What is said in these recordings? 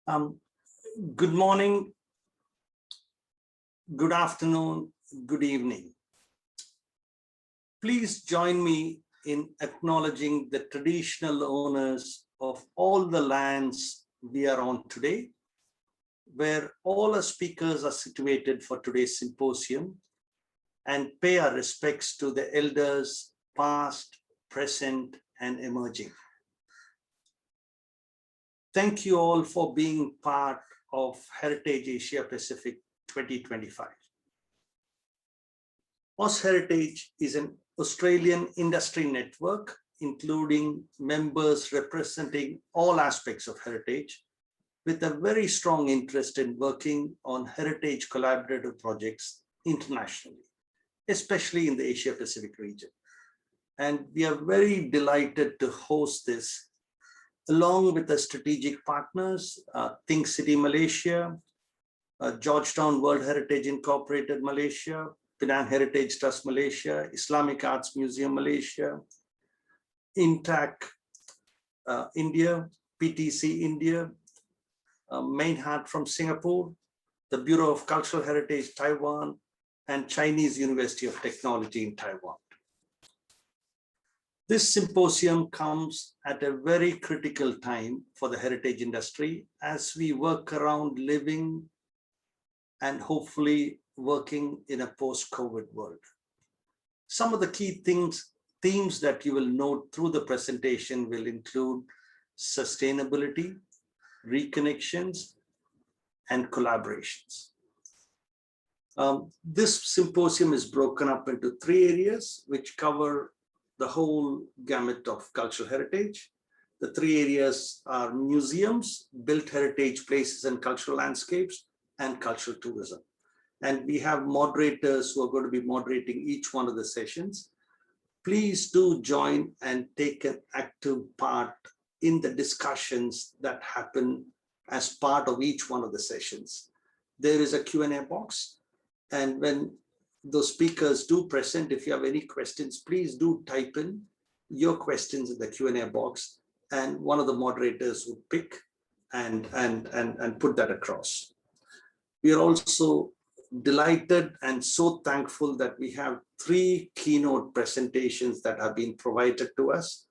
Um, Good morning, good afternoon, good evening. Please join me in acknowledging the traditional owners of all the lands we are on today, where all our speakers are situated for today's symposium, and pay our respects to the elders past, present, and emerging. Thank you all for being part of Heritage Asia Pacific 2025. AusHeritage is an Australian industry network, including members representing all aspects of heritage, with a very strong interest in working on heritage collaborative projects internationally, especially in the Asia Pacific region. And we are very delighted to host this along with the strategic partners, Think City Malaysia, Georgetown World Heritage Incorporated Malaysia, Penang Heritage Trust Malaysia, Islamic Arts Museum Malaysia, INTAC India, PTC India, Mainhat from Singapore, the Bureau of Cultural Heritage Taiwan, and Chinese University of Technology in Taiwan. This symposium comes at a very critical time for the heritage industry as we work around living and hopefully working in a post-COVID world. Some of the key themes that you will note through the presentation will include sustainability, reconnections, and collaborations. This symposium is broken up into 3 areas, which cover the whole gamut of cultural heritage. The 3 areas are museums, built heritage places and cultural landscapes, and cultural tourism. And we have moderators who are going to be moderating each one of the sessions. Please do join and take an active part in the discussions that happen as part of each one of the sessions. There is a Q&A box, and when those speakers do present, if you have any questions, please do type in your questions in the Q&A box, and one of the moderators will pick and put that across. We are also delighted and so thankful that we have 3 keynote presentations that have been provided to us.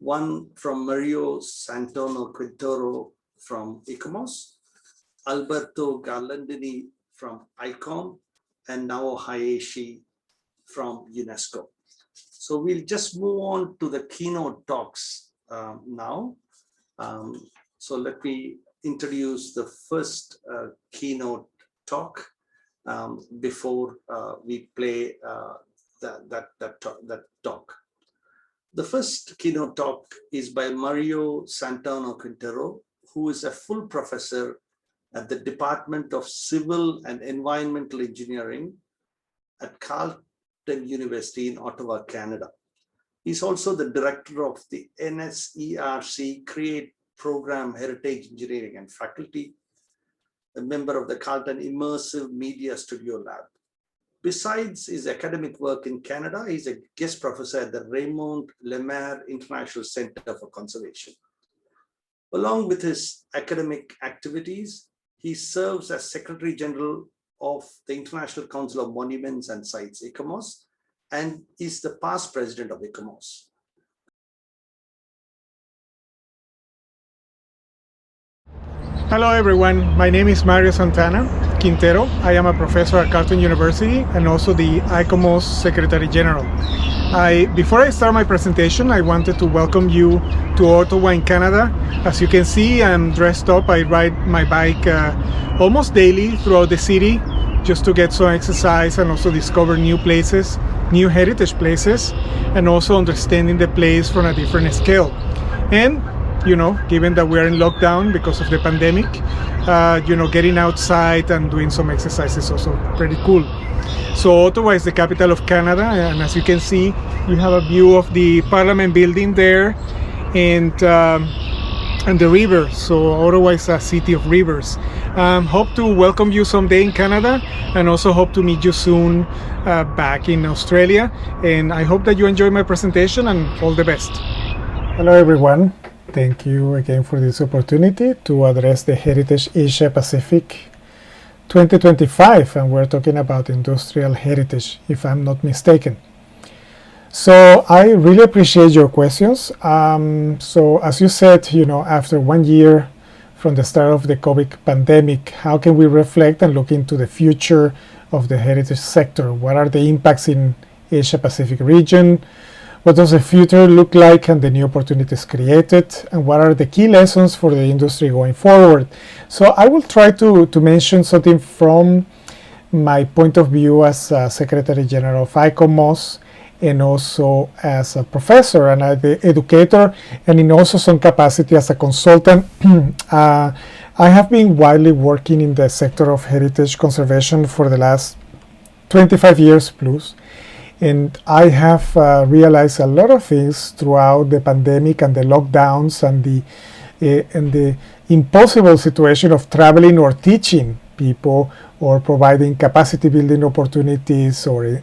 One from Mario Santana Quintero from ICOMOS, Alberto Garlandini from ICOM, and now Hayashi from UNESCO. So we'll just move on to the keynote talks now. So let me introduce the first keynote talk before we play that talk. The first keynote talk is by Mario Santana Quintero, who is a full professor at the Department of Civil and Environmental Engineering at Carleton University in Ottawa, Canada. He's also the director of the NSERC CREATE Program Heritage Engineering and faculty, a member of the Carleton Immersive Media Studio Lab. Besides his academic work in Canada, he's a guest professor at the Raymond Lemaire International Center for Conservation. Along with his academic activities, he serves as Secretary General of the International Council of Monuments and Sites, ICOMOS, and is the past president of ICOMOS. Hello everyone, my name is Mario Santana Quintero. I am a professor at Carleton University and also the ICOMOS Secretary General. Before I start my presentation, I wanted to welcome you to Ottawa in Canada. As you can see, I'm dressed up. I ride my bike almost daily throughout the city just to get some exercise and also discover new places, new heritage places, and also understanding the place from a different scale. And you know, given that we're in lockdown because of the pandemic, you know, getting outside and doing some exercise is also pretty cool. So Ottawa is the capital of Canada, and as you can see, you have a view of the Parliament building there and the river. So Ottawa is a city of rivers. Hope to welcome you someday in Canada, and also hope to meet you soon back in Australia. And I hope that you enjoy my presentation, and all the best. Hello everyone. Thank you again for this opportunity to address the Heritage Asia Pacific 2025, and we're talking about industrial heritage, if I'm not mistaken. So I really appreciate your questions. So as you said, after 1 year from the start of the COVID pandemic, how can we reflect and look into the future of the heritage sector? What are the impacts in Asia Pacific region? What does the future look like and the new opportunities created? And what are the key lessons for the industry going forward? So I will try to mention something from my point of view as Secretary General of ICOMOS, and also as a professor and an educator, and in also some capacity as a consultant. I have been widely working in the sector of heritage conservation for the last 25 years plus. And I have realized a lot of things throughout the pandemic and the lockdowns and the impossible situation of traveling or teaching people or providing capacity building opportunities or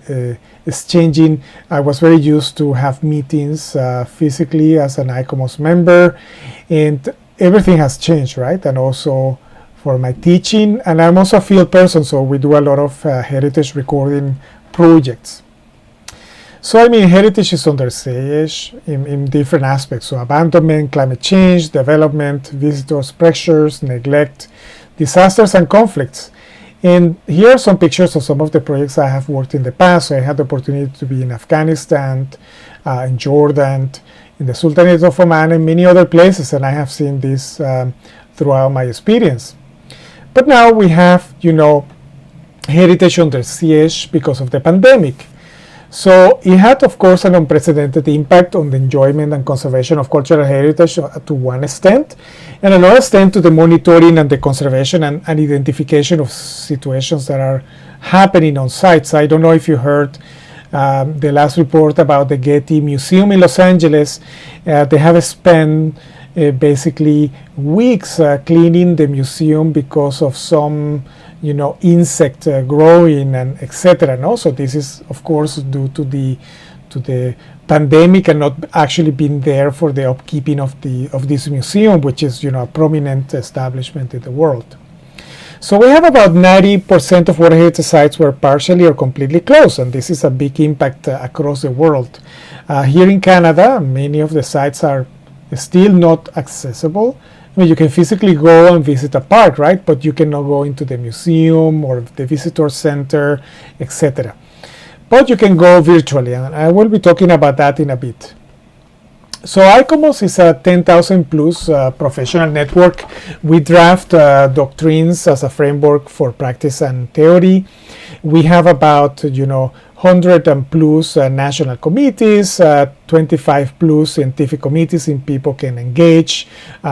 exchanging. I was very used to have meetings physically as an ICOMOS member, and everything has changed, right? And also for my teaching, and I'm also a field person, so we do a lot of heritage recording projects. So I mean, heritage is under siege in different aspects. So abandonment, climate change, development, visitors' pressures, neglect, disasters, and conflicts. And here are some pictures of some of the projects I have worked in the past. So I had the opportunity to be in Afghanistan, in Jordan, in the Sultanate of Oman, and many other places. And I have seen this throughout my experience. But now we have, heritage under siege because of the pandemic. So it had, of course, an unprecedented impact on the enjoyment and conservation of cultural heritage to one extent, and another extent to the monitoring and the conservation and identification of situations that are happening on sites. I don't know if you heard the last report about the Getty Museum in Los Angeles. They have spent basically weeks cleaning the museum because of some insect growing and etc. And also this is of course due to the pandemic and not actually being there for the upkeeping of this museum, which is a prominent establishment in the world. So we have about 90% of World Heritage sites were partially or completely closed, and this is a big impact across the world. Here in Canada, many of the sites are still not accessible. I mean, you can physically go and visit a park, right? But you cannot go into the museum or the visitor center, etc. But you can go virtually, and I will be talking about that in a bit. So ICOMOS is a 10,000 plus professional network. We draft doctrines as a framework for practice and theory. We have about 100 and plus national committees, 25 plus scientific committees in people can engage.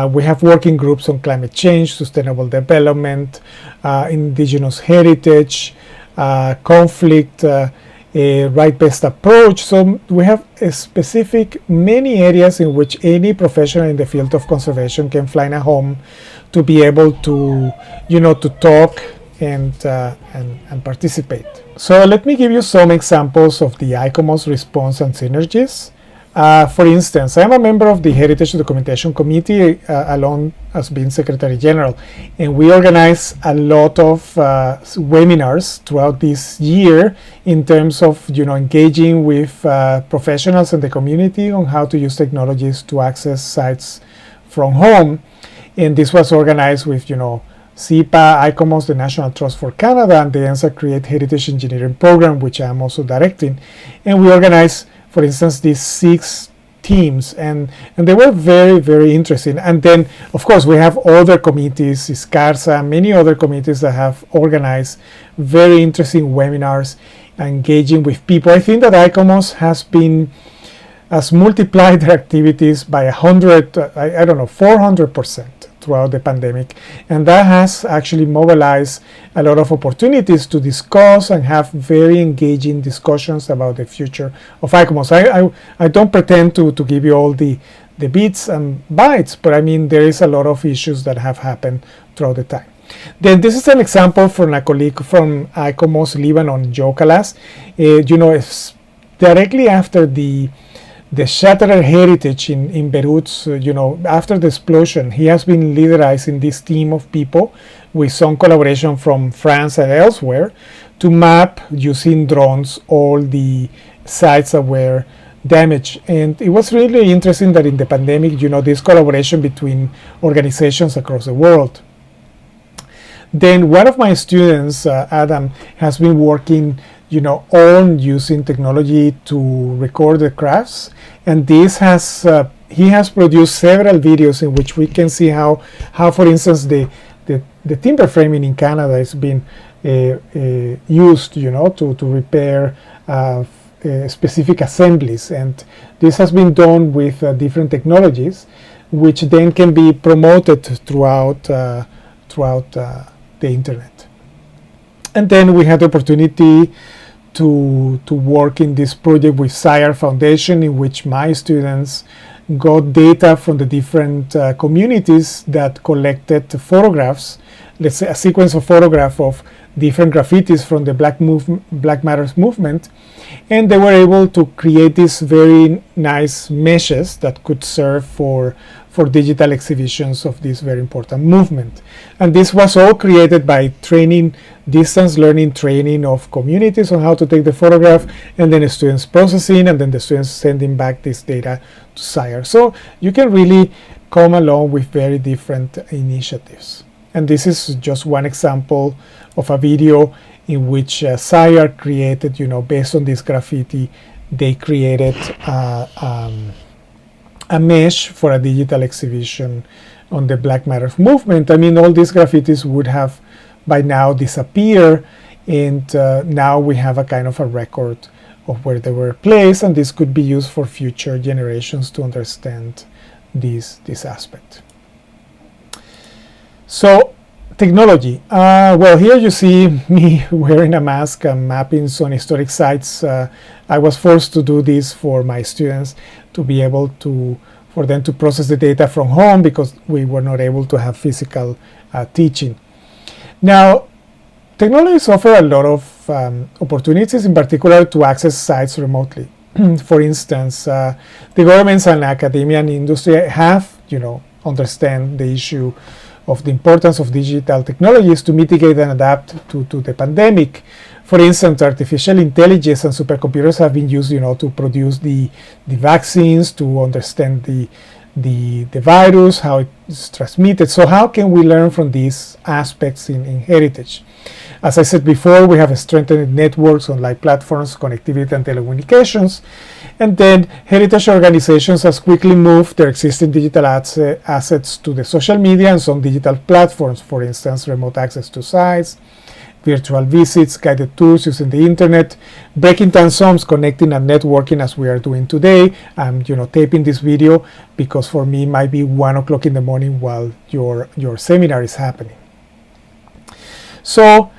We have working groups on climate change, sustainable development, indigenous heritage, conflict, right-based approach. So we have a specific many areas in which any professional in the field of conservation can find a home to be able to, to talk and participate. So let me give you some examples of the ICOMOS response and synergies. For instance, I am a member of the Heritage Documentation Committee along as being Secretary General, and we organize a lot of webinars throughout this year in terms of engaging with professionals in the community on how to use technologies to access sites from home. And this was organized with CIPA, ICOMOS, the National Trust for Canada, and the ENSA Create Heritage Engineering Program, which I'm also directing. And we organize, for instance, these 6 teams, and they were very, very interesting. And then, of course, we have other committees, SCARSA, many other committees that have organized very interesting webinars, engaging with people. I think that ICOMOS has multiplied their activities by 400% throughout the pandemic, and that has actually mobilized a lot of opportunities to discuss and have very engaging discussions about the future of ICOMOS. I don't pretend to give you all the bits and bytes, but I mean there is a lot of issues that have happened throughout the time. Then this is an example from a colleague from ICOMOS Lebanon, Joe Calas. Directly after the the Shattered Heritage in Beirut, after the explosion, he has been leaderizing this team of people with some collaboration from France and elsewhere to map using drones all the sites that were damaged. And it was really interesting that in the pandemic, this collaboration between organizations across the world. Then one of my students, Adam, has been working on using technology to record the crafts, and this has he has produced several videos in which we can see how for instance the timber framing in Canada is being used to repair specific assemblies, and this has been done with different technologies which then can be promoted throughout the internet. And then we had the opportunity to work in this project with SIRE Foundation, in which my students got data from the different communities that collected photographs, let's say a sequence of photographs of different graffitis from the Black Matters movement, and they were able to create these very nice meshes that could serve for digital exhibitions of this very important movement. And this was all created by distance learning training of communities on how to take the photograph, and then the students processing, and then the students sending back this data to SIRE. So you can really come along with very different initiatives. And this is just one example of a video in which SIRE created, based on this graffiti, they created a mesh for a digital exhibition on the Black Matters movement. I mean, all these graffitis would have by now disappeared, and now we have a kind of a record of where they were placed, and this could be used for future generations to understand this aspect. So, technology. Well, here you see me wearing a mask and mapping some historic sites. I was forced to do this for my students to be able for them to process the data from home, because we were not able to have physical teaching. Now, technologies offer a lot of opportunities, in particular to access sites remotely. For instance, the governments and academia and industry have, understand the issue of the importance of digital technologies to mitigate and adapt to the pandemic. For instance, artificial intelligence and supercomputers have been used, to produce the vaccines, to understand the virus, how it's transmitted. So how can we learn from these aspects in heritage? As I said before, we have strengthened networks, online platforms, connectivity, and telecommunications. And then heritage organizations has quickly moved their existing digital assets to the social media and some digital platforms, for instance, remote access to sites, virtual visits, guided tours using the internet, breaking down sums, connecting and networking as we are doing today. I'm taping this video because for me it might be 1 o'clock in the morning while your seminar is happening. So,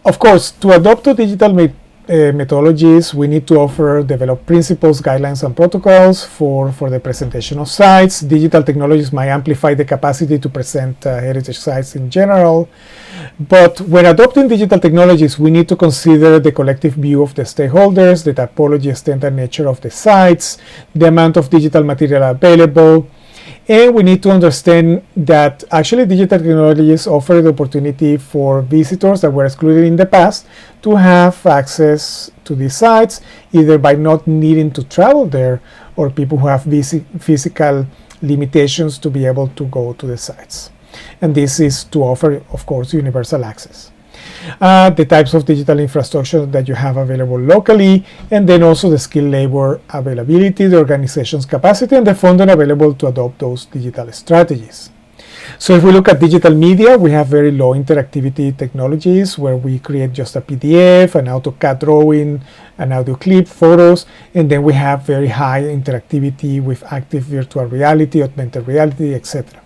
of course, to adopt to digital methodologies, we need to develop principles, guidelines, and protocols for the presentation of sites. Digital technologies might amplify the capacity to present heritage sites in general. But when adopting digital technologies, we need to consider the collective view of the stakeholders, the typology, extent, and nature of the sites, the amount of digital material available. And we need to understand that actually digital technologies offer the opportunity for visitors that were excluded in the past to have access to these sites, either by not needing to travel there, or people who have physical limitations to be able to go to the sites. And this is to offer, of course, universal access. The types of digital infrastructure that you have available locally, and then also the skilled labor availability, the organization's capacity, and the funding available to adopt those digital strategies. So if we look at digital media, we have very low interactivity technologies where we create just a PDF, an AutoCAD drawing, an audio clip, photos, and then we have very high interactivity with active virtual reality, augmented reality, etc.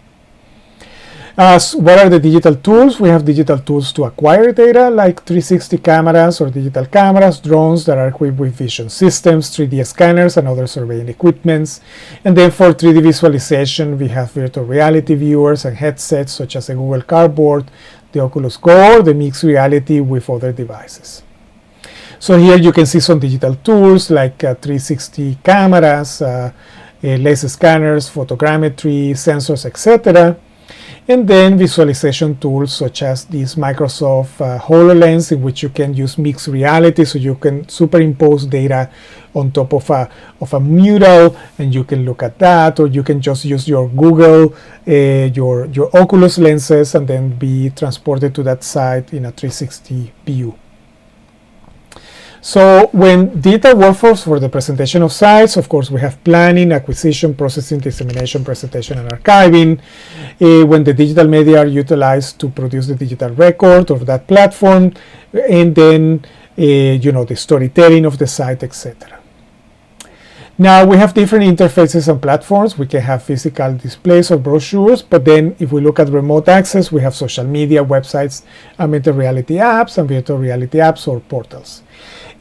What are the digital tools? We have digital tools to acquire data, like 360 cameras or digital cameras, drones that are equipped with vision systems, 3D scanners, and other surveying equipments. And then for 3D visualization, we have virtual reality viewers and headsets such as the Google Cardboard, the Oculus Go, or the mixed reality with other devices. So here you can see some digital tools like 360 cameras, laser scanners, photogrammetry, sensors, etc. And then visualization tools such as this Microsoft HoloLens, in which you can use mixed reality, so you can superimpose data on top of a mural, and you can look at that, or you can just use your Google, your Oculus lenses, and then be transported to that site in a 360 view. So when digital workflows for the presentation of sites, of course, we have planning, acquisition, processing, dissemination, presentation, and archiving. When the digital media are utilized to produce the digital record of that platform, and then the storytelling of the site, etc. Now we have different interfaces and platforms. We can have physical displays or brochures, but then if we look at remote access, we have social media, websites, augmented reality apps, and virtual reality apps or portals.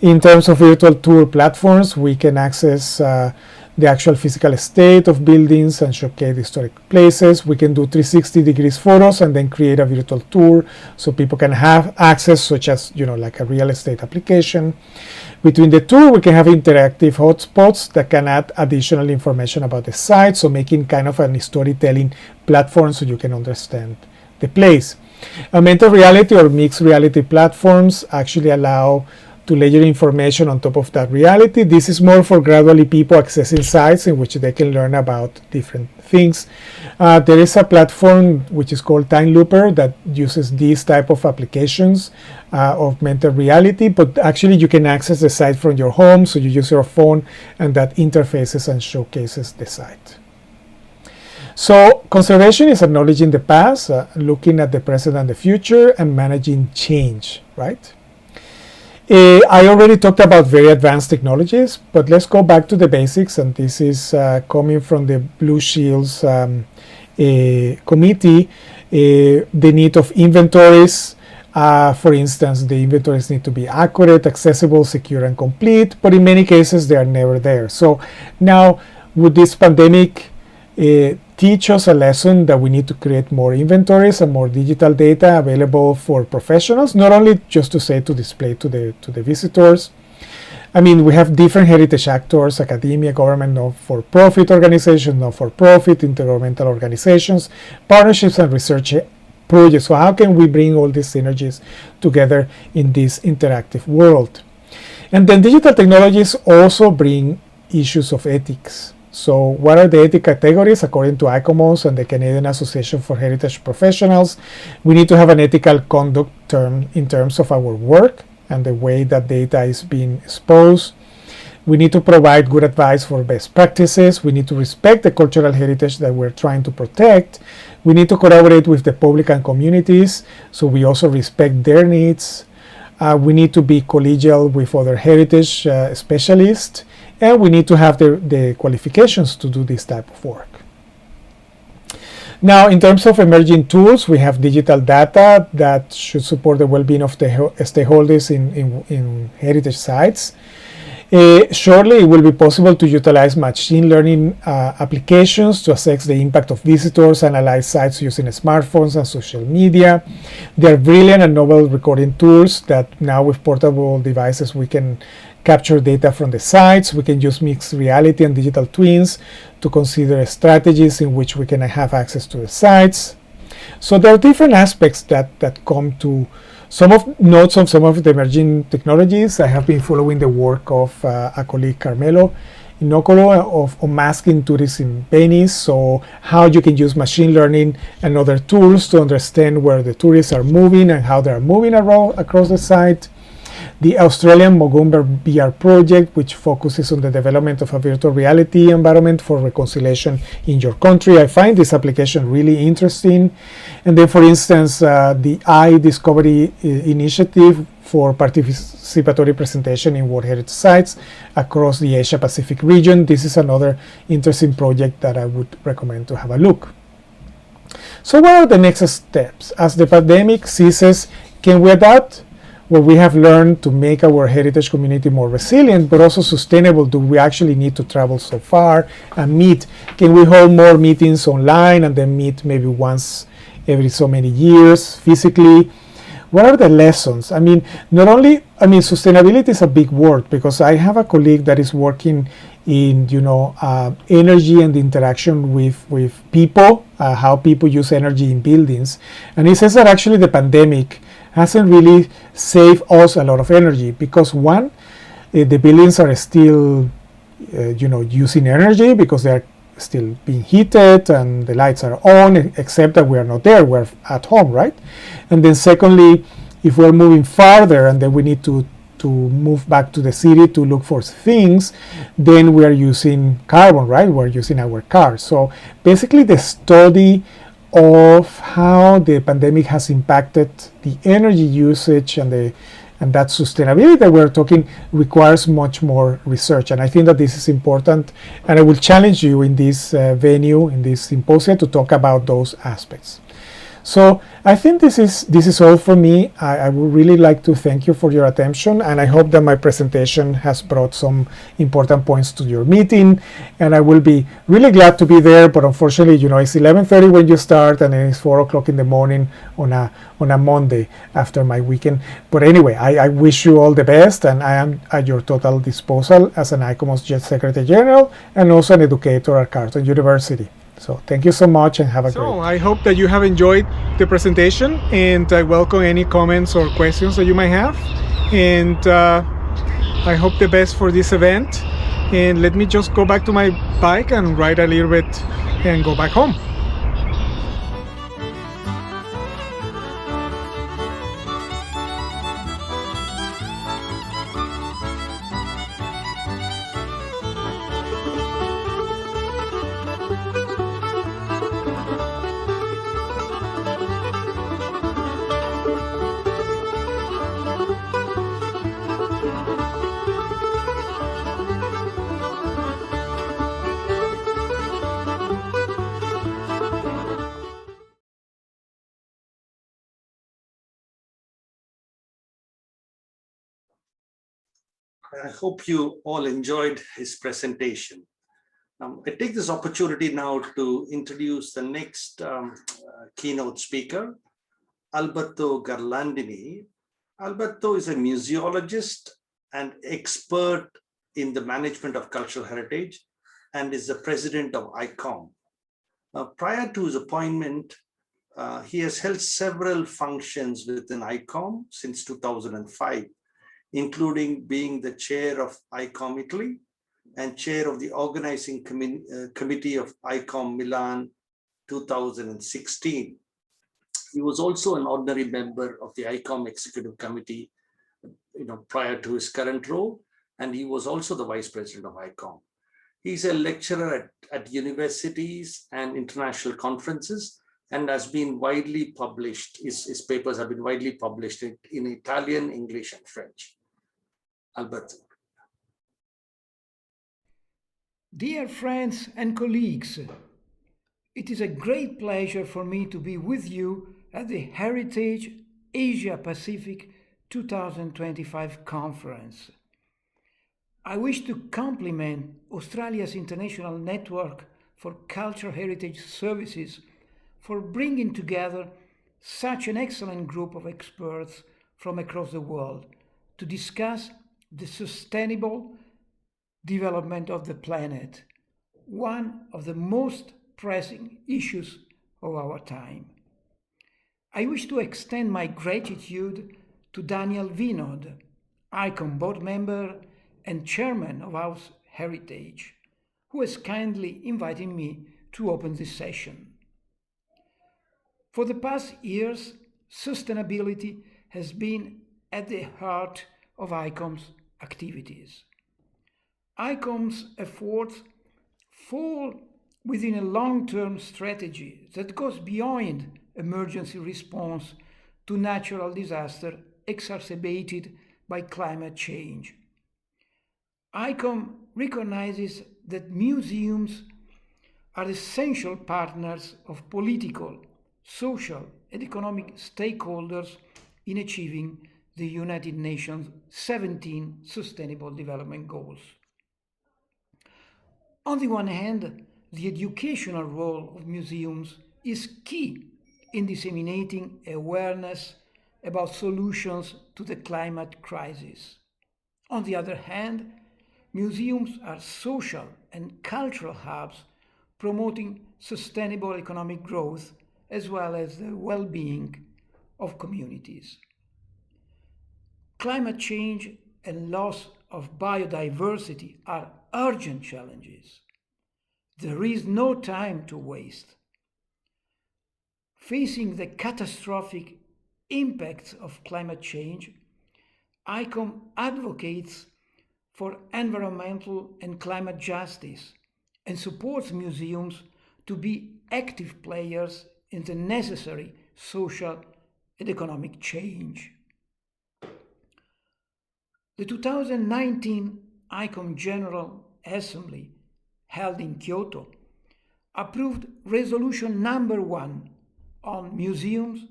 In terms of virtual tour platforms, we can access the actual physical state of buildings and showcase historic places. We can do 360 degrees photos and then create a virtual tour so people can have access, such as like a real estate application. Between the two, we can have interactive hotspots that can add additional information about the site, so making kind of a storytelling platform so you can understand the place. Augmented reality or mixed reality platforms actually allow to layer information on top of that reality. This is more for gradually people accessing sites in which they can learn about different things. There is a platform which is called Time Looper that uses these type of applications of augmented reality, but actually you can access the site from your home, so you use your phone and that interfaces and showcases the site. So conservation is acknowledging the past, looking at the present and the future, and managing change, right? I already talked about very advanced technologies, but let's go back to the basics, and this is coming from the Blue Shields committee. The need of inventories, for instance, the inventories need to be accurate, accessible, secure, and complete, but in many cases they are never there. So now, would this pandemic teach us a lesson that we need to create more inventories and more digital data available for professionals, not only just to say to display to the visitors. I mean, we have different heritage actors, academia, government, not-for-profit organizations, not-for-profit, intergovernmental organizations, partnerships, and research projects. So how can we bring all these synergies together in this interactive world? And then digital technologies also bring issues of ethics. So what are the ethic categories according to ICOMOS and the Canadian Association for Heritage Professionals? We need to have an ethical conduct in terms of our work and the way that data is being exposed. We need to provide good advice for best practices. We need to respect the cultural heritage that we're trying to protect. We need to collaborate with the public and communities, so we also respect their needs. We need to be collegial with other heritage specialists. And we need to have the qualifications to do this type of work. Now, in terms of emerging tools, we have digital data that should support the well-being of the stakeholders in heritage sites. Shortly, it will be possible to utilize machine learning applications to assess the impact of visitors, analyze sites using smartphones and social media. They are brilliant and novel recording tools that now with portable devices we can capture data from the sites. We can use mixed reality and digital twins to consider strategies in which we can have access to the sites. So there are different aspects that come to notes on some of the emerging technologies. I have been following the work of a colleague, Carmelo Inocolo, of masking tourists in Venice. So how you can use machine learning and other tools to understand where the tourists are moving and how they are moving around across the site. The Australian Mogumber VR project, which focuses on the development of a virtual reality environment for reconciliation in your country. I find this application really interesting. And then, for instance, the iDiscovery initiative for participatory presentation in World Heritage Sites across the Asia-Pacific region. This is another interesting project that I would recommend to have a look. So what are the next steps? As the pandemic ceases, can we adapt what we have learned to make our heritage community more resilient, but also sustainable? Do we actually need to travel so far and meet? Can we hold more meetings online and then meet maybe once every so many years physically? what are the lessons? I mean, not only, I mean, sustainability is a big word, because I have a colleague that is working in, energy and interaction with people, how people use energy in buildings. And he says that actually the pandemic hasn't really saved us a lot of energy, because one, the buildings are still, using energy because they're still being heated and the lights are on, except that we are not there, we're at home, right? And then secondly, if we're moving farther and then we need to move back to the city to look for things, then we are using carbon, right? We're using our cars. So basically the study of how the pandemic has impacted the energy usage and that sustainability that we're talking requires much more research. And I think that this is important. And I will challenge you in this venue, in this symposium, to talk about those aspects. So I think this is all for me. I would really like to thank you for your attention, and I hope that my presentation has brought some important points to your meeting. And I will be really glad to be there, but unfortunately, it's 11:30 when you start, and then it's 4 o'clock in the morning on a Monday after my weekend. But anyway, I wish you all the best, and I am at your total disposal as an ICOMOS Secretary General and also an educator at Carleton University. So thank you so much and have a great day. I hope that you have enjoyed the presentation, and I welcome any comments or questions that you might have. And I hope the best for this event. And let me just go back to my bike and ride a little bit and go back home. I hope you all enjoyed his presentation. I take this opportunity now to introduce the next keynote speaker, Alberto Garlandini. Alberto is a museologist and expert in the management of cultural heritage and is the president of ICOM. Prior to his appointment, he has held several functions within ICOM since 2005, including being the chair of ICOM Italy and chair of the organizing committee of ICOM Milan 2016. He was also an ordinary member of the ICOM executive committee, prior to his current role, and he was also the vice president of ICOM. He's a lecturer at universities and international conferences, and has been widely published. His papers have been widely published in Italian, English, and French. Alberto. Dear friends and colleagues, it is a great pleasure for me to be with you at the Heritage Asia Pacific 2025 conference. I wish to compliment Australia's International Network for Cultural Heritage Services for bringing together such an excellent group of experts from across the world to discuss the sustainable development of the planet, one of the most pressing issues of our time. I wish to extend my gratitude to Daniel Vinod, ICOM board member and chairman of AusHeritage, who has kindly invited me to open this session. For the past years, sustainability has been at the heart of ICOM's activities. ICOM's efforts fall within a long-term strategy that goes beyond emergency response to natural disaster exacerbated by climate change. ICOM recognizes that museums are essential partners of political, social, and economic stakeholders in achieving the United Nations 17 Sustainable Development Goals. On the one hand, the educational role of museums is key in disseminating awareness, about solutions to the climate crisis. On the other hand, museums are social and cultural hubs promoting sustainable economic growth as well as the well-being of communities. Climate change and loss of biodiversity are urgent challenges. There is no time to waste. Facing the catastrophic impacts of climate change, ICOM advocates for environmental and climate justice and supports museums to be active players in the necessary social and economic change. The 2019 ICOM General Assembly, held in Kyoto, approved Resolution number 1 on museums,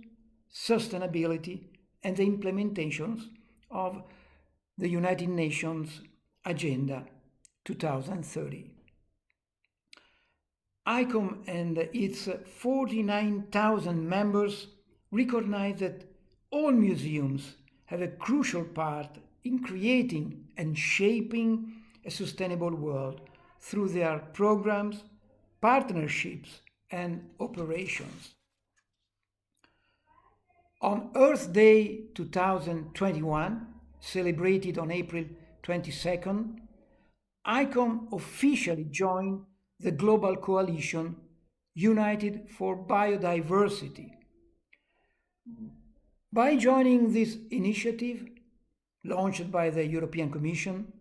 sustainability, and the implementations of the United Nations Agenda 2030. ICOM and its 49,000 members recognize that all museums have a crucial part in creating and shaping a sustainable world through their programs, partnerships, and operations. On Earth Day 2021, celebrated on April 22nd, ICOM officially joined the global coalition United for Biodiversity. By joining this initiative, launched by the European Commission,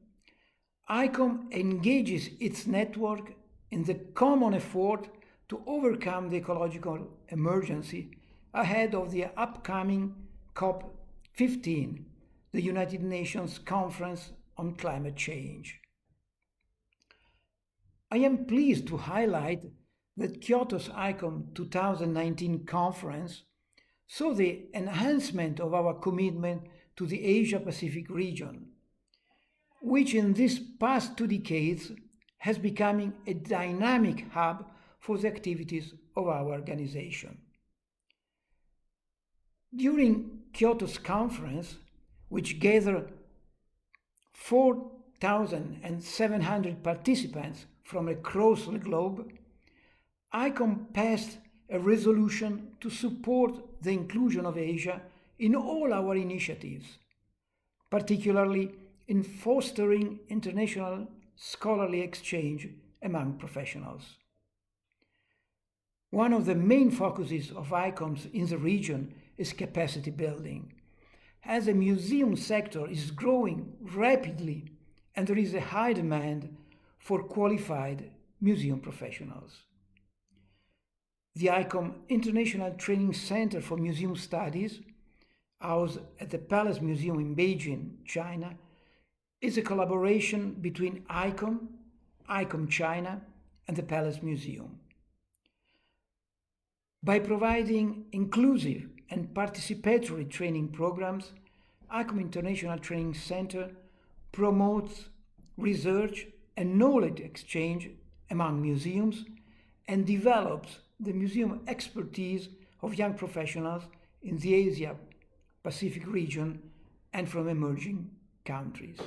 ICOM engages its network in the common effort to overcome the ecological emergency ahead of the upcoming COP15, the United Nations Conference on Climate Change. I am pleased to highlight that Kyoto's ICOM 2019 conference saw the enhancement of our commitment to the Asia-Pacific region, which in these past 2 decades has become a dynamic hub for the activities of our organization. During Kyoto's conference, which gathered 4,700 participants from across the globe, ICOM passed a resolution to support the inclusion of Asia in all our initiatives, particularly in fostering international scholarly exchange among professionals. One of the main focuses of ICOMs in the region is capacity building, as the museum sector is growing rapidly and there is a high demand for qualified museum professionals. The ICOM International Training Center for Museum Studies, housed at the Palace Museum in Beijing, China, is a collaboration between ICOM, ICOM China, and the Palace Museum. By providing inclusive and participatory training programs, ICOM International Training Center promotes research and knowledge exchange among museums and develops the museum expertise of young professionals in the Asia-Pacific region and from emerging countries.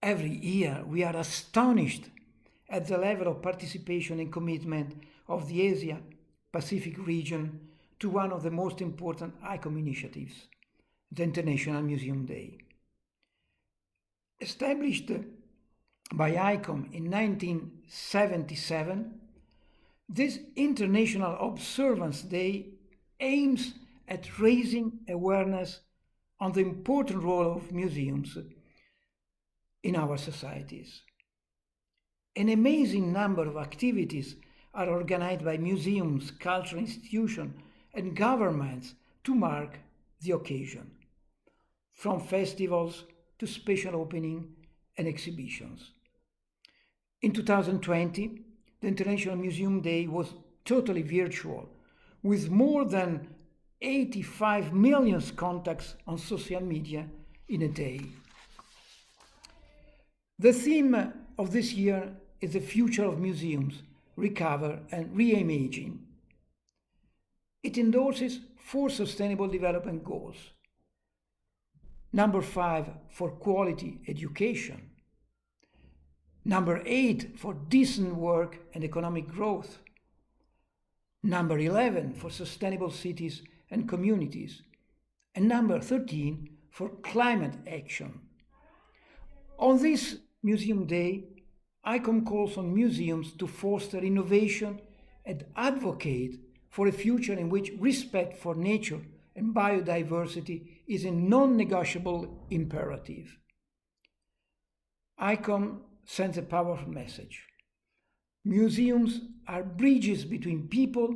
Every year we are astonished at the level of participation and commitment of the Asia-Pacific region to one of the most important ICOM initiatives, the International Museum Day. Established by ICOM in 1977, this International Observance Day aims at raising awareness on the important role of museums in our societies. An amazing number of activities are organized by museums, cultural institutions, and governments to mark the occasion, from festivals to special opening and exhibitions. In 2020, the International Museum Day was totally virtual, with more than 85 million contacts on social media in a day. The theme of this year is the future of museums, recover and reimaging. It endorses 4 Sustainable Development Goals. Number 5 for quality education. Number 8 for decent work and economic growth. Number 11 for sustainable cities and communities. And number 13 for climate action. On this Museum Day, ICOM calls on museums to foster innovation and advocate for a future in which respect for nature and biodiversity is a non-negotiable imperative. ICOM sends a powerful message. Museums are bridges between people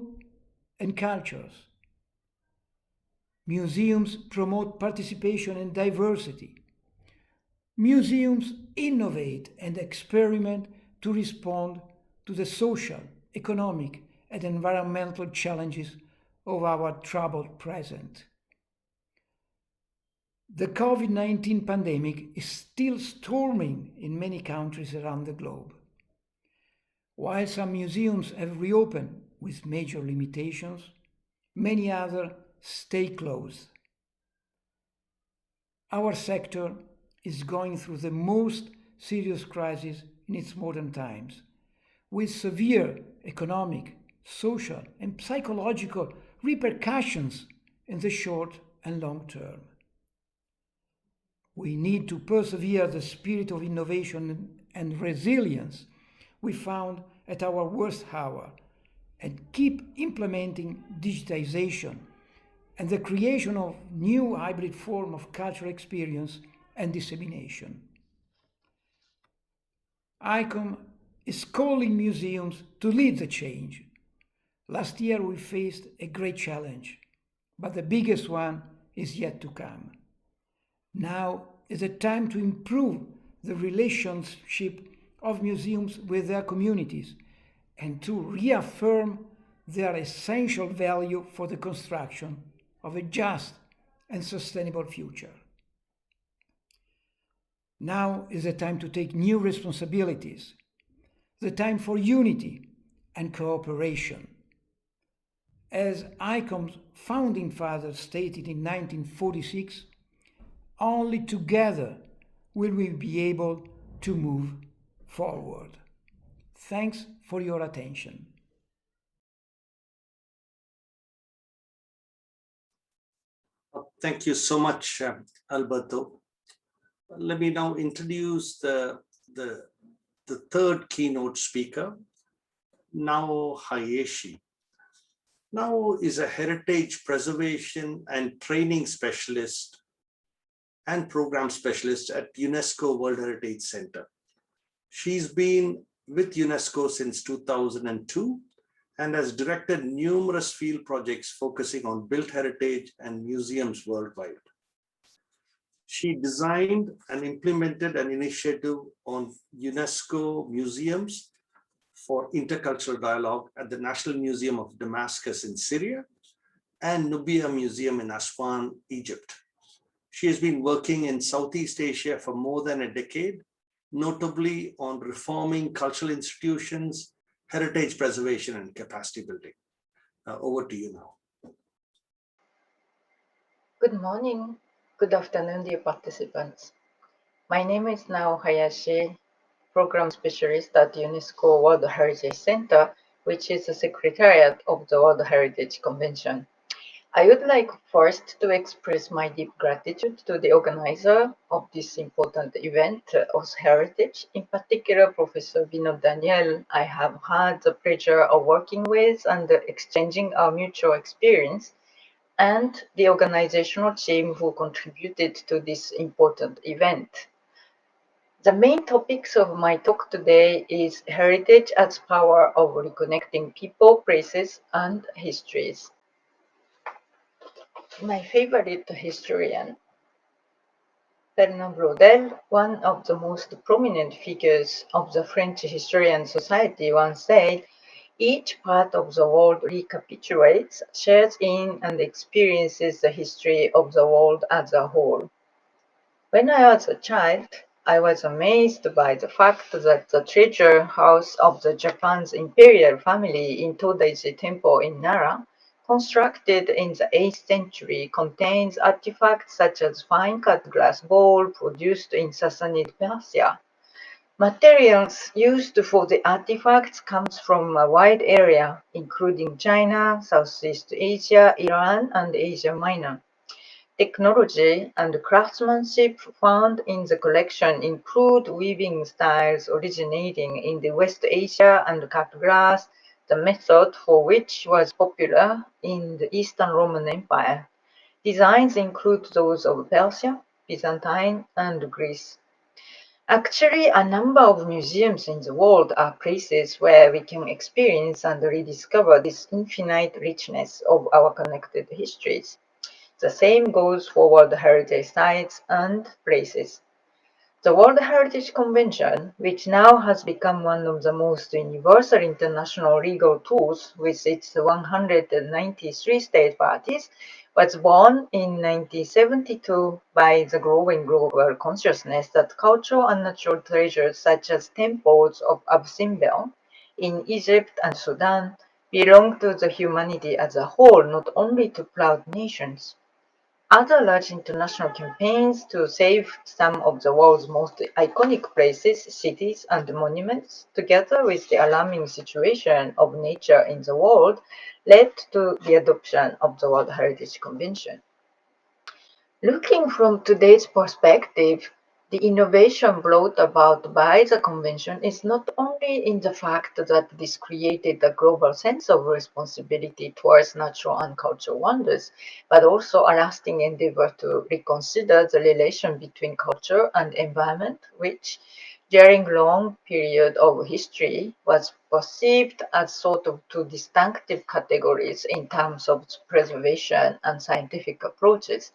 and cultures. Museums promote participation and diversity. Museums innovate and experiment to respond to the social, economic, and environmental challenges of our troubled present. The COVID-19 pandemic is still storming in many countries around the globe. While some museums have reopened with major limitations, many others stay closed. Our sector is going through the most serious crisis in its modern times, with severe economic, social, and psychological repercussions in the short and long term. We need to persevere the spirit of innovation and resilience we found at our worst hour and keep implementing digitization and the creation of new hybrid form of cultural experience and dissemination. ICOM is calling museums to lead the change. Last year we faced a great challenge, but the biggest one is yet to come. Now is the time to improve the relationship of museums with their communities and to reaffirm their essential value for the construction of a just and sustainable future. Now is the time to take new responsibilities, the time for unity and cooperation. As ICOM's founding fathers stated in 1946, only together will we be able to move forward. Thanks for your attention. Thank you so much, Alberto. Let me now introduce the third keynote speaker, Nao Hayashi. Nao is a heritage preservation and training specialist and program specialist at UNESCO World Heritage Center. She's been with UNESCO since 2002 and has directed numerous field projects focusing on built heritage and museums worldwide. She designed and implemented an initiative on UNESCO museums for intercultural dialogue at the National Museum of Damascus in Syria and Nubia Museum in Aswan, Egypt. She has been working in Southeast Asia for more than a decade, notably on reforming cultural institutions, heritage preservation, and capacity building. Over to you now. Good morning, good afternoon, dear participants. My name is Nao Hayashi, Program Specialist at UNESCO World Heritage Center, which is the Secretariat of the World Heritage Convention. I would like first to express my deep gratitude to the organizer of this important event, AusHeritage, in particular Professor Vinod Daniel. I have had the pleasure of working with and exchanging our mutual experience, and the organizational team who contributed to this important event. The main topics of my talk today is heritage as power of reconnecting people, places, and histories. My favorite historian, Fernand Braudel, one of the most prominent figures of the French Historian Society, once said, "Each part of the world recapitulates, shares in, and experiences the history of the world as a whole." When I was a child, I was amazed by the fact that the treasure house of the Japan's imperial family in Todaiji Temple in Nara constructed in the 8th century, contains artifacts such as fine-cut glass bowl produced in Sassanid Persia. Materials used for the artifacts comes from a wide area, including China, Southeast Asia, Iran, and Asia Minor. Technology and craftsmanship found in the collection include weaving styles originating in the West Asia and cut glass, the method for which was popular in the Eastern Roman Empire. Designs include those of Persia, Byzantine, and Greece. Actually, a number of museums in the world are places where we can experience and rediscover this infinite richness of our connected histories. The same goes for World Heritage Sites and places. The World Heritage Convention, which now has become one of the most universal international legal tools with its 193 state parties, was born in 1972 by the growing global consciousness that cultural and natural treasures such as temples of Abu Simbel in Egypt and Sudan belong to the humanity as a whole, not only to proud nations. Other large international campaigns to save some of the world's most iconic places, cities, and monuments, together with the alarming situation of nature in the world, led to the adoption of the World Heritage Convention. Looking from today's perspective, the innovation brought about by the convention is not only in the fact that this created a global sense of responsibility towards natural and cultural wonders, but also a lasting endeavor to reconsider the relation between culture and environment, which during long period of history was perceived as sort of two distinctive categories in terms of preservation and scientific approaches.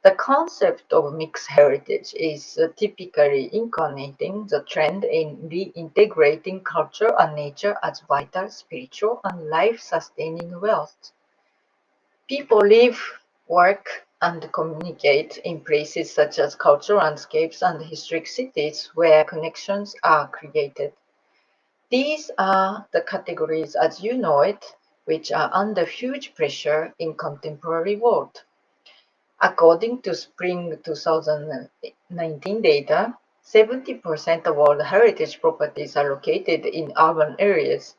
The concept of mixed heritage is typically incarnating the trend in reintegrating culture and nature as vital, spiritual, and life-sustaining wealth. People live, work, and communicate in places such as cultural landscapes and historic cities where connections are created. These are the categories as you know it, which are under huge pressure in contemporary world. According to Spring 2019 data, 70% of all heritage properties are located in urban areas.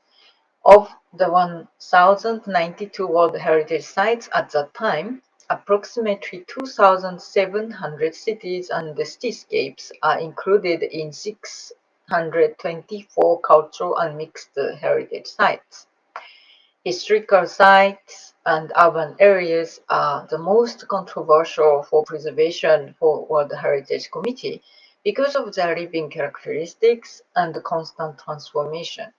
Of the 1,092 World Heritage Sites at that time, approximately 2,700 cities and cityscapes are included in 624 cultural and mixed heritage sites. Historical sites and urban areas are the most controversial for preservation for World Heritage Committee because of their living characteristics and constant transformation.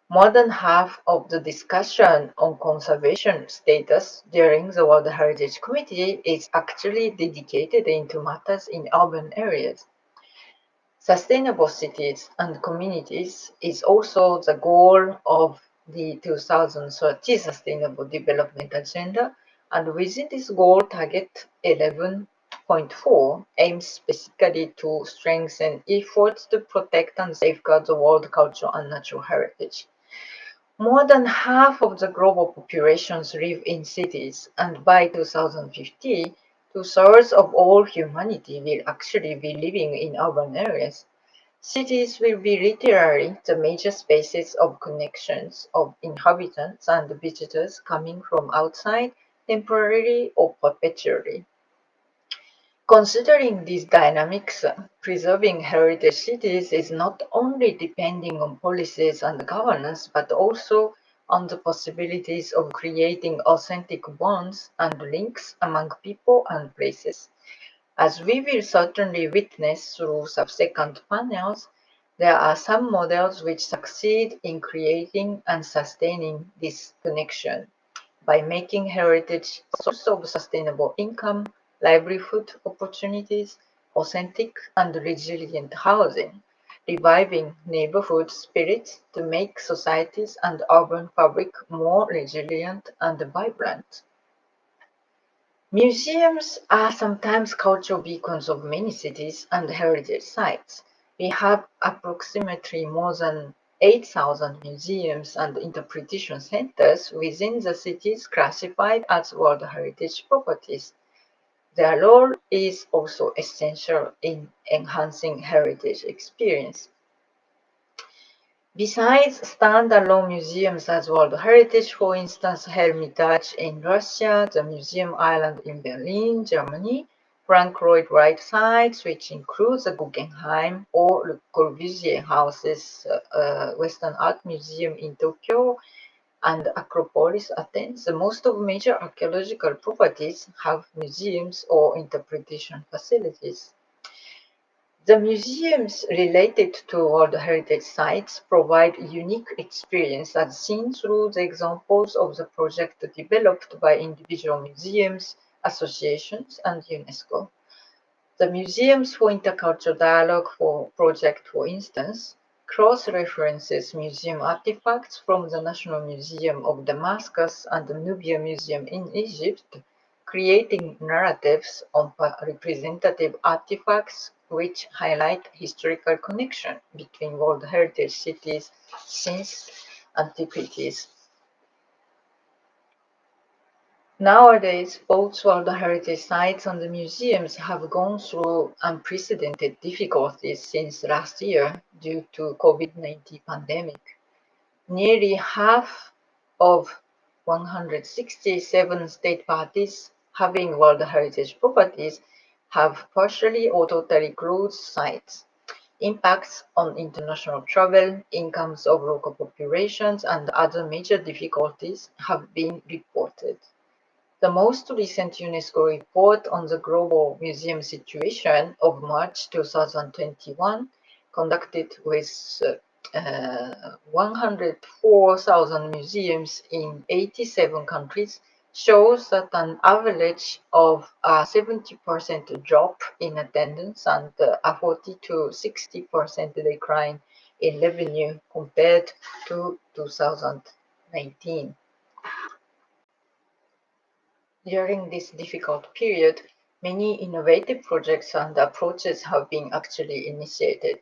More than half of the discussion on conservation status during the World Heritage Committee is actually dedicated into matters in urban areas. Sustainable cities and communities is also the goal of the 2030 Sustainable Development Agenda, and within this goal, Target 11.4 aims specifically to strengthen efforts to protect and safeguard the world cultural and natural heritage. More than half of the global populations live in cities, and by 2050, two-thirds of all humanity will actually be living in urban areas. Cities will be literally the major spaces of connections of inhabitants and visitors coming from outside, temporarily or perpetually. Considering these dynamics, preserving heritage cities is not only depending on policies and governance, but also on the possibilities of creating authentic bonds and links among people and places. As we will certainly witness through subsequent panels, there are some models which succeed in creating and sustaining this connection by making heritage a source of sustainable income, livelihood opportunities, authentic and resilient housing, reviving neighborhood spirit to make societies and urban fabric more resilient and vibrant. Museums are sometimes cultural beacons of many cities and heritage sites. We have approximately more than 8,000 museums and interpretation centers within the cities classified as World Heritage properties. Their role is also essential in enhancing heritage experience. Besides standalone museums as World Heritage, for instance, Hermitage in Russia, the Museum Island in Berlin, Germany, Frank Lloyd Wright sites, which includes the Guggenheim or Le Corbusier House's Western Art Museum in Tokyo, and Acropolis, Athens, most of major archaeological properties have museums or interpretation facilities. The museums related to World Heritage sites provide a unique experience as seen through the examples of the project developed by individual museums, associations, and UNESCO. The Museums for Intercultural Dialogue project, for instance, cross-references museum artifacts from the National Museum of Damascus and the Nubia Museum in Egypt, creating narratives on representative artifacts which highlight historical connection between World Heritage cities since antiquities. Nowadays, both World Heritage sites and the museums have gone through unprecedented difficulties since last year due to COVID-19 pandemic. Nearly half of 167 state parties having World Heritage properties have partially or totally closed sites. Impacts on international travel, incomes of local populations, and other major difficulties have been reported. The most recent UNESCO report on the global museum situation of March 2021, conducted with 104,000 museums in 87 countries, shows that an average of a 70% drop in attendance and a 40 to 60% decline in revenue compared to 2019. During this difficult period, many innovative projects and approaches have been actually initiated.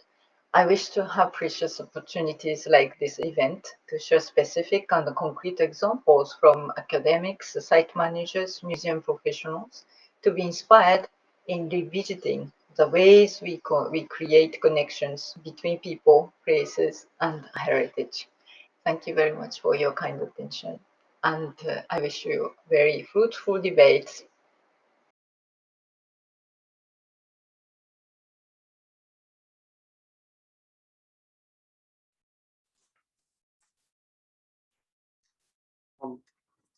I wish to have precious opportunities like this event to share specific and concrete examples from academics, site managers, museum professionals, to be inspired in revisiting the ways we create connections between people, places, and heritage. Thank you very much for your kind attention, and I wish you very fruitful debates.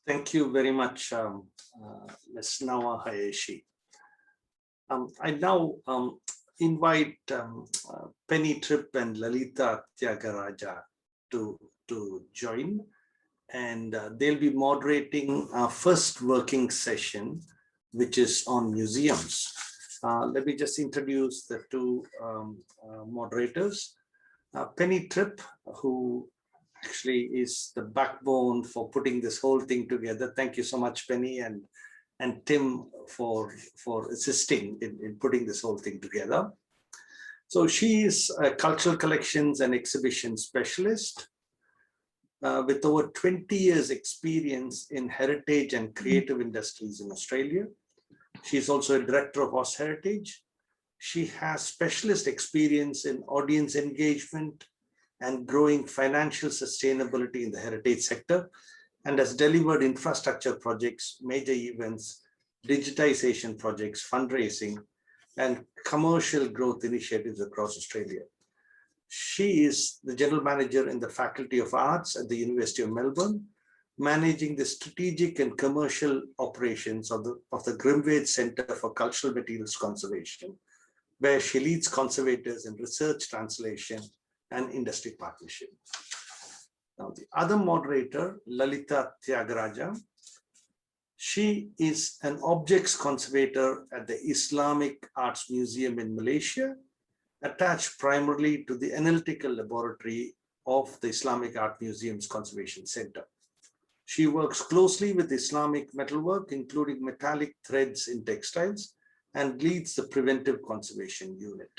Thank you very much, Ms. Nawa Hayashi. I now invite Penny Tripp and Lalita Tyagaraja to join, and they'll be moderating our first working session, which is on museums. Let me just introduce the two moderators. Penny Tripp, who actually is the backbone for putting this whole thing together. Thank you so much, Penny, and Tim for assisting in putting this whole thing together. So she is a cultural collections and exhibition specialist with over 20 years experience in heritage and creative industries in Australia. She's also a director of AusHeritage. She has specialist experience in audience engagement and growing financial sustainability in the heritage sector, and has delivered infrastructure projects, major events, digitization projects, fundraising, and commercial growth initiatives across Australia. She is the general manager in the Faculty of Arts at the University of Melbourne, managing the strategic and commercial operations of the Grimwade Centre for Cultural Materials Conservation, where she leads conservators in research, translation, and industry partnership. Now, the other moderator, Lalita Tyagaraja, she is an objects conservator at the Islamic Arts Museum in Malaysia, attached primarily to the analytical laboratory of the Islamic Art Museum's Conservation Center. She works closely with Islamic metalwork, including metallic threads in textiles, and leads the preventive conservation unit.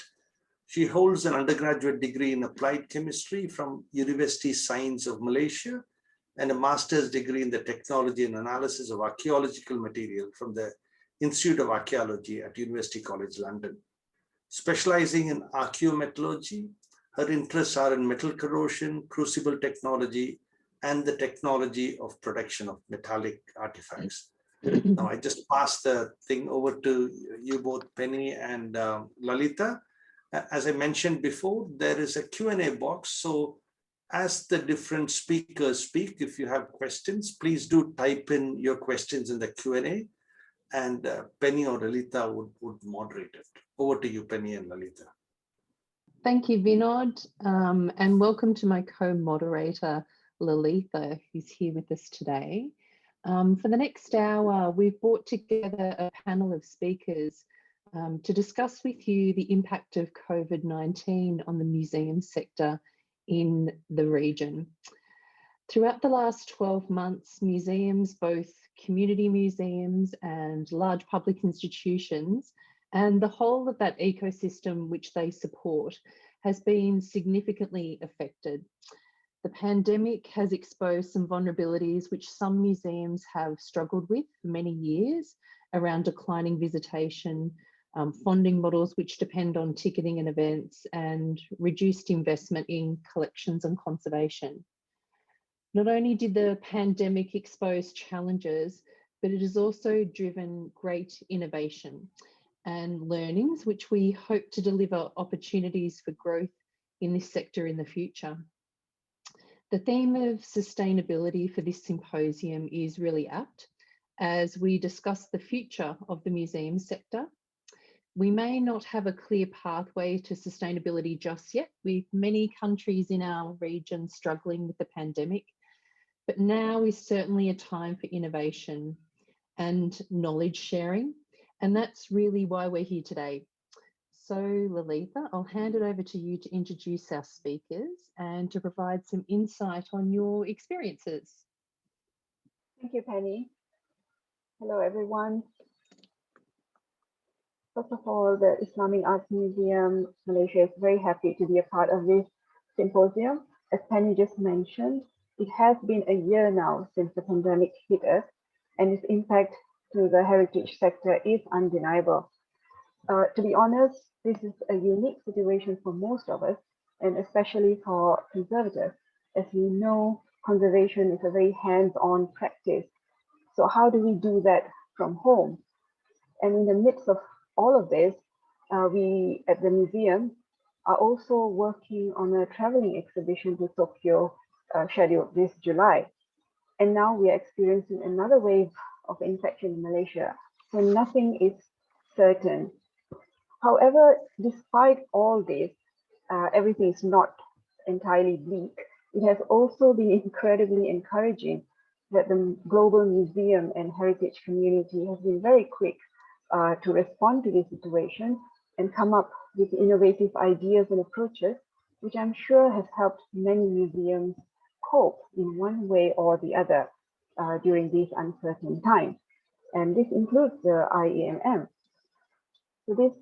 She holds an undergraduate degree in applied chemistry from University Science of Malaysia and a master's degree in the technology and analysis of archaeological material from the Institute of Archaeology at University College London. Specializing in archaeometallurgy, her interests are in metal corrosion, crucible technology, and the technology of production of metallic artifacts. Now, I just pass the thing over to you both, Penny and Lalita. As I mentioned before, there is a Q&A box. So as the different speakers speak, if you have questions, please do type in your questions in the Q&A, and Penny or Lalita would moderate it. Over to you, Penny and Lalita. Thank you, Vinod, and welcome to my co-moderator, Lalita, who's here with us today. For the next hour, we've brought together a panel of speakers to discuss with you the impact of COVID-19 on the museum sector in the region. Throughout the last 12 months, museums, both community museums and large public institutions, and the whole of that ecosystem which they support, has been significantly affected. The pandemic has exposed some vulnerabilities which some museums have struggled with for many years around declining visitation, funding models which depend on ticketing and events, and reduced investment in collections and conservation. Not only did the pandemic expose challenges, but it has also driven great innovation and learnings, which we hope to deliver opportunities for growth in this sector in the future. The theme of sustainability for this symposium is really apt as we discuss the future of the museum sector. We may not have a clear pathway to sustainability just yet, with many countries in our region struggling with the pandemic, but now is certainly a time for innovation and knowledge sharing, and that's really why we're here today. So Lalita, I'll hand it over to you to introduce our speakers and to provide some insight on your experiences. Thank you, Penny. Hello, everyone. First of all, the Islamic Arts Museum Malaysia is very happy to be a part of this symposium. As Penny just mentioned, it has been a year now since the pandemic hit us, and its impact to the heritage sector is undeniable. To be honest, this is a unique situation for most of us, and especially for conservators. As we know, conservation is a very hands-on practice. So how do we do that from home? And in the midst of all of this, we at the museum are also working on a traveling exhibition to Tokyo scheduled this July. And now we are experiencing another wave of infection in Malaysia, so nothing is certain. However, despite all this, everything is not entirely bleak. It has also been incredibly encouraging that the global museum and heritage community has been very quick to respond to this situation and come up with innovative ideas and approaches, which I'm sure has helped many museums cope in one way or the other during these uncertain times. And this includes the IEMM. So this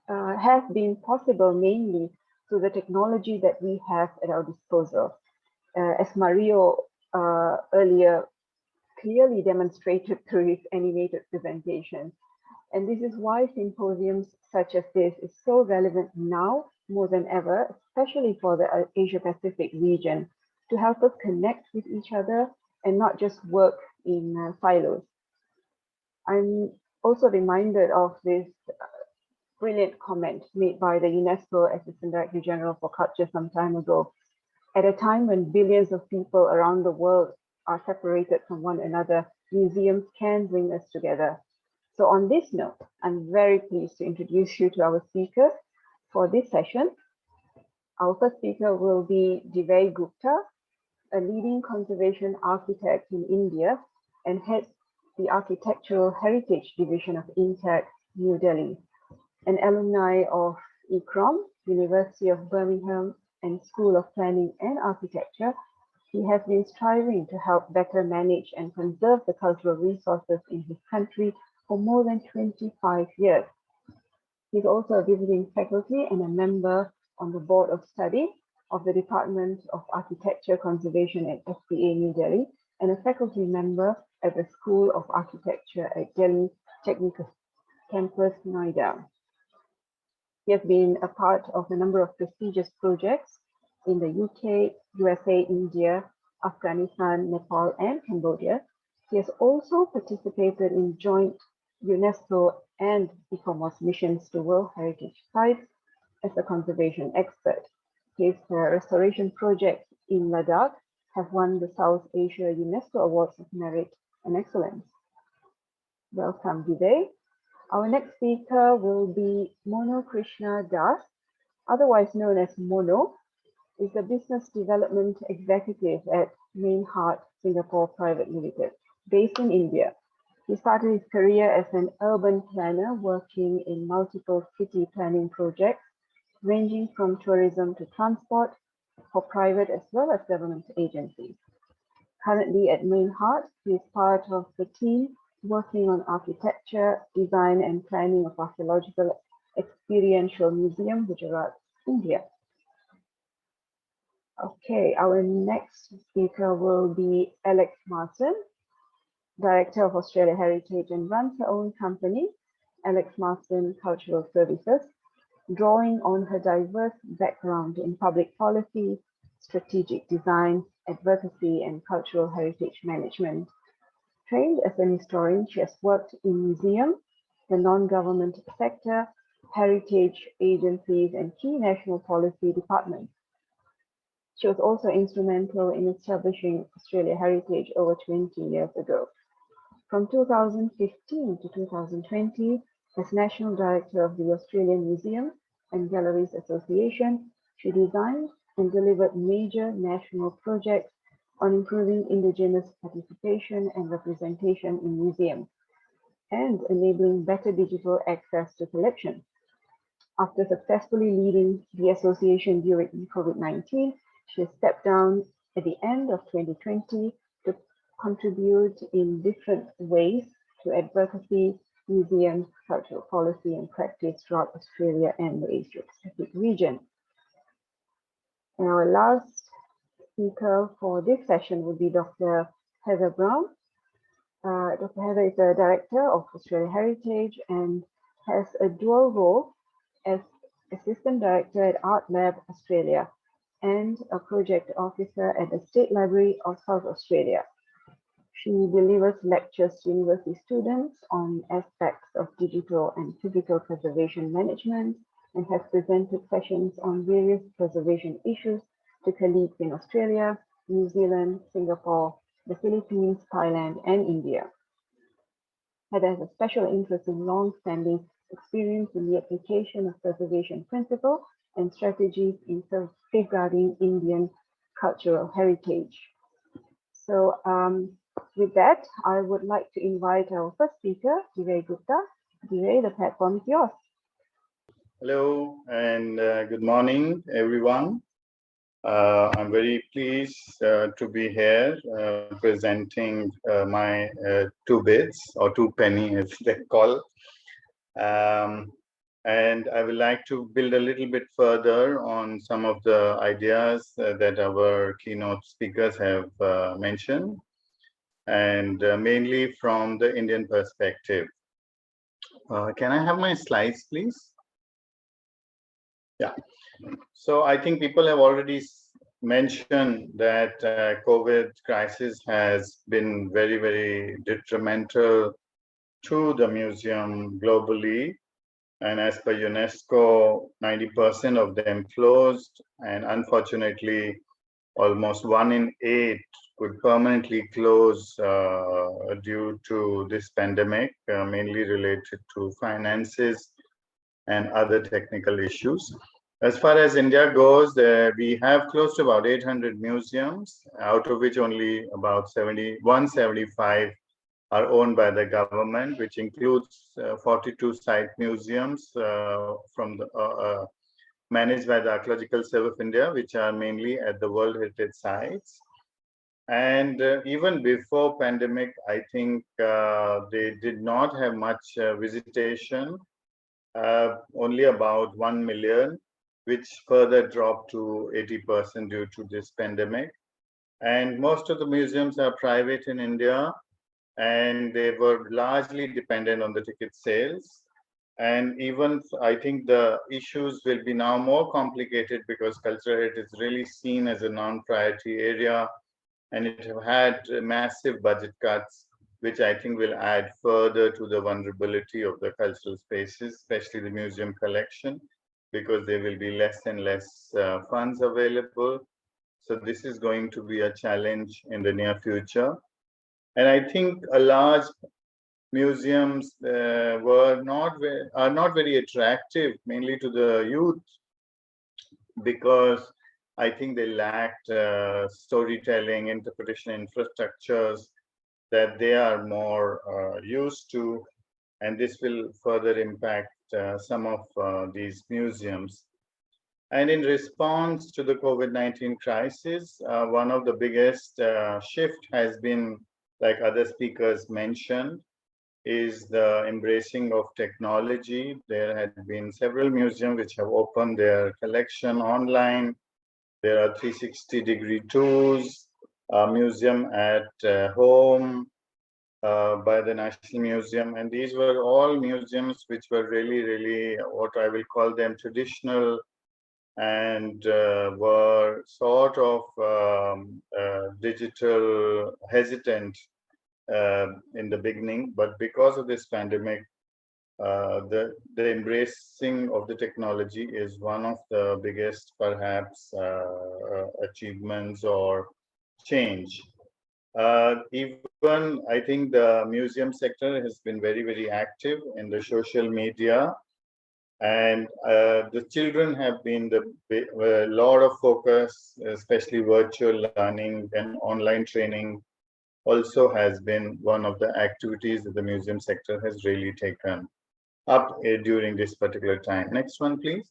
has been possible mainly through the technology that we have at our disposal. As Mario earlier clearly demonstrated through his animated presentation. And this is why symposiums such as this is so relevant now more than ever, especially for the Asia Pacific region, to help us connect with each other and not just work in silos. I'm also reminded of this brilliant comment made by the UNESCO Assistant Director General for Culture some time ago. At a time when billions of people around the world are separated from one another, museums can bring us together. So on this note, I'm very pleased to introduce you to our speakers for this session. Our first speaker will be Devay Gupta, a leading conservation architect in India and heads the Architectural Heritage Division of INTAC, New Delhi. An alumni of ICOM, University of Birmingham, and School of Planning and Architecture, he has been striving to help better manage and conserve the cultural resources in his country for more than 25 years. He's also a visiting faculty and a member on the Board of Study of the Department of Architecture Conservation at SPA New Delhi, and a faculty member at the School of Architecture at Delhi Technical Campus, Noida. He has been a part of a number of prestigious projects in the UK, USA, India, Afghanistan, Nepal, and Cambodia. He has also participated in joint UNESCO and ICOMOS missions to World Heritage Sites as a conservation expert. His restoration projects in Ladakh have won the South Asia UNESCO Awards of Merit and Excellence. Welcome, Devay. Our next speaker will be Mono Krishna Das, otherwise known as Mono, is a business development executive at Main Heart Singapore Private Limited, based in India. He started his career as an urban planner working in multiple city planning projects, ranging from tourism to transport for private as well as government agencies. Currently at Main Heart, he is part of the team working on architecture, design and planning of archaeological experiential museum, Gujarat, India. Okay, our next speaker will be Alex Marsden, Director of Australia Heritage and runs her own company, Alex Marsden Cultural Services, drawing on her diverse background in public policy, strategic design, advocacy, and cultural heritage management. Trained as an historian, she has worked in museums, the non-government sector, heritage agencies, and key national policy departments. She was also instrumental in establishing Australia Heritage over 20 years ago. From 2015 to 2020, as National Director of the Australian Museums and Galleries Association, she designed and delivered major national projects on improving Indigenous participation and representation in museums and enabling better digital access to collections. After successfully leading the association during COVID-19, she stepped down at the end of 2020 to contribute in different ways to advocacy, museums, cultural policy, and practice throughout Australia and the Asia Pacific region. And our last speaker for this session will be Dr. Heather Brown. Dr. Heather is a director of Australia Heritage and has a dual role as Assistant Director at Art Lab Australia and a project officer at the State Library of South Australia. She delivers lectures to university students on aspects of digital and physical preservation management and has presented sessions on various preservation issues to colleagues in Australia, New Zealand, Singapore, the Philippines, Thailand, and India. Heather has a special interest in long-standing experience in the application of preservation principles and strategies in safeguarding Indian cultural heritage. So with that, I would like to invite our first speaker, Devay Gupta. Devay, the platform is yours. Hello and good morning, everyone. I'm very pleased to be here presenting my two bits or two penny as they call. And I would like to build a little bit further on some of the ideas that our keynote speakers have mentioned, and mainly from the Indian perspective. Can I have my slides, please? Yeah. So I think people have already mentioned that COVID crisis has been very, very detrimental to the museum globally. And as per UNESCO, 90% of them closed, and unfortunately, almost 1 in 8 could permanently close due to this pandemic, mainly related to finances and other technical issues. As far as India goes, we have close to about 800 museums, out of which only about 175 are owned by the government, which includes 42 site museums from the, managed by the Archaeological Survey of India, which are mainly at the World Heritage Sites. And even before pandemic, I think they did not have much visitation. only about 1 million, which further dropped to 80% due to this pandemic. And most of the museums are private in India, and they were largely dependent on the ticket sales. And even I think the issues will be now more complicated because cultural heritage is really seen as a non-priority area, and it have had massive budget cuts, which I think will add further to the vulnerability of the cultural spaces, especially the museum collection, because there will be less and less funds available. So this is going to be a challenge in the near future. And I think a large museums are not very attractive, mainly to the youth, because I think they lacked storytelling, interpretation infrastructures that they are more used to, and this will further impact some of these museums. And in response to the COVID-19 crisis, one of the biggest shift has been, like other speakers mentioned, is the embracing of technology. There had been several museums which have opened their collection online. There are 360-degree tours, a museum at home by the National Museum. And these were all museums which were really, what I will call them, traditional, and were sort of digital hesitant in the beginning, but because of this pandemic, the embracing of the technology is one of the biggest, perhaps, achievements or change. Even I think the museum sector has been very active in the social media, and the children have been a lot of focus, especially virtual learning and online training also has been one of the activities that the museum sector has really taken up during this particular time. Next one, please.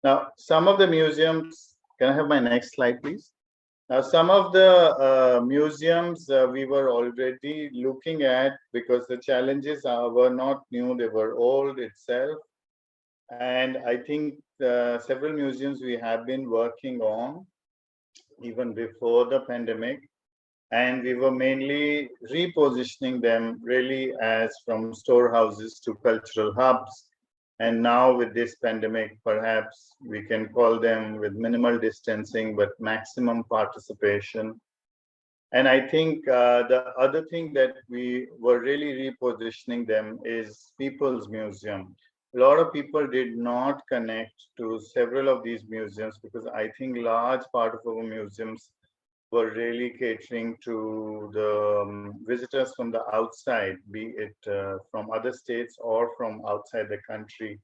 Now, some of the museums, can I have my next slide, please? Now, some of the museums we were already looking at because the challenges were not new, they were old itself. And I think several museums we have been working on even before the pandemic. And we were mainly repositioning them really as from storehouses to cultural hubs. And now with this pandemic, perhaps we can call them with minimal distancing, but maximum participation. And I think the other thing that we were really repositioning them is People's Museum. A lot of people did not connect to several of these museums because I think large part of our museums were really catering to the visitors from the outside, be it from other states or from outside the country.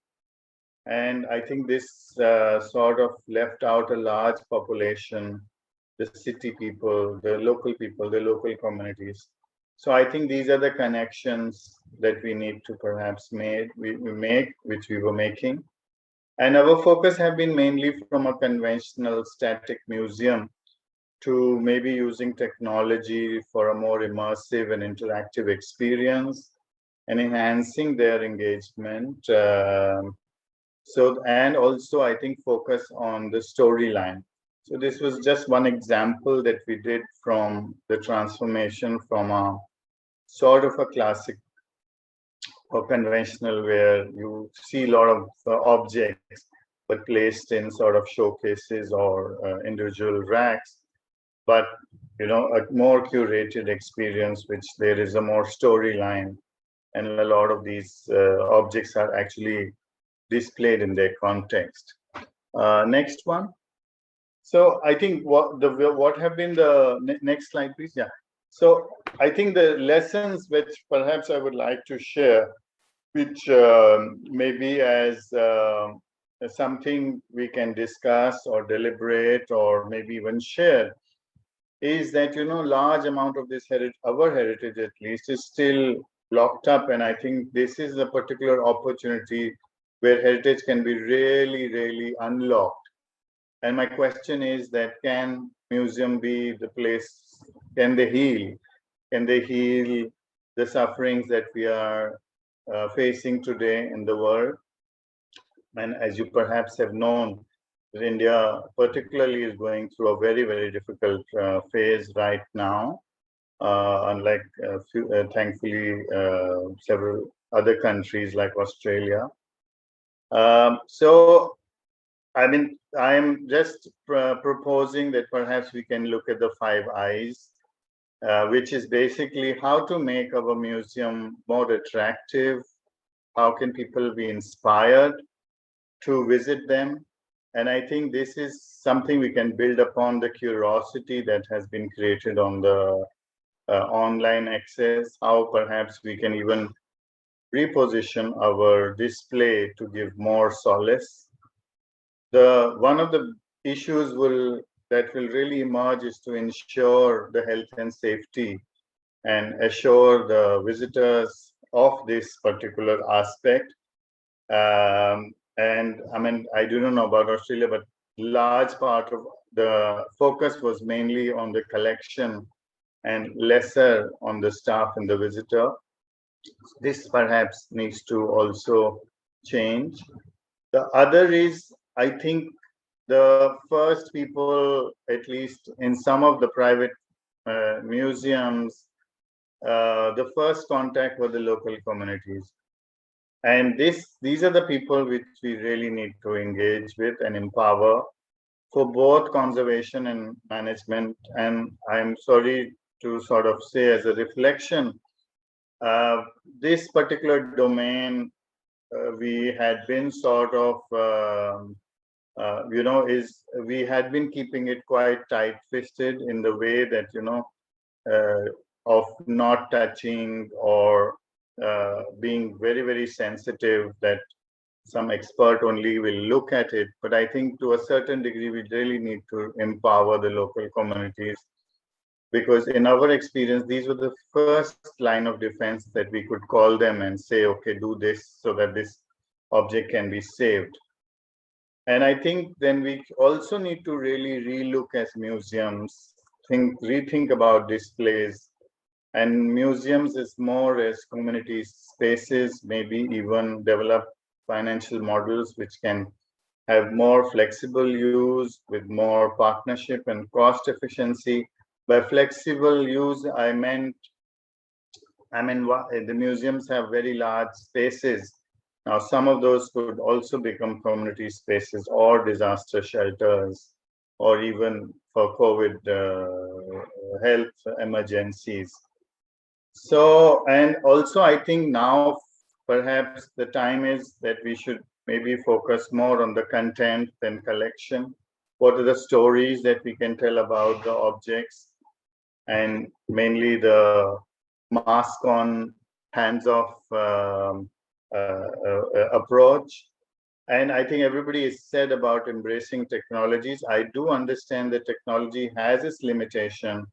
And I think this sort of left out a large population, the city people, the local communities. So I think these are the connections that we need to perhaps which we were making. And our focus have been mainly from a conventional static museum to maybe using technology for a more immersive and interactive experience and enhancing their engagement. And also I think focus on the storyline. So this was just one example that we did from the transformation from a sort of a classic or conventional where you see a lot of objects but placed in sort of showcases or individual racks, but a more curated experience, which there is a more storyline, and a lot of these objects are actually displayed in their context. Next one. So I think what have been the next slide, please? Yeah. So I think the lessons which perhaps I would like to share, which maybe as something we can discuss or deliberate or maybe even share, is that large amount of this our heritage at least is still locked up, and I think this is a particular opportunity where heritage can be really unlocked. And my question is that can museum be the place? Can they heal? Can they heal the sufferings that we are facing today in the world? And as you perhaps have known, that India particularly is going through a very, very difficult phase right now, unlike thankfully several other countries like Australia. So, I mean, I'm just proposing that perhaps we can look at the 5 I's, which is basically how to make our museum more attractive. How can people be inspired to visit them? And I think this is something we can build upon the curiosity that has been created on the online access, how perhaps we can even reposition our display to give more solace. One of the issues that will really emerge is to ensure the health and safety and assure the visitors of this particular aspect. And I mean, I do not know about Australia, but large part of the focus was mainly on the collection and lesser on the staff and the visitor. This perhaps needs to also change. The other is, I think, the first people, at least in some of the private museums, the first contact were the local communities. And these are the people which we really need to engage with and empower for both conservation and management. And I'm sorry to sort of say, as a reflection, this particular domain, we had been sort of, we had been keeping it quite tight-fisted in the way that, of not touching or being very, very sensitive that some expert only will look at it. But I think to a certain degree, we really need to empower the local communities, because in our experience, these were the first line of defense that we could call them and say, okay, do this so that this object can be saved. And I think then we also need to really relook as museums, rethink about displays. And museums is more as community spaces, maybe even develop financial models which can have more flexible use with more partnership and cost efficiency. By flexible use, I mean, the museums have very large spaces. Now, some of those could also become community spaces or disaster shelters, or even for COVID health emergencies. So, and also I think now perhaps the time is that we should maybe focus more on the content than collection. What are the stories that we can tell about the objects? And mainly the mask on, hands-off approach. And I think everybody has said about embracing technologies. I do understand that technology has its limitation,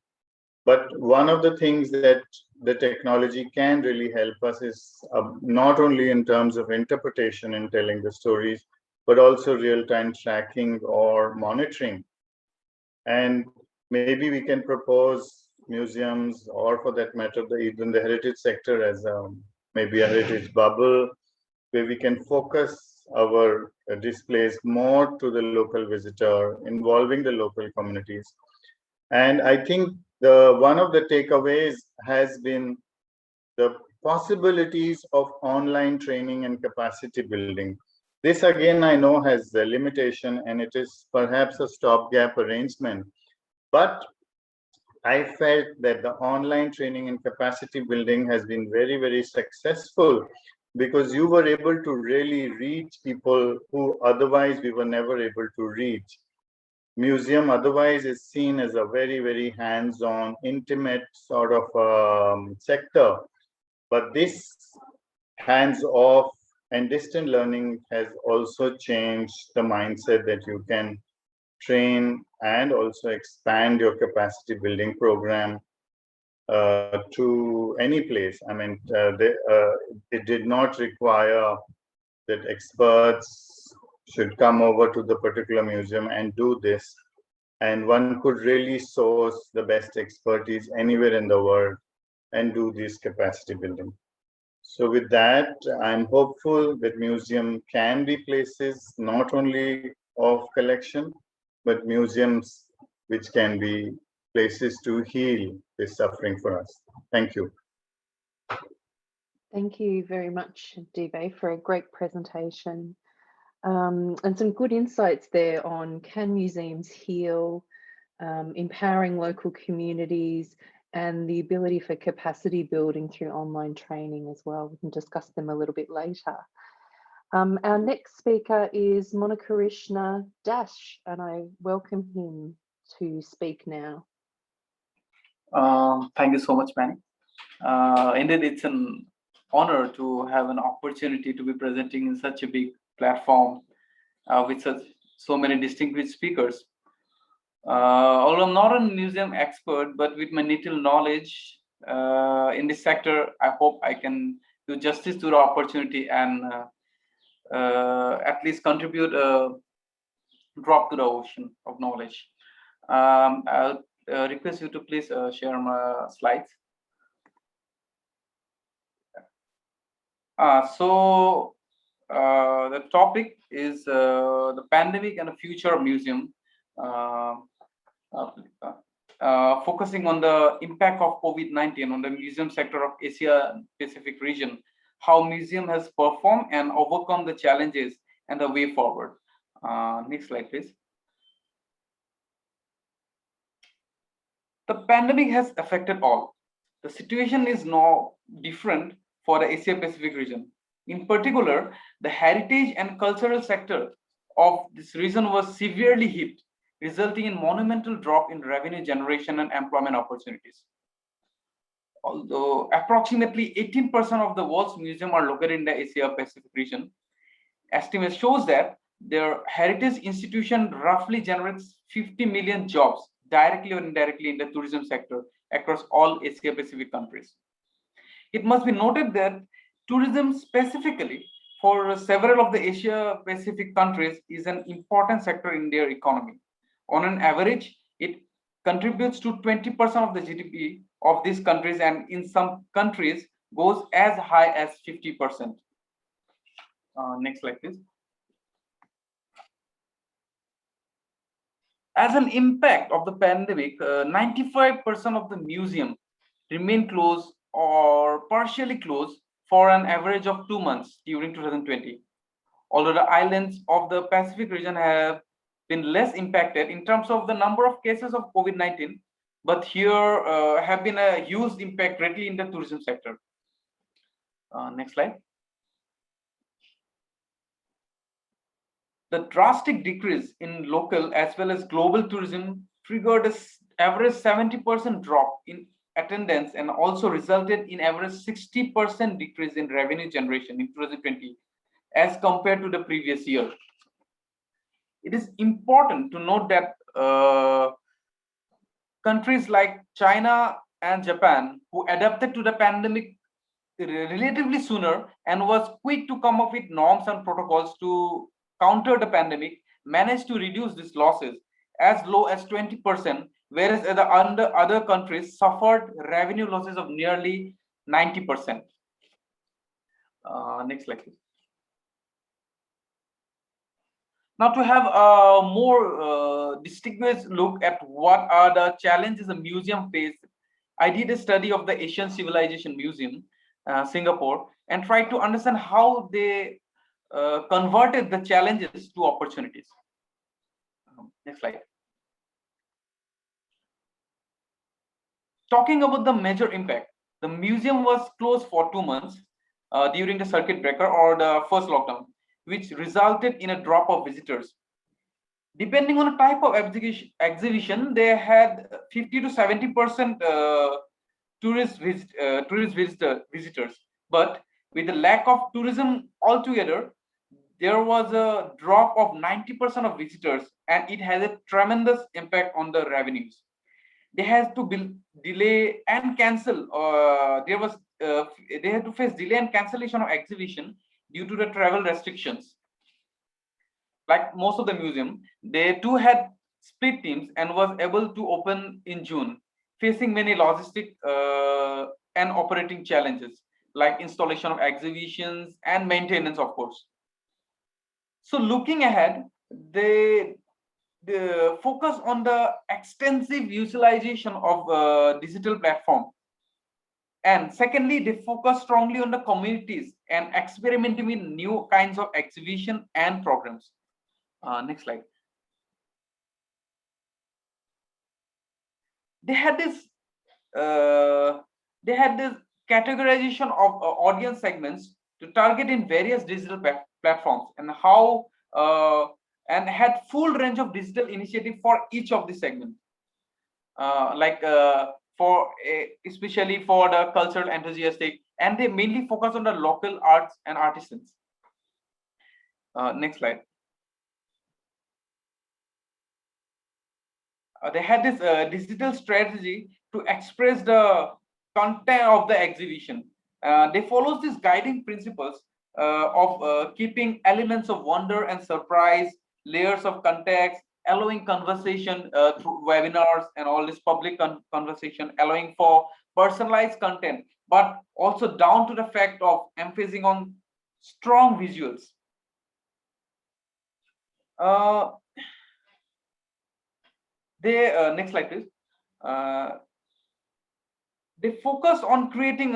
but one of the things that the technology can really help us is not only in terms of interpretation and telling the stories, but also real-time tracking or monitoring. And maybe we can propose museums, or for that matter, even the heritage sector as maybe a heritage bubble, where we can focus our displays more to the local visitor, involving the local communities. And I think one of the takeaways has been the possibilities of online training and capacity building. This again, I know has a limitation, and it is perhaps a stopgap arrangement. But I felt that the online training and capacity building has been very, very successful, because you were able to really reach people who otherwise we were never able to reach. Museum otherwise is seen as a very, very hands-on, intimate sort of sector. But this hands-off and distant learning has also changed the mindset that you can train and also expand your capacity building program to any place. I mean, it did not require that experts should come over to the particular museum and do this. And one could really source the best expertise anywhere in the world and do this capacity building. So with that, I'm hopeful that museum can be places not only of collection, but museums which can be places to heal this suffering for us. Thank you. Thank you very much, Devay, for a great presentation. And some good insights there on can museums heal, empowering local communities, and the ability for capacity building through online training as well. We can discuss them a little bit later. Our next speaker is Monakarishna Dash, and I welcome him to speak now. Thank you so much, Manny. Indeed, it's an honor to have an opportunity to be presenting in such a big platform with so many distinguished speakers. Although I'm not a museum expert, but with my little knowledge in this sector, I hope I can do justice to the opportunity and at least contribute a drop to the ocean of knowledge. I'll request you to please share my slides. So the topic is the pandemic and the future of museum, focusing on the impact of COVID-19 on the museum sector of Asia Pacific region, how museum has performed and overcome the challenges and the way forward. Next slide, please. The pandemic has affected all. The situation is now different for the Asia Pacific region. In particular, the heritage and cultural sector of this region was severely hit, resulting in monumental drop in revenue generation and employment opportunities. Although approximately 18% of the world's museums are located in the Asia Pacific region, estimate shows that their heritage institution roughly generates 50 million jobs directly or indirectly in the tourism sector across all Asia Pacific countries. It must be noted that tourism specifically for several of the Asia Pacific countries is an important sector in their economy. On an average, it contributes to 20% of the GDP of these countries, and in some countries goes as high as 50%. Next slide, please. As an impact of the pandemic, 95% of the museum remain closed or partially closed for an average of 2 months during 2020. Although the islands of the Pacific region have been less impacted in terms of the number of cases of COVID-19, but here have been a huge impact greatly in the tourism sector. Next slide. The drastic decrease in local as well as global tourism triggered an average 70% drop in attendance and also resulted in average 60% decrease in revenue generation in 2020 as compared to the previous year. It is important to note that countries like China and Japan, who adapted to the pandemic relatively sooner and was quick to come up with norms and protocols to counter the pandemic, managed to reduce these losses as low as 20%, whereas the other countries suffered revenue losses of nearly 90%. Next slide, please. Now, to have a more distinguished look at what are the challenges the museum faced, I did a study of the Asian Civilization Museum, Singapore, and tried to understand how they converted the challenges to opportunities. Next slide. Talking about the major impact, the museum was closed for 2 months during the circuit breaker or the first lockdown, which resulted in a drop of visitors. Depending on the type of exhibition, they had 50 to 70% tourist visitors. But with the lack of tourism altogether, there was a drop of 90% of visitors, and it has a tremendous impact on the revenues. They had to delay and cancel. They had to face delay and cancellation of exhibition due to the travel restrictions. Like most of the museum, they too had split teams and was able to open in June, facing many logistic and operating challenges. like installation of exhibitions and maintenance, of course. So looking ahead, they focus on the extensive utilization of digital platform. And secondly, they focus strongly on the communities and experimenting with new kinds of exhibition and programs. Next slide. They had this categorization of audience segments to target in various digital platforms, and how and had full range of digital initiative for each of the segments, especially for the cultural enthusiastic, and they mainly focus on the local arts and artisans. Next slide. They had this digital strategy to express the content of the exhibition. They follow these guiding principles of keeping elements of wonder and surprise, layers of context, allowing conversation through webinars and all this public conversation, allowing for personalized content, but also down to the fact of emphasizing on strong visuals. Next slide, please. They focus on creating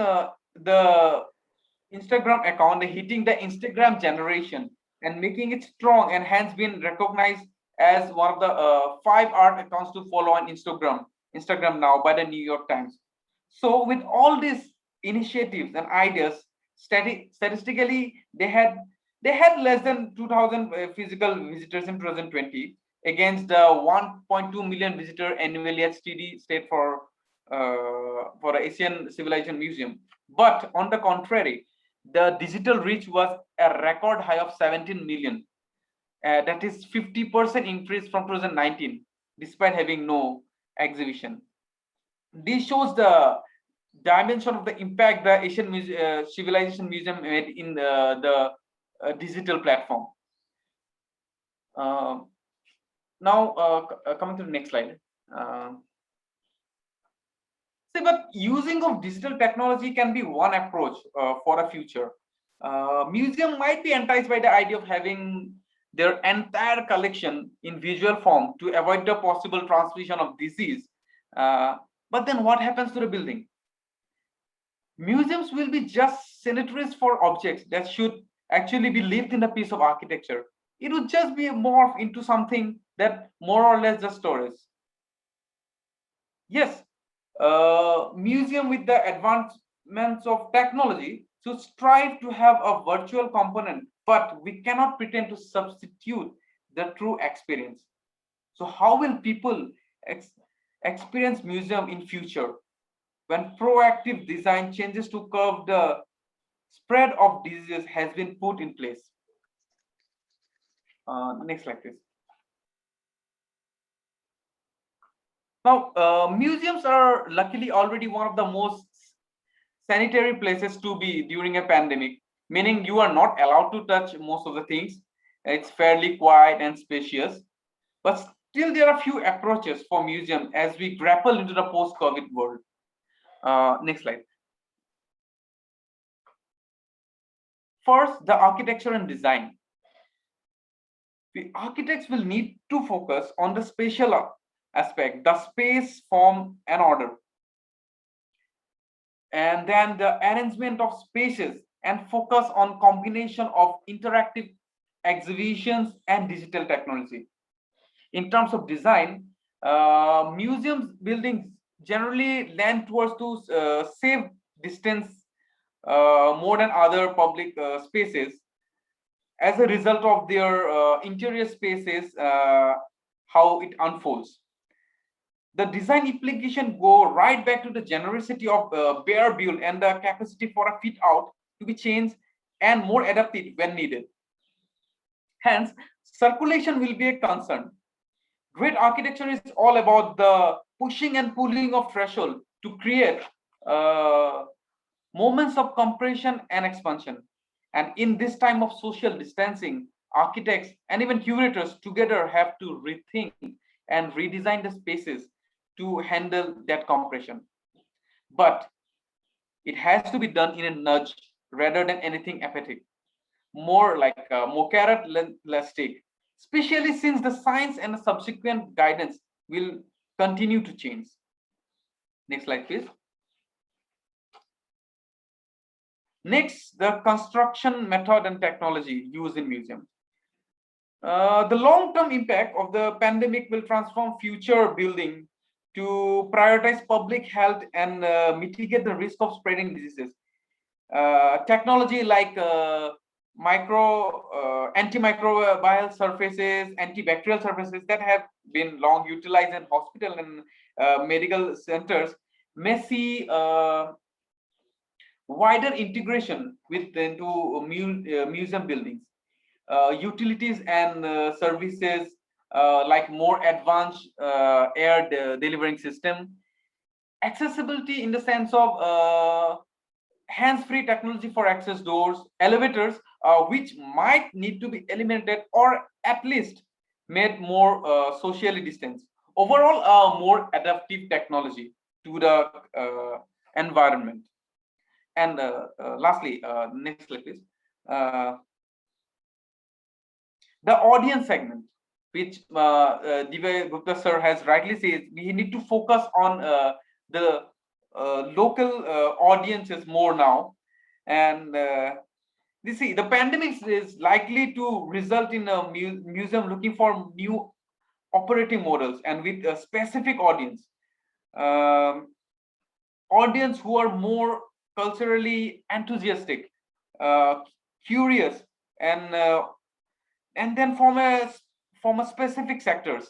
the Instagram account, hitting the Instagram generation and making it strong, and hence been recognized as one of the 5 art accounts to follow on Instagram now by the New York Times. So with all these initiatives and ideas, statistically they had less than 2,000 physical visitors in 2020 against the 1.2 million visitor annually at steady state for the Asian Civilization Museum. But on the contrary, the digital reach was a record high of 17 million. That is 50% increase from 2019, despite having no exhibition. This shows the dimension of the impact the Asian Civilization Museum made in the digital platform. Now, coming to the next slide. But using of digital technology can be one approach for a future. Museum might be enticed by the idea of having their entire collection in visual form to avoid the possible transmission of disease. But then what happens to the building? Museums will be just cemeteries for objects that should actually be lived in a piece of architecture. It would just be morphed into something that more or less just storage. Yes, museum with the advancements of technology should strive to have a virtual component, but we cannot pretend to substitute the true experience. So how will people experience museum in future when proactive design changes to curb the spread of diseases has been put in place? Next slide, please. Now, museums are luckily already one of the most sanitary places to be during a pandemic, meaning you are not allowed to touch most of the things. It's fairly quiet and spacious, but still there are few approaches for museum as we grapple into the post-COVID world. Next slide. First, the architecture and design. The architects will need to focus on the spatial aspect, the space, form, and order. And then the arrangement of spaces, and focus on combination of interactive exhibitions and digital technology. In terms of design, museums buildings generally land towards to save distance more than other public spaces as a result of their interior spaces, how it unfolds. The design implication go right back to the generosity of bare build and the capacity for a fit out to be changed and more adapted when needed. Hence, circulation will be a concern. Great architecture is all about the pushing and pulling of threshold to create moments of compression and expansion. And in this time of social distancing, architects and even curators together have to rethink and redesign the spaces to handle that compression. But It has to be done in a nudge rather than anything apathetic, more like more carrot less stick, especially since the science and the subsequent guidance will continue to change. Next slide, please. Next, the construction method and technology used in museums. The long-term impact of the pandemic will transform future building to prioritize public health and mitigate the risk of spreading diseases. Technology like antimicrobial surfaces, antibacterial surfaces that have been long utilized in hospital and medical centers may see wider integration into museum buildings. Utilities and services like more advanced air delivering system, accessibility in the sense of hands-free technology for access doors, elevators, which might need to be eliminated or at least made more socially distanced. Overall, more adaptive technology to the environment. And lastly, next slide, please. The audience segment, which Devay Gupta sir has rightly said, we need to focus on the local audiences more now. And you see, the pandemic is likely to result in a museum looking for new operating models and with a specific audience. Audience who are more culturally enthusiastic, curious, and then from a specific sectors.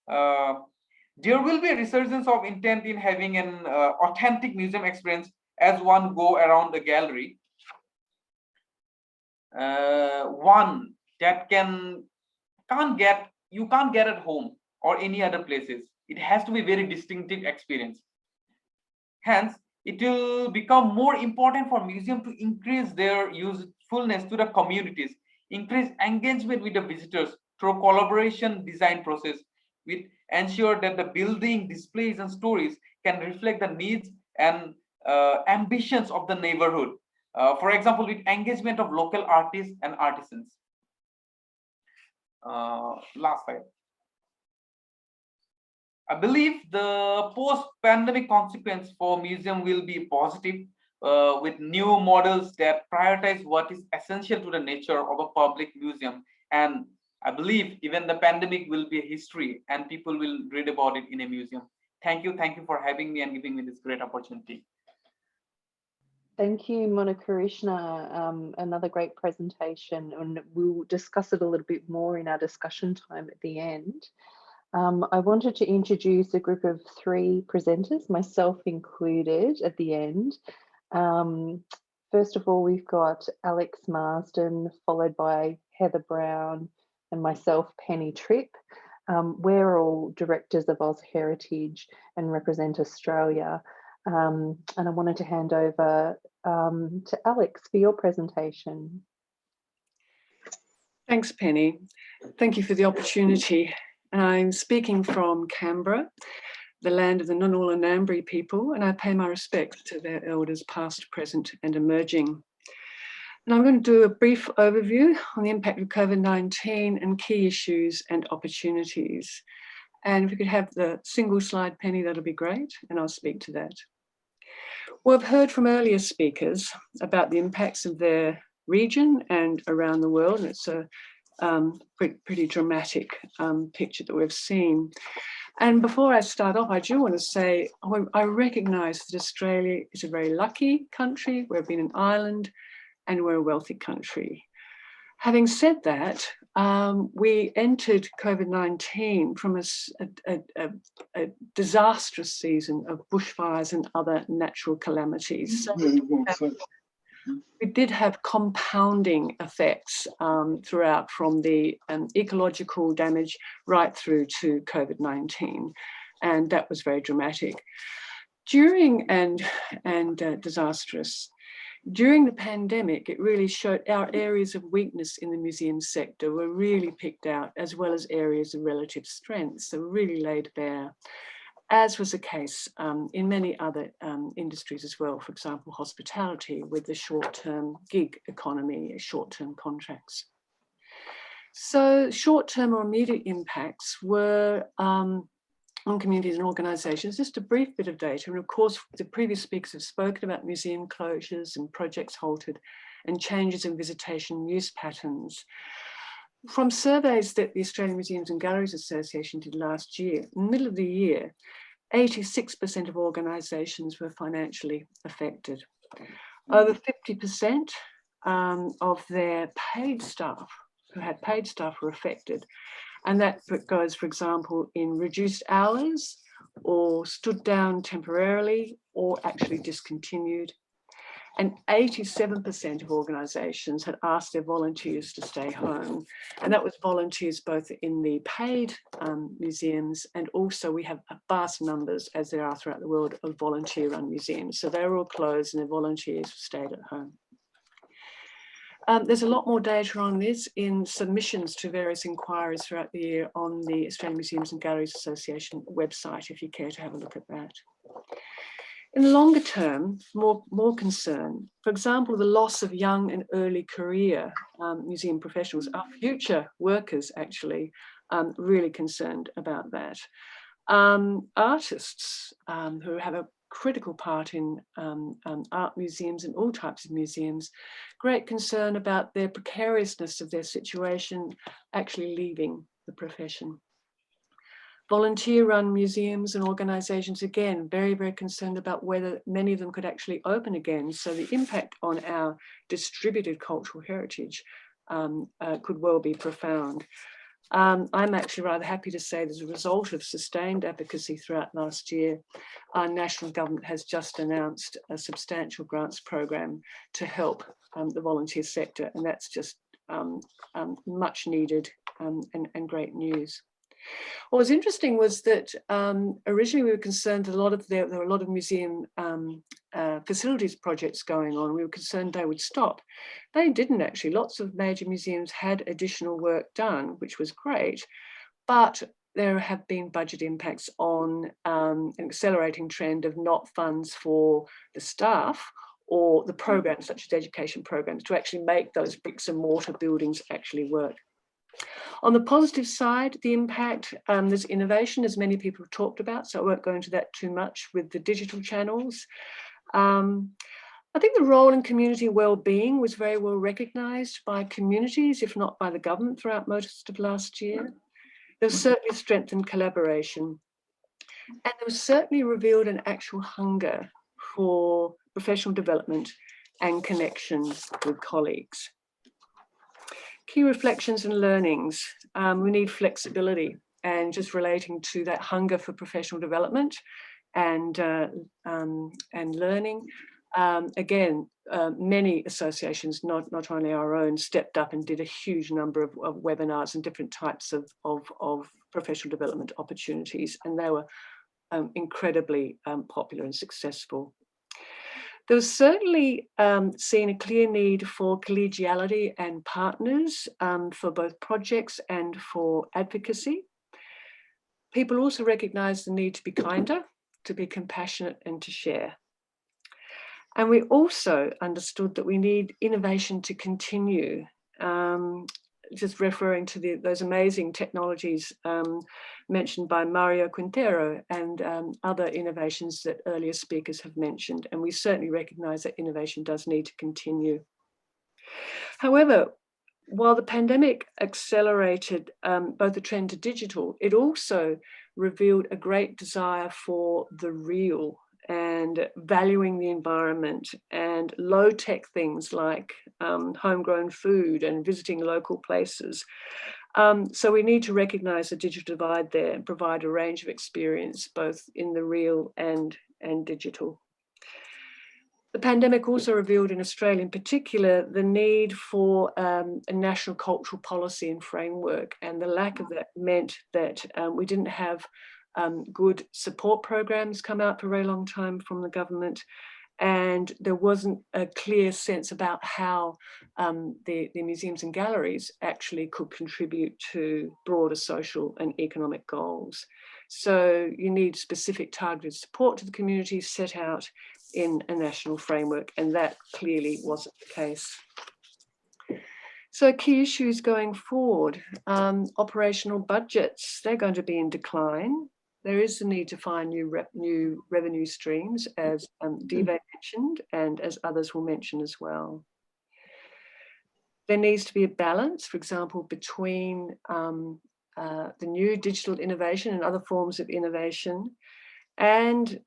There will be a resurgence of intent in having an authentic museum experience as one go around the gallery. One that you can't get at home or any other places. It has to be very distinctive experience. Hence, it will become more important for museum to increase their usefulness to the communities, increase engagement with the visitors through collaboration design process, with ensure that the building displays and stories can reflect the needs and ambitions of the neighborhood. For example, with engagement of local artists and artisans. Last slide. I believe the post-pandemic consequence for museum will be positive, with new models that prioritize what is essential to the nature of a public museum. And I believe even the pandemic will be a history and people will read about it in a museum. Thank you for having me and giving me this great opportunity. Thank you, Mona Karishna. Another great presentation, and we'll discuss it a little bit more in our discussion time at the end. I wanted to introduce a group of 3 presenters, myself included, at the end. First of all, we've got Alex Marsden, followed by Heather Brown, and myself, Penny Tripp. We're all directors of AusHeritage and represent Australia. And I wanted to hand over to Alex for your presentation. Thanks, Penny. Thank you for the opportunity. I'm speaking from Canberra, the land of the Ngunnawal and Ngambri people, and I pay my respects to their elders past, present and emerging. And I'm going to do a brief overview on the impact of COVID-19 and key issues and opportunities. And if we could have the single slide, Penny, that'll be great, and I'll speak to that. Well, I've heard from earlier speakers about the impacts of their region and around the world, and it's a pretty dramatic picture that we've seen. And before I start off, I do want to say I recognise that Australia is a very lucky country. We've been an island and we're a wealthy country. Having said that, we entered COVID-19 from a disastrous season of bushfires and other natural calamities. So we did have compounding effects throughout, from the ecological damage right through to COVID-19, and that was very dramatic. Disastrous. During the pandemic, it really showed our areas of weakness in the museum sector were really picked out, as well as areas of relative strength, so really laid bare. as was the case in many other industries as well, for example, hospitality with the short-term gig economy, short-term contracts. So short-term or immediate impacts were on communities and organisations. Just a brief bit of data, and of course the previous speakers have spoken about museum closures and projects halted and changes in visitation use patterns. From surveys that the Australian Museums and Galleries Association did last year, in the middle of the year, 86% of organisations were financially affected. Over 50% of their paid staff, who had paid staff, were affected. And that goes, for example, in reduced hours or stood down temporarily or actually discontinued. And 87% of organisations had asked their volunteers to stay home. And that was volunteers both in the paid museums, and also we have vast numbers, as there are throughout the world, of volunteer-run museums. So they were all closed and their volunteers stayed at home. There's a lot more data on this in submissions to various inquiries throughout the year on the Australian Museums and Galleries Association website, if you care to have a look at that. In the longer term, more concern, for example, the loss of young and early career museum professionals, our future workers actually, really concerned about that. Artists who have a critical part in art museums and all types of museums, great concern about their precariousness of their situation actually leaving the profession. Volunteer-run museums and organisations, again, very, very concerned about whether many of them could actually open again. So the impact on our distributed cultural heritage could well be profound. I'm actually rather happy to say, as a result of sustained advocacy throughout last year, our national government has just announced a substantial grants program to help the volunteer sector, and that's just much needed and great news. What was interesting was that originally we were concerned there were a lot of museum facilities projects going on. We were concerned they would stop. They didn't actually. Lots of major museums had additional work done, which was great, but there have been budget impacts on an accelerating trend of not funds for the staff or the programs, such as education programs, to actually make those bricks and mortar buildings actually work. On the positive side, the impact, there's innovation, as many people have talked about, so I won't go into that too much with the digital channels. I think the role in community well-being was very well recognised by communities, if not by the government, throughout most of last year. There was certainly strengthened collaboration, and there was certainly revealed an actual hunger for professional development and connection with colleagues. Key reflections and learnings. We need flexibility, and just relating to that hunger for professional development and learning. Again, many associations, not only our own, stepped up and did a huge number of webinars and different types of professional development opportunities, and they were incredibly popular and successful. There was certainly seen a clear need for collegiality and partners for both projects and for advocacy. People also recognised the need to be kinder, to be compassionate, and to share. And we also understood that we need innovation to continue, just referring to those amazing technologies mentioned by Mario Quintero and other innovations that earlier speakers have mentioned. And we certainly recognise that innovation does need to continue. However, while the pandemic accelerated both the trend to digital, it also revealed a great desire for the real and valuing the environment and low-tech things like homegrown food and visiting local places. So we need to recognise the digital divide there and provide a range of experience both in the real and digital. The pandemic also revealed in Australia in particular the need for a national cultural policy and framework, and the lack of that meant that we didn't have good support programs come out for a very long time from the government, and there wasn't a clear sense about how the museums and galleries actually could contribute to broader social and economic goals. So you need specific targeted support to the community set out in a national framework, and that clearly wasn't the case. So key issues going forward, operational budgets, they're going to be in decline. There is the need to find new revenue streams, as Devay mentioned, and as others will mention as well. There needs to be a balance, for example, between the new digital innovation and other forms of innovation and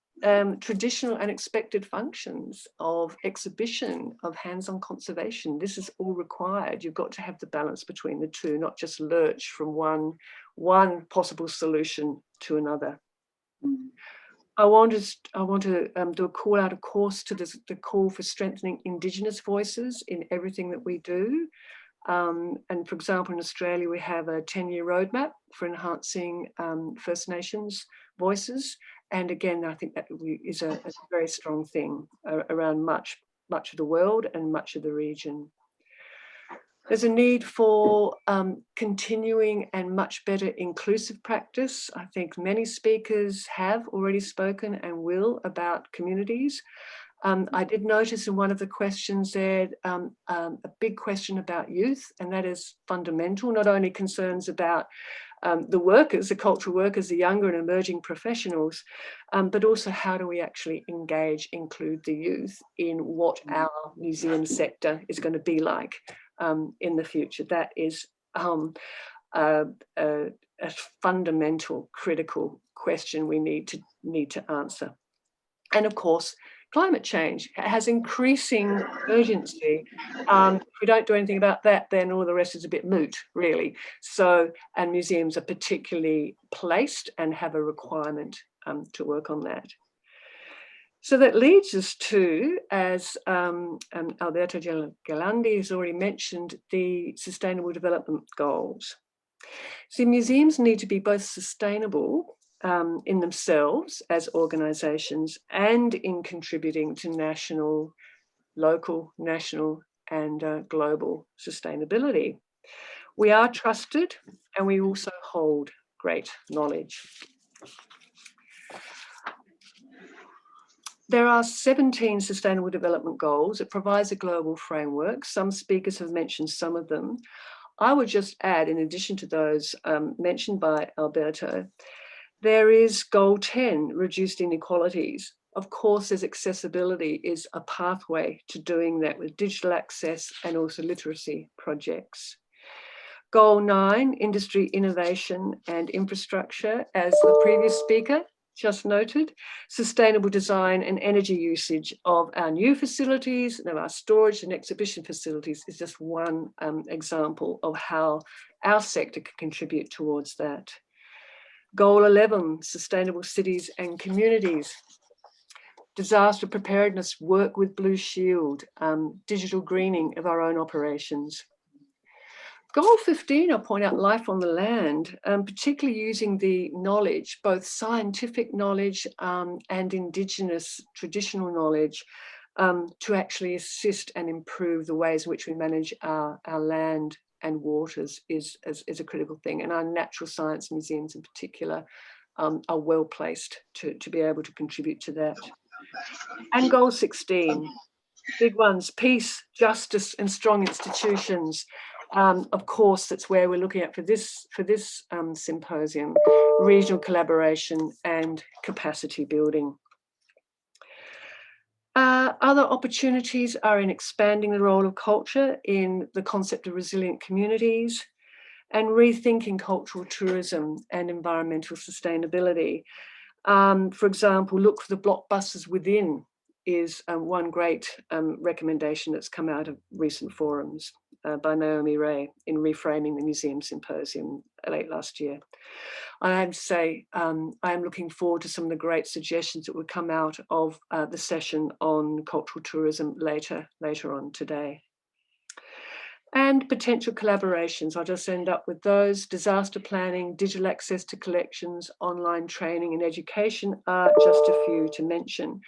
traditional and expected functions of exhibition, of hands-on conservation. This is all required. You've got to have the balance between the two, not just lurch from one possible solution to another. I want to do a call out, of course, to the call for strengthening Indigenous voices in everything that we do. And for example, in Australia, we have a 10-year roadmap for enhancing First Nations voices. And again, I think that is a very strong thing around much of the world and much of the region. There's a need for continuing and much better inclusive practice. I think many speakers have already spoken and will about communities. I did notice in one of the questions there a big question about youth, and that is fundamental, not only concerns about the workers, the cultural workers, the younger and emerging professionals, but also how do we actually include the youth in what our museum sector is going to be like in the future. That is a fundamental, critical question we need to answer. And of course, climate change has increasing urgency. If we don't do anything about that, then all the rest is a bit moot, really. So, and museums are particularly placed and have a requirement to work on that. So that leads us to, as Alberto Garland has already mentioned, the Sustainable Development Goals. See, museums need to be both sustainable in themselves as organisations and in contributing to national, local, national and global sustainability. We are trusted and we also hold great knowledge. There are 17 Sustainable Development Goals. It provides a global framework. Some speakers have mentioned some of them. I would just add, in addition to those mentioned by Alberto, there is Goal 10, reduced inequalities. Of course, there's accessibility is a pathway to doing that with digital access and also literacy projects. Goal 9, industry innovation and infrastructure, as the previous speaker just noted, sustainable design and energy usage of our new facilities and of our storage and exhibition facilities is just one example of how our sector can contribute towards that. Goal 11, sustainable cities and communities. Disaster preparedness, work with Blue Shield, digital greening of our own operations. Goal 15, I'll point out life on the land, particularly using the knowledge, both scientific knowledge and Indigenous traditional knowledge to actually assist and improve the ways in which we manage our land and waters is a critical thing. And our natural science museums in particular are well placed to be able to contribute to that. And Goal 16, big ones, peace, justice and strong institutions. Of course, that's where we're looking at for this symposium, regional collaboration and capacity building. Other opportunities are in expanding the role of culture in the concept of resilient communities and rethinking cultural tourism and environmental sustainability. For example, look for the blockbusters within is one great recommendation that's come out of recent forums by Naomi Ray in reframing the museum symposium late last year. I have to say, I am looking forward to some of the great suggestions that would come out of the session on cultural tourism later on today. And potential collaborations, I'll just end up with those. Disaster planning, digital access to collections, online training and education are just a few to mention.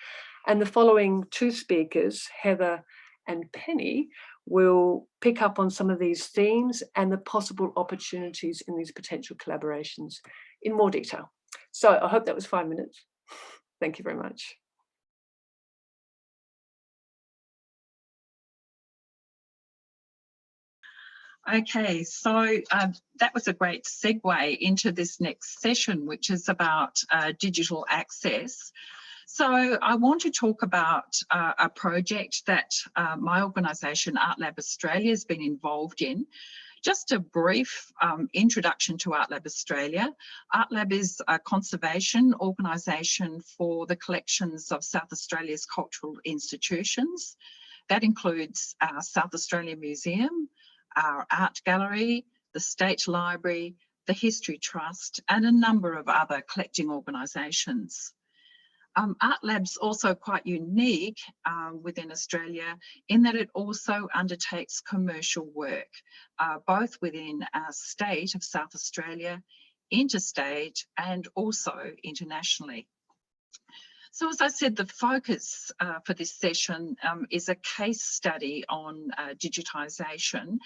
And the following two speakers, Heather and Penny, will pick up on some of these themes and the possible opportunities in these potential collaborations in more detail. So I hope that was 5 minutes. Thank you very much. Okay, so that was a great segue into this next session, which is about digital access. So I want to talk about a project that my organisation, Art Lab Australia, has been involved in. Just a brief introduction to Art Lab Australia. Art Lab is a conservation organisation for the collections of South Australia's cultural institutions. That includes our South Australia Museum, our art gallery, the State Library, the History Trust, and a number of other collecting organisations. Art Lab's also quite unique within Australia in that it also undertakes commercial work, both within our state of South Australia, interstate, and also internationally. So as I said, the focus for this session is a case study on digitisation,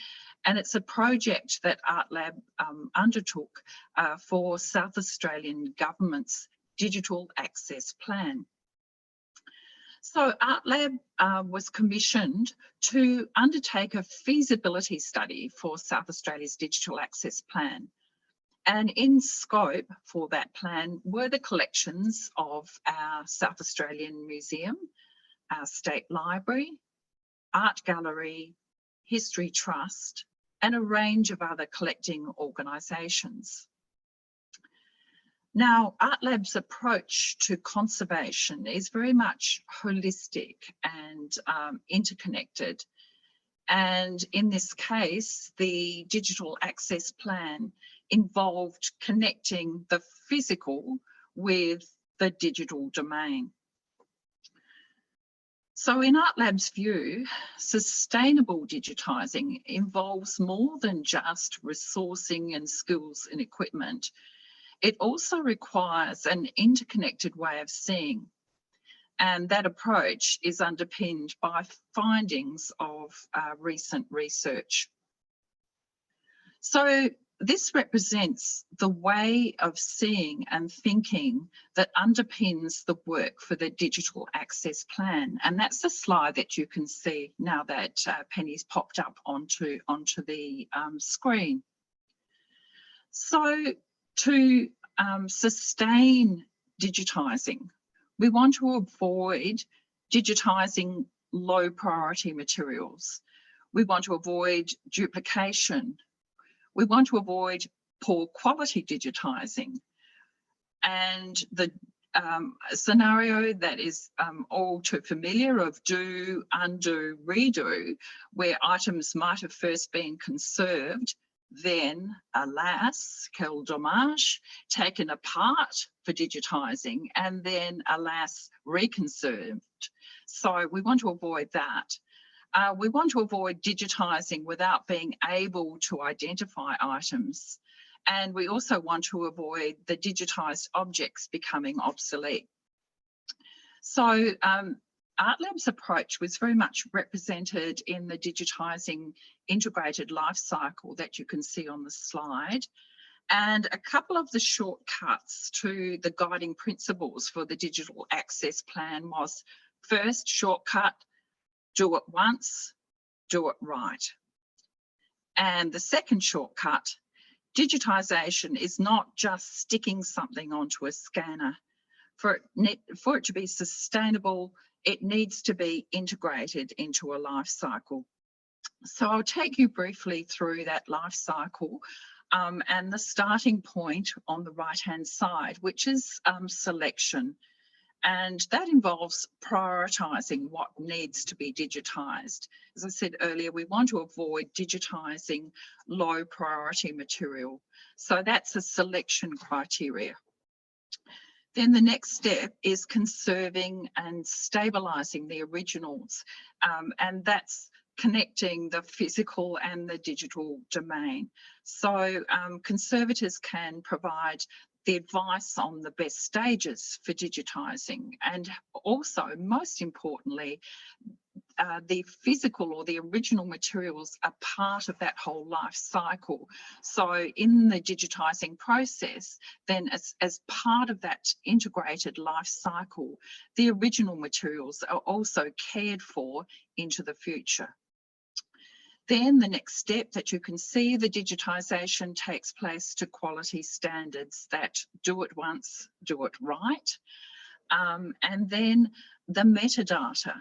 and it's a project that Art Lab undertook for South Australian Government's Digital Access Plan. So Art Lab was commissioned to undertake a feasibility study for South Australia's Digital Access Plan. And in scope for that plan were the collections of our South Australian Museum, our State Library, Art Gallery, History Trust, and a range of other collecting organisations. Now, Art Lab's approach to conservation is very much holistic and interconnected. And in this case, the Digital Access Plan involved connecting the physical with the digital domain. So in Art Lab's view, sustainable digitising involves more than just resourcing and skills and equipment. It also requires an interconnected way of seeing. And that approach is underpinned by findings of recent research. So this represents the way of seeing and thinking that underpins the work for the Digital Access Plan. And that's the slide that you can see now that Penny's popped up onto the screen. So to sustain digitising, we want to avoid digitising low priority materials. We want to avoid duplication. We want to avoid poor quality digitising. And the scenario that is all too familiar of do, undo, redo, where items might have first been conserved, then, alas, quel dommage, taken apart for digitising, and then, alas, reconserved. So we want to avoid that. We want to avoid digitising without being able to identify items. And we also want to avoid the digitised objects becoming obsolete. So Art Lab's approach was very much represented in the digitising integrated life cycle that you can see on the slide. And a couple of the shortcuts to the guiding principles for the Digital Access Plan was, first shortcut, do it once, do it right. And the second shortcut, digitisation is not just sticking something onto a scanner. For it to be sustainable, it needs to be integrated into a life cycle. So I'll take you briefly through that life cycle and the starting point on the right-hand side, which is selection. And that involves prioritising what needs to be digitised. As I said earlier, we want to avoid digitising low priority material. So that's a selection criteria. Then the next step is conserving and stabilising the originals, and that's connecting the physical and the digital domain. So conservators can provide the advice on the best stages for digitising, and also, most importantly, the physical or the original materials are part of that whole life cycle. So in the digitising process, then as part of that integrated life cycle, the original materials are also cared for into the future. Then the next step that you can see, the digitisation takes place to quality standards that do it once, do it right. And then the metadata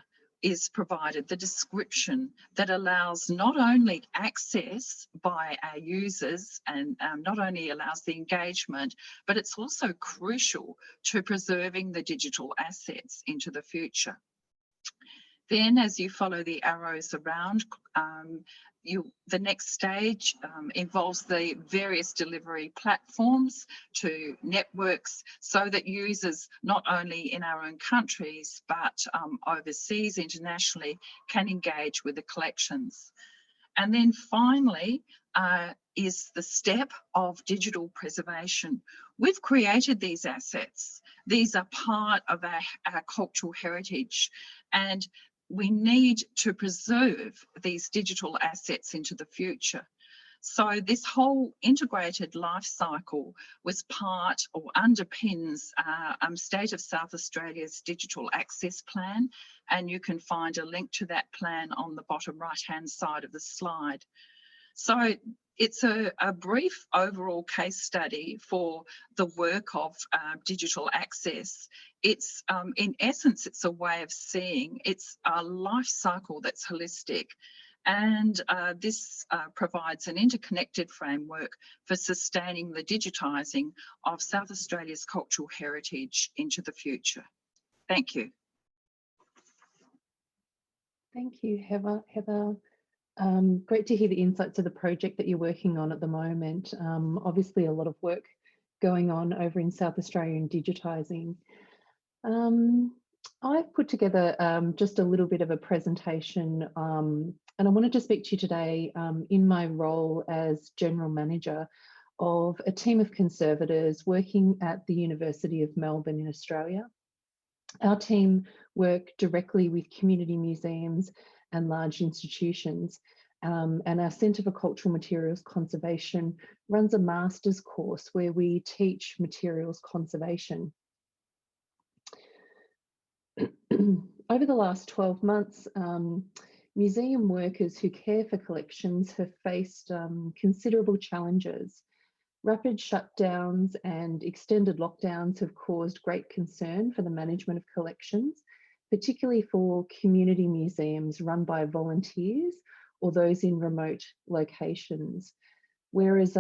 is provided, the description that allows not only access by our users and not only allows the engagement, but it's also crucial to preserving the digital assets into the future. Then as you follow the arrows around, the next stage involves the various delivery platforms to networks so that users not only in our own countries but overseas, internationally, can engage with the collections. And then finally is the step of digital preservation. We've created these assets. These are part of our cultural heritage, and we need to preserve these digital assets into the future. So this whole integrated life cycle was part or underpins State of South Australia's digital access plan, and you can find a link to that plan on the bottom right-hand side of the slide. So it's a brief overall case study for the work of digital access. It's, in essence, it's a way of seeing, it's a life cycle that's holistic. And this provides an interconnected framework for sustaining the digitising of South Australia's cultural heritage into the future. Thank you. Thank you, Heather. Great to hear the insights of the project that you're working on at the moment. Obviously a lot of work going on over in South Australia in digitising. I've put together just a little bit of a presentation and I wanted to speak to you today in my role as General Manager of a team of conservators working at the University of Melbourne in Australia. Our team work directly with community museums and large institutions, and our Centre for Cultural Materials Conservation runs a master's course where we teach materials conservation. Over the last 12 months, museum workers who care for collections have faced considerable challenges. Rapid shutdowns and extended lockdowns have caused great concern for the management of collections, particularly for community museums run by volunteers or those in remote locations. Whereas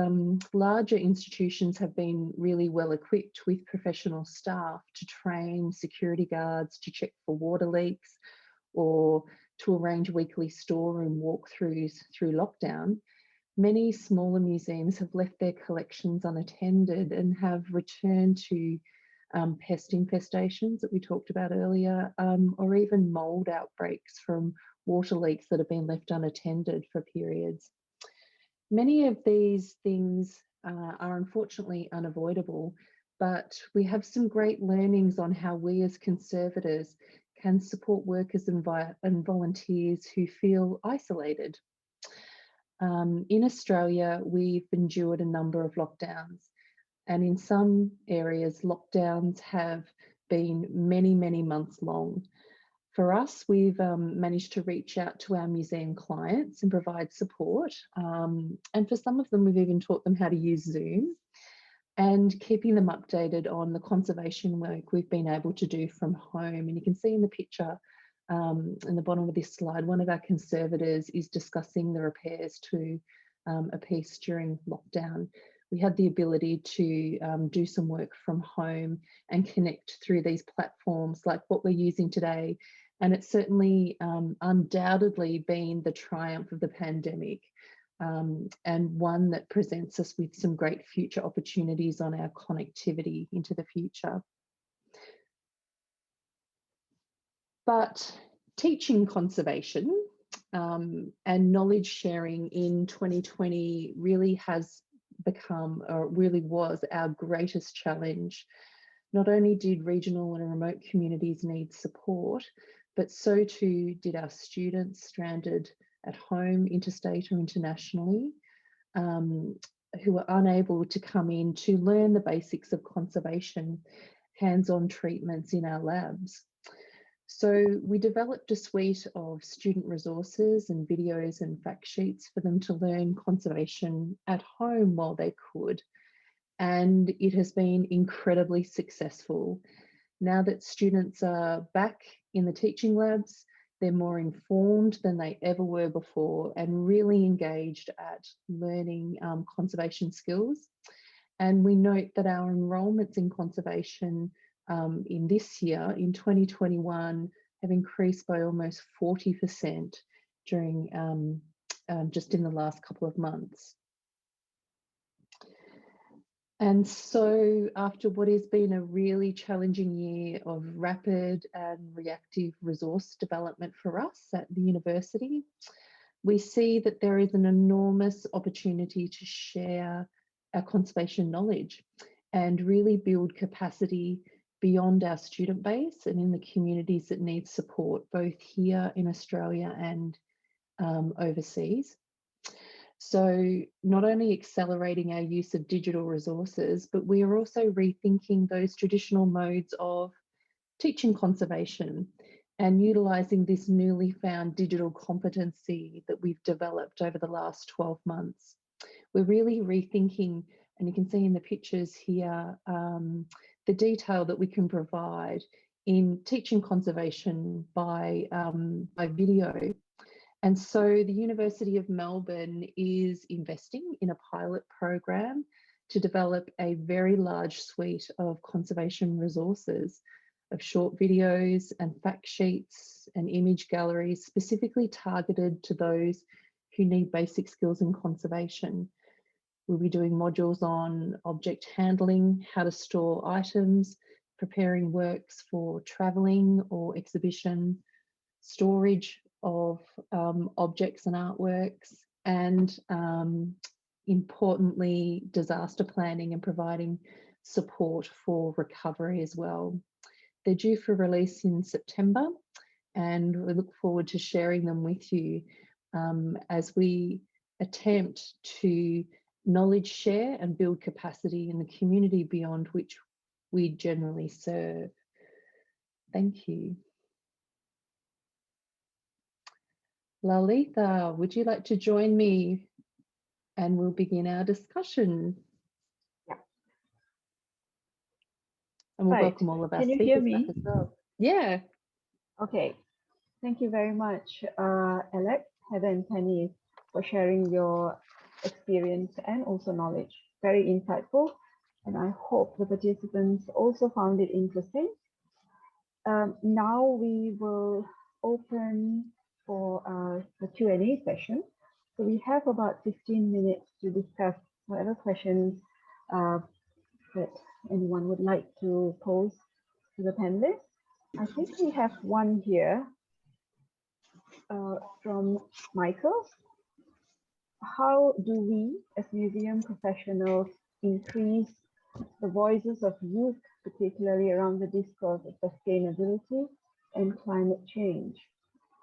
larger institutions have been really well equipped with professional staff to train security guards to check for water leaks or to arrange weekly storeroom walkthroughs through lockdown, many smaller museums have left their collections unattended and have returned to pest infestations that we talked about earlier, or even mould outbreaks from water leaks that have been left unattended for periods. Many of these things are unfortunately unavoidable, but we have some great learnings on how we as conservators can support workers and volunteers who feel isolated. In Australia, we've endured a number of lockdowns, and in some areas, lockdowns have been many, many months long. For us, we've managed to reach out to our museum clients and provide support. And for some of them, we've even taught them how to use Zoom and keeping them updated on the conservation work we've been able to do from home. And you can see in the picture in the bottom of this slide, one of our conservators is discussing the repairs to a piece during lockdown. We had the ability to do some work from home and connect through these platforms like what we're using today. And it's certainly undoubtedly been the triumph of the pandemic, and one that presents us with some great future opportunities on our connectivity into the future. But teaching conservation and knowledge sharing in 2020 really has become, or really was, our greatest challenge. Not only did regional and remote communities need support, but so too did our students stranded at home, interstate or internationally, who were unable to come in to learn the basics of conservation, hands-on treatments in our labs. So we developed a suite of student resources and videos and fact sheets for them to learn conservation at home while they could. And it has been incredibly successful. Now that students are back in the teaching labs, they're more informed than they ever were before and really engaged at learning conservation skills. And we note that our enrolments in conservation in this year, in 2021, have increased by almost 40% during just in the last couple of months. And so after what has been a really challenging year of rapid and reactive resource development for us at the university, we see that there is an enormous opportunity to share our conservation knowledge and really build capacity beyond our student base and in the communities that need support, both here in Australia and overseas. So not only accelerating our use of digital resources, but we are also rethinking those traditional modes of teaching conservation and utilising this newly found digital competency that we've developed over the last 12 months. We're really rethinking, and you can see in the pictures here, the detail that we can provide in teaching conservation by video. And so the University of Melbourne is investing in a pilot program to develop a very large suite of conservation resources, of short videos and fact sheets and image galleries specifically targeted to those who need basic skills in conservation. We'll be doing modules on object handling, how to store items, preparing works for travelling or exhibition, storage of objects and artworks, and importantly, disaster planning and providing support for recovery as well. They're due for release in September, and we look forward to sharing them with you as we attempt to knowledge share and build capacity in the community beyond which we generally serve. Thank you. Lalitha, would you like to join me and we'll begin our discussion? Yeah. And we'll Right. welcome all of our Can you speakers hear me? back as well. Yeah. Okay. Thank you very much, Alex, Heather and Penny, for sharing your experience and also knowledge. Very insightful. And I hope the participants also found it interesting. Now we will open for the Q&A session. So we have about 15 minutes to discuss whatever questions that anyone would like to pose to the panelists. I think we have one here from Michael. How do we, as museum professionals, increase the voices of youth, particularly around the discourse of sustainability and climate change?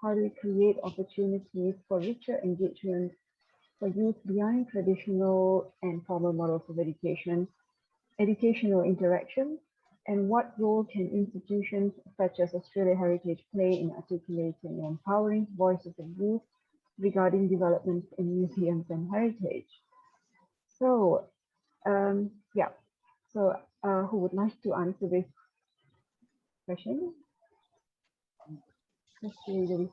How do we create opportunities for richer engagement for youth beyond traditional and formal models of education, educational interaction, and what role can institutions such as Australia Heritage play in articulating and empowering voices of youth regarding developments in museums and heritage? So, yeah, so who would like to answer this question? Let's see,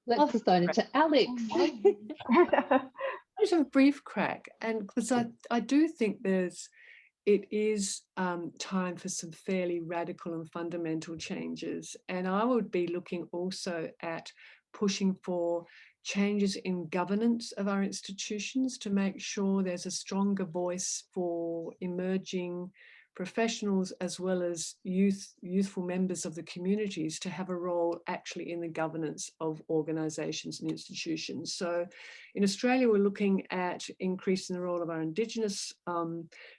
Let's assign it to Alex. Just a brief crack, and because I do think it is time for some fairly radical and fundamental changes, and I would be looking also at pushing for changes in governance of our institutions to make sure there's a stronger voice for emerging professionals as well as youthful members of the communities to have a role actually in the governance of organisations and institutions. So in Australia, we're looking at increasing the role of our Indigenous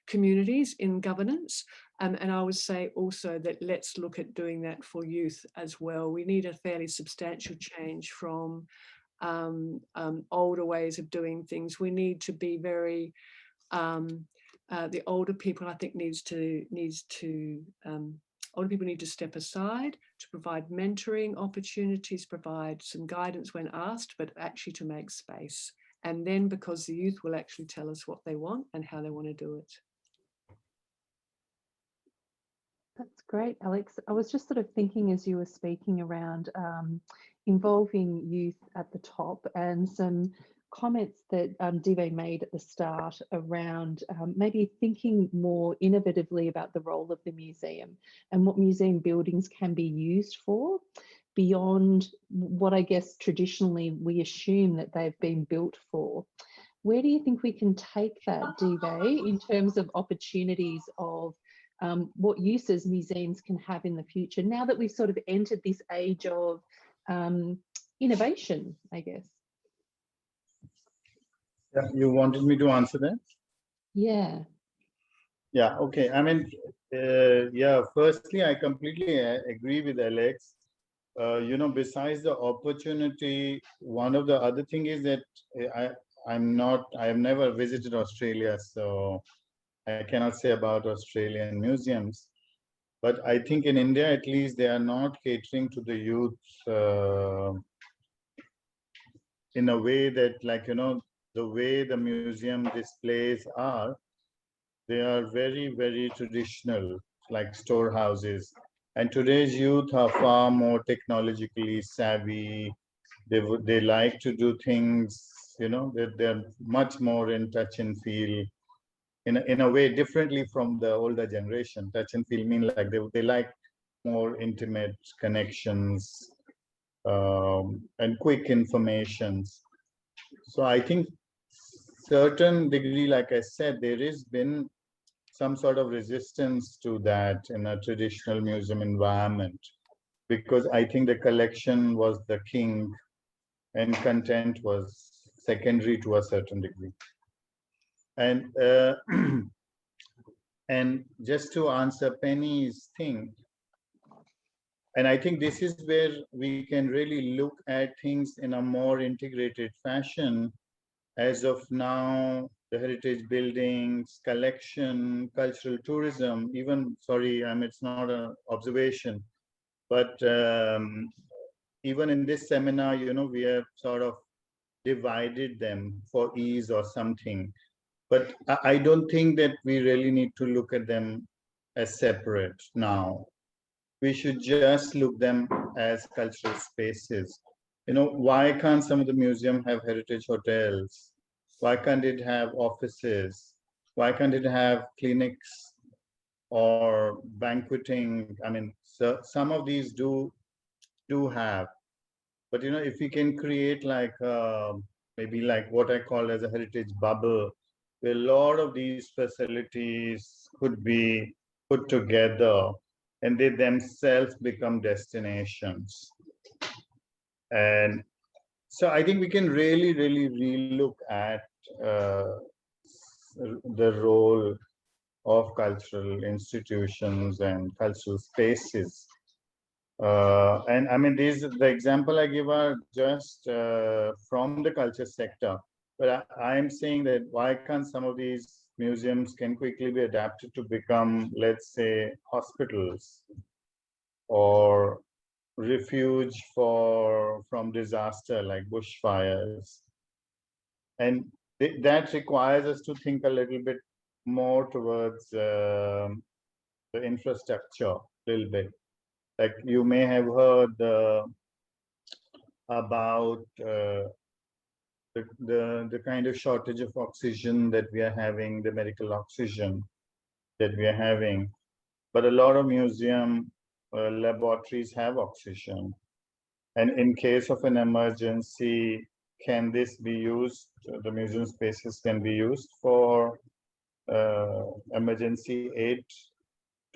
communities in governance. And I would say also that let's look at doing that for youth as well. We need a fairly substantial change from older ways of doing things. We need to be very the older people, I think, older people need to step aside to provide mentoring opportunities, provide some guidance when asked, but actually to make space. And then because the youth will actually tell us what they want and how they want to do it. That's great, Alex. I was just sort of thinking as you were speaking around involving youth at the top and some comments that Devay made at the start around maybe thinking more innovatively about the role of the museum and what museum buildings can be used for beyond what I guess traditionally we assume that they've been built for. Where do you think we can take that, Devay, in terms of opportunities of what uses museums can have in the future now that we've sort of entered this age of innovation, I guess? Yeah, you wanted me to answer that? Yeah. Yeah, okay. I mean, yeah, firstly, I completely agree with Alex. You know, besides the opportunity, one of the other thing is that I have never visited Australia, so I cannot say about Australian museums. But I think in India, at least, they are not catering to the youth in a way that, like, you know, the way the museum displays are, they are very, very traditional, like storehouses. And today's youth are far more technologically savvy. They like to do things, you know, they're much more in touch and feel in a way differently from the older generation. Touch and feel mean like they like more intimate connections and quick informations. So I think certain degree, like I said, there has been some sort of resistance to that in a traditional museum environment, because I think the collection was the king and content was secondary to a certain degree. And and just to answer Penny's thing, and I think this is where we can really look at things in a more integrated fashion. As of now, the heritage buildings, collection, cultural tourism, even, sorry, it's not an observation, but even in this seminar, you know, we have sort of divided them for ease or something. But I don't think that we really need to look at them as separate now. We should just look them as cultural spaces. You know, why can't some of the museum have heritage hotels? Why can't it have offices? Why can't it have clinics or banqueting? I mean, so some of these do have, but you know, if we can create like maybe like what I call as a heritage bubble, where a lot of these facilities could be put together and they themselves become destinations. And so I think we can really, really relook at the role of cultural institutions and cultural spaces. And I mean, the example I give are just from the culture sector. But I'm saying that why can't some of these museums can quickly be adapted to become, let's say, hospitals or refuge from disaster like bushfires. And that requires us to think a little bit more towards the infrastructure a little bit. Like you may have heard about the kind of shortage of oxygen that we are having, the medical oxygen that we are having. But a lot of museum laboratories have oxygen. And in case of an emergency, can this be used? The museum spaces can be used for emergency aid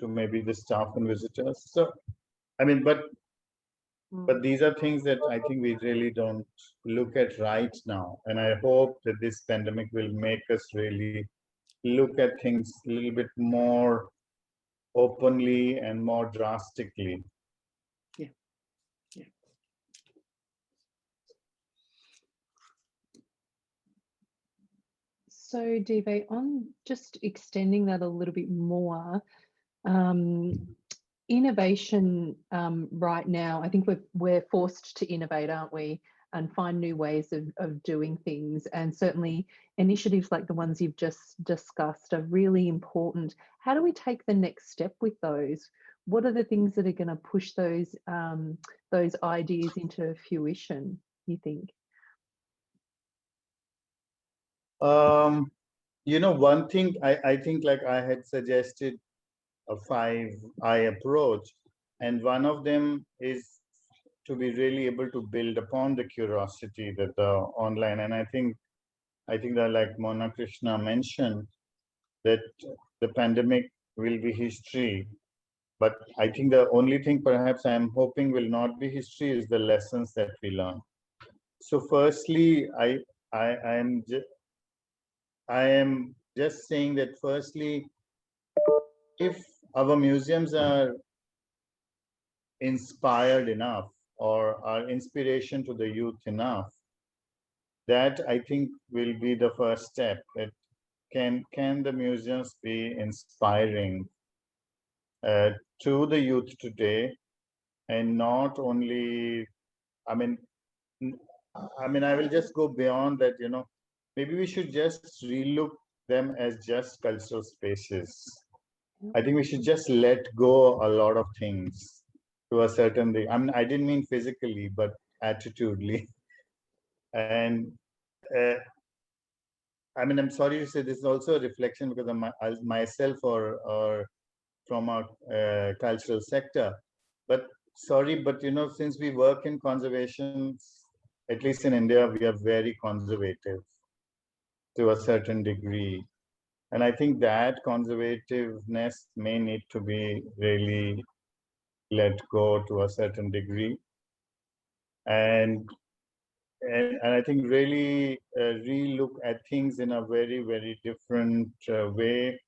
maybe the staff and visitors. So, I mean, but these are things that I think we really don't look at right now. And I hope that this pandemic will make us really look at things a little bit more openly and more drastically. Yeah. Yeah. So Devay, on just extending that a little bit more, innovation right now, I think we're forced to innovate, aren't we? And find new ways of doing things. And certainly initiatives like the ones you've just discussed are really important. How do we take the next step with those? What are the things that are going to push those ideas into fruition, you think? You know, one thing I think, like I had suggested a 5I approach, and one of them is to be really able to build upon the curiosity that the online, and I think that, like Mona Krishna mentioned, that the pandemic will be history, but I think the only thing perhaps I'm hoping will not be history is the lessons that we learn. So firstly, I am just saying that firstly, if our museums are inspired enough or are inspiration to the youth enough, that I think will be the first step. That can the museums be inspiring to the youth today, and not only, I mean, I will just go beyond that, you know, maybe we should just relook them as just cultural spaces. I think we should just let go a lot of things to a certain degree. I mean, I didn't mean physically, but attitudinally. And I mean, I'm sorry to say this is also a reflection because of myself or from our cultural sector. But sorry, but you know, since we work in conservation, at least in India, we are very conservative to a certain degree. And I think that conservativeness may need to be really let go to a certain degree. And I think really relook at things in a very, very different way.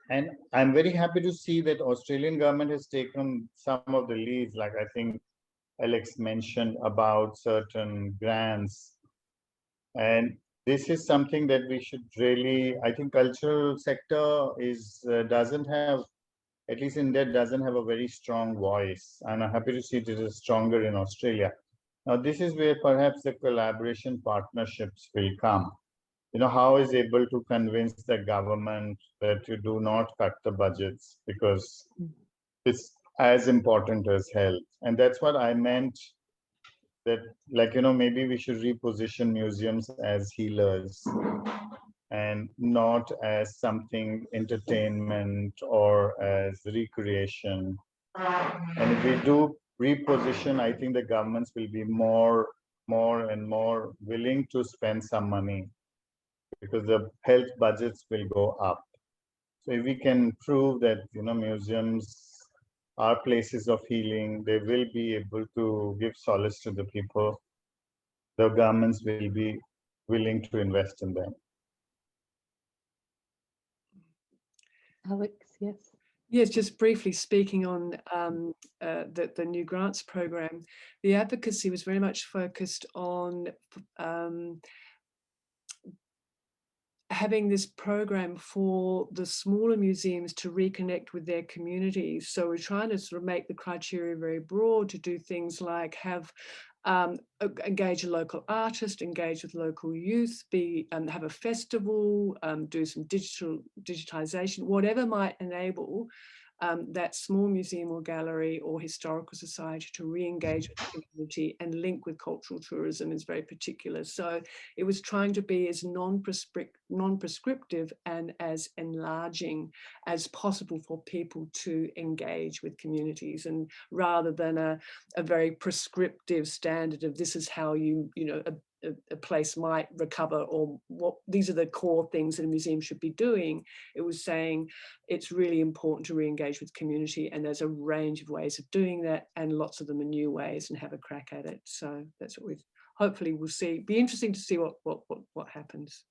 And I'm very happy to see that Australian government has taken some of the leads, like I think Alex mentioned about certain grants. And this is something that we should really, I think cultural sector is doesn't have, at least India doesn't have a very strong voice. And I'm happy to see it is stronger in Australia. Now, this is where perhaps the collaboration partnerships will come. You know, how is able to convince the government that you do not cut the budgets because it's as important as health. And that's what I meant, that, like, you know, maybe we should reposition museums as healers and not as something entertainment or as recreation. And if we do reposition, I think the governments will be more and more willing to spend some money because the health budgets will go up. So if we can prove that, you know, museums are places of healing, they will be able to give solace to the people. The governments will be willing to invest in them. Alex, yes. Yes, just briefly speaking on the new grants program, the advocacy was very much focused on having this program for the smaller museums to reconnect with their communities. So we're trying to sort of make the criteria very broad to do things like have engage a local artist, engage with local youth, have a festival, do some digitization, whatever might enable that small museum or gallery or historical society to re-engage with the community and link with cultural tourism is very particular. So it was trying to be as non-prescriptive and as enlarging as possible for people to engage with communities, and rather than a very prescriptive standard of this is how you a place might recover, or what these are the core things that a museum should be doing. It was saying it's really important to re-engage with community, and there's a range of ways of doing that, and lots of them are new ways, and have a crack at it. So that's what we've hopefully we'll see. Be interesting to see what happens.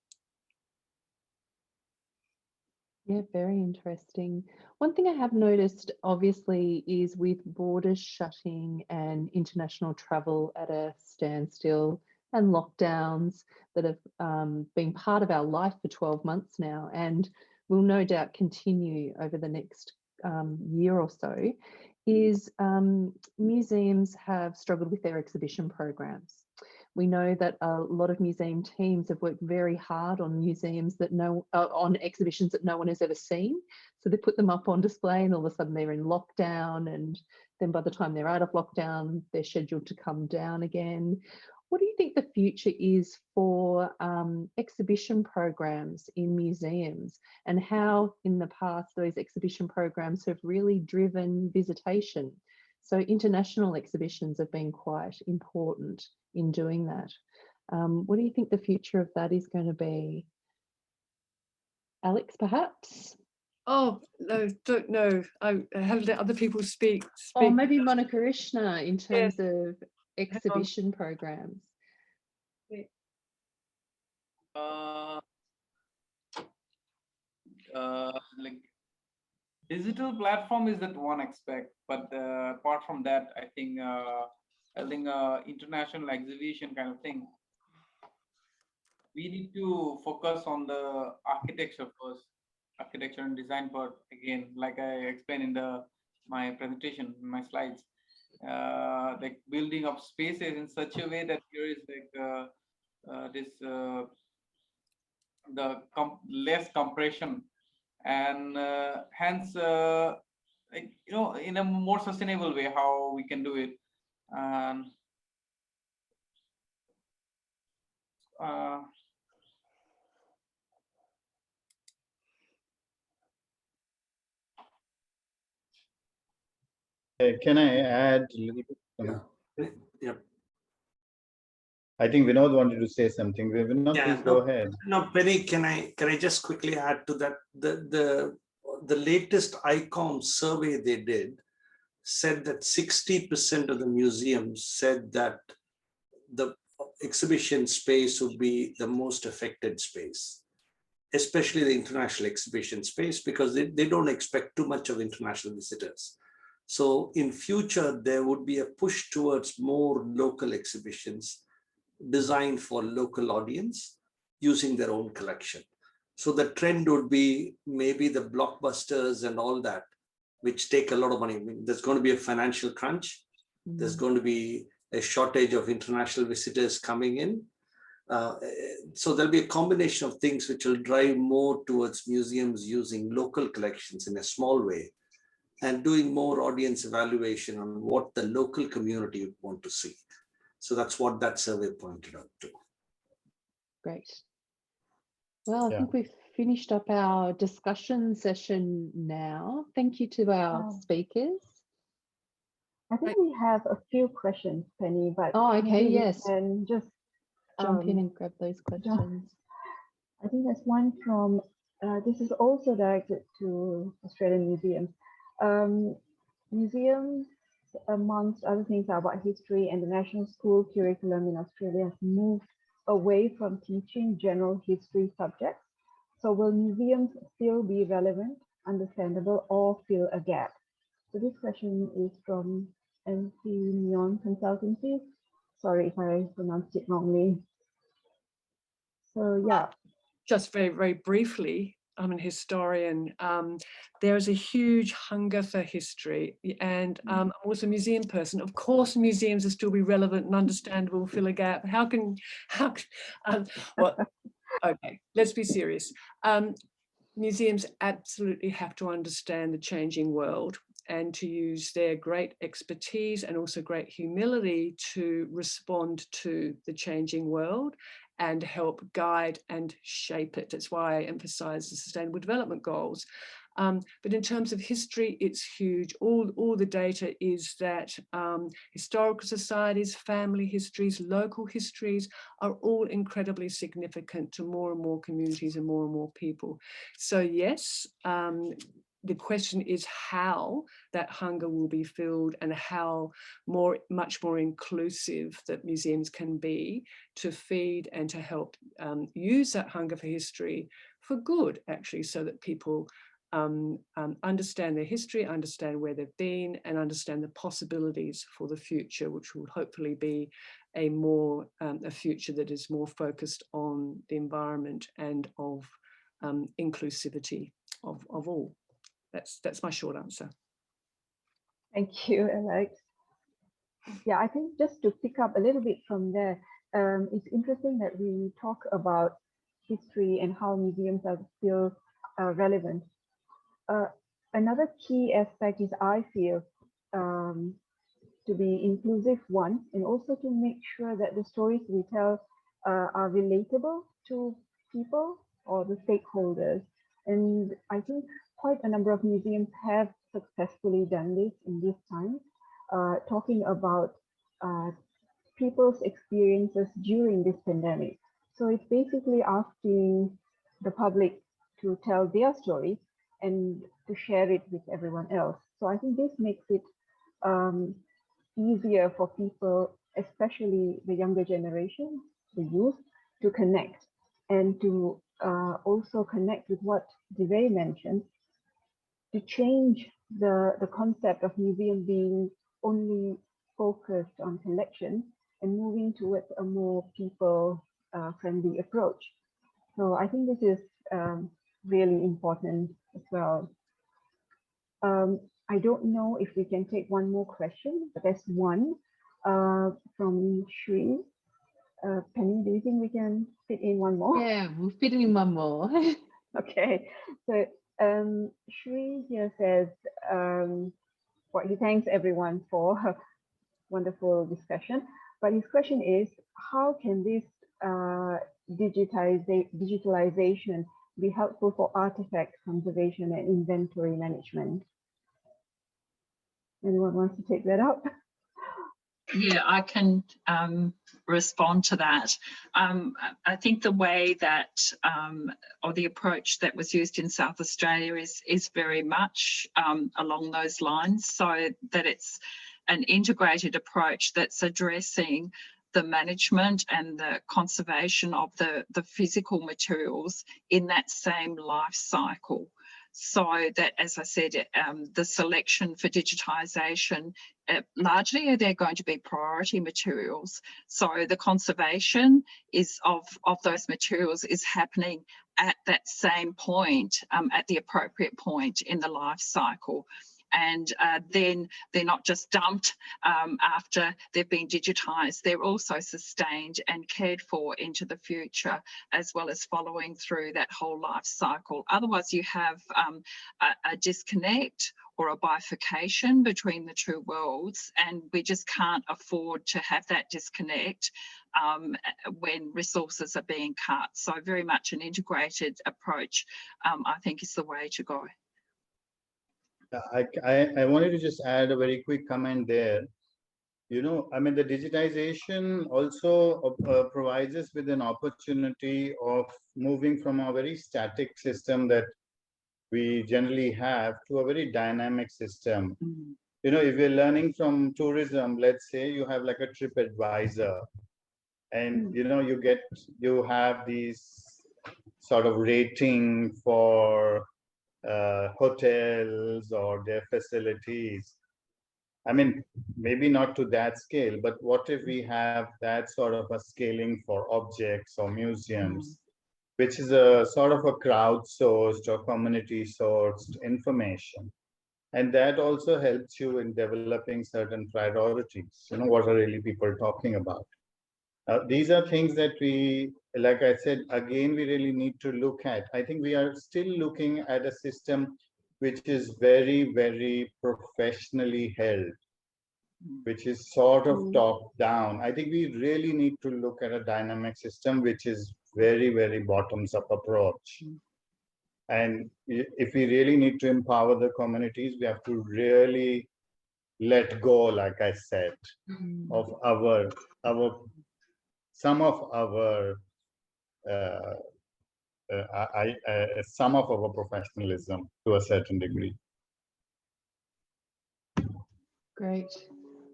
Yeah, very interesting. One thing I have noticed, obviously, is with borders shutting and international travel at a standstill and lockdowns that have been part of our life for 12 months now, and will no doubt continue over the next year or so, is museums have struggled with their exhibition programs. We know that a lot of museum teams have worked very hard on museums that on exhibitions that no one has ever seen. So they put them up on display, and all of a sudden they're in lockdown, and then by the time they're out of lockdown, they're scheduled to come down again. What do you think the future is for exhibition programs in museums, and how in the past those exhibition programs have really driven visitation? So international exhibitions have been quite important in doing that. What do you think the future of that is going to be? Alex, perhaps? Oh, no, don't know. I have let other people speak. Or maybe Monica Ishna in terms of exhibition programs. Like digital platform is that one aspect, but apart from that, I think international exhibition kind of thing, we need to focus on the architecture first, architecture and design part again, like I explained in my presentation, my slides, like building up spaces in such a way that there is like less compression, and hence like, you know, in a more sustainable way how we can do it. Can I add a little bit? Yeah. I think Vinod wanted to say something. Vinod, please go ahead. No, Penny, can I just quickly add to that? The latest ICOM survey they did said that 60% of the museums said that the exhibition space would be the most affected space, especially the international exhibition space, because they don't expect too much of international visitors. So in future, there would be a push towards more local exhibitions designed for local audience using their own collection. So the trend would be maybe the blockbusters and all that, which take a lot of money. I mean, there's going to be a financial crunch. There's going to be a shortage of international visitors coming in. So there'll be a combination of things which will drive more towards museums using local collections in a small way and doing more audience evaluation on what the local community would want to see. So that's what that survey pointed out to. Great. Well, I think we've finished up our discussion session now. Thank you to our speakers. I think we have a few questions, Penny, but okay, yes. And just jump in and grab those questions. I think there's one from, this is also directed to Australian museums. Museums, amongst other things, are about history, and the national school curriculum in Australia has moved away from teaching general history subjects. So will museums still be relevant, understandable, or fill a gap? So this question is from MC Neon Consultancy. Sorry if I pronounced it wrongly. So yeah. Just very, very briefly, I'm an historian. There is a huge hunger for history, and I'm also a museum person. Of course, museums will still be relevant and understandable, fill a gap. Well, okay, let's be serious. Museums absolutely have to understand the changing world and to use their great expertise and also great humility to respond to the changing world and help guide and shape it. That's why I emphasize the Sustainable Development Goals. But in terms of history, it's huge. All the data is that historical societies, family histories, local histories are all incredibly significant to more and more communities and more people. So yes, the question is how that hunger will be filled and how much more inclusive that museums can be to feed and to help use that hunger for history for good, actually, so that people understand their history, understand where they've been, and understand the possibilities for the future, which will hopefully be a future that is more focused on the environment and of inclusivity of all. That's my short answer. Thank you, Alex. Yeah, I think just to pick up a little bit from there, it's interesting that we talk about history and how museums are still relevant. Another key aspect is, I feel, to be inclusive, one, and also to make sure that the stories we tell are relatable to people or the stakeholders. And I think quite a number of museums have successfully done this in this time, talking about people's experiences during this pandemic. So it's basically asking the public to tell their stories and to share it with everyone else. So I think this makes it easier for people, especially the younger generation, the youth, to connect and to also connect with what Devay mentioned, to change the concept of museum being only focused on collection and moving towards a more people-friendly approach. So I think this is really important as well. I don't know if we can take one more question, but there's one from Shri. Penny, do you think we can fit in one more? Yeah, we'll fit in one more. Okay, so Shri here says, he thanks everyone for a wonderful discussion, but his question is, how can this digitalization be helpful for artifact conservation and inventory management? Anyone wants to take that up? Yeah, I can respond to that. I think the way that, or the approach that was used in South Australia is very much along those lines, so that it's an integrated approach that's addressing the management and the conservation of the physical materials in that same life cycle. So that, as I said, the selection for digitisation, largely they're going to be priority materials. So the conservation of those materials is happening at that same point, at the appropriate point in the life cycle. And then they're not just dumped after they've been digitised, they're also sustained and cared for into the future, as well as following through that whole life cycle. Otherwise, you have a disconnect or a bifurcation between the two worlds, and we just can't afford to have that disconnect when resources are being cut. So very much an integrated approach, I think, is the way to go. I wanted to just add a very quick comment there. You know, I mean, the digitization also provides us with an opportunity of moving from a very static system that we generally have to a very dynamic system. Mm-hmm. You know, if you're learning from tourism, let's say you have like a trip advisor, and you know, you have these sort of rating for hotels or their facilities. I mean, maybe not to that scale, but what if we have that sort of a scaling for objects or museums, which is a sort of a crowdsourced or community sourced information. And that also helps you in developing certain priorities. You know, what are really people talking about? These are things that we, like I said, again, we really need to look at. I think we are still looking at a system which is very, very professionally held, which is sort of top down. I think we really need to look at a dynamic system which is very, very bottoms up approach. And if we really need to empower the communities, we have to really let go, like I said, of some of our professionalism to a certain degree. Great.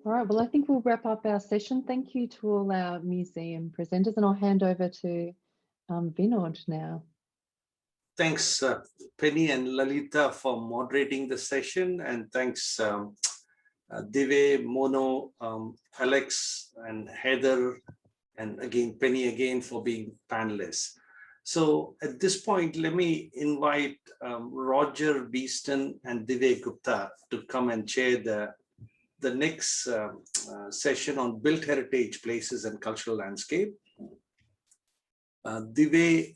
All right, well, I think we'll wrap up our session. Thank you to all our museum presenters, and I'll hand over to Vinod now. Thanks, Penny and Lalita, for moderating the session, and thanks, Devay, Mono, Alex, and Heather, and again, Penny again for being panelists. So at this point, let me invite Roger Beaston and Devay Gupta to come and chair the next session on built heritage places and cultural landscape. Devay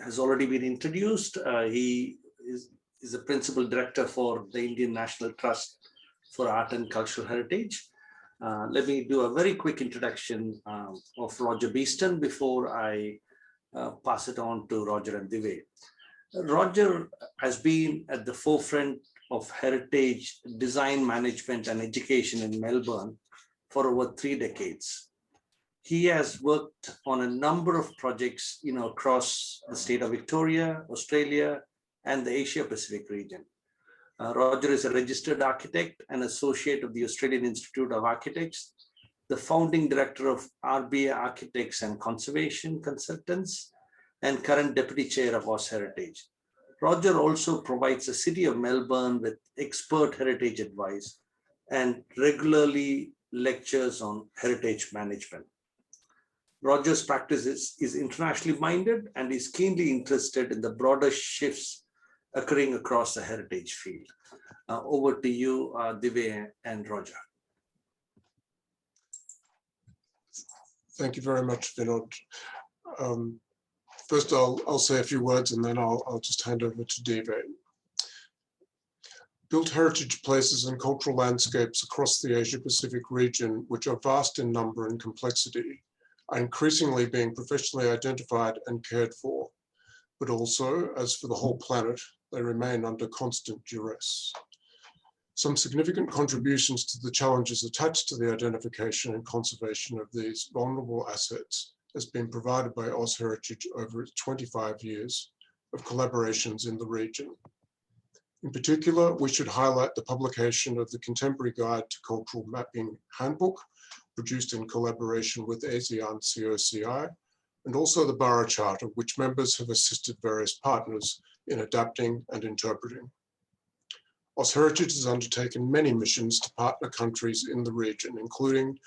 has already been introduced. He is the principal director for the Indian National Trust for Art and Cultural Heritage. Let me do a very quick introduction of Roger Beaston before I pass it on to Roger and Devay. Roger has been at the forefront of heritage design management and education in Melbourne for over 3 decades. He has worked on a number of projects, across the state of Victoria, Australia, and the Asia Pacific region. Roger is a registered architect and associate of the Australian Institute of Architects, the founding director of RBA Architects and Conservation Consultants, and current deputy chair of AusHeritage. Roger also provides the City of Melbourne with expert heritage advice and regularly lectures on heritage management. Roger's practice is internationally minded and is keenly interested in the broader shifts occurring across the heritage field. Over to you, Devay and Roger. Thank you very much, Vinod. First, I'll say a few words and then I'll just hand over to Devay. Built heritage places and cultural landscapes across the Asia-Pacific region, which are vast in number and complexity, are increasingly being professionally identified and cared for, but also, as for the whole planet, they remain under constant duress. Some significant contributions to the challenges attached to the identification and conservation of these vulnerable assets has been provided by AusHeritage over its 25 years of collaborations in the region. In particular, we should highlight the publication of the Contemporary Guide to Cultural Mapping Handbook, produced in collaboration with ASEAN COCI, and also the Borough Charter, which members have assisted various partners in adapting and interpreting. AusHeritage has undertaken many missions to partner countries in the region, including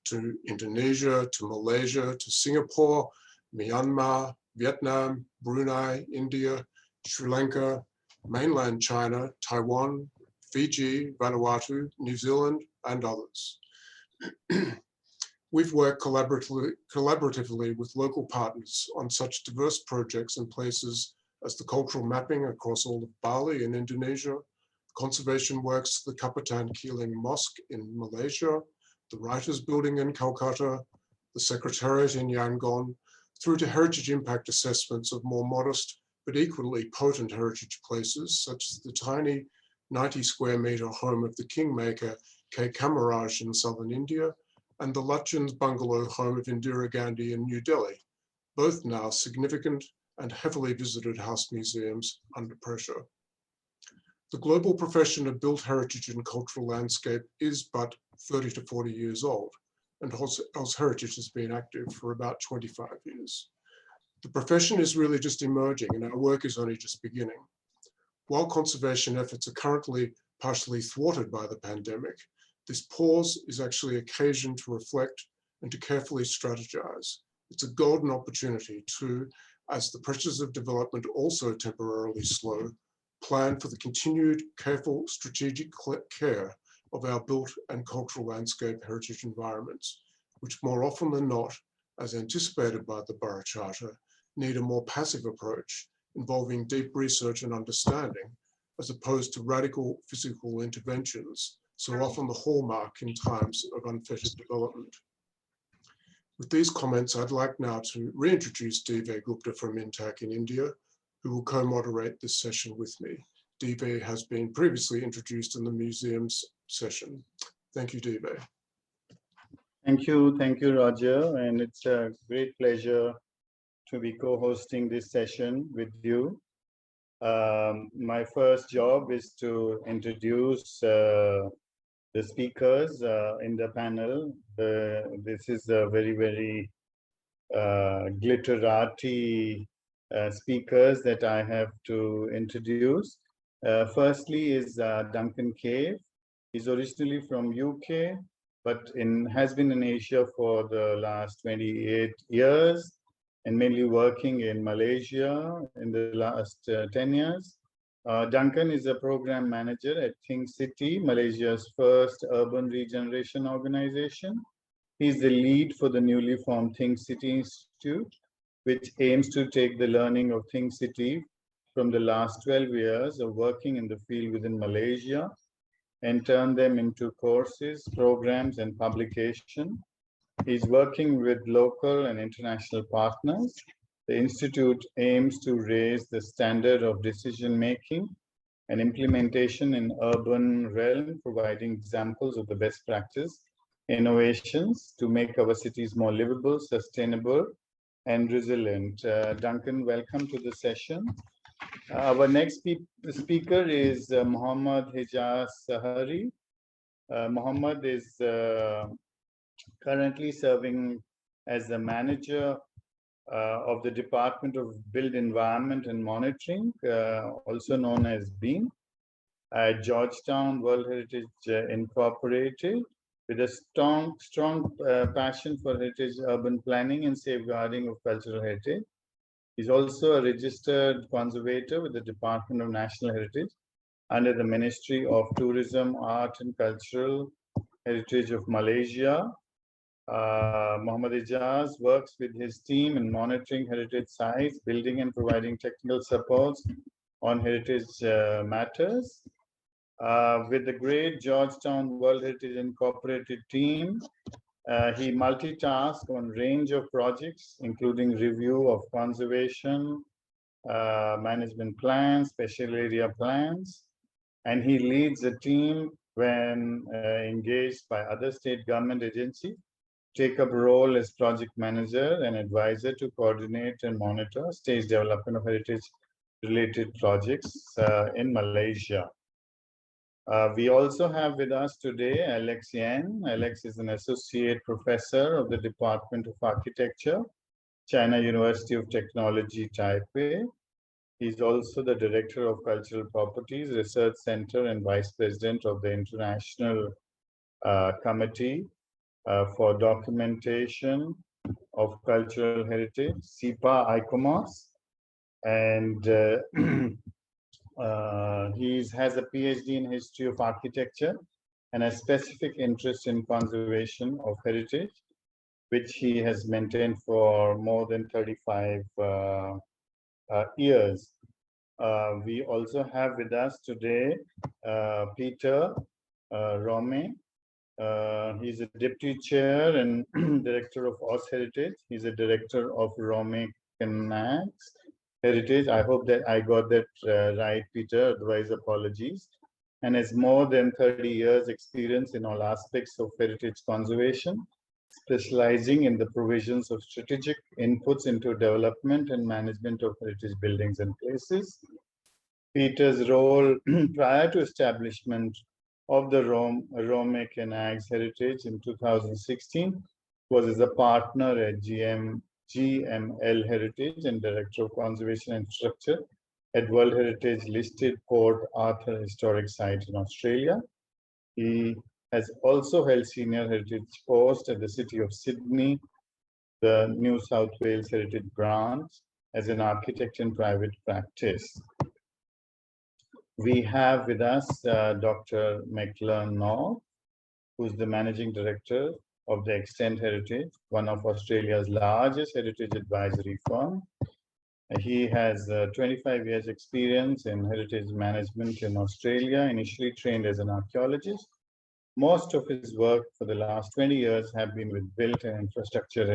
to Indonesia, to Malaysia, to Singapore, Myanmar, Vietnam, Brunei, India, Sri Lanka, mainland China, Taiwan, Fiji, Vanuatu, New Zealand, and others. We've worked collaboratively with local partners on such diverse projects and places as the cultural mapping across all of Bali in Indonesia, conservation works to the Kapatan Kiling Mosque in Malaysia, the Writers' Building in Calcutta, the Secretariat in Yangon, through to heritage impact assessments of more modest but equally potent heritage places, such as the tiny 90 square metre home of the Kingmaker K. Kamaraj in southern India, and the Lutyens bungalow home of Indira Gandhi in New Delhi, both now significant and heavily visited house museums under pressure. The global profession of built heritage and cultural landscape is but 30 to 40 years old, and AusHeritage has been active for about 25 years. The profession is really just emerging and our work is only just beginning. While conservation efforts are currently partially thwarted by the pandemic, this pause is actually occasion to reflect and to carefully strategize. It's a golden opportunity to, as the pressures of development also temporarily slow, plan for the continued careful strategic care of our built and cultural landscape heritage environments, which more often than not, as anticipated by the Borough Charter, need a more passive approach involving deep research and understanding, as opposed to radical physical interventions, so often the hallmark in times of unfettered development. With these comments, I'd like now to reintroduce Devay Gupta from INTAC in India, who will co-moderate this session with me. Devay has been previously introduced in the museum's session. Thank you, Devay. Thank you, Roger, and it's a great pleasure to be co-hosting this session with you. My first job is to introduce the speakers in the panel. This is a very glitterati speakers that I have to introduce. Firstly is Duncan Cave. He's originally from UK, but has been in Asia for the last 28 years and mainly working in Malaysia in the last 10 years. Duncan is a program manager at Think City, Malaysia's first urban regeneration organization. He's the lead for the newly formed Think City Institute, which aims to take the learning of Think City from the last 12 years of working in the field within Malaysia and turn them into courses, programs, and publication. He's working with local and international partners. The Institute aims to raise the standard of decision-making and implementation in urban realm, providing examples of the best practice innovations to make our cities more livable, sustainable, and resilient. Duncan, welcome to the session. Our next speaker is Mohammad Hijab Sahari. Mohammad is currently serving as the manager of the Department of Built Environment and Monitoring, also known as BEAM, at Georgetown World Heritage Incorporated, with a strong passion for heritage urban planning and safeguarding of cultural heritage. He's also a registered conservator with the Department of National Heritage under the Ministry of Tourism, Art and Cultural Heritage of Malaysia. Mohammad Ijaz works with his team in monitoring heritage sites, building and providing technical support on heritage matters. With the great Georgetown World Heritage Incorporated team, he multitasks on a range of projects, including review of conservation, management plans, special area plans, and he leads a team when engaged by other state government agencies, take up role as project manager and advisor to coordinate and monitor stage development of heritage-related projects in Malaysia. We also have with us today Alex Yan. Alex is an associate professor of the Department of Architecture, China University of Technology, Taipei. He's also the Director of Cultural Properties Research Center and Vice President of the International Committee for Documentation of Cultural Heritage, SIPA ICOMOS. And he has a PhD in History of Architecture and a specific interest in conservation of heritage, which he has maintained for more than 35 years. We also have with us today Peter Rome. He's a deputy chair and director of AusHeritage. He's a director of Rome Canags Heritage. I hope that I got that right, Peter, otherwise apologies. And has more than 30 years experience in all aspects of heritage conservation, specializing in the provisions of strategic inputs into development and management of heritage buildings and places. Peter's role prior to establishment of the Rome Canags Heritage in 2016 was as a partner at GML Heritage and Director of Conservation and Structure at World Heritage listed Port Arthur Historic Site in Australia. He has also held senior heritage post at the City of Sydney, the New South Wales Heritage Branch, as an architect in private practice. We have with us Dr. McLean North, who's the Managing Director of the Extend Heritage, one of Australia's largest heritage advisory firm. He has 25 years experience in heritage management in Australia, initially trained as an archaeologist. Most of his work for the last 20 years have been with built and infrastructure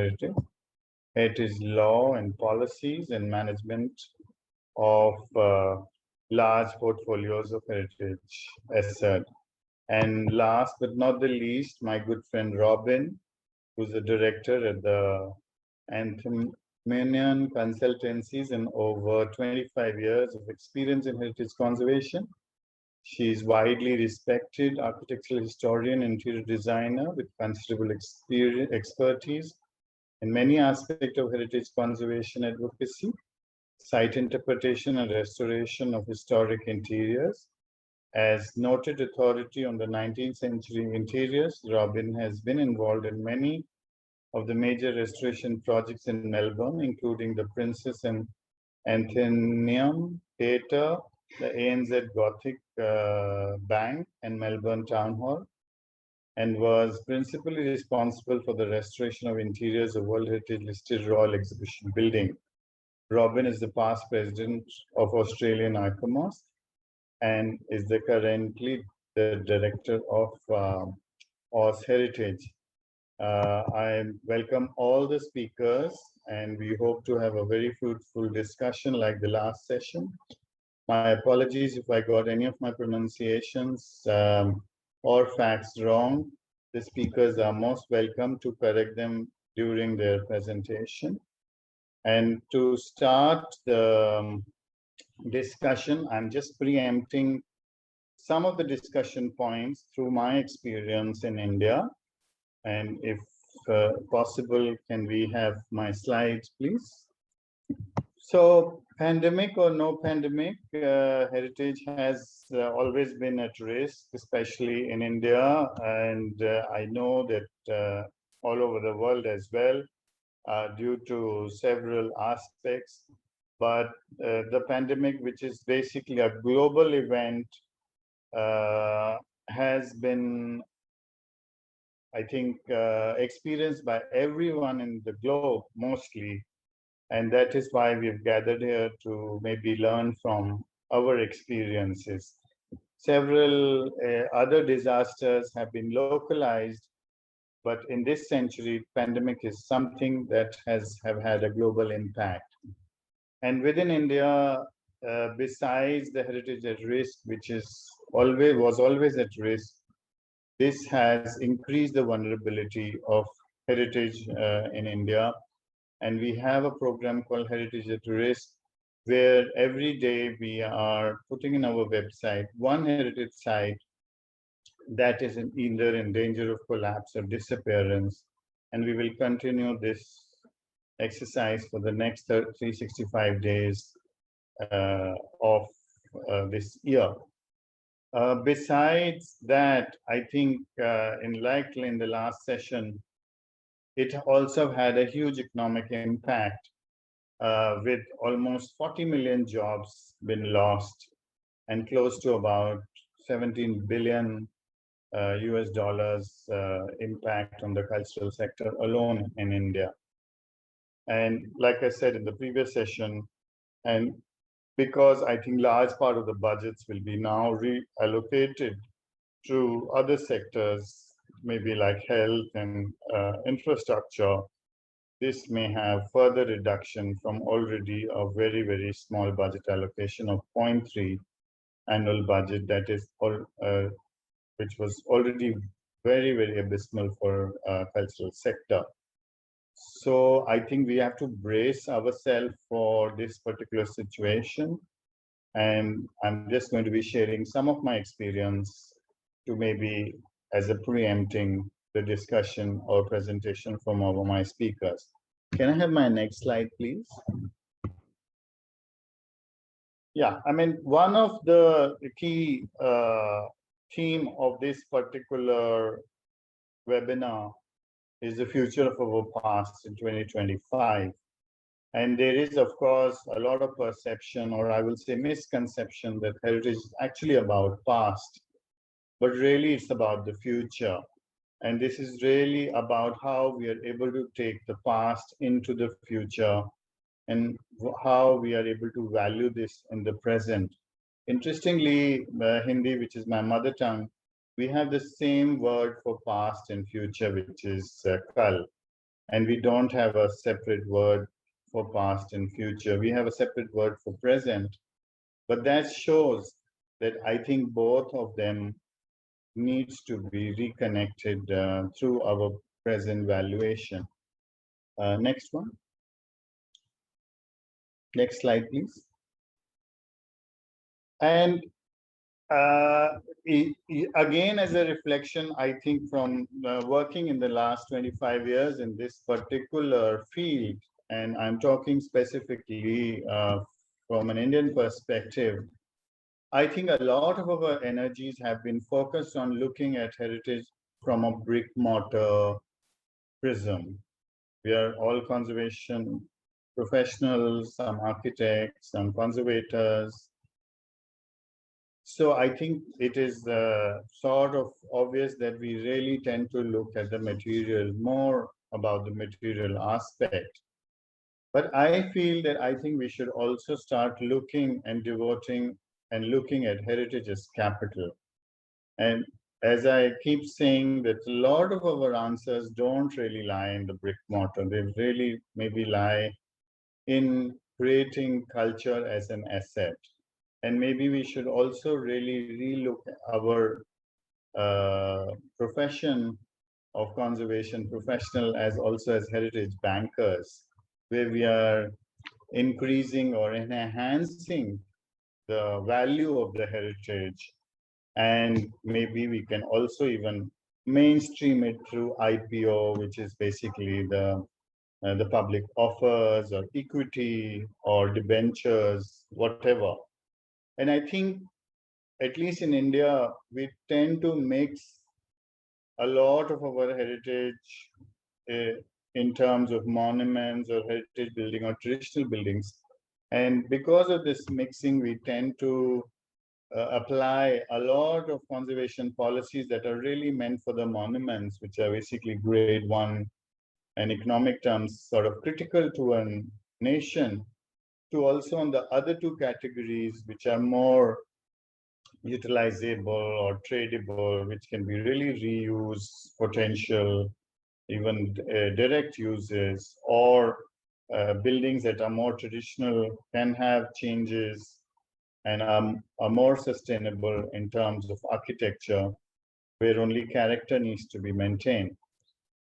heritage law and policies and management of large portfolios of heritage asset. And last but not the least, my good friend Robin, who's a director at the Anthemanian Consultancies and over 25 years of experience in heritage conservation. She is widely respected architectural historian, interior designer with considerable expertise in many aspects of heritage conservation advocacy, site interpretation and restoration of historic interiors. As noted authority on the 19th century interiors, Robin has been involved in many of the major restoration projects in Melbourne, including the Princess and Athenaeum Theatre, the ANZ Gothic Bank and Melbourne Town Hall, and was principally responsible for the restoration of interiors of World Heritage listed Royal Exhibition Building. Robin is the past president of Australian ICOMOS and is currently the director of AusHeritage. I welcome all the speakers, and we hope to have a very fruitful discussion like the last session. My apologies if I got any of my pronunciations or facts wrong. The speakers are most welcome to correct them during their presentation. And to start the discussion, I'm just preempting some of the discussion points through my experience in India. And if possible, can we have my slides, please? So, pandemic or no pandemic, heritage has always been at risk, especially in India. And I know that all over the world as well, due to several aspects. But the pandemic, which is basically a global event, has been, I think, experienced by everyone in the globe mostly. And that is why we've gathered here to maybe learn from our experiences. Several other disasters have been localized, but in this century, pandemic is something that have had a global impact. And within India, besides the heritage at risk, which was always at risk, this has increased the vulnerability of heritage in India. And we have a program called Heritage at Risk, where every day we are putting in our website one heritage site that is either in danger of collapse or disappearance. And we will continue this exercise for the next 365 days of this year. Besides that, I think in the last session, it also had a huge economic impact with almost 40 million jobs been lost and close to about 17 billion US dollars impact on the cultural sector alone in India. And like I said in the previous session, and because I think large part of the budgets will be now reallocated to other sectors, maybe like health and infrastructure, this may have further reduction from already a very, very small budget allocation of 0.3 annual budget that is which was already very, very abysmal for cultural sector. So I think we have to brace ourselves for this particular situation. And I'm just going to be sharing some of my experience to maybe as a preempting the discussion or presentation from all of my speakers. Can I have my next slide, please? Yeah, I mean, one of the key theme of this particular webinar is the future of our past in 2025. And there is, of course, a lot of perception, or I will say misconception, that heritage is actually about past, but really it's about the future. And this is really about how we are able to take the past into the future and how we are able to value this in the present. Interestingly, Hindi, which is my mother tongue, we have the same word for past and future, which is kal. And we don't have a separate word for past and future. We have a separate word for present, but that shows that I think both of them needs to be reconnected through our present valuation. Next one. Next slide, please. And again, as a reflection, I think from working in the last 25 years in this particular field, and I'm talking specifically from an Indian perspective, I think a lot of our energies have been focused on looking at heritage from a brick mortar prism. We are all conservation professionals, some architects, some conservators. So I think it is sort of obvious that we really tend to look at the material, more about the material aspect. But I feel that I think we should also start looking and devoting and looking at heritage as capital. And as I keep saying, that a lot of our answers don't really lie in the brick mortar. They really maybe lie in creating culture as an asset. And maybe we should also really relook our profession of conservation professional as also as heritage bankers, where we are increasing or enhancing the value of the heritage. And maybe we can also even mainstream it through IPO, which is basically the public offers or equity or debentures, whatever. And I think, at least in India, we tend to mix a lot of our heritage in terms of monuments or heritage building or traditional buildings. And because of this mixing, we tend to apply a lot of conservation policies that are really meant for the monuments, which are basically grade 1 and economic terms sort of critical to a nation, to also on the other two categories, which are more utilizable or tradable, which can be really reuse potential, even direct uses, or buildings that are more traditional can have changes and are more sustainable in terms of architecture, where only character needs to be maintained.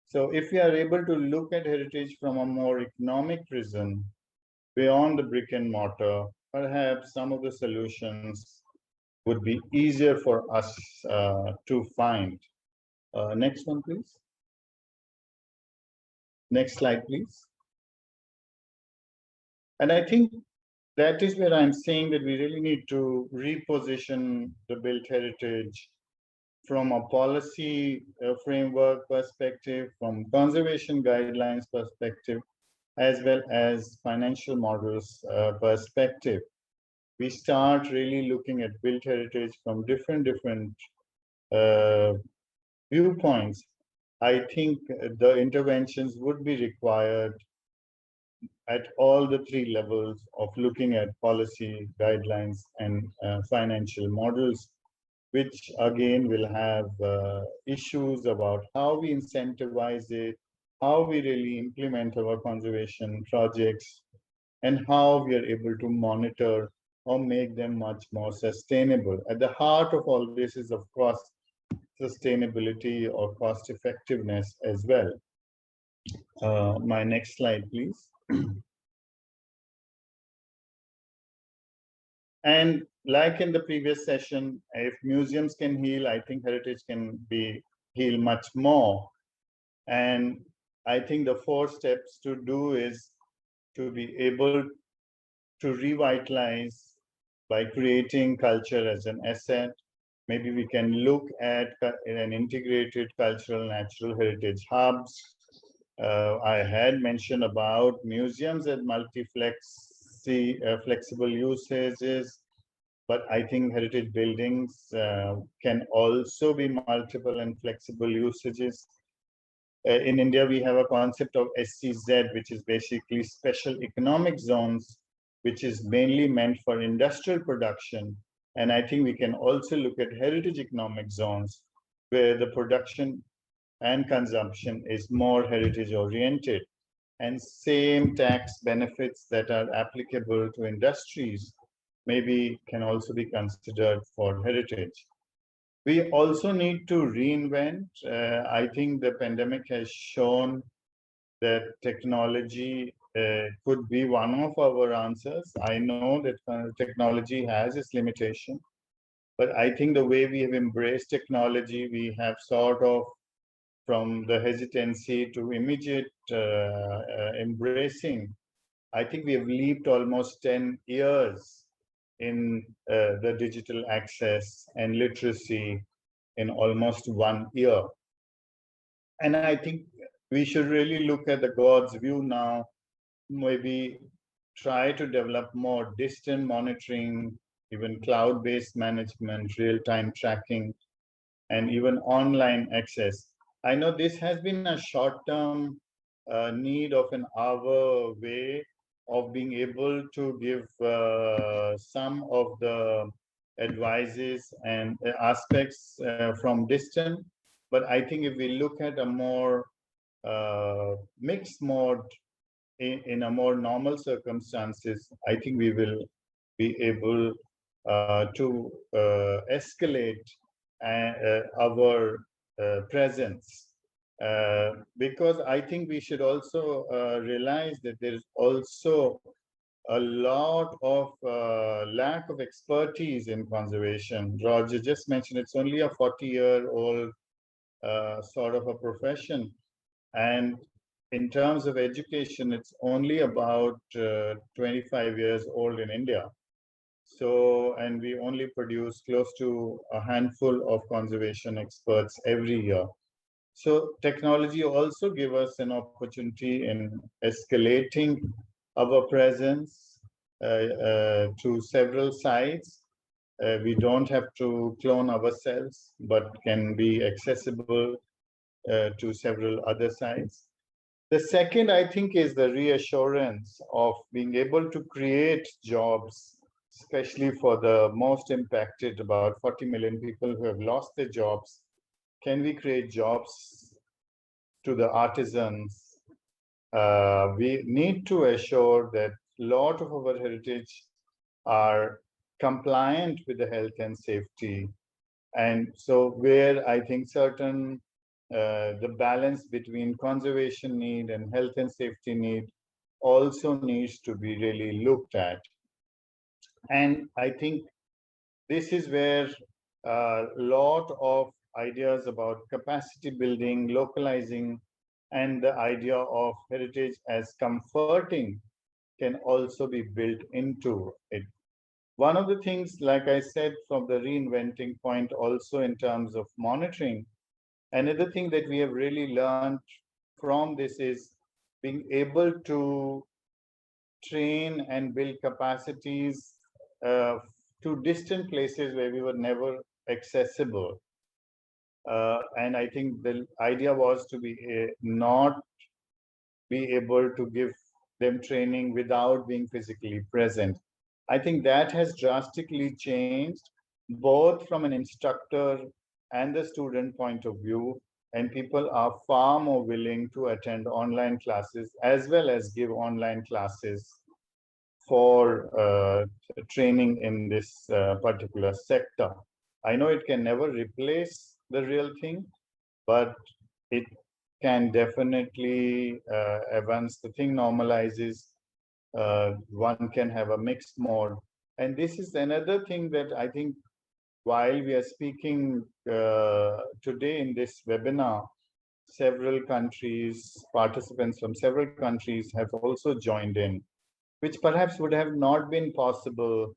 So if we are able to look at heritage from a more economic prism, beyond the brick and mortar, perhaps some of the solutions would be easier for us to find. Next one, please. Next slide, please. And I think that is where I'm saying that we really need to reposition the built heritage from a policy framework perspective, from conservation guidelines perspective, as well as financial models perspective. We start really looking at built heritage from different viewpoints. I think the interventions would be required at all the three levels of looking at policy guidelines and financial models, which again will have issues about how we incentivize it, how we really implement our conservation projects, and how we are able to monitor or make them much more sustainable. At the heart of all this is, of course, sustainability or cost effectiveness as well. My next slide, please. And like in the previous session, if museums can heal, I think heritage can be healed much more. And I think the 4 steps to do is to be able to revitalize by creating culture as an asset. Maybe we can look at an integrated cultural natural heritage hubs. I had mentioned about museums as flexible usages, but I think heritage buildings can also be multiple and flexible usages. In India, we have a concept of SCZ, which is basically special economic zones, which is mainly meant for industrial production. And I think we can also look at heritage economic zones, where the production and consumption is more heritage oriented. and same tax benefits that are applicable to industries maybe can also be considered for heritage. We also need to reinvent. I think the pandemic has shown that technology could be one of our answers. I know that technology has its limitation, but I think the way we have embraced technology, we have sort of from the hesitancy to immediate embracing. I think we have leaped almost 10 years in the digital access and literacy in almost 1 year. And I think we should really look at the God's view now, maybe try to develop more distant monitoring, even cloud-based management, real-time tracking, and even online access. I know this has been a short-term need of an hour way of being able to give some of the advices and aspects from distant. But I think if we look at a more mixed mode in a more normal circumstances, I think we will be able to escalate our presence. Because I think we should also realize that there is also a lot of lack of expertise in conservation. Roger just mentioned it's only a 40-year-old sort of a profession. And in terms of education, it's only about 25 years old in India. So, and we only produce close to a handful of conservation experts every year. So technology also gives us an opportunity in escalating our presence to several sites. We don't have to clone ourselves, but can be accessible to several other sites. The second, I think, is the reassurance of being able to create jobs, especially for the most impacted, about 40 million people who have lost their jobs. Can we create jobs to the artisans? We need to assure that a lot of our heritage are compliant with the health and safety. And so where I think certain the balance between conservation need and health and safety need also needs to be really looked at. And I think this is where a lot of ideas about capacity building, localizing, and the idea of heritage as comforting can also be built into it. One of the things, like I said, from the reinventing point, also in terms of monitoring, another thing that we have really learned from this is being able to train and build capacities to distant places where we were never accessible. And I think the idea was to be not be able to give them training without being physically present. I think that has drastically changed, both from an instructor and the student point of view, and people are far more willing to attend online classes as well as give online classes for training in this particular sector. I know it can never replace the real thing, but it can definitely, once the thing normalizes, one can have a mixed mode. And this is another thing that I think while we are speaking today in this webinar, several countries, participants from several countries have also joined in, which perhaps would have not been possible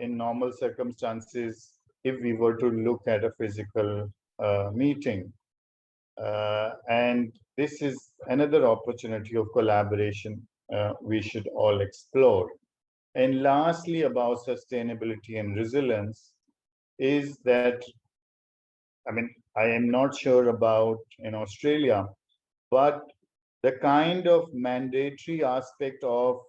in normal circumstances if we were to look at a physical meeting. And this is another opportunity of collaboration we should all explore. And lastly, about sustainability and resilience is that, I mean, I am not sure about in Australia, but the kind of mandatory aspect of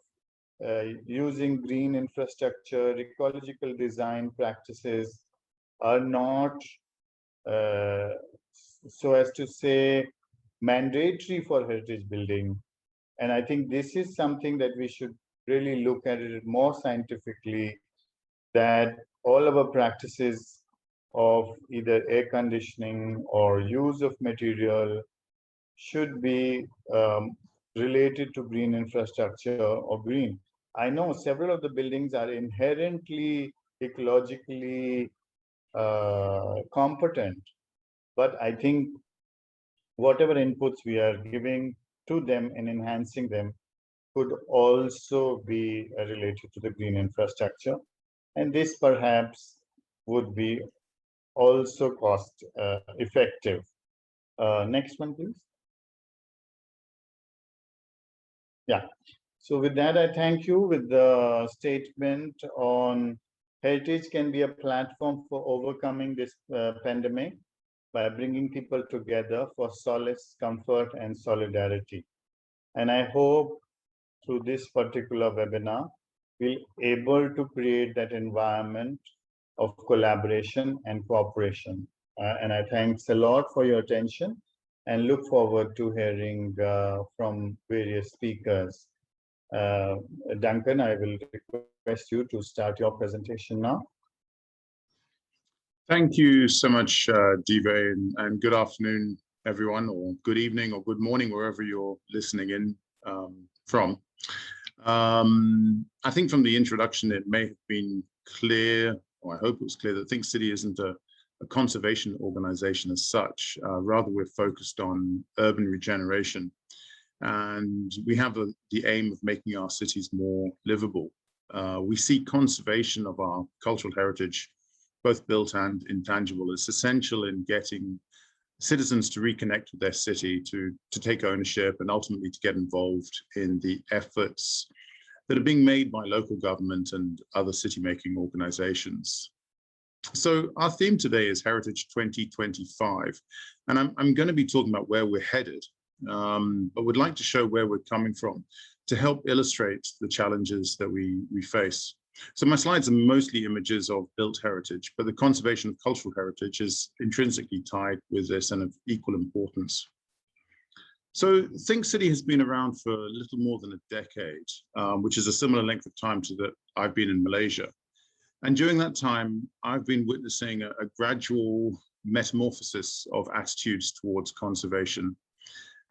using green infrastructure, ecological design practices are not, so as to say, mandatory for heritage building. And I think this is something that we should really look at it more scientifically, that all our practices of either air conditioning or use of material should be related to green infrastructure or green. I know several of the buildings are inherently ecologically competent, but I think whatever inputs we are giving to them and enhancing them could also be related to the green infrastructure. And this perhaps would be also cost effective. Next one, please. Yeah. So with that, I thank you with the statement on heritage can be a platform for overcoming this pandemic by bringing people together for solace, comfort, and solidarity. And I hope through this particular webinar, we'll able to create that environment of collaboration and cooperation. And I thanks a lot for your attention and look forward to hearing from various speakers. Duncan, I will request you to start your presentation now. Thank you so much, Devay, and good afternoon, everyone, or good evening or good morning, wherever you're listening in from. I think from the introduction, it may have been clear, or I hope it was clear, that Think City isn't a conservation organization as such. Rather, we're focused on urban regeneration. And we have the aim of making our cities more livable. We see conservation of our cultural heritage, both built and intangible, as essential in getting citizens to reconnect with their city, to take ownership, and ultimately to get involved in the efforts that are being made by local government and other city-making organizations. So our theme today is Heritage 2025, and I'm going to be talking about where we're headed, but would like to show where we're coming from to help illustrate the challenges that we face. So my slides are mostly images of built heritage, but the conservation of cultural heritage is intrinsically tied with this and of equal importance. So Think City has been around for a little more than a decade, which is a similar length of time to that I've been in Malaysia. And during that time, I've been witnessing a gradual metamorphosis of attitudes towards conservation.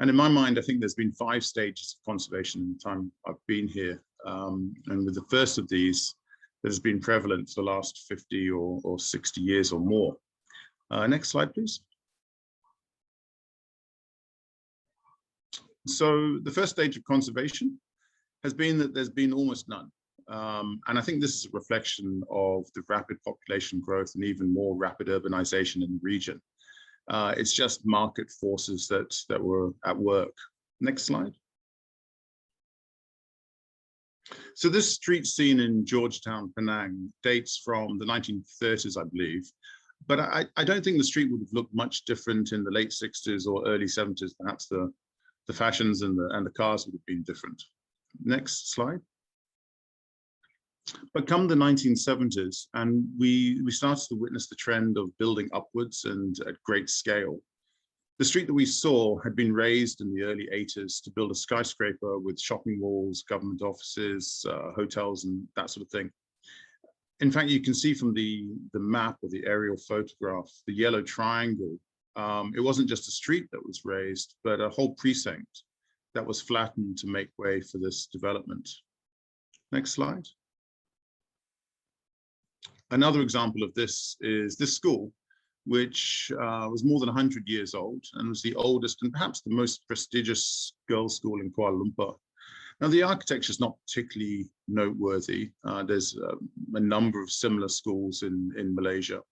And in my mind, I think there's been 5 stages of conservation in the time I've been here. And with the first of these, that has been prevalent for the last 50 or 60 years or more. Next slide, please. So the first stage of conservation has been that there's been almost none. And I think this is a reflection of the rapid population growth and even more rapid urbanization in the region. It's just market forces that were at work. Next slide. So this street scene in Georgetown, Penang dates from the 1930s, I believe. But I don't think the street would have looked much different in the late 60s or early 70s. Perhaps the fashions and the cars would have been different. Next slide. But come the 1970s, and we started to witness the trend of building upwards and at great scale. The street that we saw had been raised in the early 80s to build a skyscraper with shopping malls, government offices, hotels, and that sort of thing. In fact, you can see from the map or the aerial photograph, the yellow triangle, it wasn't just a street that was raised, but a whole precinct that was flattened to make way for this development. Next slide. Another example of this is this school, which was more than 100 years old and was the oldest and perhaps the most prestigious girls' school in Kuala Lumpur. Now, the architecture is not particularly noteworthy. There's a number of similar schools in Malaysia,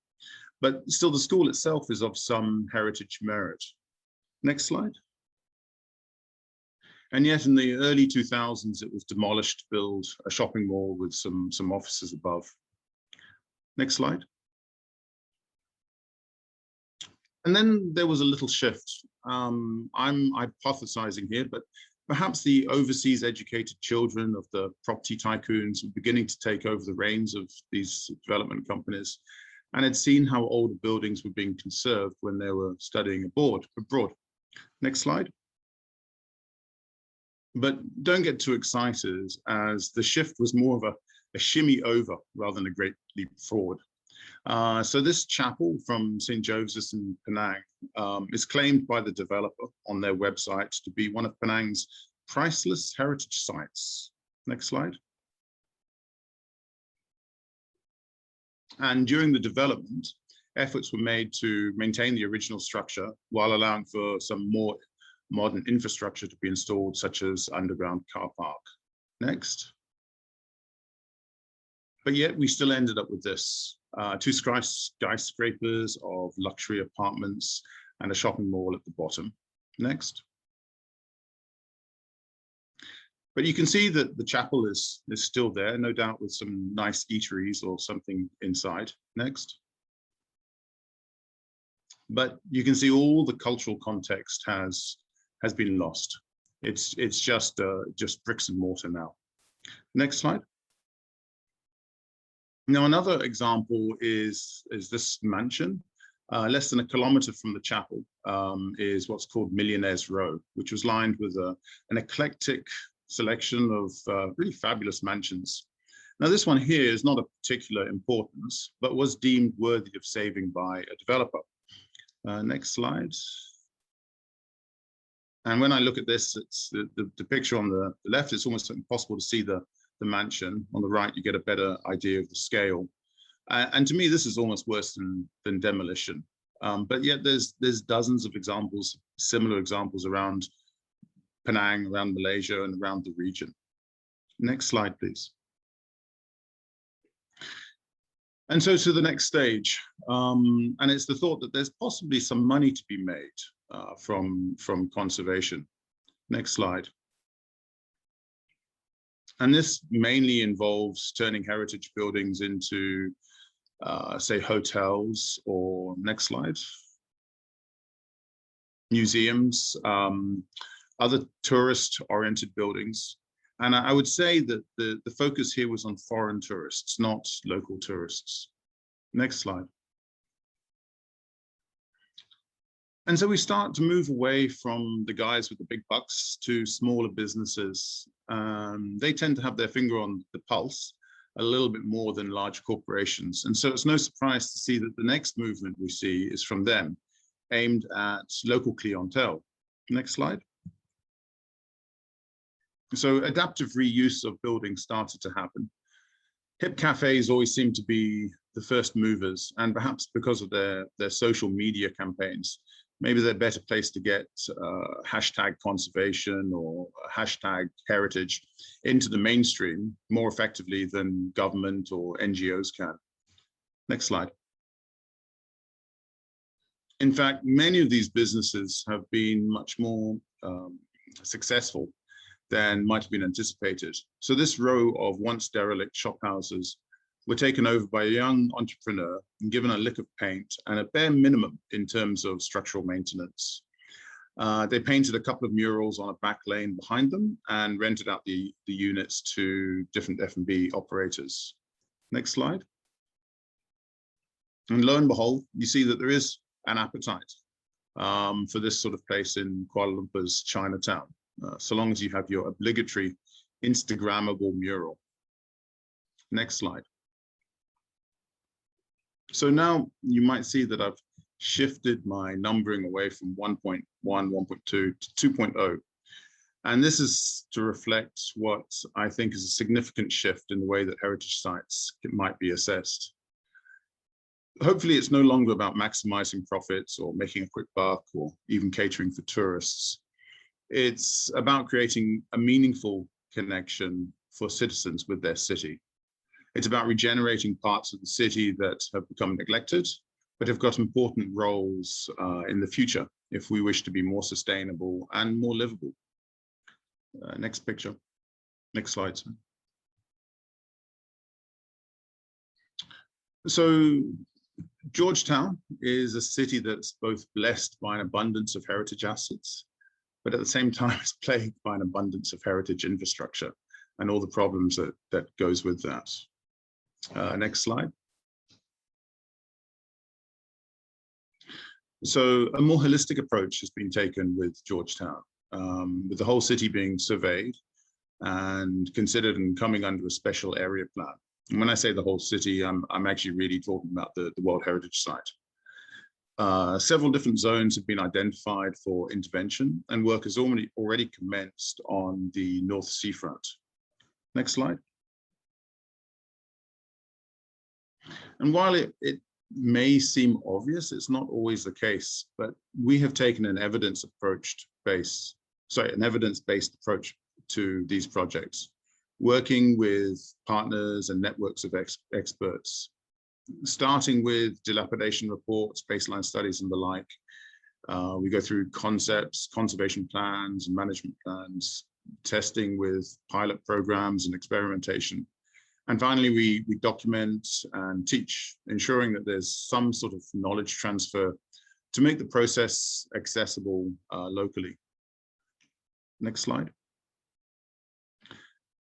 but still the school itself is of some heritage merit. Next slide. And yet in the early 2000s, it was demolished to build a shopping mall with some offices above. Next slide. And then there was a little shift. I'm hypothesizing here, but perhaps the overseas educated children of the property tycoons were beginning to take over the reins of these development companies and had seen how older buildings were being conserved when they were studying abroad. Next slide. But don't get too excited, as the shift was more of a shimmy over rather than a great leap forward. So this chapel from St. Joseph's in Penang is claimed by the developer on their website to be one of Penang's priceless heritage sites. Next slide. And during the development, efforts were made to maintain the original structure while allowing for some more modern infrastructure to be installed, such as underground car park. Next. But yet we still ended up with this, two skyscrapers of luxury apartments and a shopping mall at the bottom. Next. But you can see that the chapel is still there, no doubt with some nice eateries or something inside. Next. But you can see all the cultural context has been lost. It's just bricks and mortar now. Next slide. Now, another example is this mansion. Less than a kilometer from the chapel is what's called Millionaires Row, which was lined with an eclectic selection of really fabulous mansions. Now, this one here is not of particular importance, but was deemed worthy of saving by a developer. Next slide. And when I look at this, it's the picture on the left, it's almost impossible to see the mansion. On the right, you get a better idea of the scale. And to me, this is almost worse than demolition. But yet there's dozens of examples, similar examples around Penang, around Malaysia, and around the region. Next slide, please. And so to the next stage, and it's the thought that there's possibly some money to be made from conservation. Next slide. And this mainly involves turning heritage buildings into, say, hotels, or next slide, museums, other tourist-oriented buildings. And I would say that the focus here was on foreign tourists, not local tourists. Next slide. And so we start to move away from the guys with the big bucks to smaller businesses. They tend to have their finger on the pulse a little bit more than large corporations. And so it's no surprise to see that the next movement we see is from them, aimed at local clientele. Next slide. So adaptive reuse of buildings started to happen. Hip cafes always seem to be the first movers, and perhaps because of their social media campaigns, maybe they're better placed to get hashtag conservation or hashtag heritage into the mainstream more effectively than government or NGOs can. Next slide. In fact, many of these businesses have been much more successful than might have been anticipated. So this row of once derelict shop houses were taken over by a young entrepreneur and given a lick of paint and a bare minimum in terms of structural maintenance. They painted a couple of murals on a back lane behind them and rented out the units to different F&B operators. Next slide. And lo and behold, you see that there is an appetite for this sort of place in Kuala Lumpur's Chinatown, so long as you have your obligatory Instagrammable mural. Next slide. So now you might see that I've shifted my numbering away from 1.1, 1.2 to 2.0. And this is to reflect what I think is a significant shift in the way that heritage sites might be assessed. Hopefully it's no longer about maximizing profits or making a quick buck or even catering for tourists. It's about creating a meaningful connection for citizens with their city. It's about regenerating parts of the city that have become neglected, but have got important roles in the future if we wish to be more sustainable and more livable. Next picture. Next slide. So Georgetown is a city that's both blessed by an abundance of heritage assets, but at the same time it's plagued by an abundance of heritage infrastructure and all the problems that goes with that. Next slide. So a more holistic approach has been taken with Georgetown. with the whole city being surveyed and considered and coming under a special area plan. And when I say the whole city, I'm actually really talking about the World Heritage Site. Several different zones have been identified for intervention, and work has already commenced on the North Seafront. Next slide. And while it may seem obvious, it's not always the case, but we have taken an evidence-based approach to these projects, working with partners and networks of experts, starting with dilapidation reports, baseline studies, and the like. We go through concepts, conservation plans, and management plans, testing with pilot programs and experimentation. And finally, we document and teach, ensuring that there's some sort of knowledge transfer to make the process accessible locally. Next slide.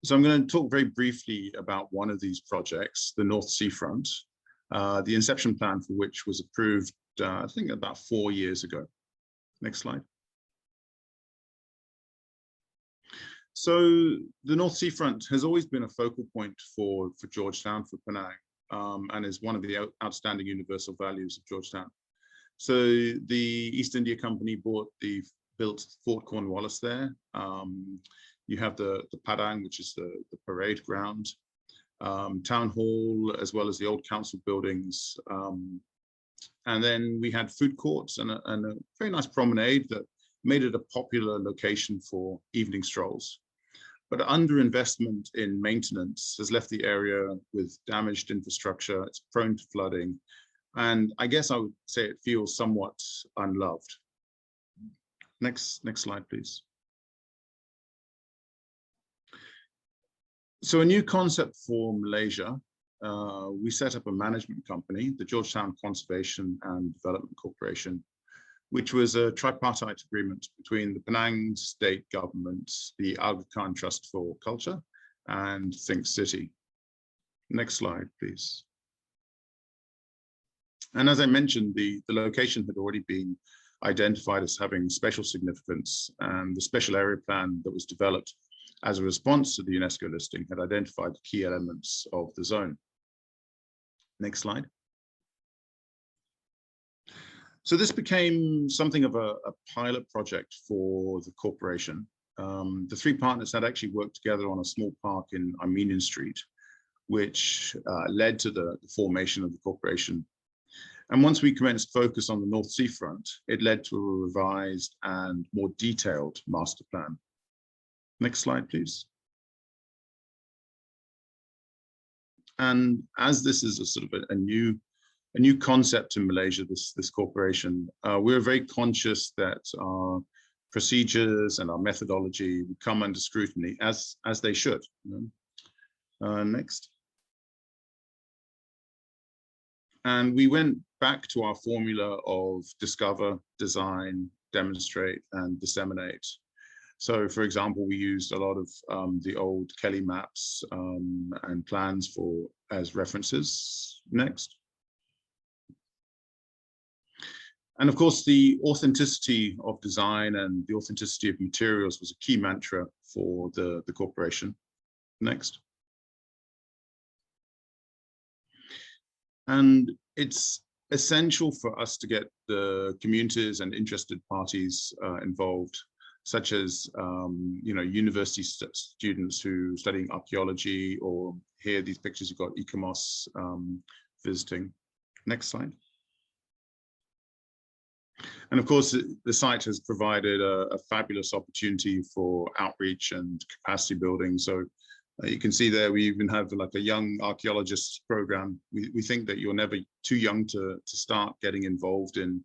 So I'm going to talk very briefly about one of these projects, the North Seafront, the inception plan for which was approved, I think about 4 years ago. Next slide. So the North Seafront has always been a focal point for Georgetown, for Penang, and is one of the outstanding universal values of Georgetown. So the East India Company built Fort Cornwallis there. You have the Padang, which is the parade ground, town hall, as well as the old council buildings. And then we had food courts and a very nice promenade that made it a popular location for evening strolls. But underinvestment in maintenance has left the area with damaged infrastructure. It's prone to flooding. And I guess I would say it feels somewhat unloved. Next slide, please. So a new concept for Malaysia, we set up a management company, the Georgetown Conservation and Development Corporation, which was a tripartite agreement between the Penang state government, the Aga Khan Trust for Culture, and Think City. Next slide, please. And as I mentioned, the location had already been identified as having special significance, and the special area plan that was developed as a response to the UNESCO listing had identified the key elements of the zone. Next slide. So this became something of a pilot project for the corporation. The three partners had actually worked together on a small park in Armenian Street, which led to the formation of the corporation. And once we commenced focus on the North Seafront, it led to a revised and more detailed master plan. Next slide, please. And as this is a sort of a new concept in Malaysia, this corporation, we're very conscious that our procedures and our methodology would come under scrutiny, as they should. Next. And we went back to our formula of discover, design, demonstrate, and disseminate. So, for example, we used a lot of the old Kelly maps and plans as references. Next. And of course, the authenticity of design and the authenticity of materials was a key mantra for the corporation. Next. And it's essential for us to get the communities and interested parties involved, such as university students who are studying archaeology, or here these pictures you've got ICOMOS visiting. Next slide. And of course, the site has provided a fabulous opportunity for outreach and capacity building. So you can see there, we even have like a young archaeologist program. We think that you're never too young to start getting involved in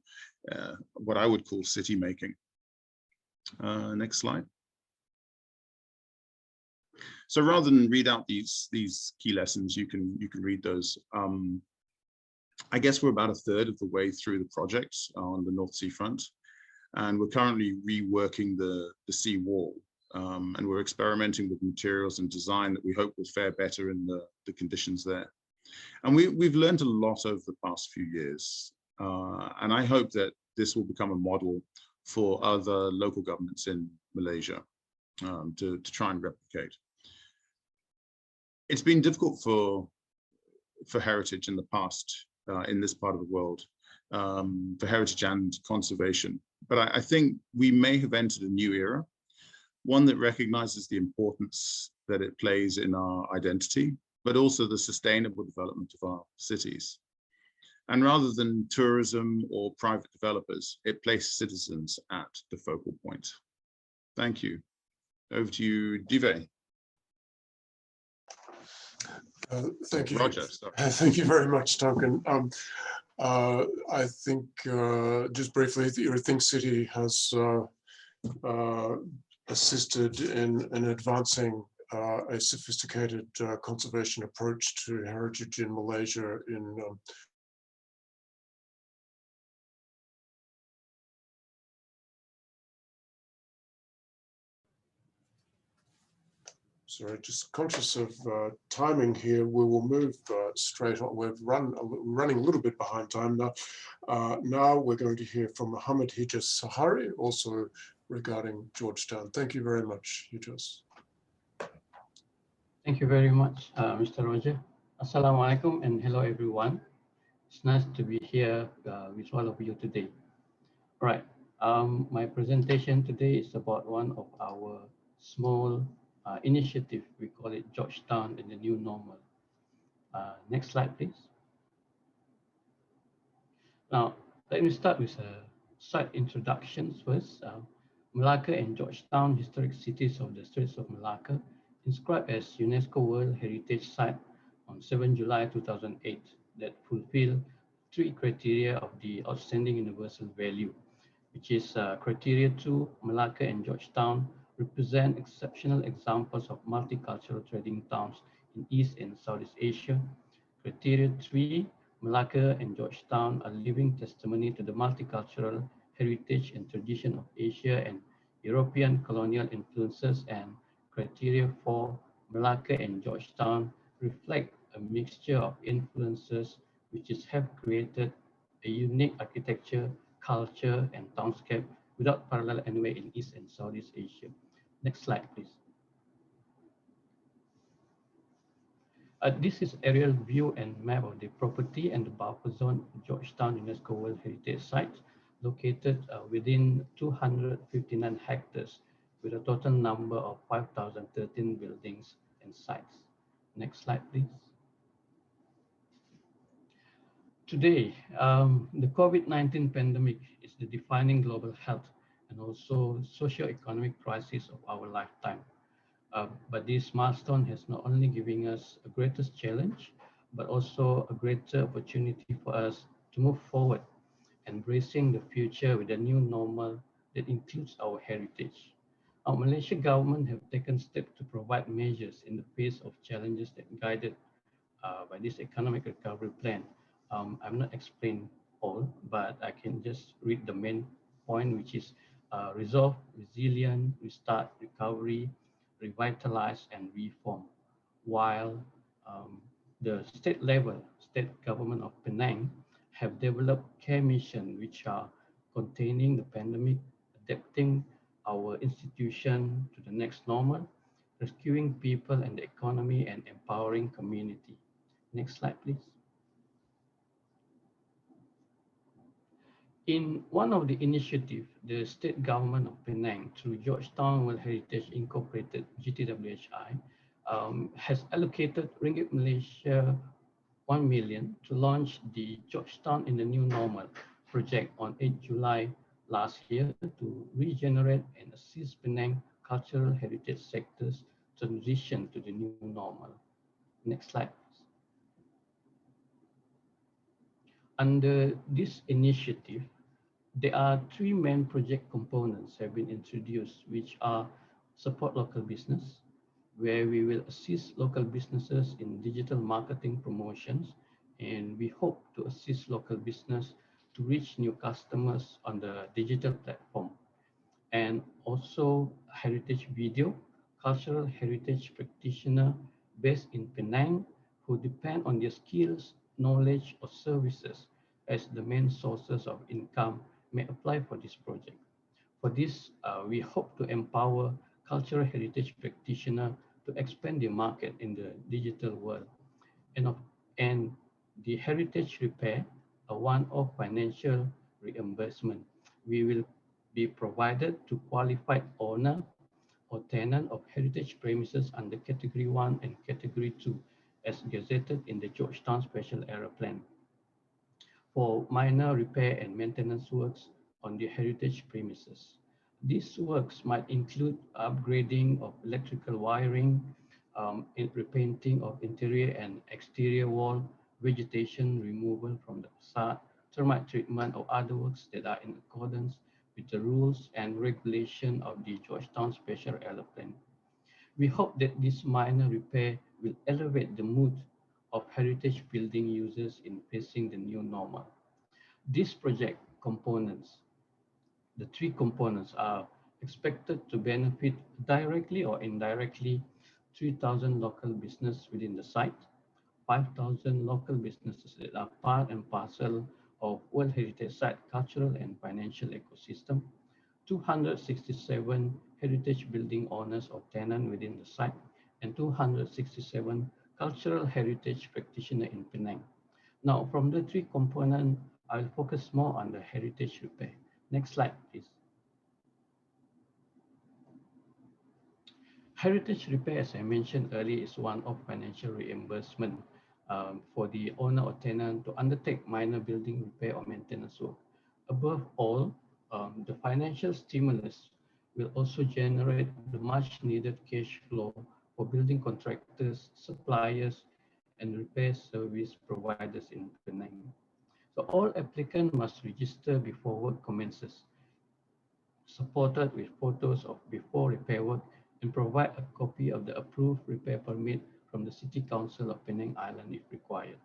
what I would call city making. Next slide. So rather than read out these key lessons, you can read those. I guess we're about a third of the way through the project on the North Seafront, and we're currently reworking the sea wall, and we're experimenting with materials and design that we hope will fare better in the conditions there. And we've learned a lot over the past few years, and I hope that this will become a model for other local governments in Malaysia to try and replicate. It's been difficult for heritage in the past in this part of the world, for heritage and conservation. But I think we may have entered a new era, one that recognizes the importance that it plays in our identity, but also the sustainable development of our cities. And rather than tourism or private developers, it places citizens at the focal point. Thank you. Over to you, Devay. Thank you. Roger, sorry. Thank you very much, Duncan. I think just briefly, the Think City has assisted in advancing a sophisticated conservation approach to heritage in Malaysia in sorry, just conscious of timing here. We will move straight on. We're running a little bit behind time now. Now we're going to hear from Muhammad Hijaz Sahari, also regarding Georgetown. Thank you very much, Hijaz. Thank you very much, Mr. Roger. Assalamu alaikum and hello everyone. It's nice to be here with all of you today. Right, my presentation today is about one of our small initiative. We call it Georgetown in the New Normal. Next slide, please. Now, let me start with site introductions first. Malacca and Georgetown, historic cities of the Straits of Malacca, inscribed as UNESCO World Heritage Site on 7 July 2008 that fulfill 3 criteria of the outstanding universal value, which is criteria 2, Malacca and Georgetown represent exceptional examples of multicultural trading towns in East and Southeast Asia. Criteria 3, Malacca and Georgetown are living testimony to the multicultural heritage and tradition of Asia and European colonial influences. And criteria 4, Malacca and Georgetown reflect a mixture of influences which have created a unique architecture, culture, and townscape without parallel anywhere in East and Southeast Asia. Next slide, please. This is aerial view and map of the property and the buffer zone Georgetown UNESCO World Heritage Site, located within 259 hectares with a total number of 5,013 buildings and sites. Next slide, please. Today, the COVID-19 pandemic is the defining global health and also socio-economic crisis of our lifetime. But this milestone has not only given us a greatest challenge, but also a greater opportunity for us to move forward, embracing the future with a new normal that includes our heritage. Our Malaysian government have taken steps to provide measures in the face of challenges that guided by this economic recovery plan. I'm not explaining all, but I can just read the main point, which is resolve, resilient, restart, recovery, revitalize, and reform. While the state level, state government of Penang have developed care mission which are containing the pandemic, adapting our institution to the next normal, rescuing people and the economy, and empowering community. Next slide, please. In one of the initiatives, the state government of Penang, through Georgetown World Heritage Incorporated, GTWHI, has allocated Ringgit Malaysia 1 million to launch the Georgetown in the New Normal project on 8 July last year to regenerate and assist Penang cultural heritage sectors transition to the new normal. Next slide, please. Under this initiative, there are 3 main project components have been introduced, which are support local business, where we will assist local businesses in digital marketing promotions, and we hope to assist local business to reach new customers on the digital platform. And also heritage video, cultural heritage practitioner based in Penang who depend on their skills, knowledge, or services as the main sources of income may apply for this project. For this, we hope to empower cultural heritage practitioners to expand the market in the digital world. And the heritage repair, a one-off financial reimbursement, we will be provided to qualified owner or tenant of heritage premises under Category 1 and Category 2 as gazetted in the Georgetown Special Area Plan for minor repair and maintenance works on the heritage premises. These works might include upgrading of electrical wiring, repainting of interior and exterior wall, vegetation removal from the facade, termite treatment, or other works that are in accordance with the rules and regulation of the Georgetown Special Area Plan. We hope that this minor repair will elevate the mood of heritage building users in facing the new normal. These project components, the three components, are expected to benefit directly or indirectly 3,000 local businesses within the site, 5,000 local businesses that are part and parcel of World Heritage Site cultural and financial ecosystem, 267 heritage building owners or tenants within the site, and 267 cultural heritage practitioners in Penang. Now, from the three components, I'll focus more on the heritage repair. Next slide, please. Heritage repair, as I mentioned earlier, is one of financial reimbursement for the owner or tenant to undertake minor building repair or maintenance work. Above all, the financial stimulus will also generate the much needed cash flow for building contractors, suppliers, and repair service providers in Penang. So all applicants must register before work commences, supported with photos of before repair work, and provide a copy of the approved repair permit from the City Council of Penang Island if required.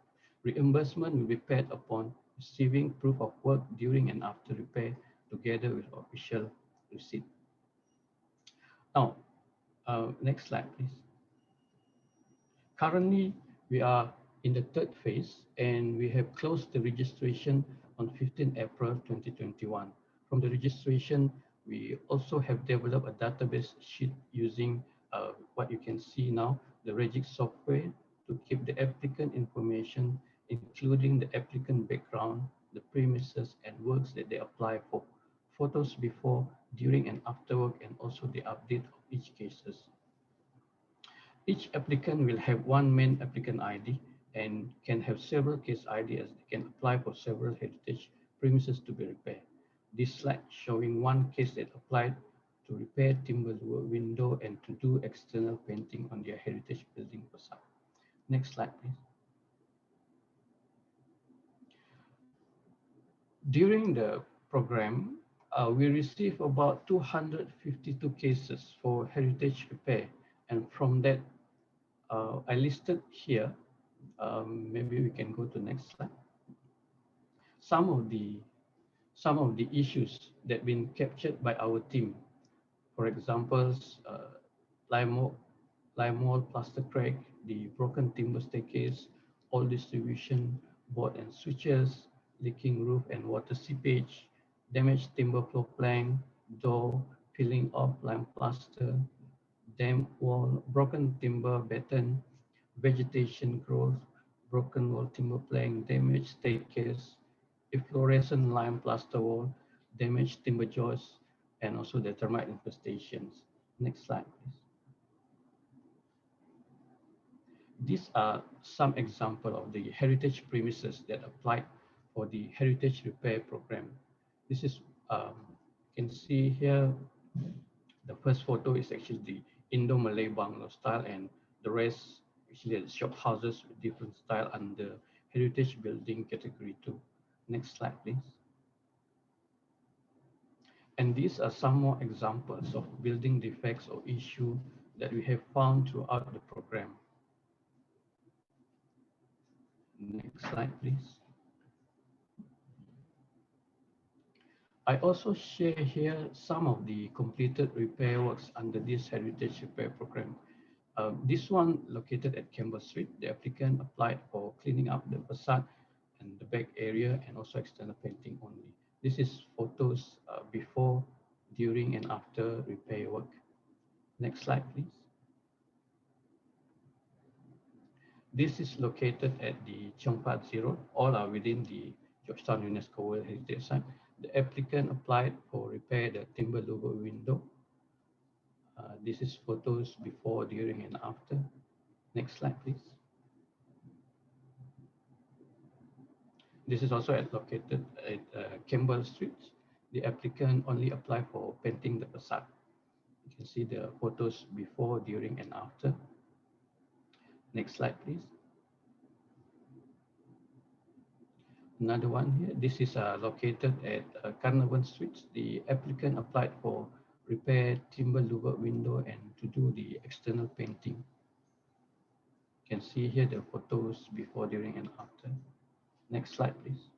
Reimbursement will be paid upon receiving proof of work during and after repair together with official receipt. Now, next slide, please. Currently, we are in the third phase and we have closed the registration on 15 April 2021. From the registration, we also have developed a database sheet using what you can see now, the Regix software, to keep the applicant information, including the applicant background, the premises and works that they apply for, photos before, during and after work, and also the update of each cases. Each applicant will have one main applicant ID and can have several case IDs. They can apply for several heritage premises to be repaired. This slide showing one case that applied to repair timber window and to do external painting on their heritage building facade. Next slide, please. During the program, we received about 252 cases for heritage repair, and from that, I listed here. Maybe we can go to next slide. Some of the issues that been captured by our team, for example, lime wall, plaster crack, the broken timber staircase, all distribution board and switches, leaking roof and water seepage, damaged timber floor plank, door, peeling off lime plaster, damp wall, broken timber batten, vegetation growth, broken wall timber plank, damaged staircase, efflorescent lime plaster wall, damaged timber joists, and also the termite infestations. Next slide, please. These are some examples of the heritage premises that applied for the heritage repair program. This is, you can see here, the first photo is actually the Indo-Malay bungalow style, and the rest actually are shop houses with different style under heritage building category 2. Next slide, please. And these are some more examples of building defects or issues that we have found throughout the program. Next slide, please. I also share here some of the completed repair works under this heritage repair program. This one located at Campbell Street, the applicant applied for cleaning up the facade and the back area and also external painting only. This is photos before during and after repair work. Next slide, please. This is located at the Chongpat Zero. All are within the Georgetown UNESCO World Heritage Site. The applicant applied for repair the timber louver window. This is photos before, during, and after. Next slide, please. This is also located at Campbell Street. The applicant only applied for painting the facade. You can see the photos before, during, and after. Next slide, please. Another one here. This is located at Carnarvon Street. The applicant applied for repair timber louver window and to do the external painting. You can see here the photos before, during, and after. Next slide, please.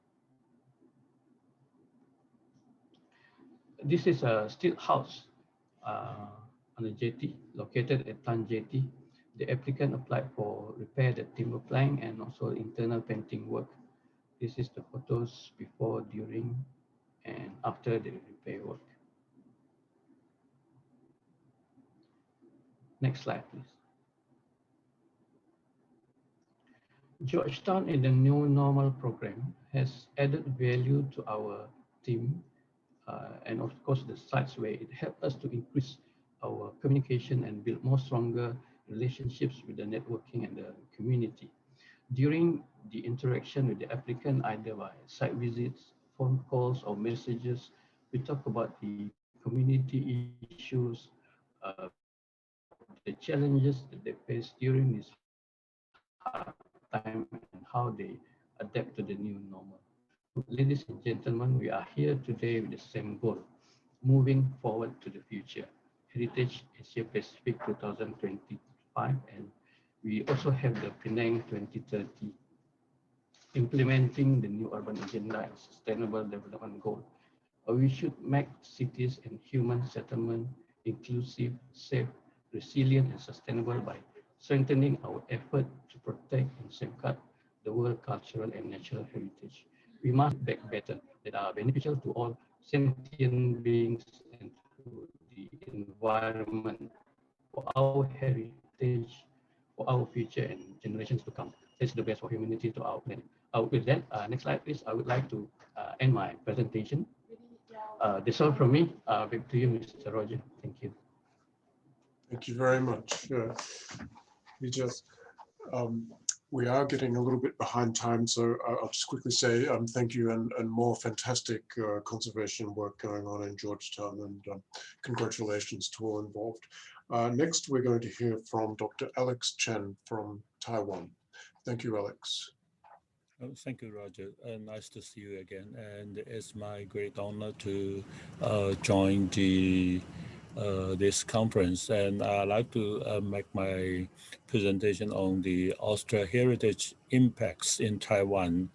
This is a steel house on the jetty located at Tan Jetty. The applicant applied for repair the timber plank and also internal painting work. This is the photos before, during, and after the repair work. Next slide, please. Georgetown in the New Normal program has added value to our team and of course the sites where it helped us to increase our communication and build more stronger relationships with the networking and the community. During the interaction with the applicant, either by site visits, phone calls, or messages, we talk about the community issues, the challenges that they face during this hard time and how they adapt to the new normal. Ladies and gentlemen, we are here today with the same goal, moving forward to the future. Heritage Asia Pacific 2025, and we also have the Penang 2030, implementing the new urban agenda and sustainable development goal. We should make cities and human settlement inclusive, safe, resilient, and sustainable by strengthening our effort to protect and safeguard the world cultural and natural heritage. We must make better that are beneficial to all sentient beings and to the environment, for our heritage, for our future and generations to come. This is the best for humanity to our planet. With that, next slide, please. I would like to end my presentation. That's all from me. Back to you, Mr. Roger. Thank you. Thank you very much. We are getting a little bit behind time, so I'll just quickly say thank you and more fantastic conservation work going on in Georgetown, and congratulations to all involved. Next, we're going to hear from Dr. Alex Chen from Taiwan. Thank you, Alex. Oh, thank you, Roger. Nice to see you again. And it's my great honor to join this conference. And I'd like to make my presentation on the AusHeritage impacts in Taiwan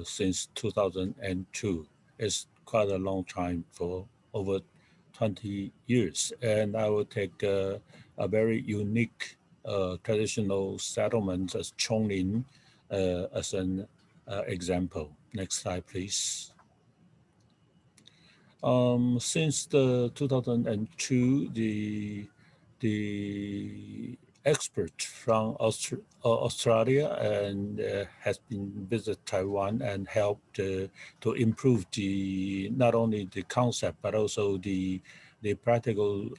since 2002. It's quite a long time, for over 20 years. And I will take a very unique traditional settlement as Chonglin as an example. Next slide, please. Since the 2002, the expert from Australia and has been visit Taiwan and helped to improve not only the concept but also the practical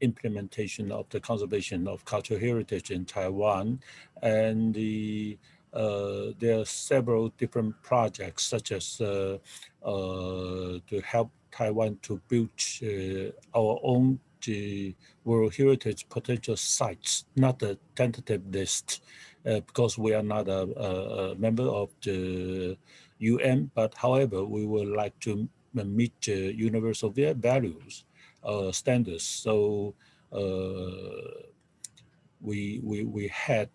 implementation of the conservation of cultural heritage in Taiwan. And there are several different projects, such as to help Taiwan to build our own World Heritage potential sites, not a tentative list, because we are not a member of the UN, but however, we would like to meet universal values, standards. So we had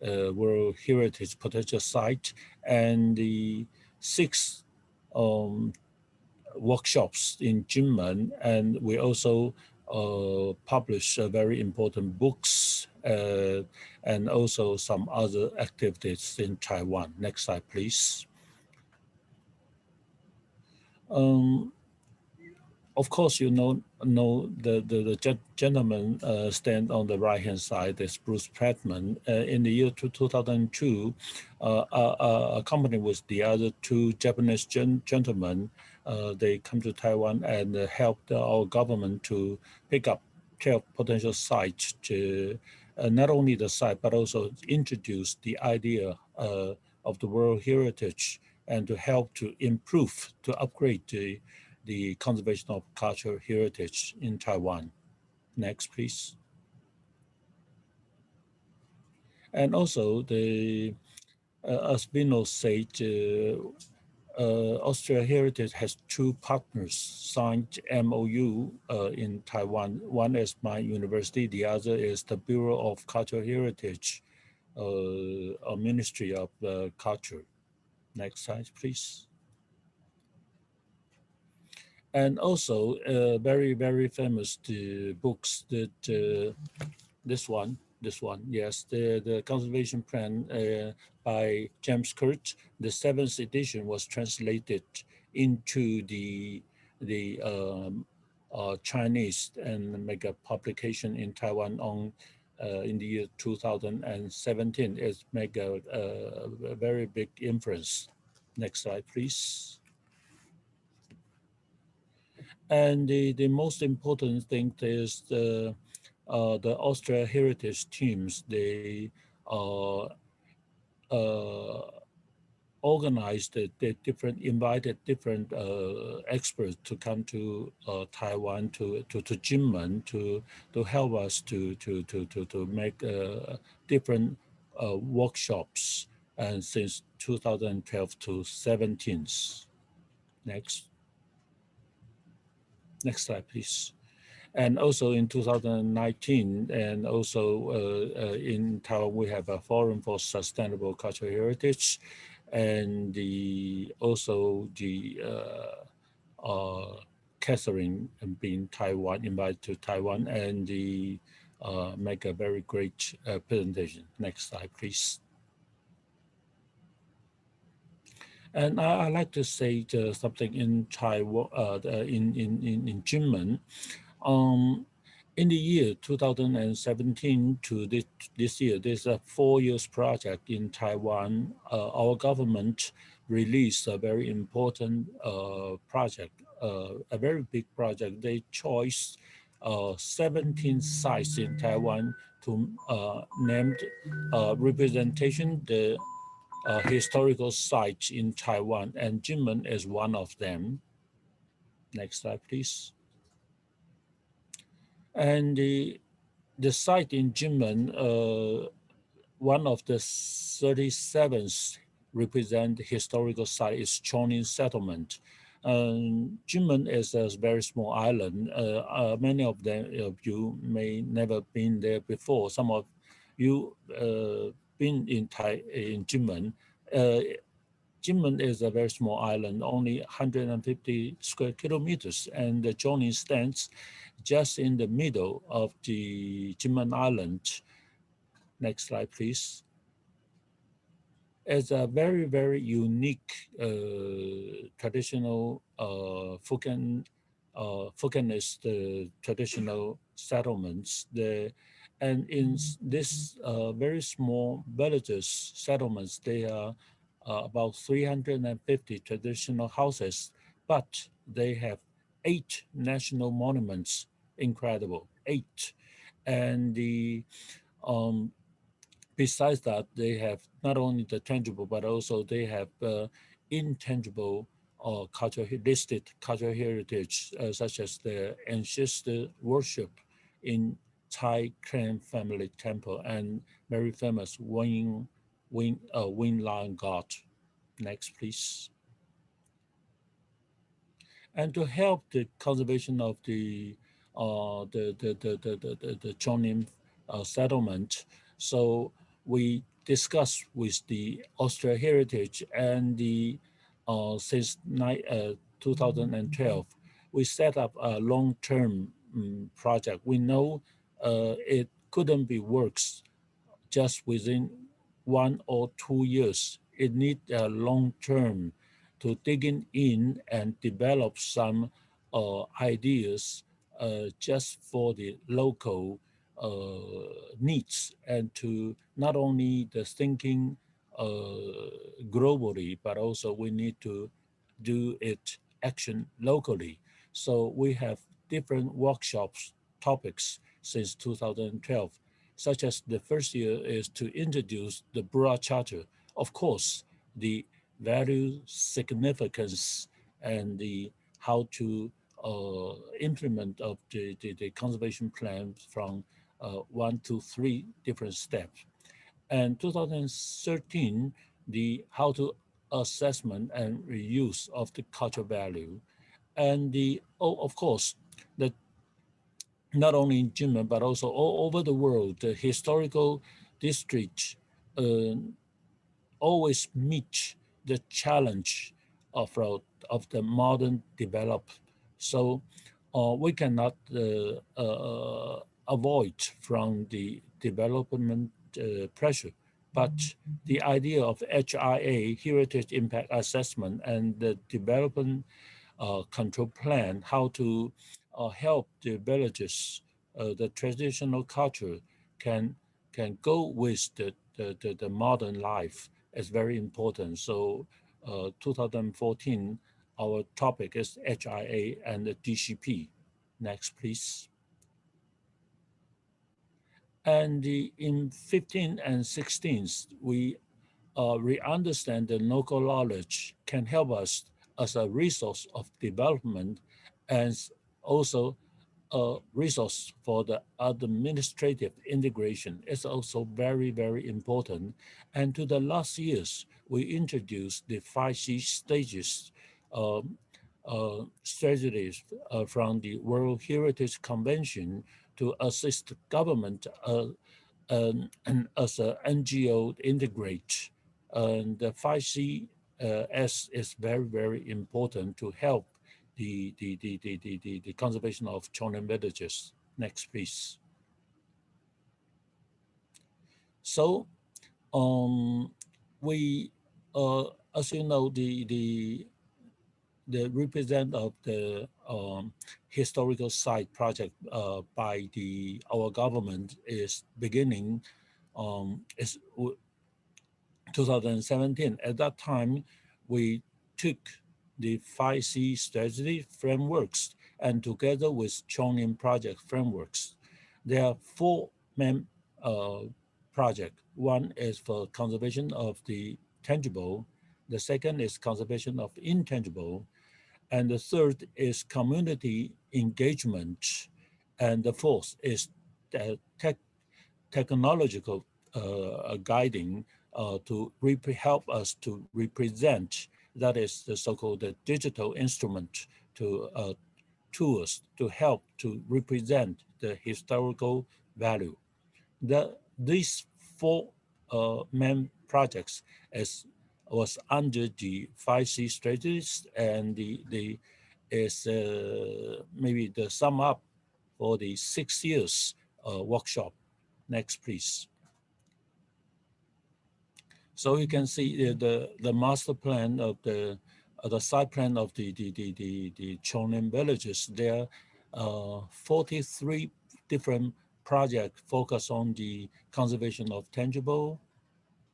World Heritage potential site and the 6 workshops in Jinmen, and we also publish very important books and also some other activities in Taiwan. Next slide, please. of course, you know the gentleman stand on the right hand side. That's Bruce Prattman. In the year 2002, accompanied with the other two Japanese gentlemen, they come to Taiwan and helped our government to pick up 12 potential sites to not only the site but also introduce the idea of the World Heritage and to help to improve, to upgrade the conservation of cultural heritage in Taiwan. Next, please. And also, as Vinod said, AusHeritage has two partners signed MOU in Taiwan. One is my university, the other is the Bureau of Cultural Heritage, a Ministry of Culture. Next slide, please. And also very, very famous books that this one, yes, the conservation plan by James Kurt. The 7th edition was translated into the Chinese and make a publication in Taiwan on in the year 2017. It make a very big influence. Next slide, please. And the most important thing is the AusHeritage teams. They organized the different, invited different experts to come to Taiwan, to Jinmen, to help us to make different workshops, and since 2012 to 17. Next slide, please. And also in 2019, and also in Taiwan, we have a Forum for Sustainable Cultural Heritage, and also the Catherine being Taiwan, invited to Taiwan, and make a very great presentation. Next slide, please. And I like to say something in Taiwan, in Jinmen. In the year 2017 to this year, there's a 4 years project in Taiwan. Our government released a very important project, a very big project. They chose 17 sites in Taiwan to named representation the historical sites in Taiwan, and Jinmen is one of them. Next slide, please. And the site in Jinmen, one of the 37th represent historical site is Chonin Settlement. Jinmen is a very small island. Many of you may never been there before. Some of you been in Jinmen. Jinmen is a very small island, only 150 square kilometers, and the Chonin stands just in the middle of the Jinmen Island. Next slide, please. It's a very, very unique traditional Fukienist traditional settlements. And in this very small villages settlements, they are about 350 traditional houses, but they have 8 national monuments. Incredible, 8. And besides that, they have not only the tangible, but also they have intangible listed cultural heritage, such as the ancestor worship in Thai clan family temple and very famous Wing Lion God. Next, please. And to help the conservation of the Chonin settlement, so we discussed with the AusHeritage and since 2012, we set up a long-term project. We know it couldn't be works just within 1 or 2 years. It needs a long term to digging in and develop some ideas just for the local needs, and to not only the thinking globally, but also we need to do it action locally. So we have different workshops topics since 2012, such as the first year is to introduce the broad charter. Of course, the value, significance, and the how to implement of the conservation plan from 1 to 3 different steps. And 2013, the how to assessment and reuse of the cultural value. And the, of course, the not only in Jinmen, but also all over the world, the historical district always meet the challenge of the modern development. So we cannot avoid from the development pressure. But the idea of HIA, Heritage Impact Assessment, and the development control plan, how to help the villages, the traditional culture can go with the modern life is very important. So 2014, our topic is HIA and the DCP. Next, please. And in 15 and 16, we understand that local knowledge can help us as a resource of development, and also a resource for the administrative integration is also very, very important. And to the last years, we introduced the 5C stages strategies from the World Heritage Convention to assist government and as an NGO integrate. And the 5C is very, very important to help the conservation of Chonin villages. Next, please. So we, as you know, the represent of the historical site project by our government is beginning is 2017. At that time, we took the 5C strategy frameworks, and together with Chonin project frameworks, there are 4 main projects. One is for conservation of the tangible. The second is conservation of intangible. And the third is community engagement. And the fourth is the technological guiding to help us to represent, that is the so-called digital instrument to tools to help to represent the historical value. These 4 main projects was under the 5C strategies, and the is maybe the sum up for the 6 years workshop. Next, please. So you can see the master plan of the site plan of the Chonin villages. There are 43 different projects focused on the conservation of tangible,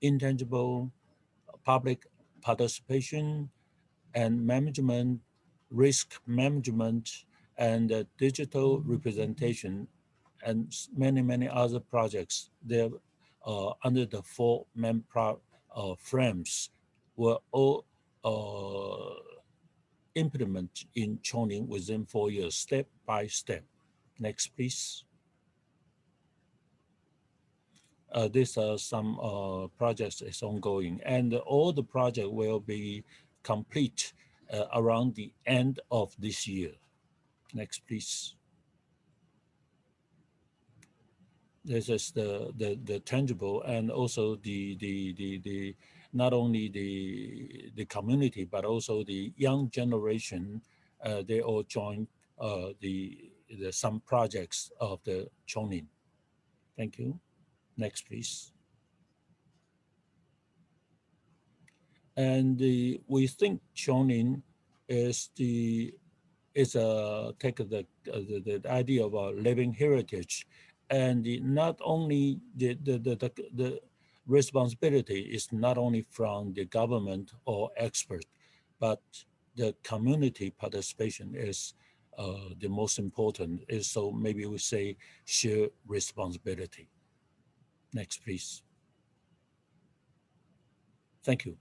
intangible, public participation and management, risk management, and digital representation, and many, many other projects. They're under the 4 main frames were all implemented in Chonin within 4 years, step by step. Next, please. These are some projects is ongoing, and all the project will be complete around the end of this year. Next, please. This is the tangible, and also the not only the community, but also the young generation. They all join some projects of the Chonin. Thank you. Next, please. And we think Chonin is the is take the idea of living heritage, and not only the responsibility is not only from the government or expert, but the community participation is the most important. Is so maybe we say shared responsibility. Next, please. Thank you.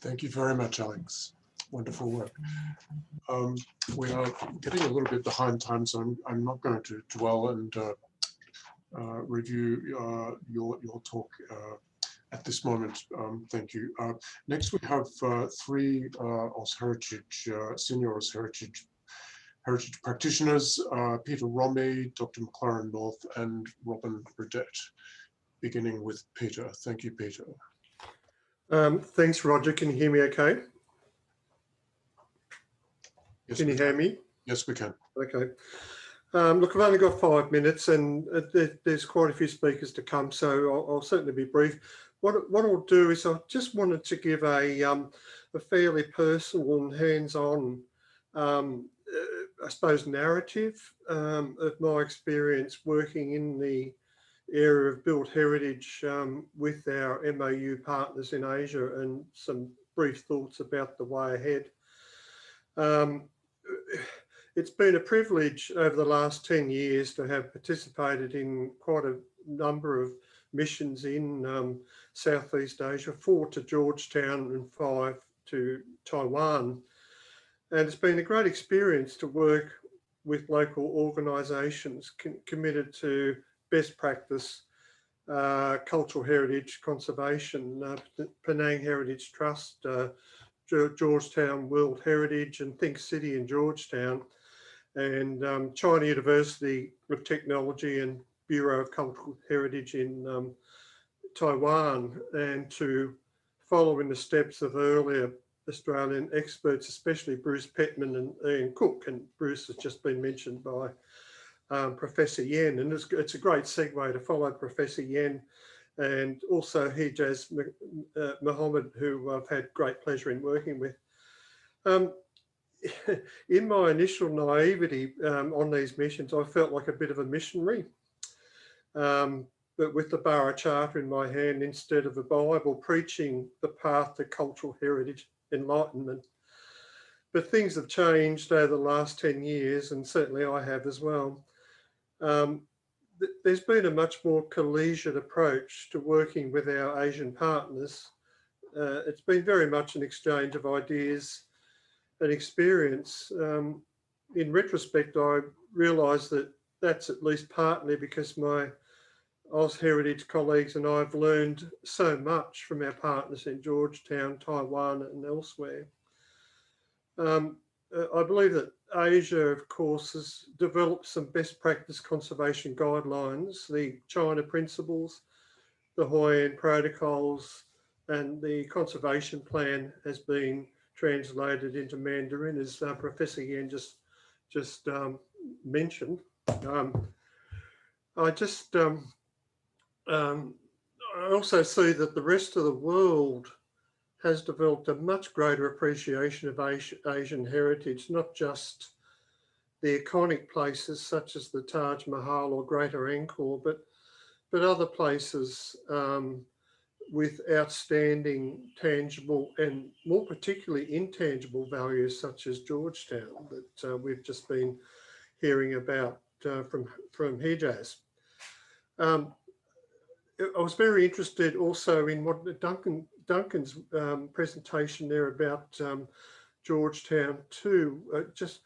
Thank you very much, Alex. Wonderful work. We are getting a little bit behind time, so I'm not going to dwell and review your talk at this moment. Thank you. Next, we have three AusHeritage, senior AusHeritage practitioners, Peter Romme, Dr. McLaren North, and Robin Burdett. Beginning with Peter. Thank you, Peter. Thanks, Roger. Can you hear me okay? Yes, can you hear me? Yes, we can. Okay. Look, I've only got 5 minutes and there's quite a few speakers to come, so I'll certainly be brief. What I'll do is I just wanted to give a fairly personal and hands-on, I suppose, narrative of my experience working in the area of built heritage with our MOU partners in Asia, and some brief thoughts about the way ahead. It's been a privilege over the last 10 years to have participated in quite a number of missions in Southeast Asia, 4 to Georgetown and 5 to Taiwan. And it's been a great experience to work with local organisations committed to best practice, cultural heritage conservation, Penang Heritage Trust, Georgetown World Heritage, and Think City in Georgetown, and China University of Technology and Bureau of Cultural Heritage in Taiwan, and to follow in the steps of earlier Australian experts, especially Bruce Petman and Ian Cook, and Bruce has just been mentioned by Professor Yen, and it's a great segue to follow Professor Yen and also Hijaz Mohammed, who I've had great pleasure in working with. In my initial naivety on these missions, I felt like a bit of a missionary, but with the Borough Charter in my hand instead of a Bible, preaching the path to cultural heritage enlightenment. But things have changed over the last 10 years, and certainly I have as well. There's been a much more collegiate approach to working with our Asian partners. It's been very much an exchange of ideas and experience. In retrospect, I realise that that's at least partly because my AusHeritage colleagues and I have learned so much from our partners in Georgetown, Taiwan and elsewhere. I believe that Asia, of course, has developed some best practice conservation guidelines, the China principles, the Hawaiian protocols, and the conservation plan has been translated into Mandarin, as Professor Yen just mentioned. I also see that the rest of the world has developed a much greater appreciation of Asian heritage, not just the iconic places such as the Taj Mahal or Greater Angkor, but other places with outstanding tangible and more particularly intangible values such as Georgetown that we've just been hearing about from Hijaz. I was very interested also in what Duncan's presentation there about Georgetown too. Just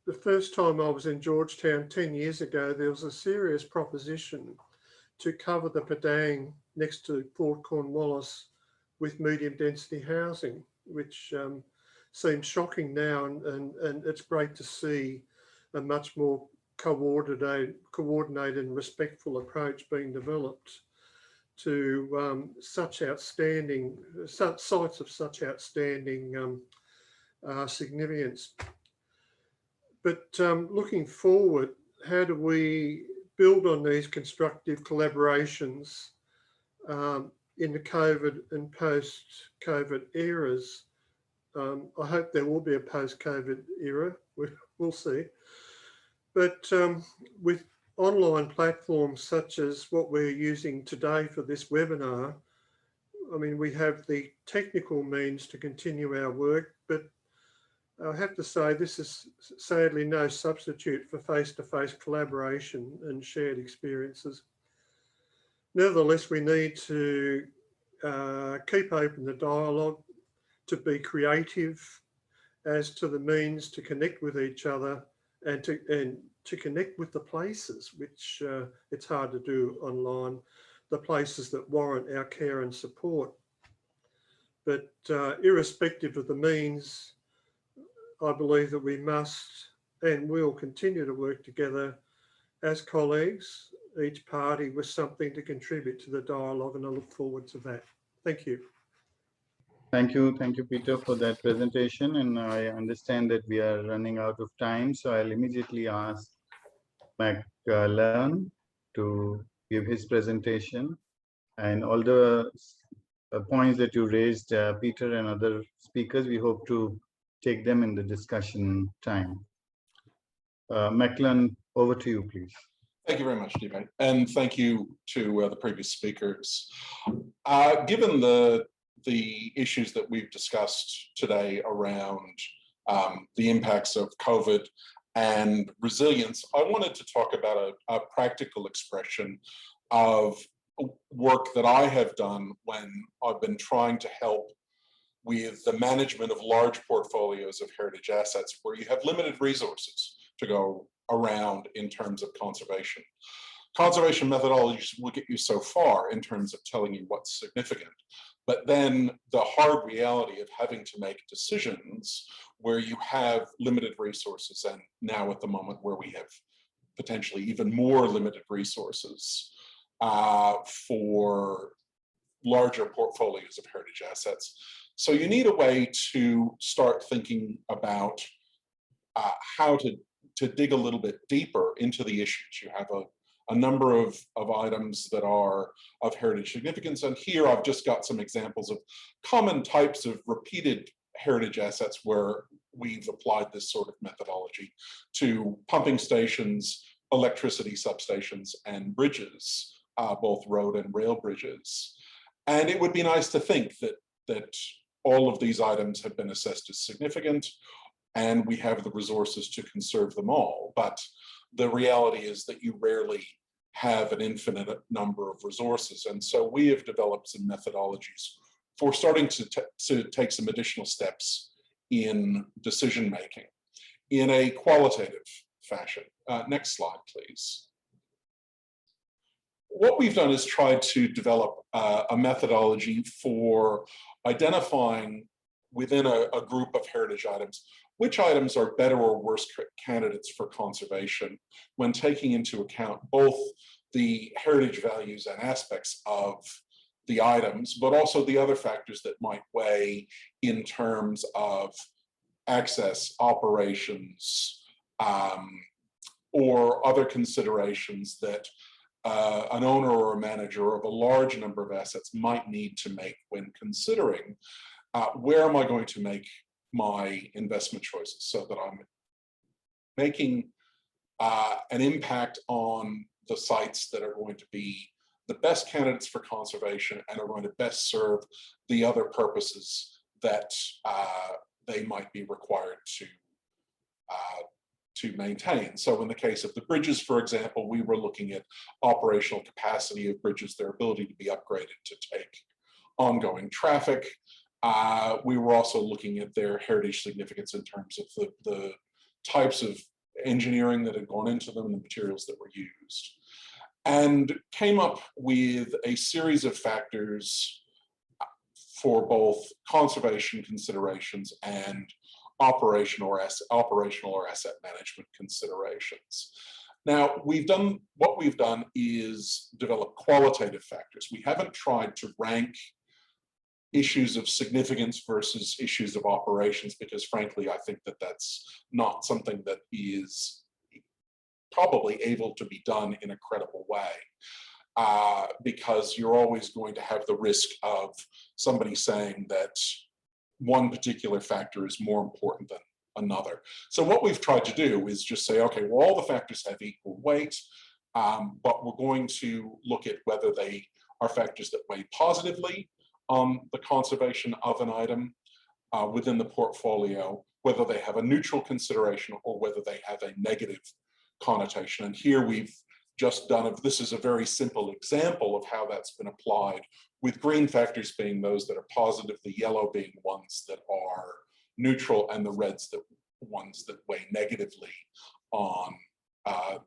the first time I was in Georgetown 10 years ago, there was a serious proposition to cover the Padang next to Port Cornwallis with medium density housing, which seems shocking now, and it's great to see a much more coordinated and respectful approach being developed to such outstanding sites of such outstanding significance. But looking forward, how do we build on these constructive collaborations in the COVID and post-COVID eras I hope there will be a post-COVID era. We'll see. But with online platforms such as what we're using today for this webinar, I mean, we have the technical means to continue our work, but I have to say this is sadly no substitute for face-to-face collaboration and shared experiences. Nevertheless, we need to keep open the dialogue, to be creative as to the means to connect with each other and to connect with the places, which it's hard to do online, the places that warrant our care and support. But irrespective of the means, I believe that we must and will continue to work together as colleagues, each party with something to contribute to the dialogue, and I look forward to that. Thank you. Thank you, Peter, for that presentation. And I understand that we are running out of time, so I'll immediately ask McLaren to give his presentation. And all the points that you raised, Peter and other speakers, we hope to take them in the discussion time. McLaren, over to you, please. Thank you very much, Devay, and thank you to the previous speakers. Given the issues that we've discussed today around the impacts of COVID and resilience, I wanted to talk about a practical expression of work that I have done when I've been trying to help with the management of large portfolios of heritage assets where you have limited resources to go around in terms of conservation. Conservation methodologies will get you so far in terms of telling you what's significant, but then the hard reality of having to make decisions where you have limited resources, and now at the moment where we have potentially even more limited resources for larger portfolios of heritage assets. So you need a way to start thinking about how to dig a little bit deeper into the issues. You have a number of items that are of heritage significance, and here I've just got some examples of common types of repeated heritage assets where we've applied this sort of methodology to pumping stations, electricity substations, and bridges, both road and rail bridges. And it would be nice to think that all of these items have been assessed as significant, and we have the resources to conserve them all. But the reality is that you rarely have an infinite number of resources. And so we have developed some methodologies for starting to take some additional steps in decision-making in a qualitative fashion. Next slide, please. What we've done is tried to develop a methodology for identifying within a group of heritage items which items are better or worse candidates for conservation when taking into account both the heritage values and aspects of the items, but also the other factors that might weigh in terms of access, operations, or other considerations that an owner or a manager of a large number of assets might need to make when considering where am I going to make my investment choices so that I'm making an impact on the sites that are going to be the best candidates for conservation and are going to best serve the other purposes that they might be required to maintain. So in the case of the bridges, for example, we were looking at operational capacity of bridges, their ability to be upgraded to take ongoing traffic. We were also looking at their heritage significance in terms of the types of engineering that had gone into them and the materials that were used, and came up with a series of factors for both conservation considerations and operational or asset management considerations. Now, what we've done is develop qualitative factors. We haven't tried to rank issues of significance versus issues of operations, because frankly, I think that that's not something that is probably able to be done in a credible way, because you're always going to have the risk of somebody saying that one particular factor is more important than another. So what we've tried to do is just say, okay, well, all the factors have equal weight, but we're going to look at whether they are factors that weigh positively on the conservation of an item within the portfolio, whether they have a neutral consideration or whether they have a negative connotation. And here we've just done, this is a very simple example of how that's been applied, with green factors being those that are positive, the yellow being ones that are neutral, and the reds that ones that weigh negatively on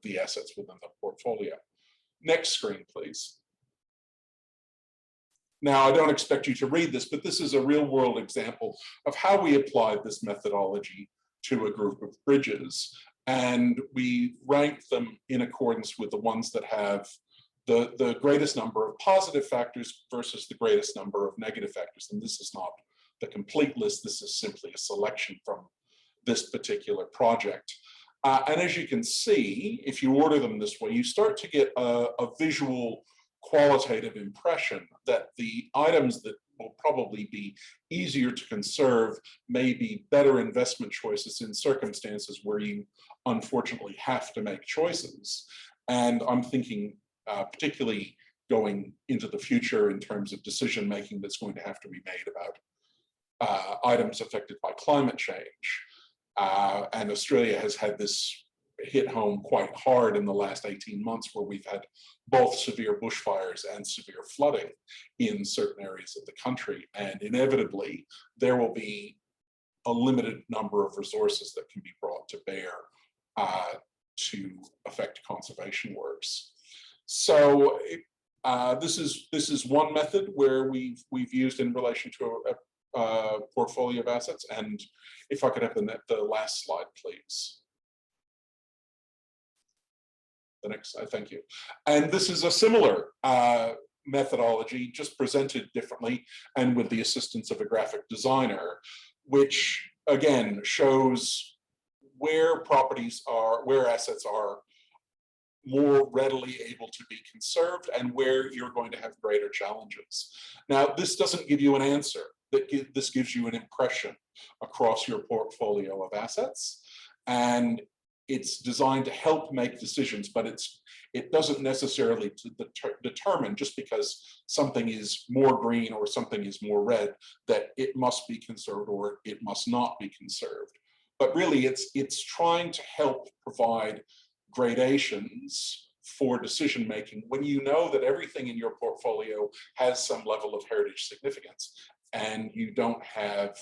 the assets within the portfolio. Next screen, please. Now, I don't expect you to read this, but this is a real world example of how we applied this methodology to a group of bridges. And we ranked them in accordance with the ones that have the greatest number of positive factors versus the greatest number of negative factors. And this is not the complete list. This is simply a selection from this particular project. And as you can see, if you order them this way, you start to get a visual qualitative impression that the items that will probably be easier to conserve may be better investment choices in circumstances where you unfortunately have to make choices. And I'm thinking particularly going into the future in terms of decision making that's going to have to be made about items affected by climate change. And Australia has had this hit home quite hard in the last 18 months, where we've had both severe bushfires and severe flooding in certain areas of the country. And inevitably, there will be a limited number of resources that can be brought to bear to affect conservation works. So this is one method where we've used in relation to a portfolio of assets. And if I could have the last slide, please. The next, thank you. And this is a similar methodology, just presented differently and with the assistance of a graphic designer, which again shows where properties are, where assets are more readily able to be conserved and where you're going to have greater challenges. Now, this doesn't give you an answer. This gives you an impression across your portfolio of assets. And it's designed to help make decisions, but it doesn't necessarily determine, just because something is more green or something is more red, that it must be conserved or it must not be conserved. But really, it's trying to help provide gradations for decision making when you know that everything in your portfolio has some level of heritage significance, and you don't have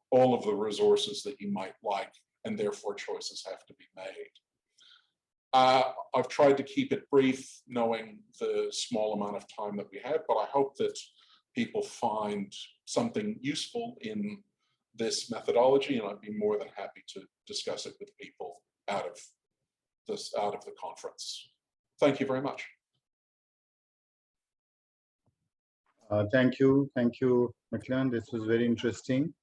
all of the resources that you might like, and therefore choices have to be made. I've tried to keep it brief, knowing the small amount of time that we have, but I hope that people find something useful in this methodology, and I'd be more than happy to discuss it with people out of the conference. Thank you very much. Thank you, McLean. This was very interesting.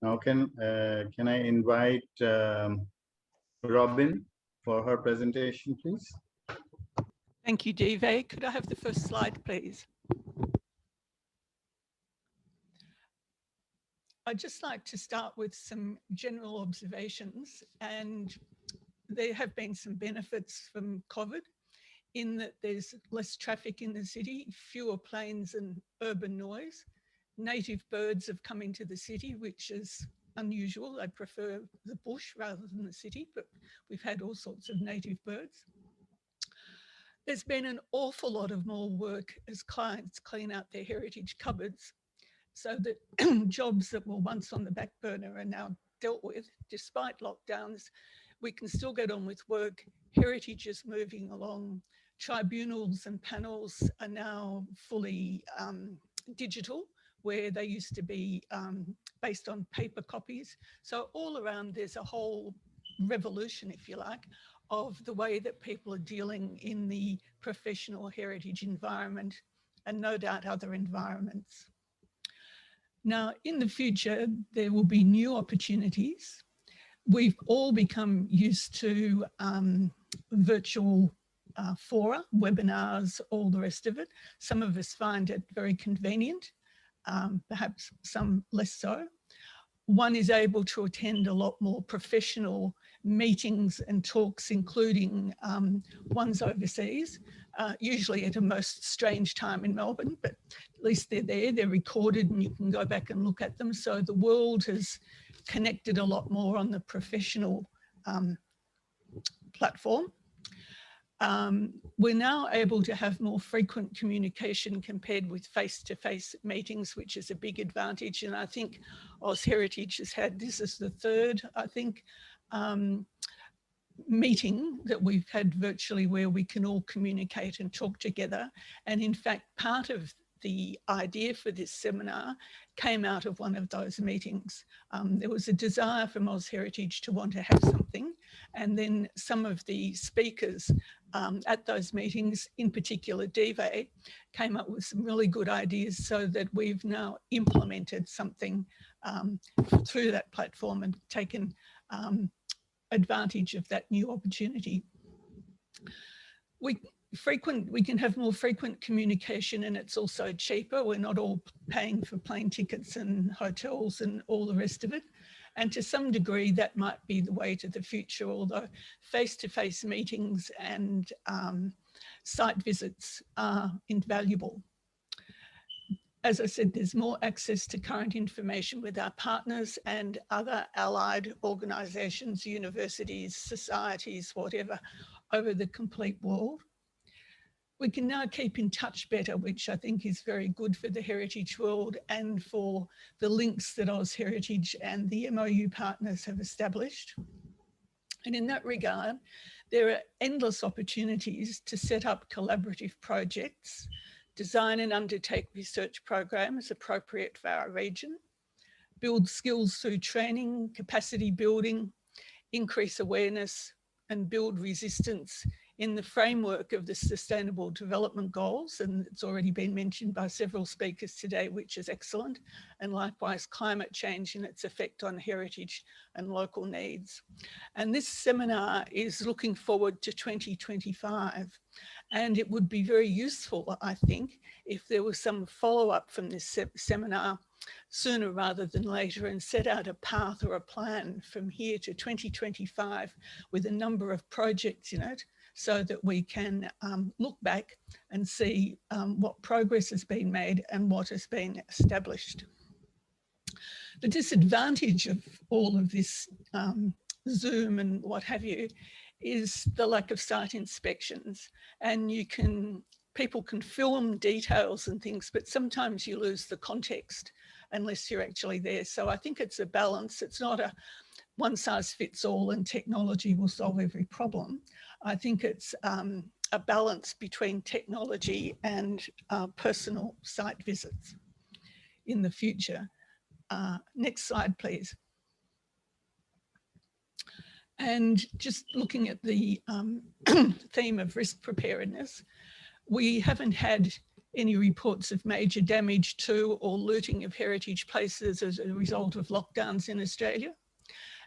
Now, can I invite Robin for her presentation, please? Thank you, Devay. Could I have the first slide, please? I'd just like to start with some general observations, and there have been some benefits from COVID in that there's less traffic in the city, fewer planes and urban noise. Native birds have come into the city, which is unusual. I prefer the bush rather than the city, but we've had all sorts of native birds. There's been an awful lot of more work as clients clean out their heritage cupboards, so that jobs that were once on the back burner are now dealt with. Despite lockdowns, we can still get on with work. Heritage is moving along. Tribunals and panels are now fully digital, where they used to be based on paper copies. So all around, there's a whole revolution, if you like, of the way that people are dealing in the professional heritage environment, and no doubt other environments. Now, in the future, there will be new opportunities. We've all become used to virtual fora, webinars, all the rest of it. Some of us find it very convenient, perhaps some less so. one is able to attend a lot more professional meetings and talks, including ones overseas, usually at a most strange time in Melbourne, but at least they're there, they're recorded and you can go back and look at them. So the world has connected a lot more on the professional platform. We're now able to have more frequent communication compared with face-to-face meetings, which is a big advantage. And I think AusHeritage has had, this is the third, I think, meeting that we've had virtually where we can all communicate and talk together. And in fact, part of the idea for this seminar came out of one of those meetings. There was a desire from AusHeritage to want to have something, and then some of the speakers at those meetings, in particular Devay, came up with some really good ideas, so that we've now implemented something through that platform and taken advantage of that new opportunity. We can have more frequent communication, and it's also cheaper. We're not all paying for plane tickets and hotels and all the rest of it. And to some degree, that might be the way to the future, although face-to-face meetings and site visits are invaluable. As I said, there's more access to current information with our partners and other allied organisations, universities, societies, whatever, over the complete world. We can now keep in touch better, which I think is very good for the heritage world and for the links that AusHeritage and the MOU partners have established. And in that regard, there are endless opportunities to set up collaborative projects, design and undertake research programs appropriate for our region, build skills through training, capacity building, increase awareness, and build resistance in the framework of the Sustainable Development Goals, and it's already been mentioned by several speakers today, which is excellent, and likewise climate change and its effect on heritage and local needs. And this seminar is looking forward to 2025, and it would be very useful, I think, if there was some follow-up from this seminar sooner rather than later, and set out a path or a plan from here to 2025 with a number of projects in it, so that we can look back and see what progress has been made and what has been established. The disadvantage of all of this Zoom and what have you is the lack of site inspections. And people can film details and things, but sometimes you lose the context unless you're actually there. So I think it's a balance. It's not a one size fits all and technology will solve every problem. I think it's a balance between technology and personal site visits in the future. Next slide, please. And just looking at the theme of risk preparedness, we haven't had any reports of major damage to or looting of heritage places as a result of lockdowns in Australia.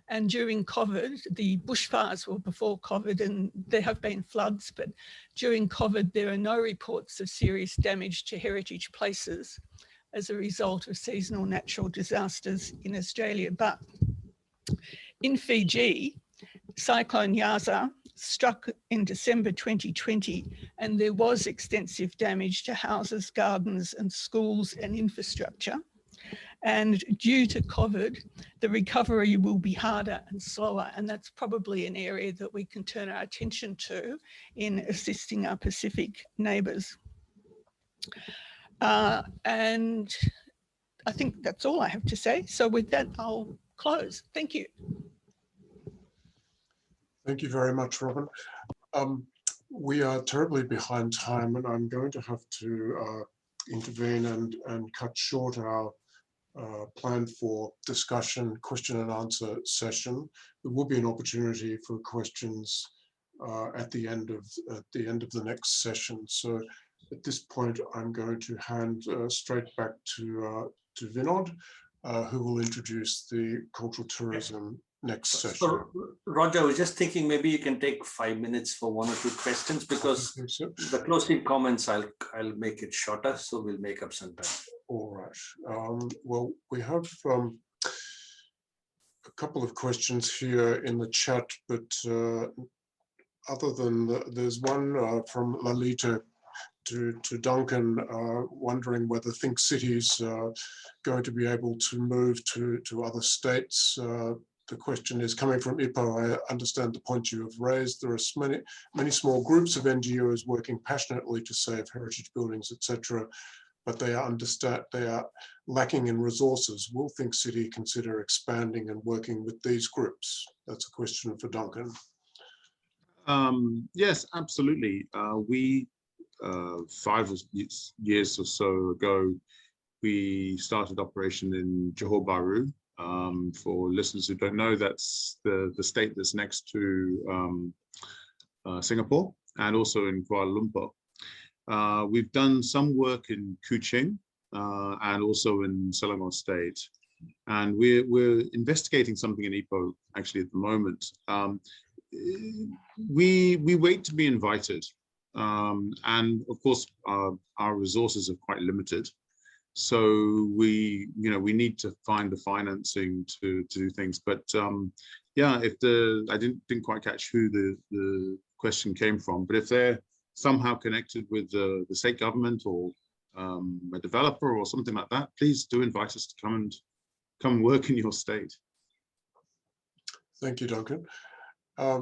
And during COVID, the bushfires were before COVID, and there have been floods, but during COVID, there are no reports of serious damage to heritage places as a result of seasonal natural disasters in Australia. But in Fiji, Cyclone Yasa struck in December 2020, and there was extensive damage to houses, gardens, and schools and infrastructure. And due to COVID, the recovery will be harder and slower, and that's probably an area that we can turn our attention to in assisting our Pacific neighbours. And I think that's all I have to say. So with that, I'll close. Thank you. Thank you very much, Robin. We are terribly behind time, and I'm going to have to intervene and cut short our plan for discussion, question and answer session. There will be an opportunity for questions at the end of the next session. So at this point, I'm going to hand straight back to Vinod, who will introduce the cultural tourism next session. So, Roger, I was just thinking maybe you can take 5 minutes for 1 or 2 questions, because the closing comments, I'll make it shorter, so we'll make up some time. All right. Well, we have couple of questions here in the chat, but other than there's one from Lalita to Duncan, wondering whether Think Cities are going to be able to move to other states. The question is coming from IPO. I understand the point you have raised. There are many small groups of NGOs working passionately to save heritage buildings, etc., but they are lacking in resources. Will Think City consider expanding and working with these groups? That's a question for Duncan. Yes, absolutely. We 5 years or so ago, we started operation in Johor Bahru. For listeners who don't know, that's the state that's next to Singapore, and also in Kuala Lumpur. We've done some work in Kuching and also in Selangor State, and we're investigating something in Ipoh actually at the moment. We wait to be invited, and of course our resources are quite limited. So we need to find the financing to do things. But yeah, if I didn't quite catch who the question came from, but if they're somehow connected with the state government or a developer or something like that, please do invite us to come and work in your state. Thank you, Duncan.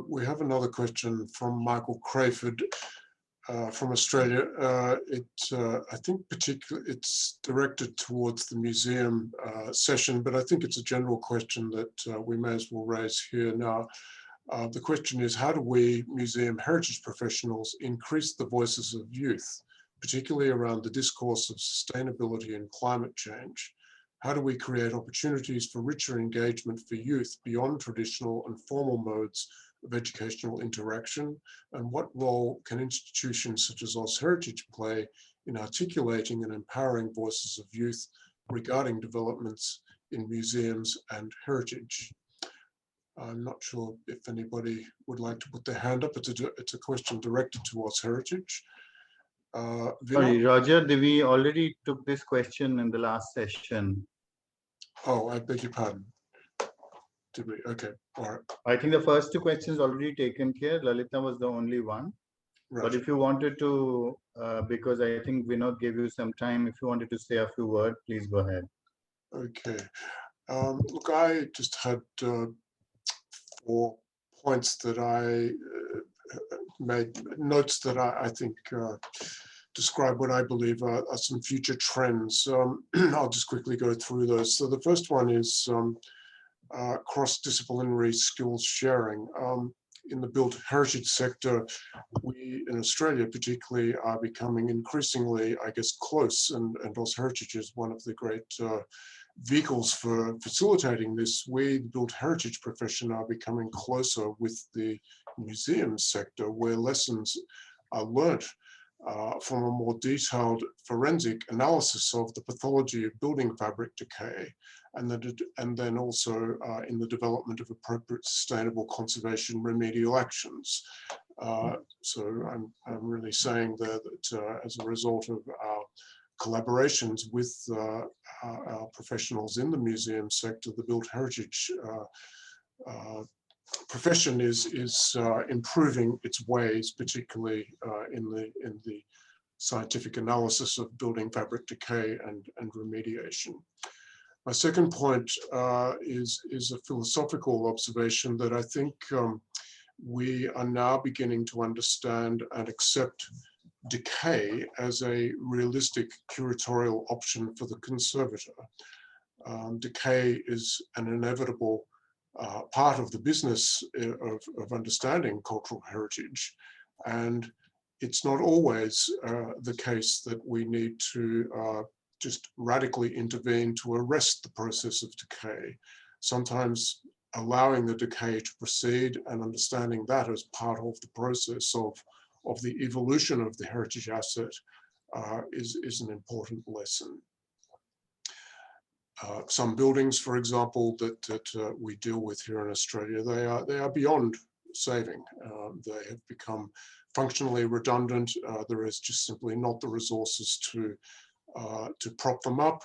We have another question from Michael Crayford. From Australia. I think particularly it's directed towards the museum session, but I think it's a general question that we may as well raise here now. The question is, how do we museum heritage professionals increase the voices of youth, particularly around the discourse of sustainability and climate change? How do we create opportunities for richer engagement for youth beyond traditional and formal modes of educational interaction, and what role can institutions such as AusHeritage play in articulating and empowering voices of youth regarding developments in museums and heritage? I'm not sure if anybody would like to put their hand up. It's a question directed to AusHeritage. Sorry, Roger, we already took this question in the last session. Oh, I beg your pardon. Did we? Okay, all right. I think the first 2 questions already taken care. Lalita was the only one. Right. But if you wanted to, because I think Vinod gave you some time, if you wanted to say a few words, please go ahead. Okay. Look, I just had 4 points that I made, notes that I think describe what I believe are some future trends. I'll just quickly go through those. So the first one is cross-disciplinary skills sharing. In the built heritage sector, we in Australia particularly are becoming increasingly, I guess, close, and AusHeritage is one of the great vehicles for facilitating this. We, the built heritage profession, are becoming closer with the museum sector, where lessons are learnt from a more detailed forensic analysis of the pathology of building fabric decay, and then also in the development of appropriate sustainable conservation remedial actions. So I'm really saying there that as a result of our collaborations with our professionals in the museum sector, the built heritage profession is improving its ways, particularly in the scientific analysis of building fabric decay and remediation. My second point is a philosophical observation that I think we are now beginning to understand and accept decay as a realistic curatorial option for the conservator. Decay is an inevitable part of the business of understanding cultural heritage, and it's not always the case that we need to just radically intervene to arrest the process of decay. Sometimes allowing the decay to proceed and understanding that as part of the process of the evolution of the heritage asset is an important lesson. Some buildings, for example, that we deal with here in Australia, they are beyond saving. They have become functionally redundant. There is just simply not the resources to prop them up,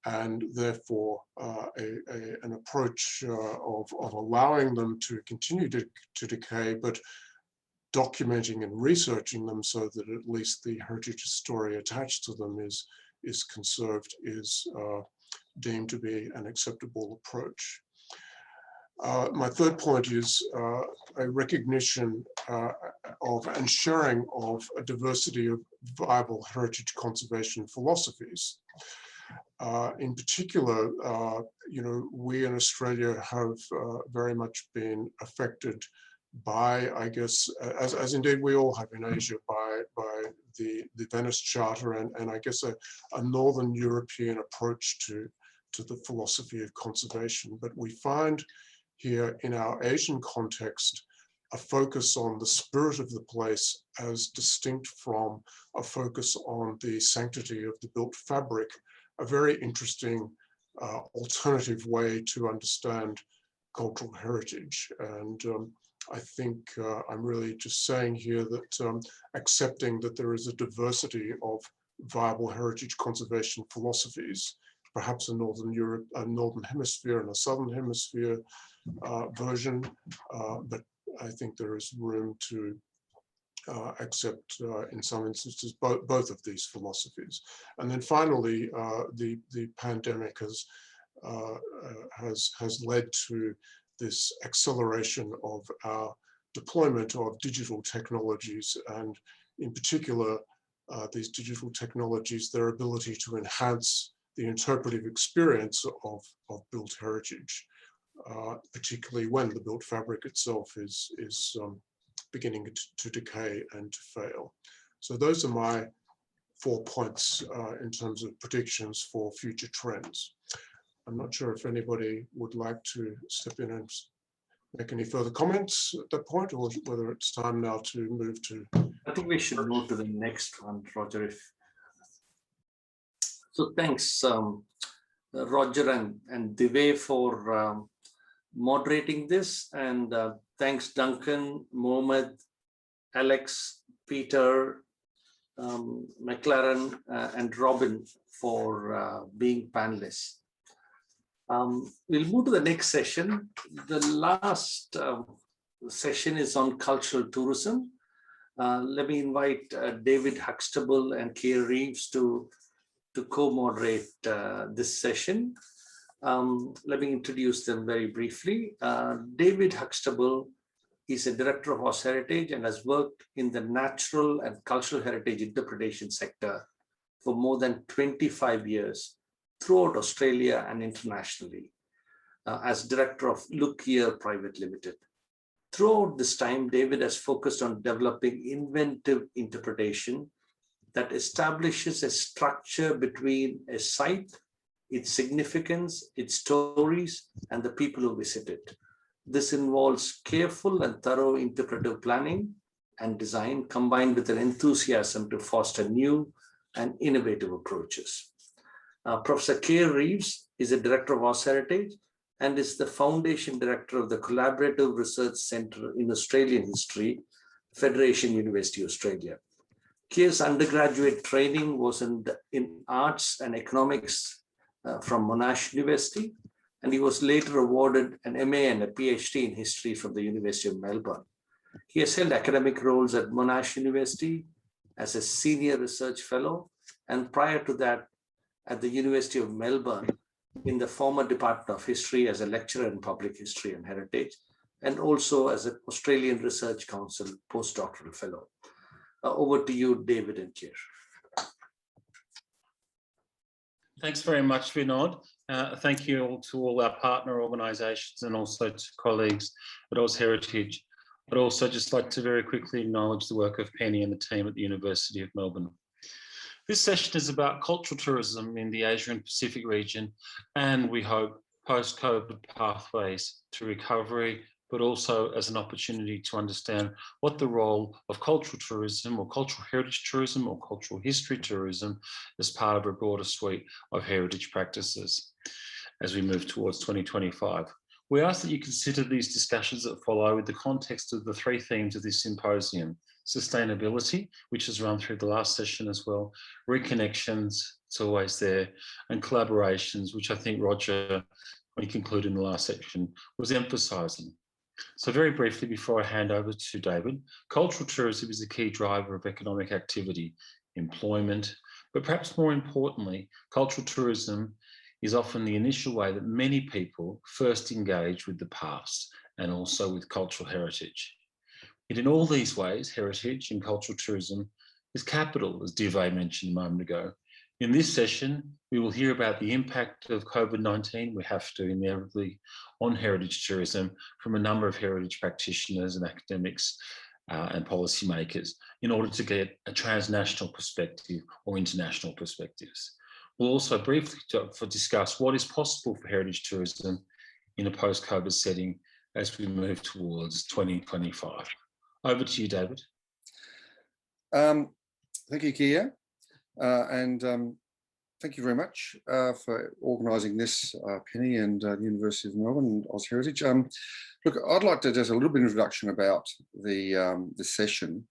and therefore an approach of allowing them to continue to decay, but documenting and researching them so that at least the heritage story attached to them is conserved, is deemed to be an acceptable approach. My third point is a recognition of and sharing of a diversity of viable heritage conservation philosophies. In particular, we in Australia have very much been affected by, I guess, as indeed we all have in Asia, by the Venice Charter and I guess a Northern European approach to the philosophy of conservation. But we find here in our Asian context a focus on the spirit of the place as distinct from a focus on the sanctity of the built fabric, a very interesting alternative way to understand cultural heritage. And I think I'm really just saying here that accepting that there is a diversity of viable heritage conservation philosophies, perhaps a Northern Hemisphere and a Southern Hemisphere version, but I think there is room to accept in some instances both of these philosophies. And then finally, the pandemic has led to this acceleration of our deployment of digital technologies, and in particular, these digital technologies, their ability to enhance the interpretive experience of built heritage, particularly when the built fabric itself is beginning to decay and to fail. So those are my 4 points in terms of predictions for future trends. I'm not sure if anybody would like to step in and make any further comments at that point, or whether it's time now to move to. I think we should move to the next one, Roger. So thanks, Roger and Devay for moderating this, and thanks Duncan, Mohammed, Alex, Peter, McLaren, and Robin for being panelists. We'll move to the next session. The last session is on cultural tourism. Let me invite David Huxtable and Keir Reeves to co-moderate this session. Let me introduce them very briefly. David Huxtable is a director of AusHeritage and has worked in the natural and cultural heritage interpretation sector for more than 25 years throughout Australia and internationally, as director of Look Here Private Limited. Throughout this time, David has focused on developing inventive interpretation that establishes a structure between a site, its significance, its stories, and the people who visit it. This involves careful and thorough interpretive planning and design, combined with an enthusiasm to foster new and innovative approaches. Professor Keir Reeves is a director of AusHeritage and is the foundation director of the Collaborative Research Centre in Australian History, Federation University, Australia. Keir's undergraduate training was in arts and economics from Monash University, and he was later awarded an MA and a PhD in history from the University of Melbourne. He has held academic roles at Monash University as a senior research fellow, and prior to that, at the University of Melbourne in the former Department of History as a lecturer in public history and heritage, and also as an Australian Research Council postdoctoral fellow. Over to you, David and Keir. Thanks very much, Vinod. Thank you to all our partner organisations and also to colleagues at AusHeritage. I'd also just like to very quickly acknowledge the work of Penny and the team at the University of Melbourne. This session is about cultural tourism in the Asia and Pacific region, and we hope post-COVID pathways to recovery, but also as an opportunity to understand what the role of cultural tourism or cultural heritage tourism or cultural history tourism as part of a broader suite of heritage practices as we move towards 2025. We ask that you consider these discussions that follow with the context of the 3 themes of this symposium: sustainability, which is run through the last session as well, reconnections, It's always there, and collaborations, which I think Roger, when he concluded in the last section, was emphasising. So very briefly, before I hand over to David, cultural tourism is a key driver of economic activity, employment, but perhaps more importantly, cultural tourism is often the initial way that many people first engage with the past and also with cultural heritage. Yet in all these ways, heritage and cultural tourism is capital, as Devay mentioned a moment ago. In this session, we will hear about the impact of COVID-19, we have to inevitably, on heritage tourism from a number of heritage practitioners and academics and policymakers in order to get a transnational perspective or international perspectives. We'll also briefly discuss what is possible for heritage tourism in a post-COVID setting as we move towards 2025. Over to you, David. Thank you, Kia. Thank you very much for organising this, Penny and the University of Melbourne and AusHeritage. Look, I'd like to just a little bit of introduction about the session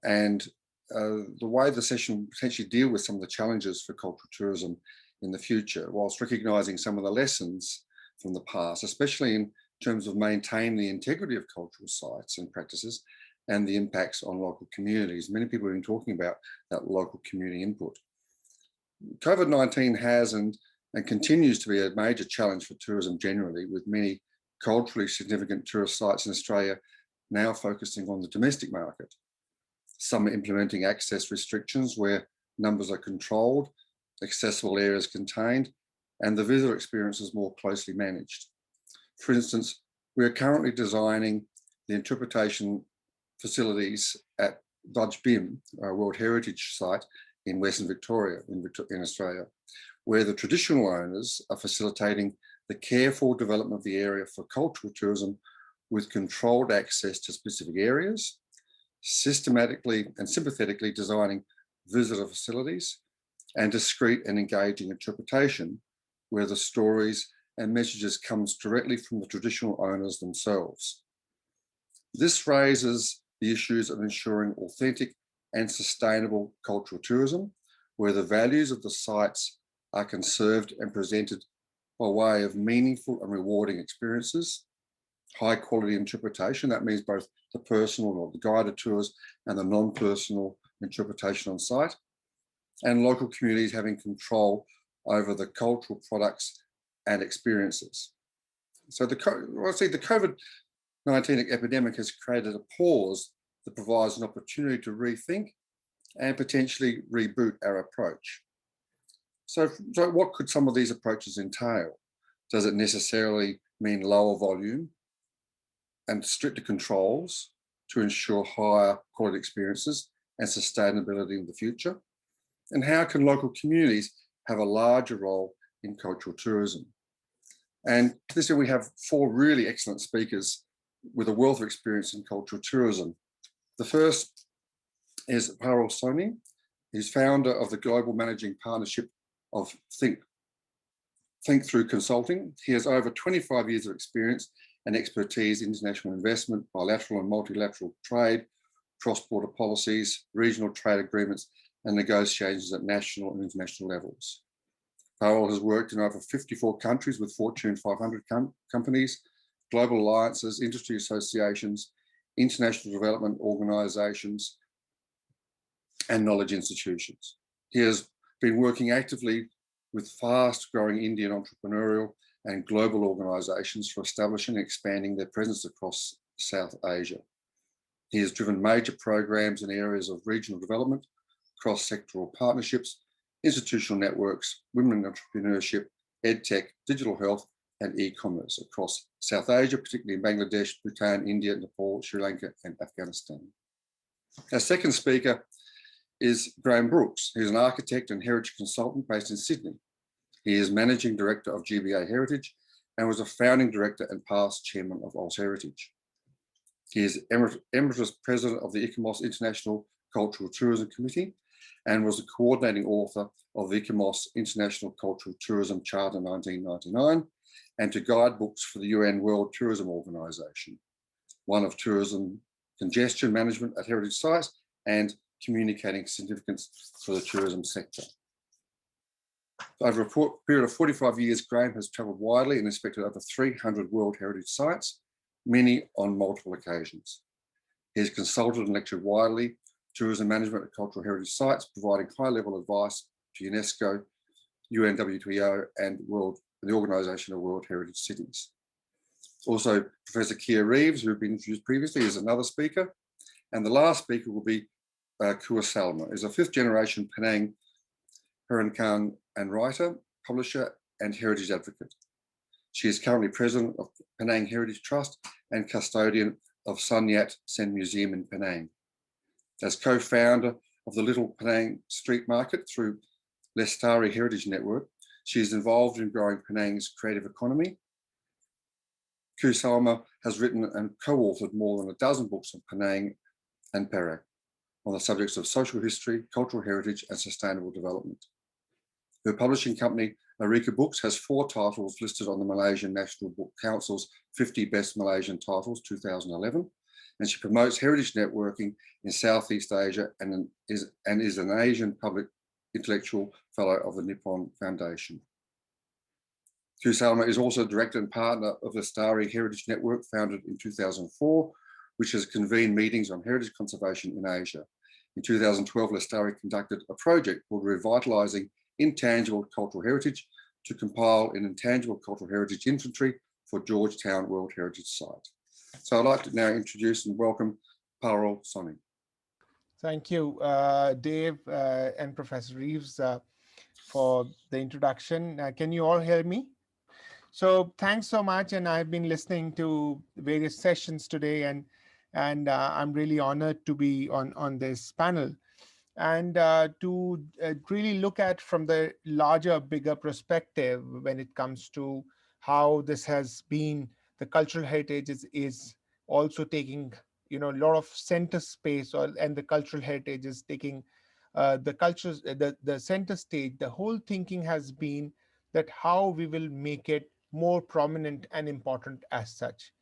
and the way the session potentially deal with some of the challenges for cultural tourism in the future, whilst recognising some of the lessons from the past, especially in terms of maintaining the integrity of cultural sites and practices and the impacts on local communities. Many people have been talking about that local community input. COVID-19 has and continues to be a major challenge for tourism generally, with many culturally significant tourist sites in Australia now focusing on the domestic market. Some are implementing access restrictions where numbers are controlled, accessible areas contained, and the visitor experience is more closely managed. For instance, we are currently designing the interpretation facilities at Dudge Bim, our World Heritage Site in Western Victoria, in Australia, where the traditional owners are facilitating the careful development of the area for cultural tourism with controlled access to specific areas, systematically and sympathetically designing visitor facilities, and discreet and engaging interpretation where the stories and messages comes directly from the traditional owners themselves. This raises the issues of ensuring authentic and sustainable cultural tourism, where the values of the sites are conserved and presented by way of meaningful and rewarding experiences, high quality interpretation, that means both the personal or the guided tours and the non-personal interpretation on site, and local communities having control over the cultural products and experiences. So the COVID-19 epidemic has created a pause that provides an opportunity to rethink and potentially reboot our approach. So what could some of these approaches entail? Does it necessarily mean lower volume and stricter controls to ensure higher quality experiences and sustainability in the future? And how can local communities have a larger role in cultural tourism? And this year we have 4 really excellent speakers with a wealth of experience in cultural tourism. The first is Parul Soni. He's founder of the global managing partnership of Think Through Consulting. He has over 25 years of experience and expertise in international investment, bilateral and multilateral trade, cross-border policies, regional trade agreements, and negotiations at national and international levels. Parul has worked in over 54 countries with Fortune 500 companies, global alliances, industry associations, international development organisations, and knowledge institutions. He has been working actively with fast-growing Indian entrepreneurial and global organisations for establishing and expanding their presence across South Asia. He has driven major programs in areas of regional development, cross-sectoral partnerships, institutional networks, women in entrepreneurship, EdTech, digital health, and e-commerce across South Asia, particularly in Bangladesh, Bhutan, India, Nepal, Sri Lanka, and Afghanistan. Our second speaker is Graham Brooks. He's an architect and heritage consultant based in Sydney. He is Managing Director of GBA Heritage and was a founding director and past chairman of AusHeritage. He is Emeritus President of the ICOMOS International Cultural Tourism Committee and was the coordinating author of the ICOMOS International Cultural Tourism Charter 1999 and to guidebooks for the UN World Tourism Organization, one of tourism congestion management at heritage sites and communicating significance for the tourism sector. Over a period of 45 years, Graham has travelled widely and inspected over 300 World Heritage sites, many on multiple occasions. He has consulted and lectured widely tourism management of cultural heritage sites, providing high-level advice to UNESCO, UNWTO, and the Organisation of World Heritage Cities. Also, Professor Kia Reeves, who has been introduced previously, is another speaker. And the last speaker will be Kua Salma, is a fifth-generation Penang Peranakan and writer, publisher, and heritage advocate. She is currently president of Penang Heritage Trust and custodian of Sun Yat-sen Museum in Penang. As co-founder of the Little Penang Street Market through Lestari Heritage Network, she is involved in growing Penang's creative economy. Kua Salma has written and co-authored more than a dozen books on Penang and Perak on the subjects of social history, cultural heritage, and sustainable development. Her publishing company, Arika Books, has 4 titles listed on the Malaysian National Book Council's 50 Best Malaysian Titles 2011, and she promotes heritage networking in Southeast Asia and is an Asian Public Intellectual Fellow of the Nippon Foundation. Kua Salma is also director and partner of the Lestari Heritage Network, founded in 2004, which has convened meetings on heritage conservation in Asia. In 2012, Lestari conducted a project called Revitalising Intangible Cultural Heritage to compile an intangible cultural heritage inventory for Georgetown World Heritage Site. So I'd like to now introduce and welcome Parul Soni. Thank you, Dave and Professor Reeves, for the introduction. Can you all hear me? So thanks so much. And I've been listening to various sessions today, and I'm really honored to be on this panel and to really look at from the larger, bigger perspective when it comes to how this has been, the cultural heritage is also taking, a lot of center space, and the cultural heritage is taking the center stage. The whole thinking has been that how we will make it more prominent and important as such.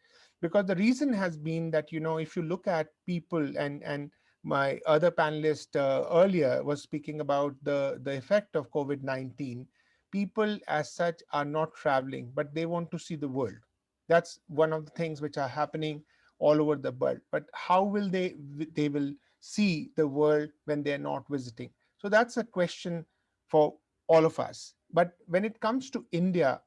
Because the reason has been that, if you look at people, and my other panelist earlier was speaking about the effect of COVID-19, people as such are not traveling, but they want to see the world. That's one of the things which are happening all over the world. But how will they will see the world when they're not visiting? So that's a question for all of us. But when it comes to India,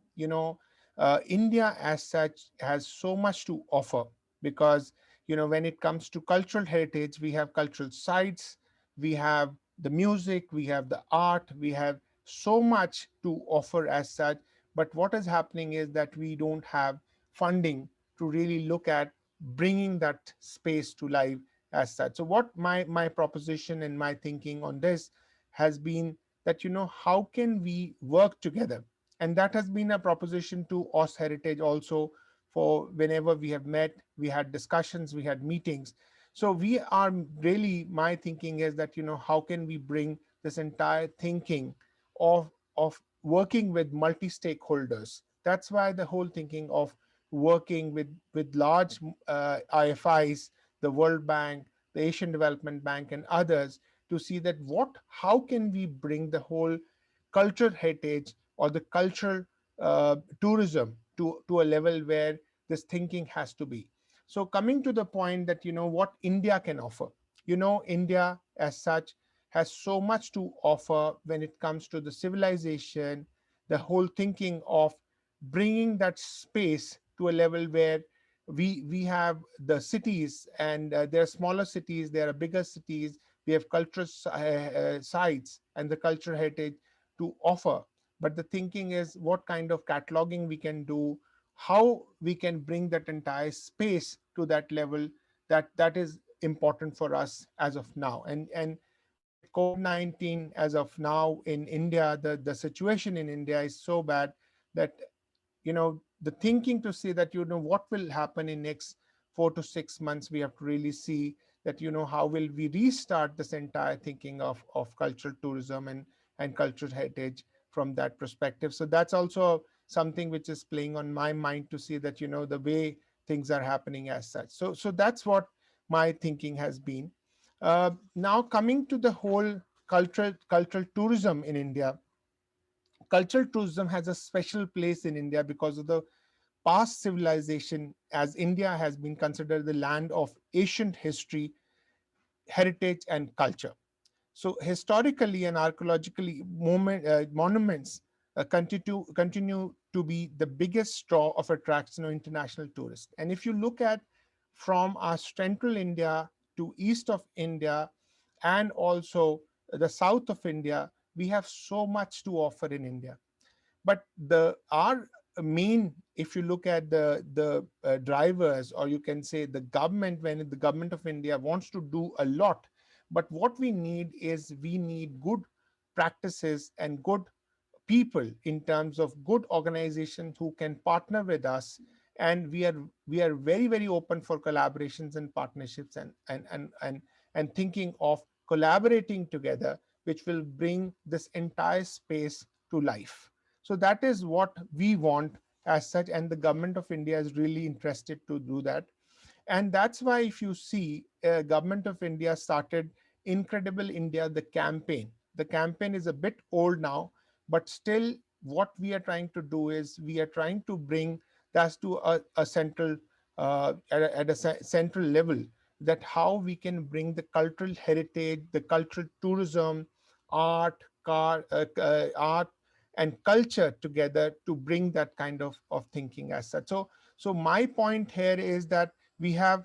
India as such has so much to offer, because when it comes to cultural heritage, we have cultural sites, we have the music, we have the art, we have so much to offer as such. But what is happening is that we don't have funding to really look at bringing that space to life as such. So what my proposition and my thinking on this has been that, how can we work together? And that has been a proposition to AusHeritage also. For whenever we have met, we had discussions, we had meetings. So we are really, my thinking is that, how can we bring this entire thinking of working with multi-stakeholders? That's why the whole thinking of working with large IFIs, the World Bank, the Asian Development Bank, and others, to see that how can we bring the whole cultural heritage or the cultural tourism to a level where this thinking has to be. So coming to the point that, what India can offer, India as such has so much to offer when it comes to the civilization, the whole thinking of bringing that space to a level where we have the cities, and there are smaller cities, there are bigger cities, we have cultural sites and the cultural heritage to offer. But the thinking is what kind of cataloging we can do, how we can bring that entire space to that level, that is important for us as of now. And with COVID-19 as of now in India, the situation in India is so bad that, the thinking to see that, what will happen in next 4 to 6 months, we have to really see that, how will we restart this entire thinking of cultural tourism and cultural heritage from that perspective. So that's also something which is playing on my mind to see that, the way things are happening as such. So that's what my thinking has been. Now coming to the whole cultural tourism in India, cultural tourism has a special place in India because of the past civilization, as India has been considered the land of ancient history, heritage, and culture. So historically and archaeologically, monuments continue to be the biggest draw of attraction of international tourists. And if you look at from our central India to east of India and also the south of India, we have so much to offer in India. But our main, if you look at the drivers, or you can say the government, when the government of India wants to do a lot, but what we need is we need good practices and good people in terms of good organizations who can partner with us. And we are very open for collaborations and partnerships, and thinking of collaborating together, which will bring this entire space to life. So that is what we want as such, and the government of India is really interested to do that. And that's why if you see, government of India started Incredible India, the campaign. The campaign is a bit old now, but still what we are trying to do is we are trying to bring that to a central, at a central level, that how we can bring the cultural heritage, the cultural tourism, art, art and culture together to bring that kind of thinking as such. So my point here is that we have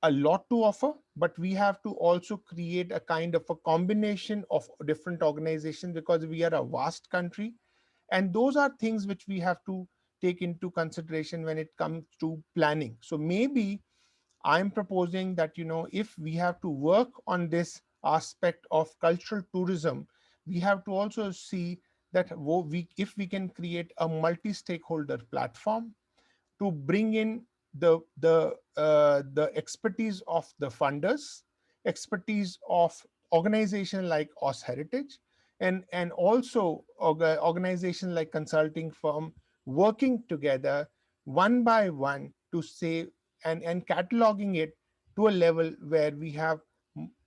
a lot to offer, but we have to also create a kind of a combination of different organizations, because we are a vast country. And those are things which we have to take into consideration when it comes to planning. So maybe I'm proposing that, if we have to work on this aspect of cultural tourism, we have to also see that if we can create a multi-stakeholder platform to bring in the expertise of the funders, expertise of organizations like AusHeritage, and also organizations like consulting firm, working together one by one to say and cataloging it to a level where we have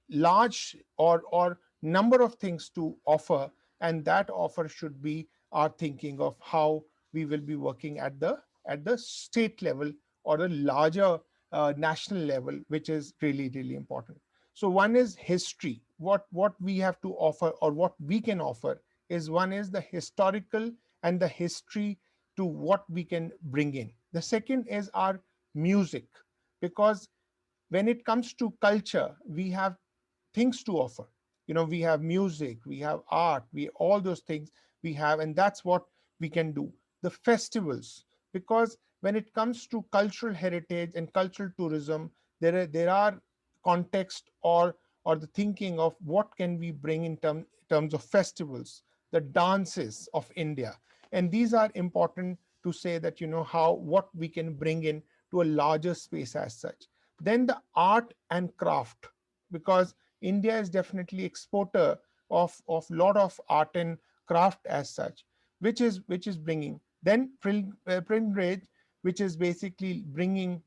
large or number of things to offer, and that offer should be our thinking of how we will be working at the state level or a larger national level, which is really important. So one is history. What we have to offer, or what we can offer, is one is the historical and the history to what we can bring in. The second is our music, because when it comes to culture, we have things to offer. We have music, we have art, we all those things we have, and that's what we can do. The festivals, because when it comes to cultural heritage and cultural tourism, there are context or the thinking of what can we bring in terms of festivals, the dances of India. And these are important to say that, how what we can bring in to a larger space as such. Then the art and craft, because India is definitely exporter of lot of art and craft as such, which is bringing. Then pilgrimage, which is basically bringing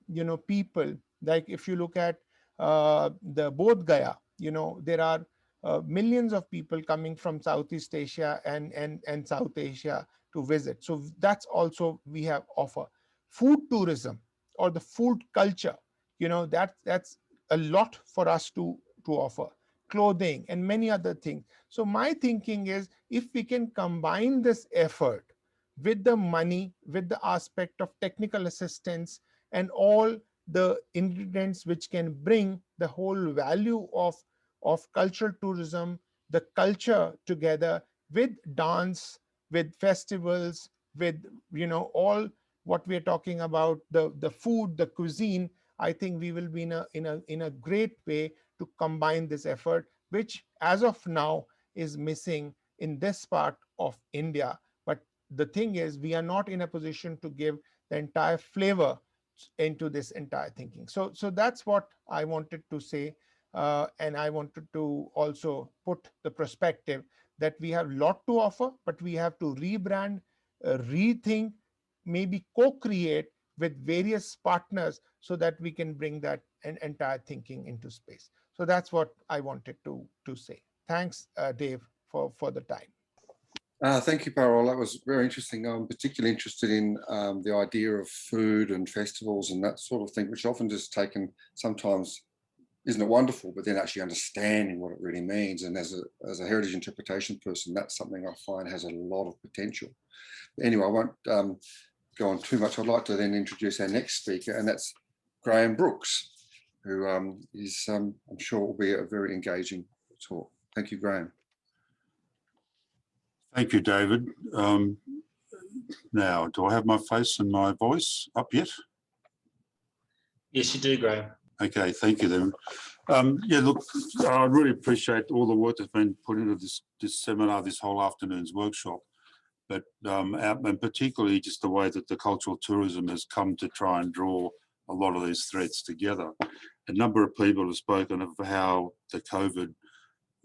people. Like if you look at the Bodh Gaya, there are millions of people coming from Southeast Asia and South Asia to visit. So that's also we have offer. Food tourism or the food culture, that's a lot for us to offer. Clothing and many other things. So my thinking is, if we can combine this effort with the money, with the aspect of technical assistance and all the ingredients which can bring the whole value of cultural tourism, the culture together with dance, with festivals, with all what we are talking about, the food, the cuisine, I think we will be in a great way to combine this effort, which as of now is missing in this part of India. But the thing is, we are not in a position to give the entire flavor into this entire thinking. So that's what I wanted to say. And I wanted to also put the perspective that we have a lot to offer, but we have to rebrand, rethink, maybe co-create with various partners so that we can bring that entire thinking into space. So that's what I wanted to say. Thanks, Dave, for the time. Thank you, Parol. That was very interesting. I'm particularly interested in the idea of food and festivals and that sort of thing, which often just taken sometimes, isn't it wonderful, but then actually understanding what it really means. And as a heritage interpretation person, that's something I find has a lot of potential. Anyway, I won't go on too much. I'd like to then introduce our next speaker, and that's Graham Brooks, who is, I'm sure, will be a very engaging talk. Thank you, Graham. Thank you, David. Now, do I have my face and my voice up yet? Yes, you do, Graham. Okay, thank you then. Yeah, look, I really appreciate all the work that's been put into this seminar, this whole afternoon's workshop, but and particularly just the way that the cultural tourism has come to try and draw a lot of these threads together. A number of people have spoken of how the COVID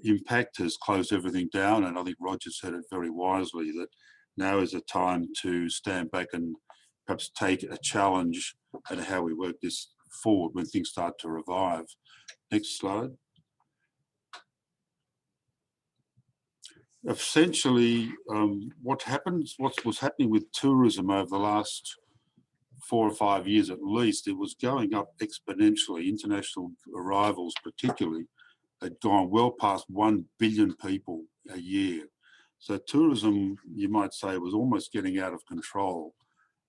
impact has closed everything down, and I think Roger said it very wisely, that now is a time to stand back and perhaps take a challenge at how we work this forward when things start to revive. Next slide. Essentially, what was happening with tourism over the last 4 or 5 years at least, it was going up exponentially. International arrivals particularly had gone well past 1 billion people a year. So tourism, you might say, was almost getting out of control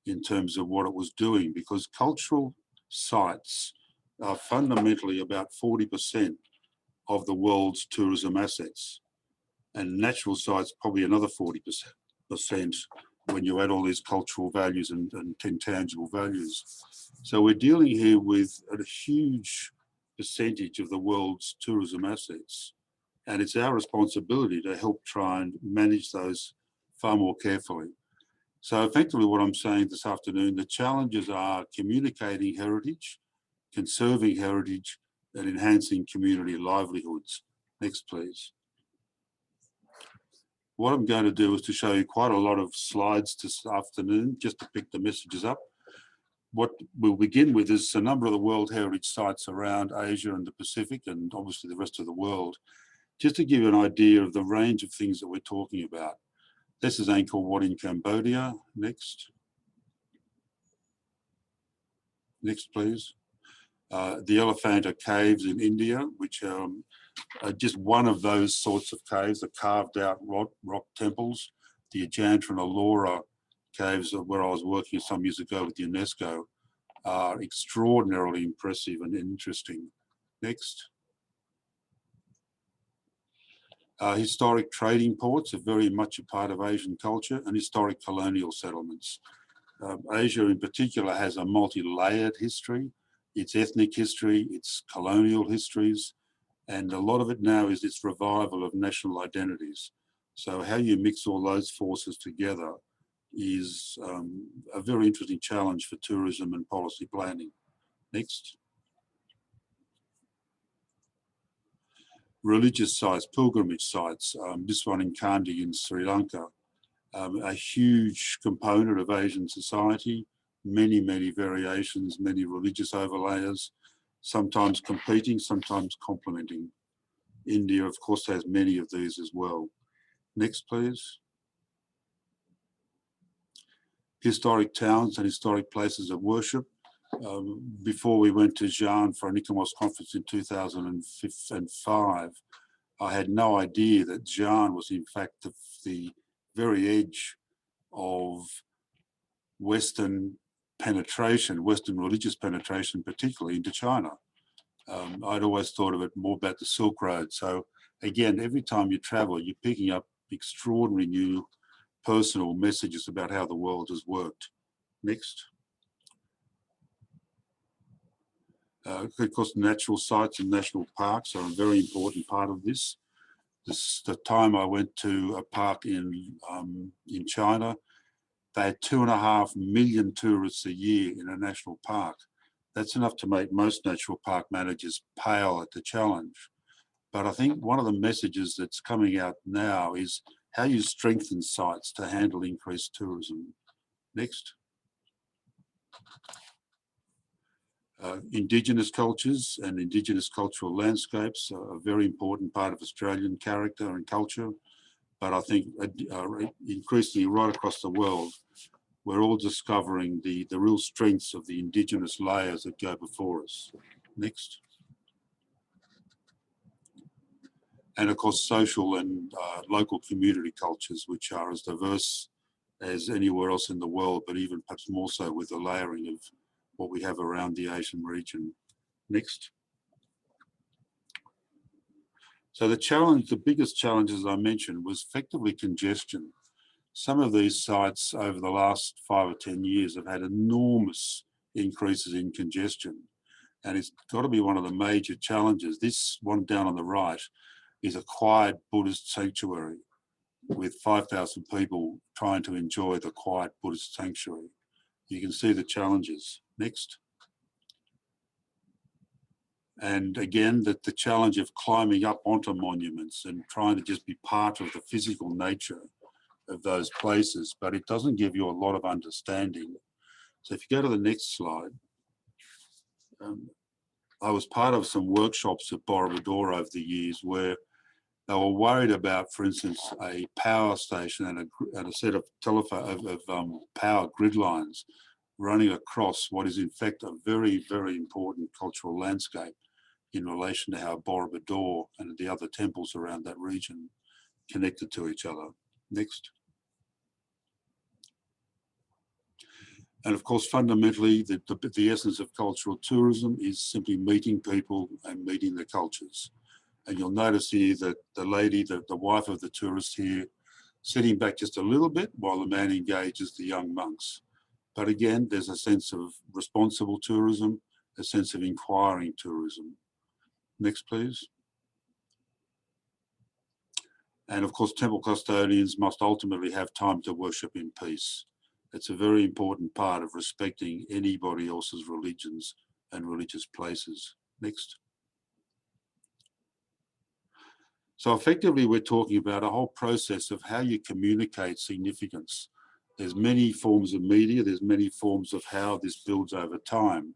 in terms of what it was doing, because cultural sites are fundamentally about 40% of the world's tourism assets, and natural sites probably another 40% when you add all these cultural values and intangible values. So we're dealing here with a huge percentage of the world's tourism assets, and it's our responsibility to help try and manage those far more carefully. So effectively what I'm saying this afternoon, the challenges are communicating heritage, conserving heritage, and enhancing community livelihoods. Next, please. What I'm going to do is to show you quite a lot of slides this afternoon, just to pick the messages up. What we'll begin with is a number of the World Heritage sites around Asia and the Pacific, and obviously the rest of the world, just to give you an idea of the range of things that we're talking about. This is Angkor Wat in Cambodia. Next. Next, please. The Elephanta Caves in India, which are just one of those sorts of caves, the carved out rock temples. The Ajanta and Ellora caves, where I was working some years ago with UNESCO, are extraordinarily impressive and interesting. Next. Historic trading ports are very much a part of Asian culture, and historic colonial settlements. Asia in particular has a multi-layered history, its ethnic history, its colonial histories, and a lot of it now is its revival of national identities. So how you mix all those forces together is a very interesting challenge for tourism and policy planning. Next. Religious sites, pilgrimage sites, this one in Kandy in Sri Lanka, a huge component of Asian society, many, many variations, many religious overlayers, sometimes competing, sometimes complementing. India, of course, has many of these as well. Next, please. Historic towns and historic places of worship. Before we went to Xi'an for an ICOMOS conference in 2005, I had no idea that Xi'an was in fact the very edge of Western penetration, Western religious penetration, particularly into China. I'd always thought of it more about the Silk Road. So again, every time you travel, you're picking up extraordinary new personal messages about how the world has worked. Next. Of course, natural sites and national parks are a very important part of this. The time I went to a park in China, they had 2.5 million tourists a year in a national park. That's enough to make most natural park managers pale at the challenge. But I think one of the messages that's coming out now is how you strengthen sites to handle increased tourism. Next. Indigenous cultures and Indigenous cultural landscapes are a very important part of Australian character and culture. but I think increasingly right across the world, we're all discovering the real strengths of the Indigenous layers that go before us. Next. And of course, social and local community cultures, which are as diverse as anywhere else in the world, but even perhaps more so with the layering of what we have around the Asian region. Next. So the challenge, the biggest challenge, as I mentioned, was effectively congestion. Some of these sites over the last 5 or 10 years have had enormous increases in congestion. And it's got to be one of the major challenges. This one down on the right is a quiet Buddhist sanctuary with 5,000 people trying to enjoy the quiet Buddhist sanctuary. You can see the challenges. Next. And again, that the challenge of climbing up onto monuments and trying to just be part of the physical nature of those places, but it doesn't give you a lot of understanding. So if you go to the next slide, I was part of some workshops at Borobudur over the years where they were worried about, for instance, a power station and a set of power grid lines running across what is in fact a very, very important cultural landscape in relation to how Borobudur and the other temples around that region connected to each other. Next. And of course, fundamentally, the essence of cultural tourism is simply meeting people and meeting the cultures. And you'll notice here that the lady, the wife of the tourist here, sitting back just a little bit while the man engages the young monks. But again, there's a sense of responsible tourism, a sense of inquiring tourism. Next, please. And of course, temple custodians must ultimately have time to worship in peace. It's a very important part of respecting anybody else's religions and religious places. Next. So effectively, we're talking about a whole process of how you communicate significance. There's many forms of media, there's many forms of how this builds over time.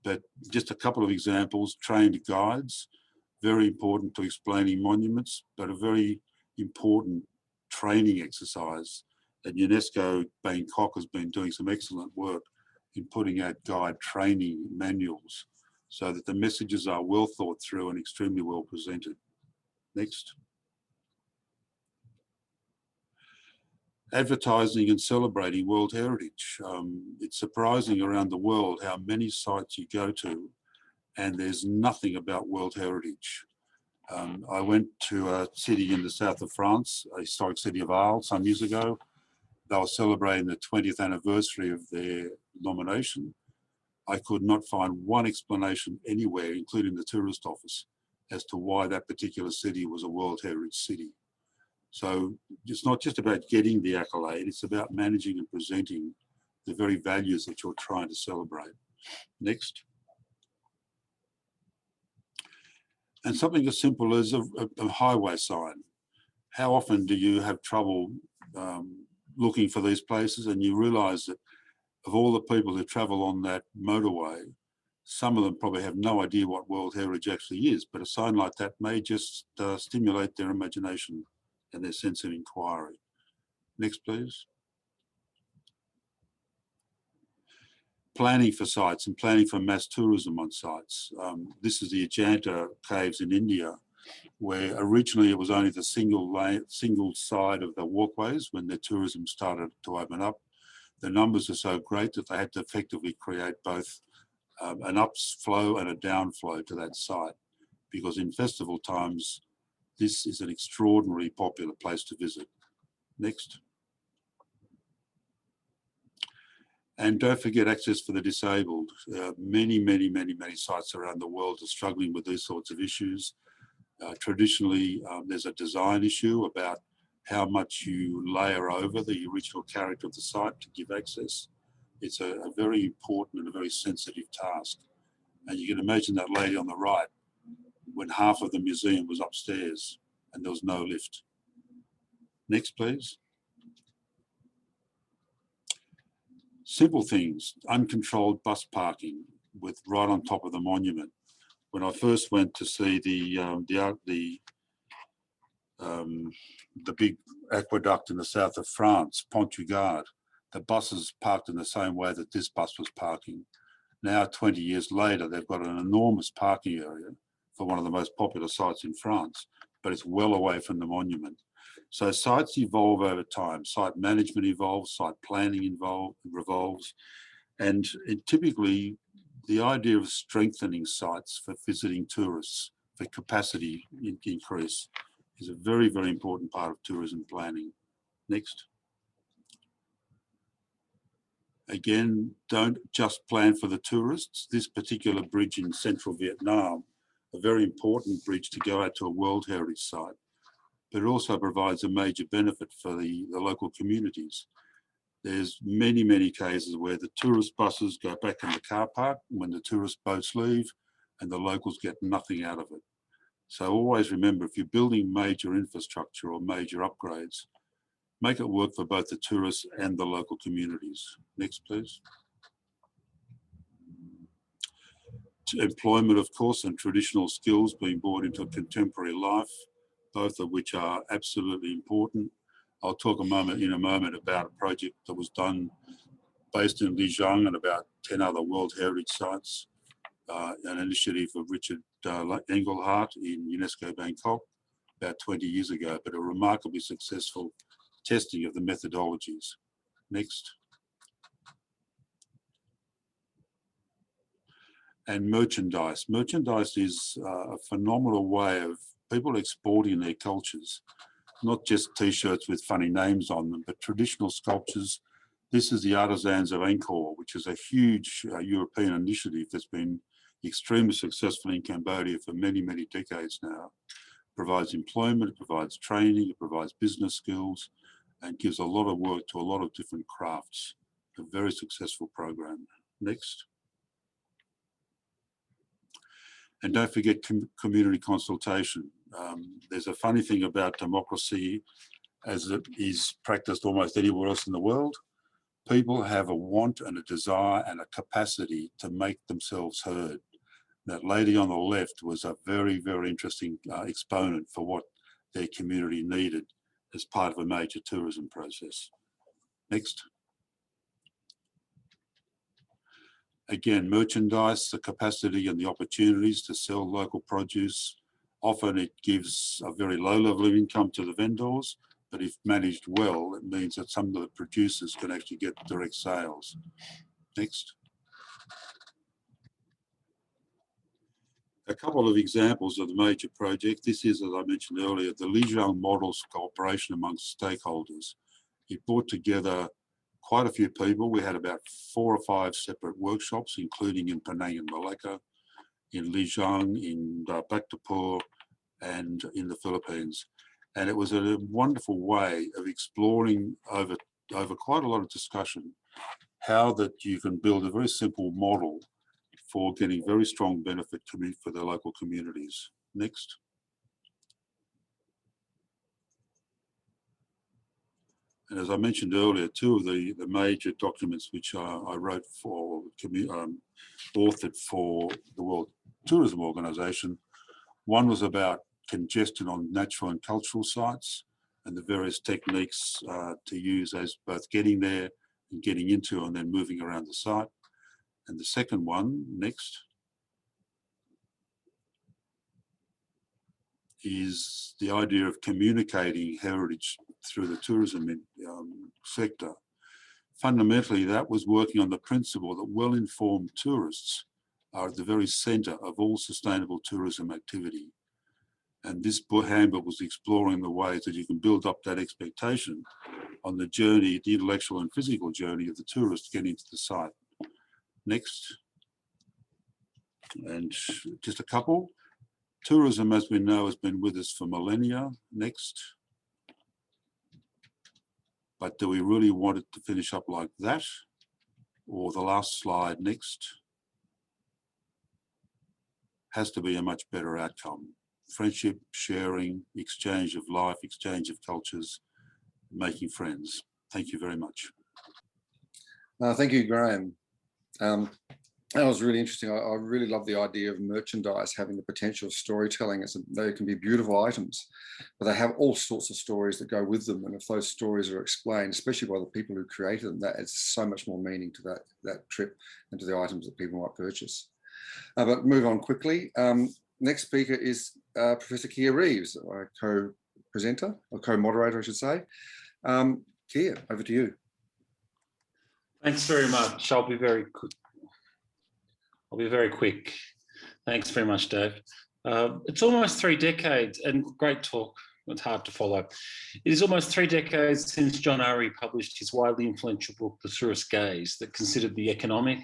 But just a couple of examples: trained guides, very important to explaining monuments, but a very important training exercise. And UNESCO Bangkok has been doing some excellent work in putting out guide training manuals so that the messages are well thought through and extremely well presented. Next. Advertising and celebrating World Heritage. It's surprising around the world how many sites you go to and there's nothing about World Heritage. I went to a city in the south of France, a historic city of Arles, some years ago. They were celebrating the 20th anniversary of their nomination. I could not find one explanation anywhere, including the tourist office, as to why that particular city was a World Heritage city. So it's not just about getting the accolade, it's about managing and presenting the very values that you're trying to celebrate. Next. And something as simple as a highway sign. How often do you have trouble looking for these places and you realise that of all the people who travel on that motorway, some of them probably have no idea what World Heritage actually is, but a sign like that may just stimulate their imagination and their sense of inquiry. Next, please. Planning for sites and planning for mass tourism on sites. This is the Ajanta caves in India, where originally it was only the single side of the walkways. When the tourism started to open up, the numbers are so great that they had to effectively create both an upflow and a downflow to that site, because in festival times, this is an extraordinarily popular place to visit. Next. And don't forget access for the disabled. Many sites around the world are struggling with these sorts of issues. Traditionally, there's a design issue about how much you layer over the original character of the site to give access. It's a very important and a very sensitive task. And you can imagine that lady on the right when half of the museum was upstairs and there was no lift. Next, please. Simple things, uncontrolled bus parking with right on top of the monument. When I first went to see the the big aqueduct in the south of France, Pont du Gard. The buses parked in the same way that this bus was parking. Now, 20 years later, they've got an enormous parking area for one of the most popular sites in France, but it's well away from the monument. So sites evolve over time. Site management evolves, site planning revolves, and typically the idea of strengthening sites for visiting tourists, for capacity increase, is a very, very important part of tourism planning. Next. Again, don't just plan for the tourists. This particular bridge in central Vietnam, a very important bridge to go out to a World Heritage Site, but it also provides a major benefit for the local communities. There's many, many cases where the tourist buses go back in the car park when the tourist boats leave and the locals get nothing out of it. So always remember, if you're building major infrastructure or major upgrades, make it work for both the tourists and the local communities. Next, please. Employment, of course, and traditional skills being brought into contemporary life, both of which are absolutely important. I'll talk in a moment about a project that was done based in Lijiang and about 10 other World Heritage Sites, an initiative of Richard Engelhardt in UNESCO Bangkok about 20 years ago, but a remarkably successful testing of the methodologies. Next. And merchandise. Merchandise is a phenomenal way of people exporting their cultures, not just T-shirts with funny names on them, but traditional sculptures. This is the Artisans of Angkor, which is a huge European initiative that's been extremely successful in Cambodia for many, many decades now. It provides employment, it provides training, it provides business skills, and gives a lot of work to a lot of different crafts. A very successful program. Next. And don't forget community consultation. There's a funny thing about democracy as it is practiced almost anywhere else in the world. People have a want and a desire and a capacity to make themselves heard. That lady on the left was a very, very interesting exponent for what their community needed as part of a major tourism process. Next. Again, merchandise, the capacity and the opportunities to sell local produce. Often it gives a very low level of income to the vendors, but if managed well, it means that some of the producers can actually get direct sales. Next. A couple of examples of the major project. This is, as I mentioned earlier, the Lijiang models for cooperation amongst stakeholders. It brought together quite a few people. We had about 4 or 5 separate workshops, including in Penang and Malacca, in Lijiang, in Bhaktapur, and in the Philippines. And it was a wonderful way of exploring over quite a lot of discussion how that you can build a very simple model for getting very strong benefit for the local communities. Next. And as I mentioned earlier, 2 of the major documents which I wrote for, authored for the World Tourism Organization, one was about congestion on natural and cultural sites and the various techniques to use as both getting there and getting into and then moving around the site. And the second one, next, is the idea of communicating heritage through the tourism sector. Fundamentally, that was working on the principle that well-informed tourists are at the very centre of all sustainable tourism activity. And this handbook was exploring the ways that you can build up that expectation on the journey, the intellectual and physical journey of the tourist getting to the site. Next. And just a couple. Tourism, as we know, has been with us for millennia. Next. But do we really want it to finish up like that? Or the last slide, next. Has to be a much better outcome. Friendship, sharing, exchange of life, exchange of cultures, making friends. Thank you very much. Thank you, Graham. That was really interesting. I really love the idea of merchandise having the potential of storytelling. They can be beautiful items, but they have all sorts of stories that go with them. And if those stories are explained, especially by the people who created them, that adds so much more meaning to that trip and to the items that people might purchase. But move on quickly. Next speaker is Professor Kia Reeves, our co-presenter, or co-moderator, I should say. Kia, over to you. Thanks very much. I'll be very quick. Thanks very much, Dave. It's almost 3 decades, and great talk. It's hard to follow. It is almost 3 decades since John Urry published his widely influential book, The Tourist Gaze, that considered the economic,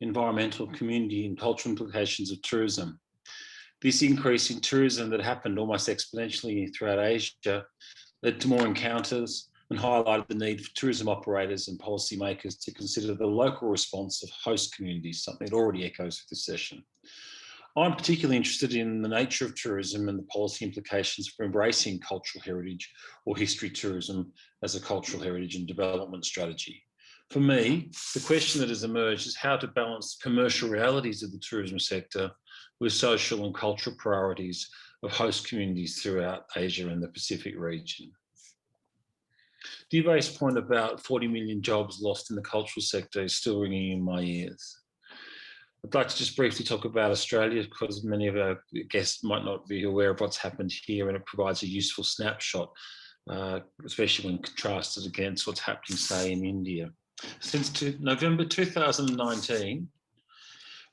environmental, community and cultural implications of tourism. This increase in tourism that happened almost exponentially throughout Asia led to more encounters and highlighted the need for tourism operators and policymakers to consider the local response of host communities, something that already echoes with this session. I'm particularly interested in the nature of tourism and the policy implications for embracing cultural heritage or history tourism as a cultural heritage and development strategy. For me, the question that has emerged is how to balance the commercial realities of the tourism sector with social and cultural priorities of host communities throughout Asia and the Pacific region. Devay's point about 40 million jobs lost in the cultural sector is still ringing in my ears. I'd like to just briefly talk about Australia because many of our guests might not be aware of what's happened here, and it provides a useful snapshot, especially when contrasted against what's happening, say, in India. Since November 2019,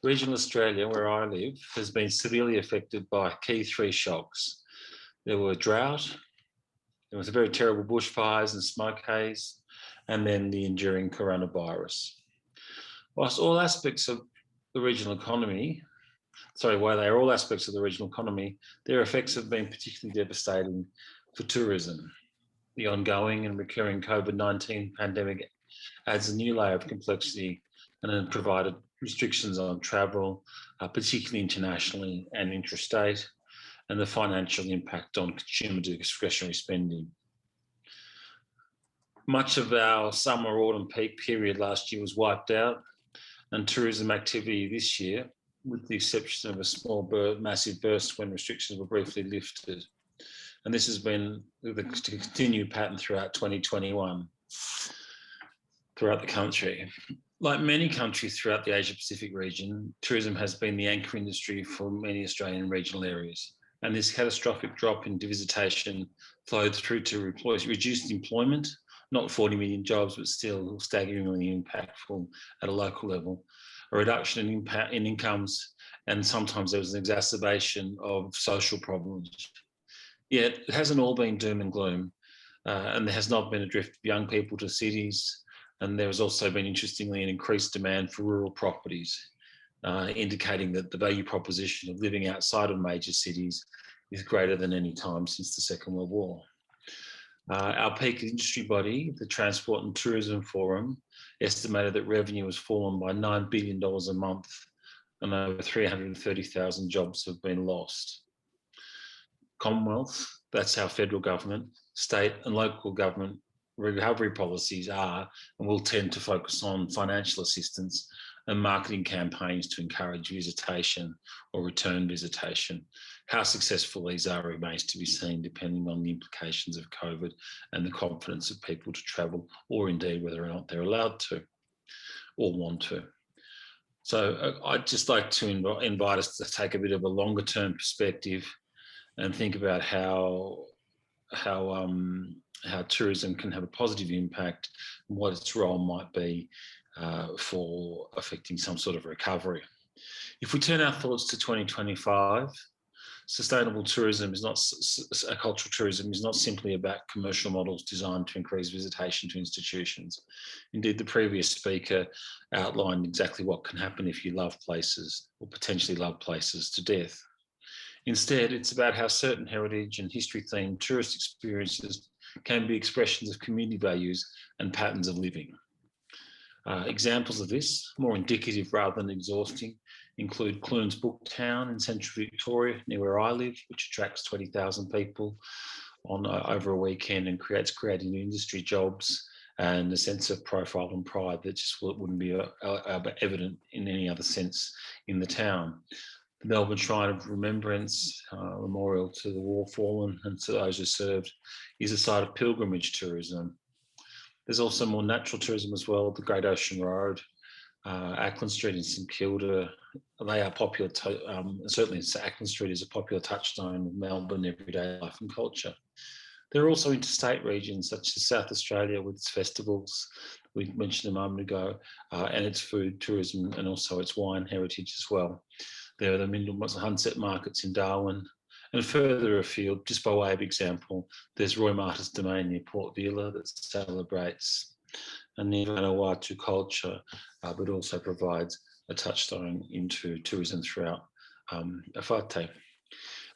regional Australia, where I live, has been severely affected by key 3 shocks. There were drought, there was a very terrible bushfires and smoke haze, and then the enduring coronavirus. Whilst all aspects of the regional economy, while they are all aspects of the regional economy, their effects have been particularly devastating for tourism. The ongoing and recurring COVID-19 pandemic adds a new layer of complexity and then provided restrictions on travel, particularly internationally and intrastate, and the financial impact on consumer discretionary spending. Much of our summer-autumn peak period last year was wiped out, and tourism activity this year, with the exception of a small massive burst when restrictions were briefly lifted. And this has been the continued pattern throughout 2021, throughout the country. Like many countries throughout the Asia-Pacific region, tourism has been the anchor industry for many Australian regional areas. And this catastrophic drop in visitation flowed through to reduced employment, not 40 million jobs, but still staggeringly impactful at a local level, a reduction in incomes, and sometimes there was an exacerbation of social problems. Yet it hasn't all been doom and gloom, and there has not been a drift of young people to cities, and there has also been, interestingly, an increased demand for rural properties, indicating that the value proposition of living outside of major cities is greater than any time since the Second World War. Our peak industry body, the Transport and Tourism Forum, estimated that revenue has fallen by $9 billion a month and over 330,000 jobs have been lost. Commonwealth, that's our federal government, state and local government recovery policies are and will tend to focus on financial assistance and marketing campaigns to encourage visitation or return visitation. How successful these are remains to be seen, depending on the implications of COVID and the confidence of people to travel, or indeed whether or not they're allowed to or want to. So I'd just like to invite us to take a bit of a longer term perspective and think about how tourism can have a positive impact and what its role might be for affecting some sort of recovery. If we turn our thoughts to 2025, sustainable tourism is not, cultural tourism is not simply about commercial models designed to increase visitation to institutions. Indeed, the previous speaker outlined exactly what can happen if you love places or potentially love places to death. Instead, it's about how certain heritage and history-themed tourist experiences can be expressions of community values and patterns of living. Examples of this, more indicative rather than exhausting, include Clunes Book Town in central Victoria, near where I live, which attracts 20,000 people over a weekend and creating industry jobs and a sense of profile and pride that just wouldn't be evident in any other sense in the town. The Melbourne Shrine of Remembrance, memorial to the war fallen and to those who served, is a site of pilgrimage tourism. There's also more natural tourism as well, the Great Ocean Road, Ackland Street in St Kilda. They are popular, certainly Ackland Street is a popular touchstone of Melbourne everyday life and culture. There are also interstate regions such as South Australia with its festivals, we mentioned a moment ago, and its food tourism and also its wine heritage as well. There are the Hunset markets in Darwin, and further afield, just by way of example, there's Roy Martyr's Domain near Port Vila that celebrates a Vanuatu culture, but also provides a touchstone into tourism throughout Awhate.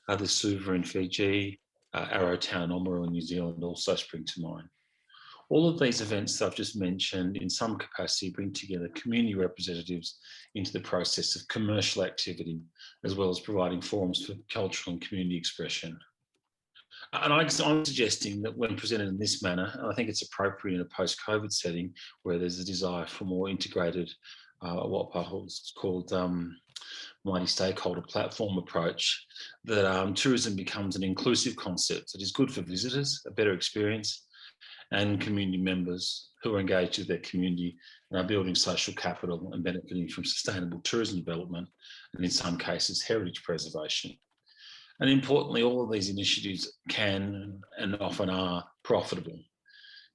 The Suva in Fiji, Arrowtown, Oamaru in New Zealand also spring to mind. All of these events that I've just mentioned in some capacity bring together community representatives into the process of commercial activity, as well as providing forums for cultural and community expression. And I'm suggesting that when presented in this manner, and I think it's appropriate in a post-COVID setting where there's a desire for more integrated, what Pahul's called multi-stakeholder platform approach, that tourism becomes an inclusive concept that is good for visitors, a better experience, and community members who are engaged with their community and are building social capital and benefiting from sustainable tourism development, and in some cases, heritage preservation. And importantly, all of these initiatives can and often are profitable.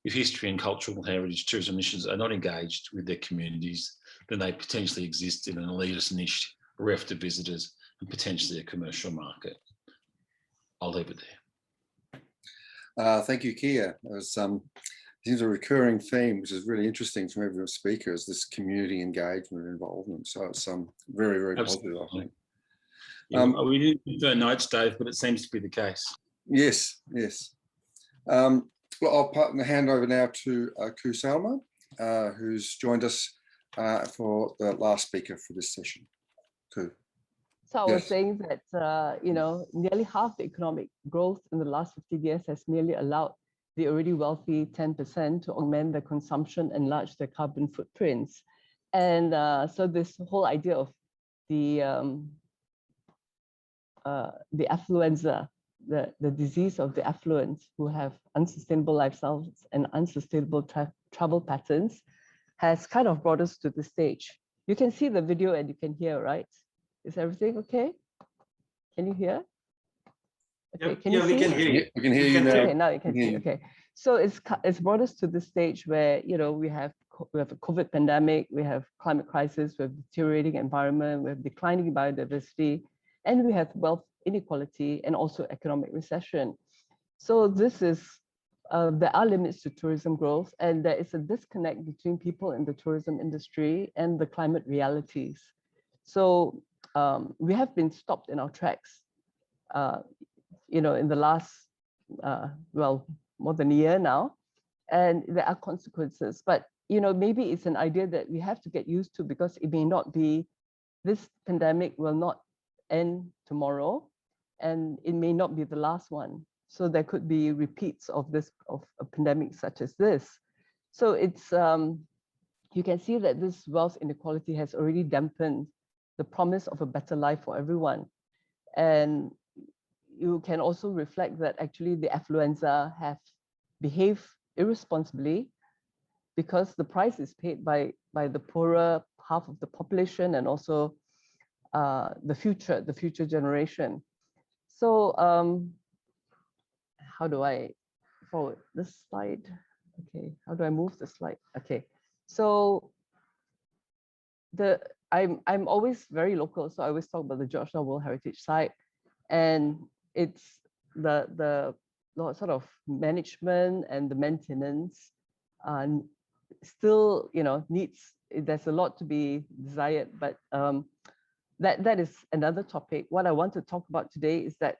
If history and cultural heritage tourism initiatives are not engaged with their communities, then they potentially exist in an elitist niche, bereft of visitors, and potentially a commercial market. I'll leave it there. Thank you, Kia. It seems a recurring theme, which is really interesting from every speaker, is this community engagement and involvement. So it's very, very positive, I think. We didn't do notes, Dave, but it seems to be the case. Yes, yes. Well, I'll hand over now to Ku Salma, who's joined us for the last speaker for this session. Ku. So I was saying that, nearly half the economic growth in the last 50 years has merely allowed the already wealthy 10% to augment their consumption, enlarge their carbon footprints. And so this whole idea of the affluenza, the disease of the affluent who have unsustainable lifestyles and unsustainable travel patterns has kind of brought us to the stage. You can see the video and you can hear, right? Is everything okay? Can you hear? Okay, yep. Can you see? We can hear you. We can hear you now. Okay, now you can see. Okay, so it's brought us to the stage where we have a COVID pandemic, we have climate crisis, we have deteriorating environment, we have declining biodiversity, and we have wealth inequality and also economic recession. So this is there are limits to tourism growth, and there is a disconnect between people in the tourism industry and the climate realities. So we have been stopped in our tracks, in the last, more than a year now, and there are consequences. But, maybe it's an idea that we have to get used to, because it may not be, this pandemic will not end tomorrow, and it may not be the last one. So there could be repeats of a pandemic such as this. So it's, you can see that this wealth inequality has already dampened the promise of a better life for everyone. And you can also reflect that actually the affluenza have behaved irresponsibly, because the price is paid by the poorer half of the population and also the future generation. So how do I forward this slide? Okay, how do I move the slide? Okay, so I'm always very local, so I always talk about the Georgetown World Heritage Site, and it's the sort of management and the maintenance still needs, there's a lot to be desired, but that is another topic. What I want to talk about today is that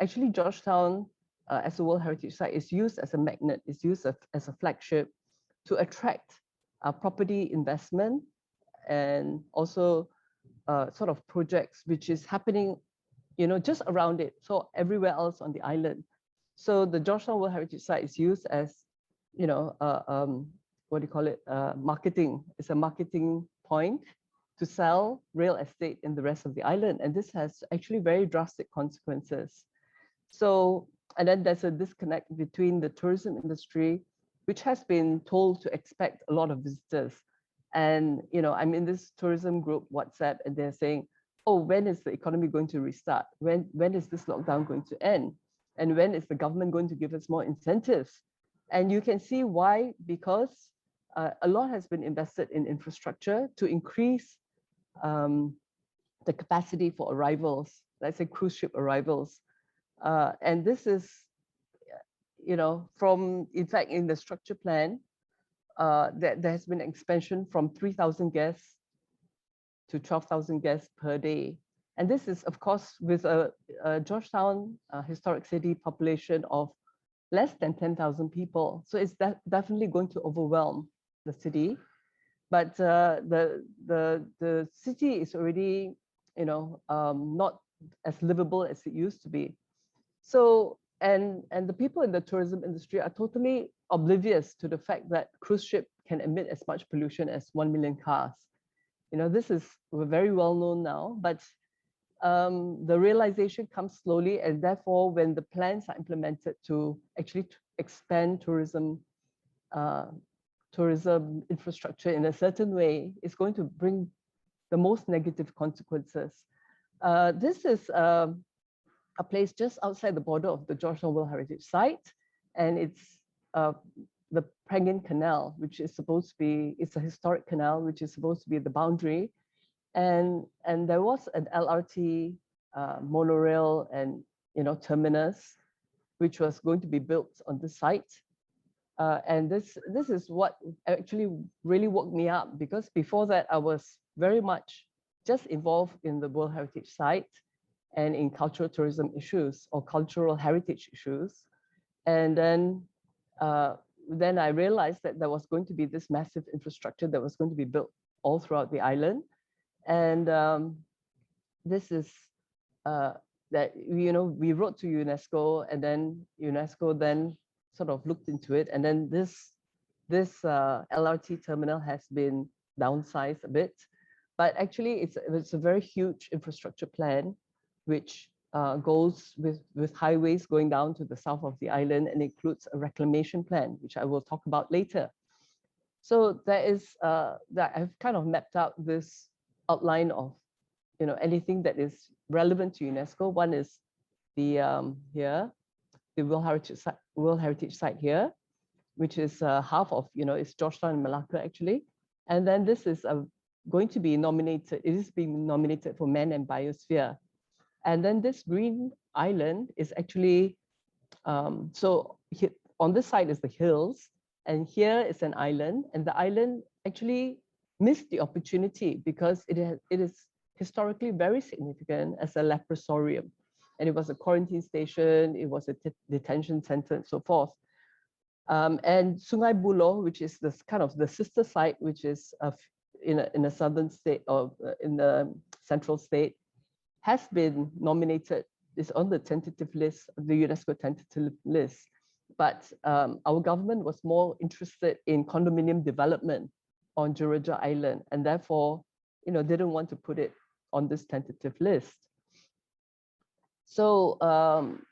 actually Georgetown as a World Heritage Site is used as a magnet, is used as a flagship to attract property investment and also sort of projects which is happening just around it, so everywhere else on the island. So the Georgetown World Heritage Site is used as what do you call it, marketing. It's a marketing point to sell real estate in the rest of the island. And this has actually very drastic consequences. So, and then there's a disconnect between the tourism industry, which has been told to expect a lot of visitors. And, you know, I'm in this tourism group WhatsApp, and they're saying, oh, when is the economy going to restart? When is this lockdown going to end? And when is the government going to give us more incentives? And you can see why, because a lot has been invested in infrastructure to increase the capacity for arrivals, let's say cruise ship arrivals. And this is, you know, from, in fact, in the structure plan, there has been expansion from 3,000 guests to 12,000 guests per day. And this is, of course, with a Georgetown historic city population of less than 10,000 people. So it's definitely going to overwhelm the city. But the city is already, you know, not as livable as it used to be. So, and the people in the tourism industry are totally oblivious to the fact that cruise ship can emit as much pollution as 1 million cars. You know, this is very well known now, but the realization comes slowly, and therefore when the plans are implemented to actually expand tourism infrastructure in a certain way, it's going to bring the most negative consequences. This is a place just outside the border of the Georgetown World Heritage Site, and it's the Prangin Canal, which is supposed to be, it's a historic canal, which is supposed to be the boundary. And there was an LRT monorail and, you know, terminus, which was going to be built on the site. And this is what actually really woke me up, because before that I was very much just involved in the World Heritage Site and in cultural tourism issues or cultural heritage issues. And then I realized that there was going to be this massive infrastructure that was going to be built all throughout the island. And this is that, you know, we wrote to UNESCO, and then UNESCO then sort of looked into it. And then this LRT terminal has been downsized a bit. But actually, it's a very huge infrastructure plan, which goes with highways going down to the south of the island, and includes a reclamation plan, which I will talk about later. So there is that I've kind of mapped out this outline of, you know, anything that is relevant to UNESCO. One is the here, the World Heritage Site here, which is half of, you know, it's Georgetown and Malacca actually. And then this is going to be nominated, it is being nominated for Man and Biosphere. And then this green island is actually, so on this side is the hills, and here is an island, and the island actually missed the opportunity because it is historically very significant as a leprosarium. And it was a quarantine station, it was a detention center, and so forth. And Sungai Buloh, which is this kind of the sister site, which is in a southern state, or in the central state, has been nominated, is on the tentative list, the UNESCO tentative list. But our government was more interested in condominium development on Juraja Island, and therefore, you know, didn't want to put it on this tentative list. So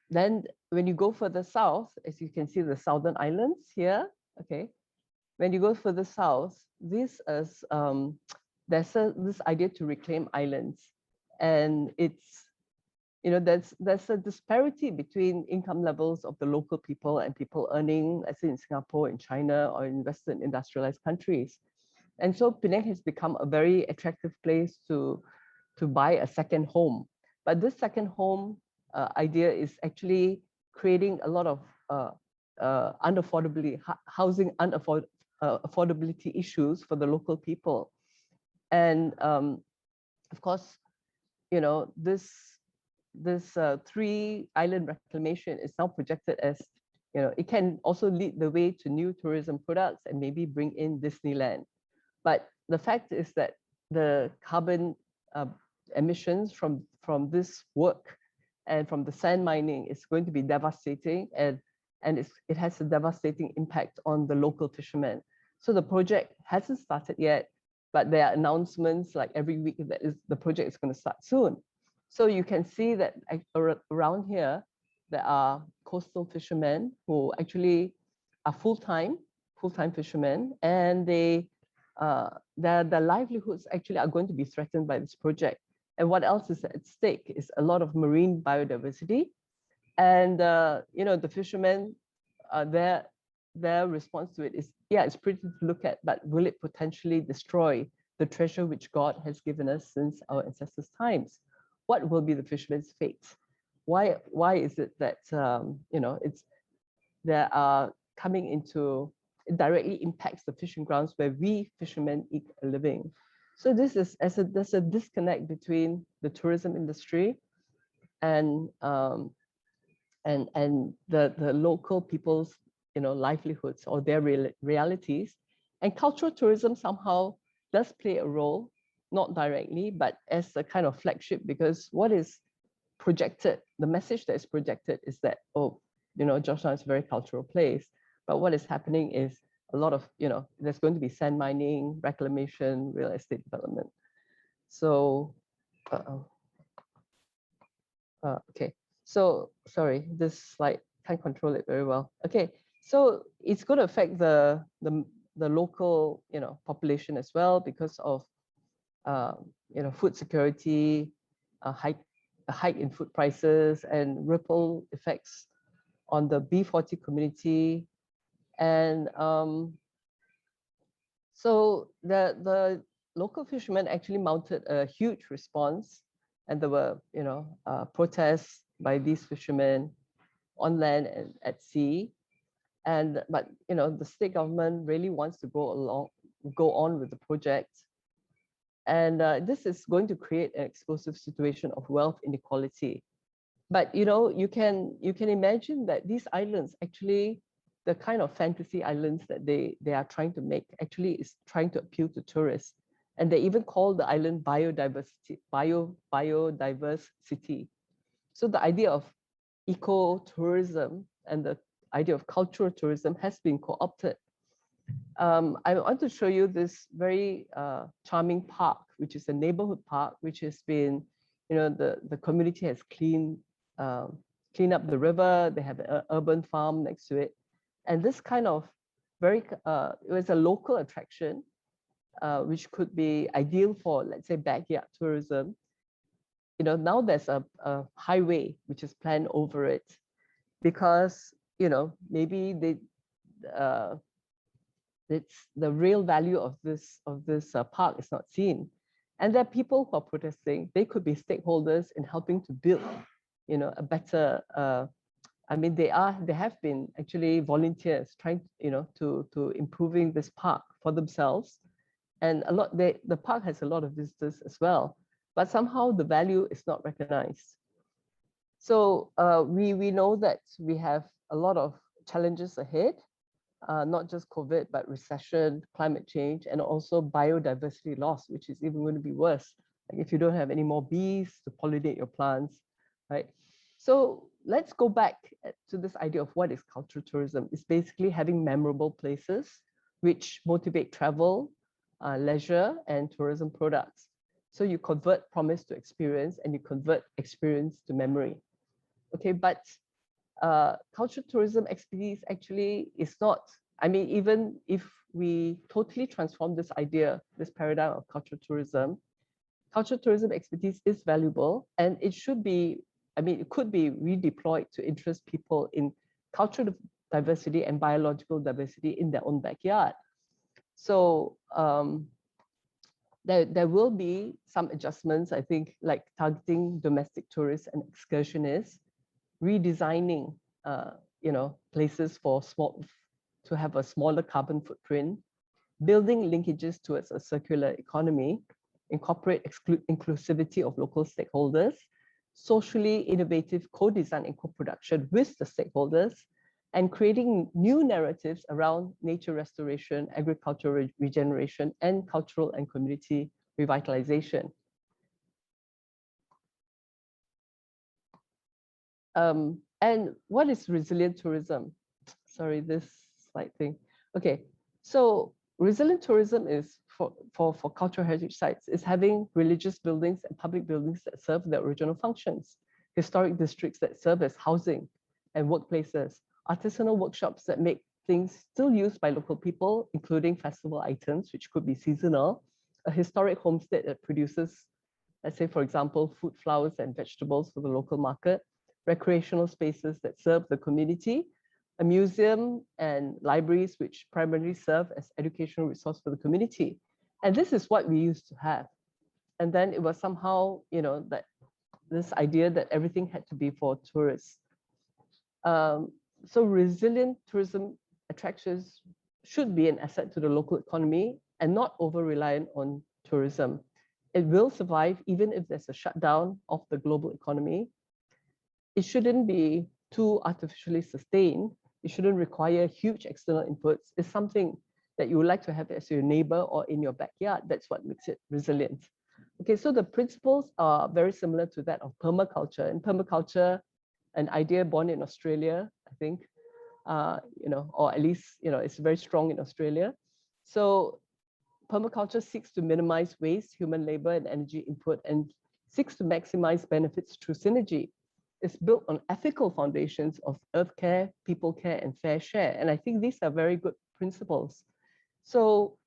then when you go further south, as you can see the southern islands here, okay, when you go further south, this is, there's this idea to reclaim islands. And it's, you know, there's a disparity between income levels of the local people and people earning, let's say in Singapore, in China, or in Western industrialized countries. And so Penang has become a very attractive place to buy a second home. But this second home idea is actually creating a lot of housing affordability issues for the local people. And of course, you know, this 3-island reclamation is now projected as, you know, it can also lead the way to new tourism products and maybe bring in Disneyland. But the fact is that the carbon emissions from this work and from the sand mining is going to be devastating, and it has a devastating impact on the local fishermen. So the project hasn't started yet, but there are announcements like every week that the project is going to start soon. So you can see that around here, there are coastal fishermen who actually are full-time fishermen, and their livelihoods actually are going to be threatened by this project. And what else is at stake is a lot of marine biodiversity. And the fishermen, their response to it is, yeah, it's pretty to look at, but will it potentially destroy the treasure which God has given us since our ancestors' times? What will be the fishermen's fate? Why is it that there are coming into, it directly impacts the fishing grounds where we fishermen eat a living? So this is there's a disconnect between the tourism industry and the local people's livelihoods or their realities. And cultural tourism somehow does play a role, not directly, but as a kind of flagship, because what is projected, the message that is projected is that, Georgetown is a very cultural place. But what is happening is a lot of, there's going to be sand mining, reclamation, real estate development. So, okay. So, sorry, this slide, can't control it very well. Okay, so it's going to affect the local, population as well because of, food security, a hike in food prices, and ripple effects on the B40 community. And so the local fishermen actually mounted a huge response, and there were, protests by these fishermen on land and at sea. But the state government really wants to go on with the project. And this is going to create an explosive situation of wealth inequality. But you can imagine that these islands actually, the kind of fantasy islands that they are trying to make actually is trying to appeal to tourists. And they even call the island biodiverse city. So the idea of eco-tourism and the idea of cultural tourism has been co-opted. I want to show you this very charming park, which is a neighborhood park, which has been, the community has cleaned up the river. They have an urban farm next to it. And this kind of it was a local attraction, which could be ideal for, let's say, backyard tourism. Now there's a highway which is planned over it because, maybe it's the real value of this park is not seen. And there are people who are protesting. They could be stakeholders in helping to build, a better, they have been actually volunteers trying, to improving this park for themselves. And the park has a lot of visitors as well, but somehow the value is not recognized. So we know that we have a lot of challenges ahead, not just COVID, but recession, climate change, and also biodiversity loss, which is even going to be worse. Like if you don't have any more bees to pollinate your plants, right? So let's go back to this idea of what is cultural tourism. It's basically having memorable places which motivate travel, leisure, and tourism products. So you convert promise to experience, and you convert experience to memory. Okay, but cultural tourism expertise actually is not, even if we totally transform this idea, this paradigm of cultural tourism expertise is valuable, and it should be, it could be redeployed to interest people in cultural diversity and biological diversity in their own backyard. So there will be some adjustments, I think, like targeting domestic tourists and excursionists, redesigning, places to have a smaller carbon footprint, building linkages towards a circular economy, incorporate inclusivity of local stakeholders, socially innovative co-design and co-production with the stakeholders, and creating new narratives around nature restoration, agricultural regeneration, and cultural and community revitalization. And what is resilient tourism? Sorry, this slide thing. Okay, so resilient tourism is for cultural heritage sites is having religious buildings and public buildings that serve their original functions, historic districts that serve as housing and workplaces, artisanal workshops that make things still used by local people, including festival items, which could be seasonal, a historic homestead that produces, let's say, for example, food, flowers, and vegetables for the local market, recreational spaces that serve the community, a museum and libraries which primarily serve as educational resource for the community. And this is what we used to have. And then it was somehow, that this idea that everything had to be for tourists. So resilient tourism attractions should be an asset to the local economy and not over-reliant on tourism. It will survive even if there's a shutdown of the global economy. It shouldn't be too artificially sustained. It shouldn't require huge external inputs. It's something that you would like to have as your neighbor or in your backyard. That's what makes it resilient. Okay, so the principles are very similar to that of permaculture. In permaculture, an idea born in Australia, I think, or at least, it's very strong in Australia. So permaculture seeks to minimize waste, human labor, and energy input, and seeks to maximize benefits through synergy. It's built on ethical foundations of earth care, people care, and fair share. And I think these are very good principles. So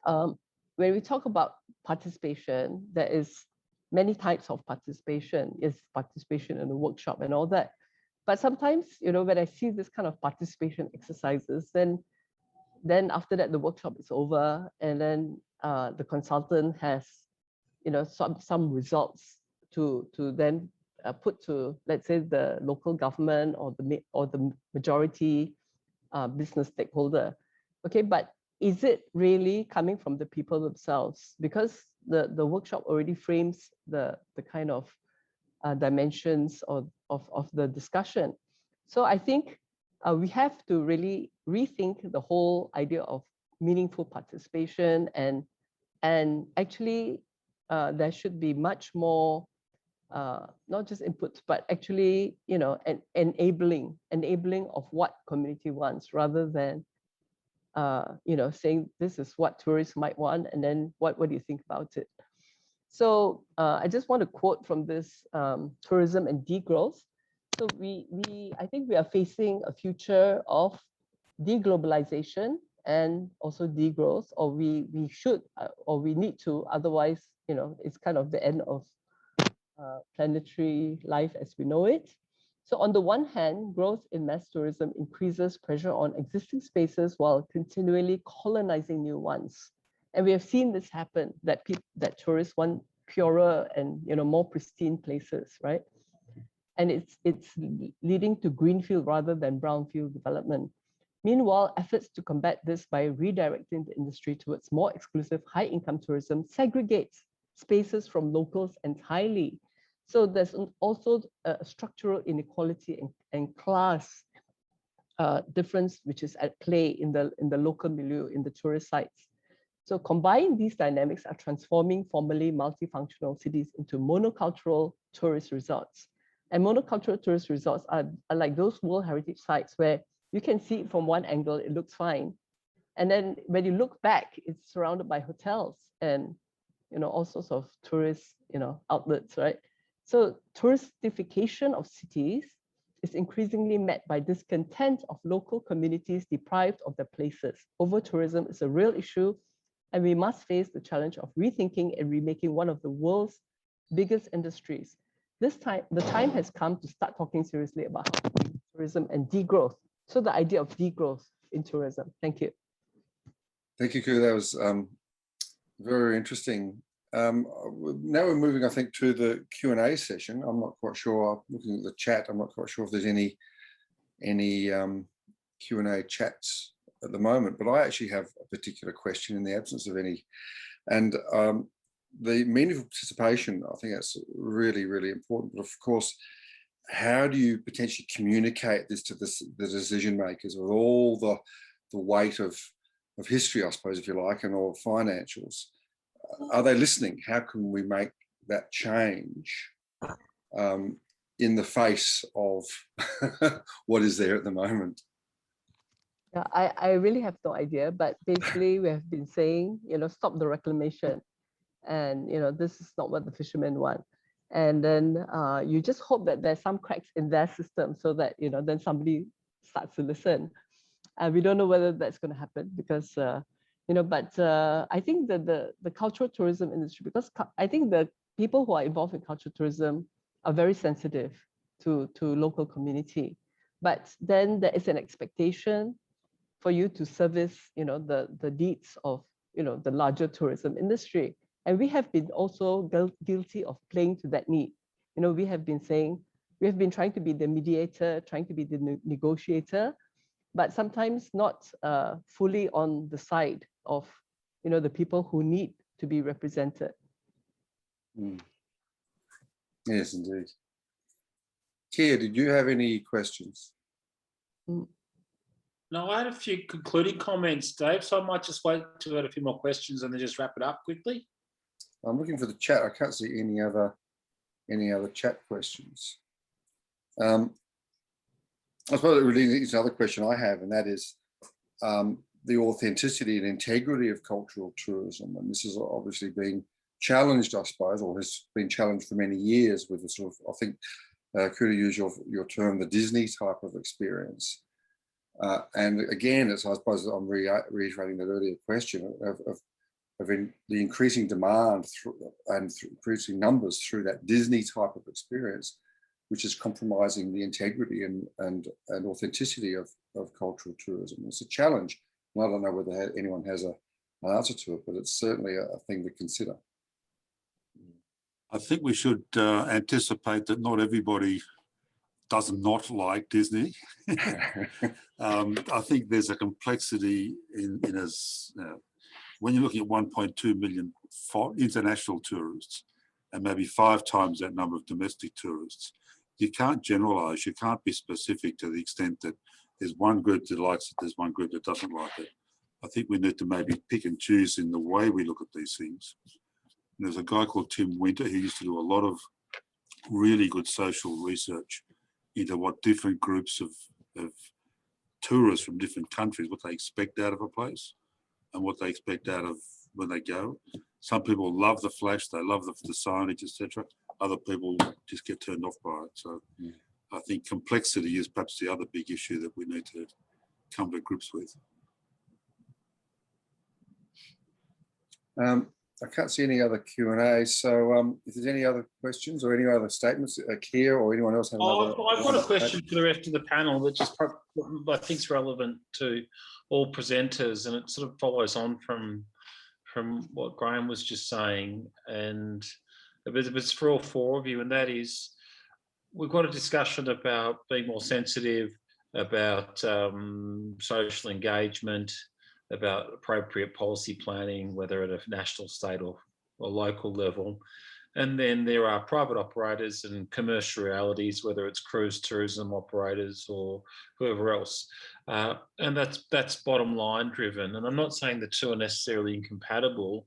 when we talk about participation, there is many types of participation. Is participation in a workshop and all that. But sometimes, when I see this kind of participation exercises, then after that, the workshop is over, and then the consultant has, some results to then put to, let's say, the local government or the majority business stakeholder. Okay, but is it really coming from the people themselves? Because the workshop already frames the kind of dimensions of the discussion. So I think we have to really rethink the whole idea of meaningful participation, and actually there should be much more not just inputs, but actually, an enabling of what community wants, rather than saying this is what tourists might want, and then what do you think about it? So I just want to quote from this tourism and degrowth. So I think we are facing a future of deglobalization and also degrowth, or we should, or we need to, otherwise, it's kind of the end of planetary life as we know it. So on the one hand, growth in mass tourism increases pressure on existing spaces while continually colonizing new ones. And we have seen this happen, that tourists want purer and more pristine places, right? And it's leading to greenfield rather than brownfield development. Meanwhile, efforts to combat this by redirecting the industry towards more exclusive high-income tourism segregates spaces from locals entirely. So there's also a structural inequality and class difference which is at play in the local milieu, in the tourist sites. So combined, these dynamics are transforming formerly multifunctional cities into monocultural tourist resorts. And monocultural tourist resorts are like those World Heritage sites where you can see it from one angle, it looks fine. And then when you look back, it's surrounded by hotels and all sorts of tourist outlets, right? So touristification of cities is increasingly met by discontent of local communities deprived of their places. Over-tourism is a real issue, and we must face the challenge of rethinking and remaking one of the world's biggest industries. The time has come to start talking seriously about tourism and degrowth. So the idea of degrowth in tourism. Thank you. Thank you, Ku. That was very interesting. Now we're moving, I think, to the Q&A session. I'm not quite sure, looking at the chat, I'm not quite sure if there's any Q&A chats at the moment, but I actually have a particular question in the absence of any. And the meaningful participation, I think that's really, really important. But of course, how do you potentially communicate this to the decision makers with all the weight of history, I suppose, if you like, and all financials? Are they listening? How can we make that change in the face of what is there at the moment? I really have no idea, but basically we have been saying, stop the reclamation. And, this is not what the fishermen want. And then you just hope that there's some cracks in their system so that, then somebody starts to listen. And we don't know whether that's going to happen because, but I think that the cultural tourism industry, because I think the people who are involved in cultural tourism are very sensitive to local community. But then there is an expectation for you to service, the needs of, the larger tourism industry. And we have been also guilty of playing to that need. We have been saying, we have been trying to be the mediator, trying to be the negotiator, but sometimes not fully on the side of, the people who need to be represented. Mm. Yes, indeed. Kia, did you have any questions? No, I had a few concluding comments, Dave, so I might just wait to get a few more questions and then just wrap it up quickly. I'm looking for the chat. I can't see any other chat questions. I suppose it really is another question I have, and that is the authenticity and integrity of cultural tourism. And this has obviously been challenged, I suppose, or has been challenged for many years with the sort of, I think, could use your term, the Disney type of experience. And again, I suppose I'm reiterating that earlier question of the increasing demand and increasing numbers through that Disney type of experience, which is compromising the integrity and authenticity of cultural tourism. It's a challenge. And I don't know whether anyone has an answer to it, but it's certainly a thing to consider. I think we should anticipate that not everybody does not like Disney. I think there's a complexity in us. When you're looking at 1.2 million international tourists and maybe 5 times that number of domestic tourists, you can't generalize, you can't be specific to the extent that there's one group that likes it, there's one group that doesn't like it. I think we need to maybe pick and choose in the way we look at these things. And there's a guy called Tim Winter who used to do a lot of really good social research into what different groups of tourists from different countries, what they expect out of a place and what they expect out of when they go. Some people love the flash, they love the signage, etc. Other people just get turned off by it. So I think complexity is perhaps the other big issue that we need to come to grips with. I can't see any other Q&A. So if there's any other questions or any other statements, Kia or anyone else have another? I've got a question for the rest of the panel that just I think is relevant to all presenters, and it sort of follows on from what Graham was just saying, and it's for all 4 of you, and that is, we've got a discussion about being more sensitive, about social engagement, about appropriate policy planning, whether at a national, state or local level. And then there are private operators and commercial realities, whether it's cruise tourism operators or whoever else. And that's bottom line driven. And I'm not saying the two are necessarily incompatible,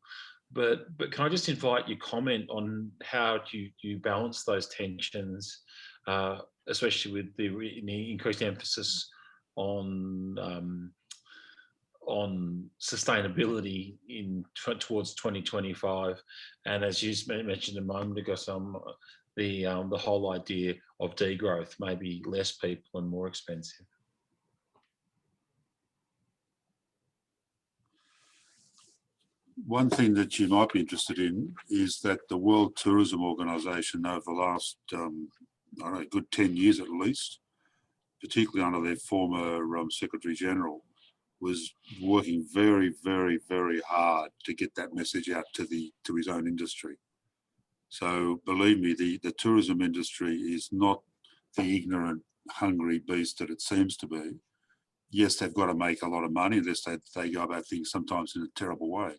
but can I just invite your comment on how you balance those tensions, especially with the increased emphasis on sustainability towards 2025, and as you mentioned a moment ago, the whole idea of degrowth, maybe less people and more expensive. One thing that you might be interested in is that the World Tourism Organization over the last, I don't know, good 10 years at least, particularly under their former Secretary General, was working very, very, very hard to get that message out to his own industry. So believe me, the tourism industry is not the ignorant, hungry beast that it seems to be. Yes, they've got to make a lot of money, unless they go about things sometimes in a terrible way.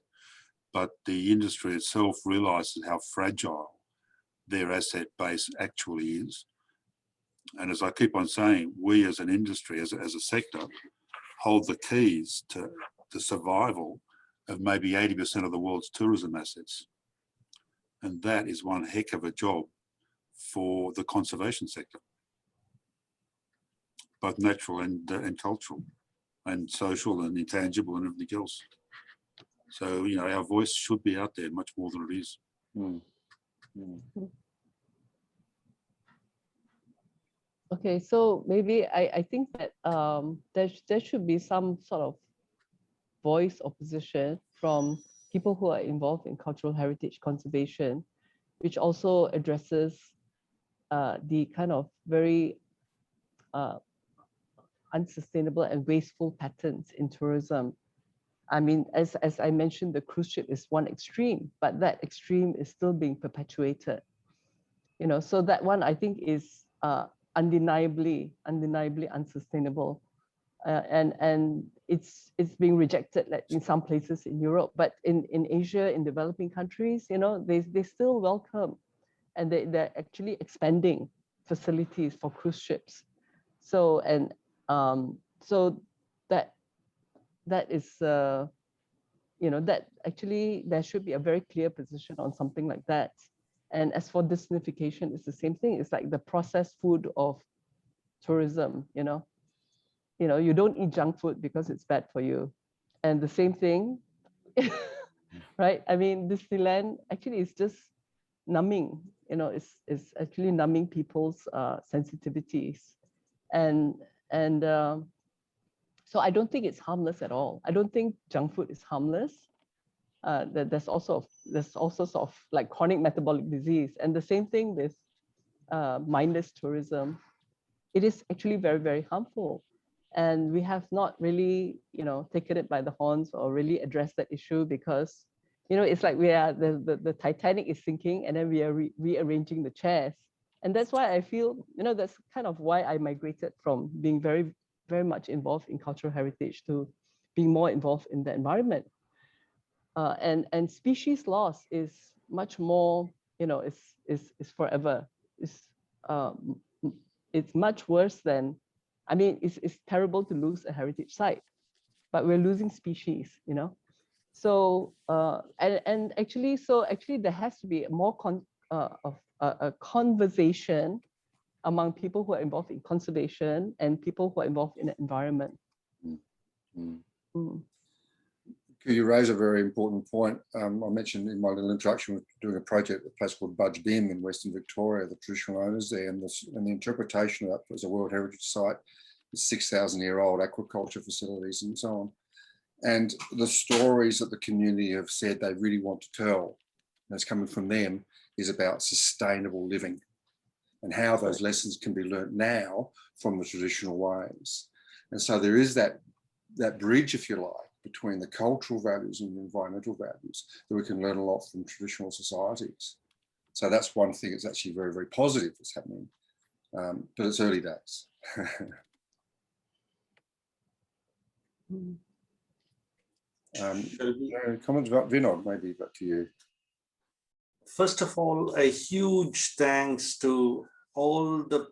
But the industry itself realises how fragile their asset base actually is. And as I keep on saying, we as an industry, as a sector, hold the keys to the survival of maybe 80% of the world's tourism assets. And that is one heck of a job for the conservation sector, both natural and cultural. and social and intangible and everything else. So, you know, our voice should be out there much more than it is. Okay, so maybe I think that there should be some sort of voice opposition from people who are involved in cultural heritage conservation, which also addresses the kind of very unsustainable and wasteful patterns in tourism. I mean, as I mentioned, the cruise ship is one extreme, but that extreme is still being perpetuated. You know, so that one I think is undeniably unsustainable, and it's being rejected in some places in Europe, but in Asia, in developing countries, you know, they still welcome, and they're actually expanding facilities for cruise ships. So so that is you know, that actually there should be a very clear position on something like that. And as for designification, it's the same thing. It's like the processed food of tourism, you know. You don't eat junk food because it's bad for you. And the same thing, right? I mean, Disneyland actually is just numbing, you know, it's actually numbing people's sensitivities. And so I don't think it's harmless at all. I don't think junk food is harmless. There's also sort of like chronic metabolic disease, and the same thing with mindless tourism. It is actually very, very harmful, and we have not really, you know, taken it by the horns or really addressed that issue, because, you know, it's like we are the Titanic is sinking, and then we are rearranging the chairs, and that's why I feel, you know, that's kind of why I migrated from being very, very much involved in cultural heritage to being more involved in the environment. And species loss is much more, you know, is forever. It's much worse than, I mean, it's terrible to lose a heritage site, but we're losing species, you know. So and actually there has to be more of a conversation among people who are involved in conservation and people who are involved in the environment. You raise a very important point. I mentioned in my little introduction, we're doing a project at a place called Budge Bim in Western Victoria, the traditional owners there, and the interpretation of that as a World Heritage Site is 6,000-year-old aquaculture facilities and so on. And the stories that the community have said they really want to tell, that's coming from them, is about sustainable living and how those lessons can be learnt now from the traditional ways. And so there is that bridge, if you like, between the cultural values and the environmental values that we can learn a lot from traditional societies. So that's one thing that's actually very, very positive that's happening, but it's early days. Comments about Vinod, maybe back to you. First of all, a huge thanks to all the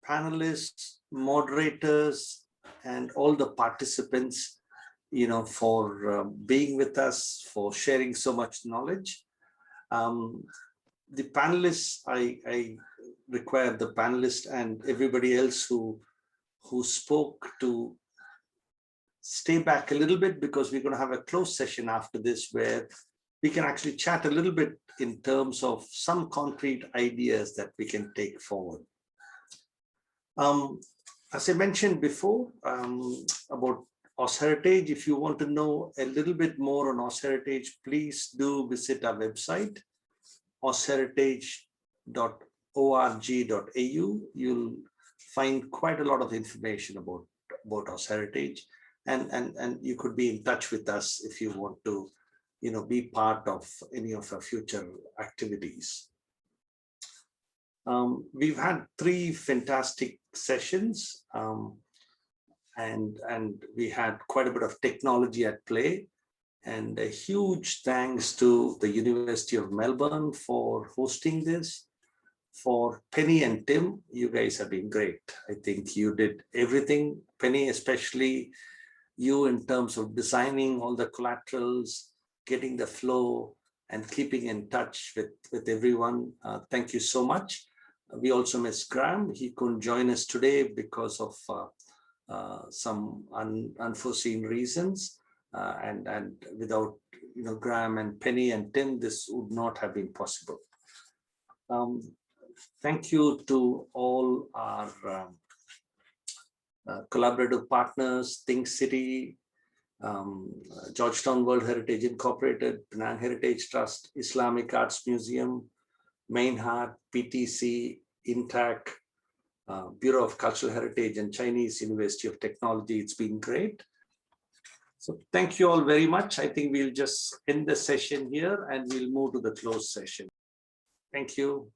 panelists, moderators, and all the participants, you know, for being with us, for sharing so much knowledge. The panelists, I require the panelists and everybody else who spoke to stay back a little bit, because we're going to have a closed session after this where we can actually chat a little bit in terms of some concrete ideas that we can take forward. As I mentioned before, about AusHeritage, if you want to know a little bit more on AusHeritage, please do visit our website, ausheritage.org.au. You'll find quite a lot of information about AusHeritage, and you could be in touch with us if you want to, you know, be part of any of our future activities. We've had 3 fantastic sessions, and we had quite a bit of technology at play, and a huge thanks to the University of Melbourne for hosting this. For Penny and Tim, you guys have been great. I think you did everything. Penny, especially you, in terms of designing all the collaterals, getting the flow, and keeping in touch with everyone. Thank you so much. We also miss Graham. He couldn't join us today because of some unforeseen reasons, and without Graham and Penny and Tim, this would not have been possible. Thank you to all our collaborative partners, Think City, Georgetown World Heritage Incorporated, Penang Heritage Trust, Islamic Arts Museum, Main Heart, PTC, INTAC, Bureau of Cultural Heritage, and Chinese University of Technology. It's been great. So thank you all very much. I think we'll just end the session here and we'll move to the closed session. Thank you.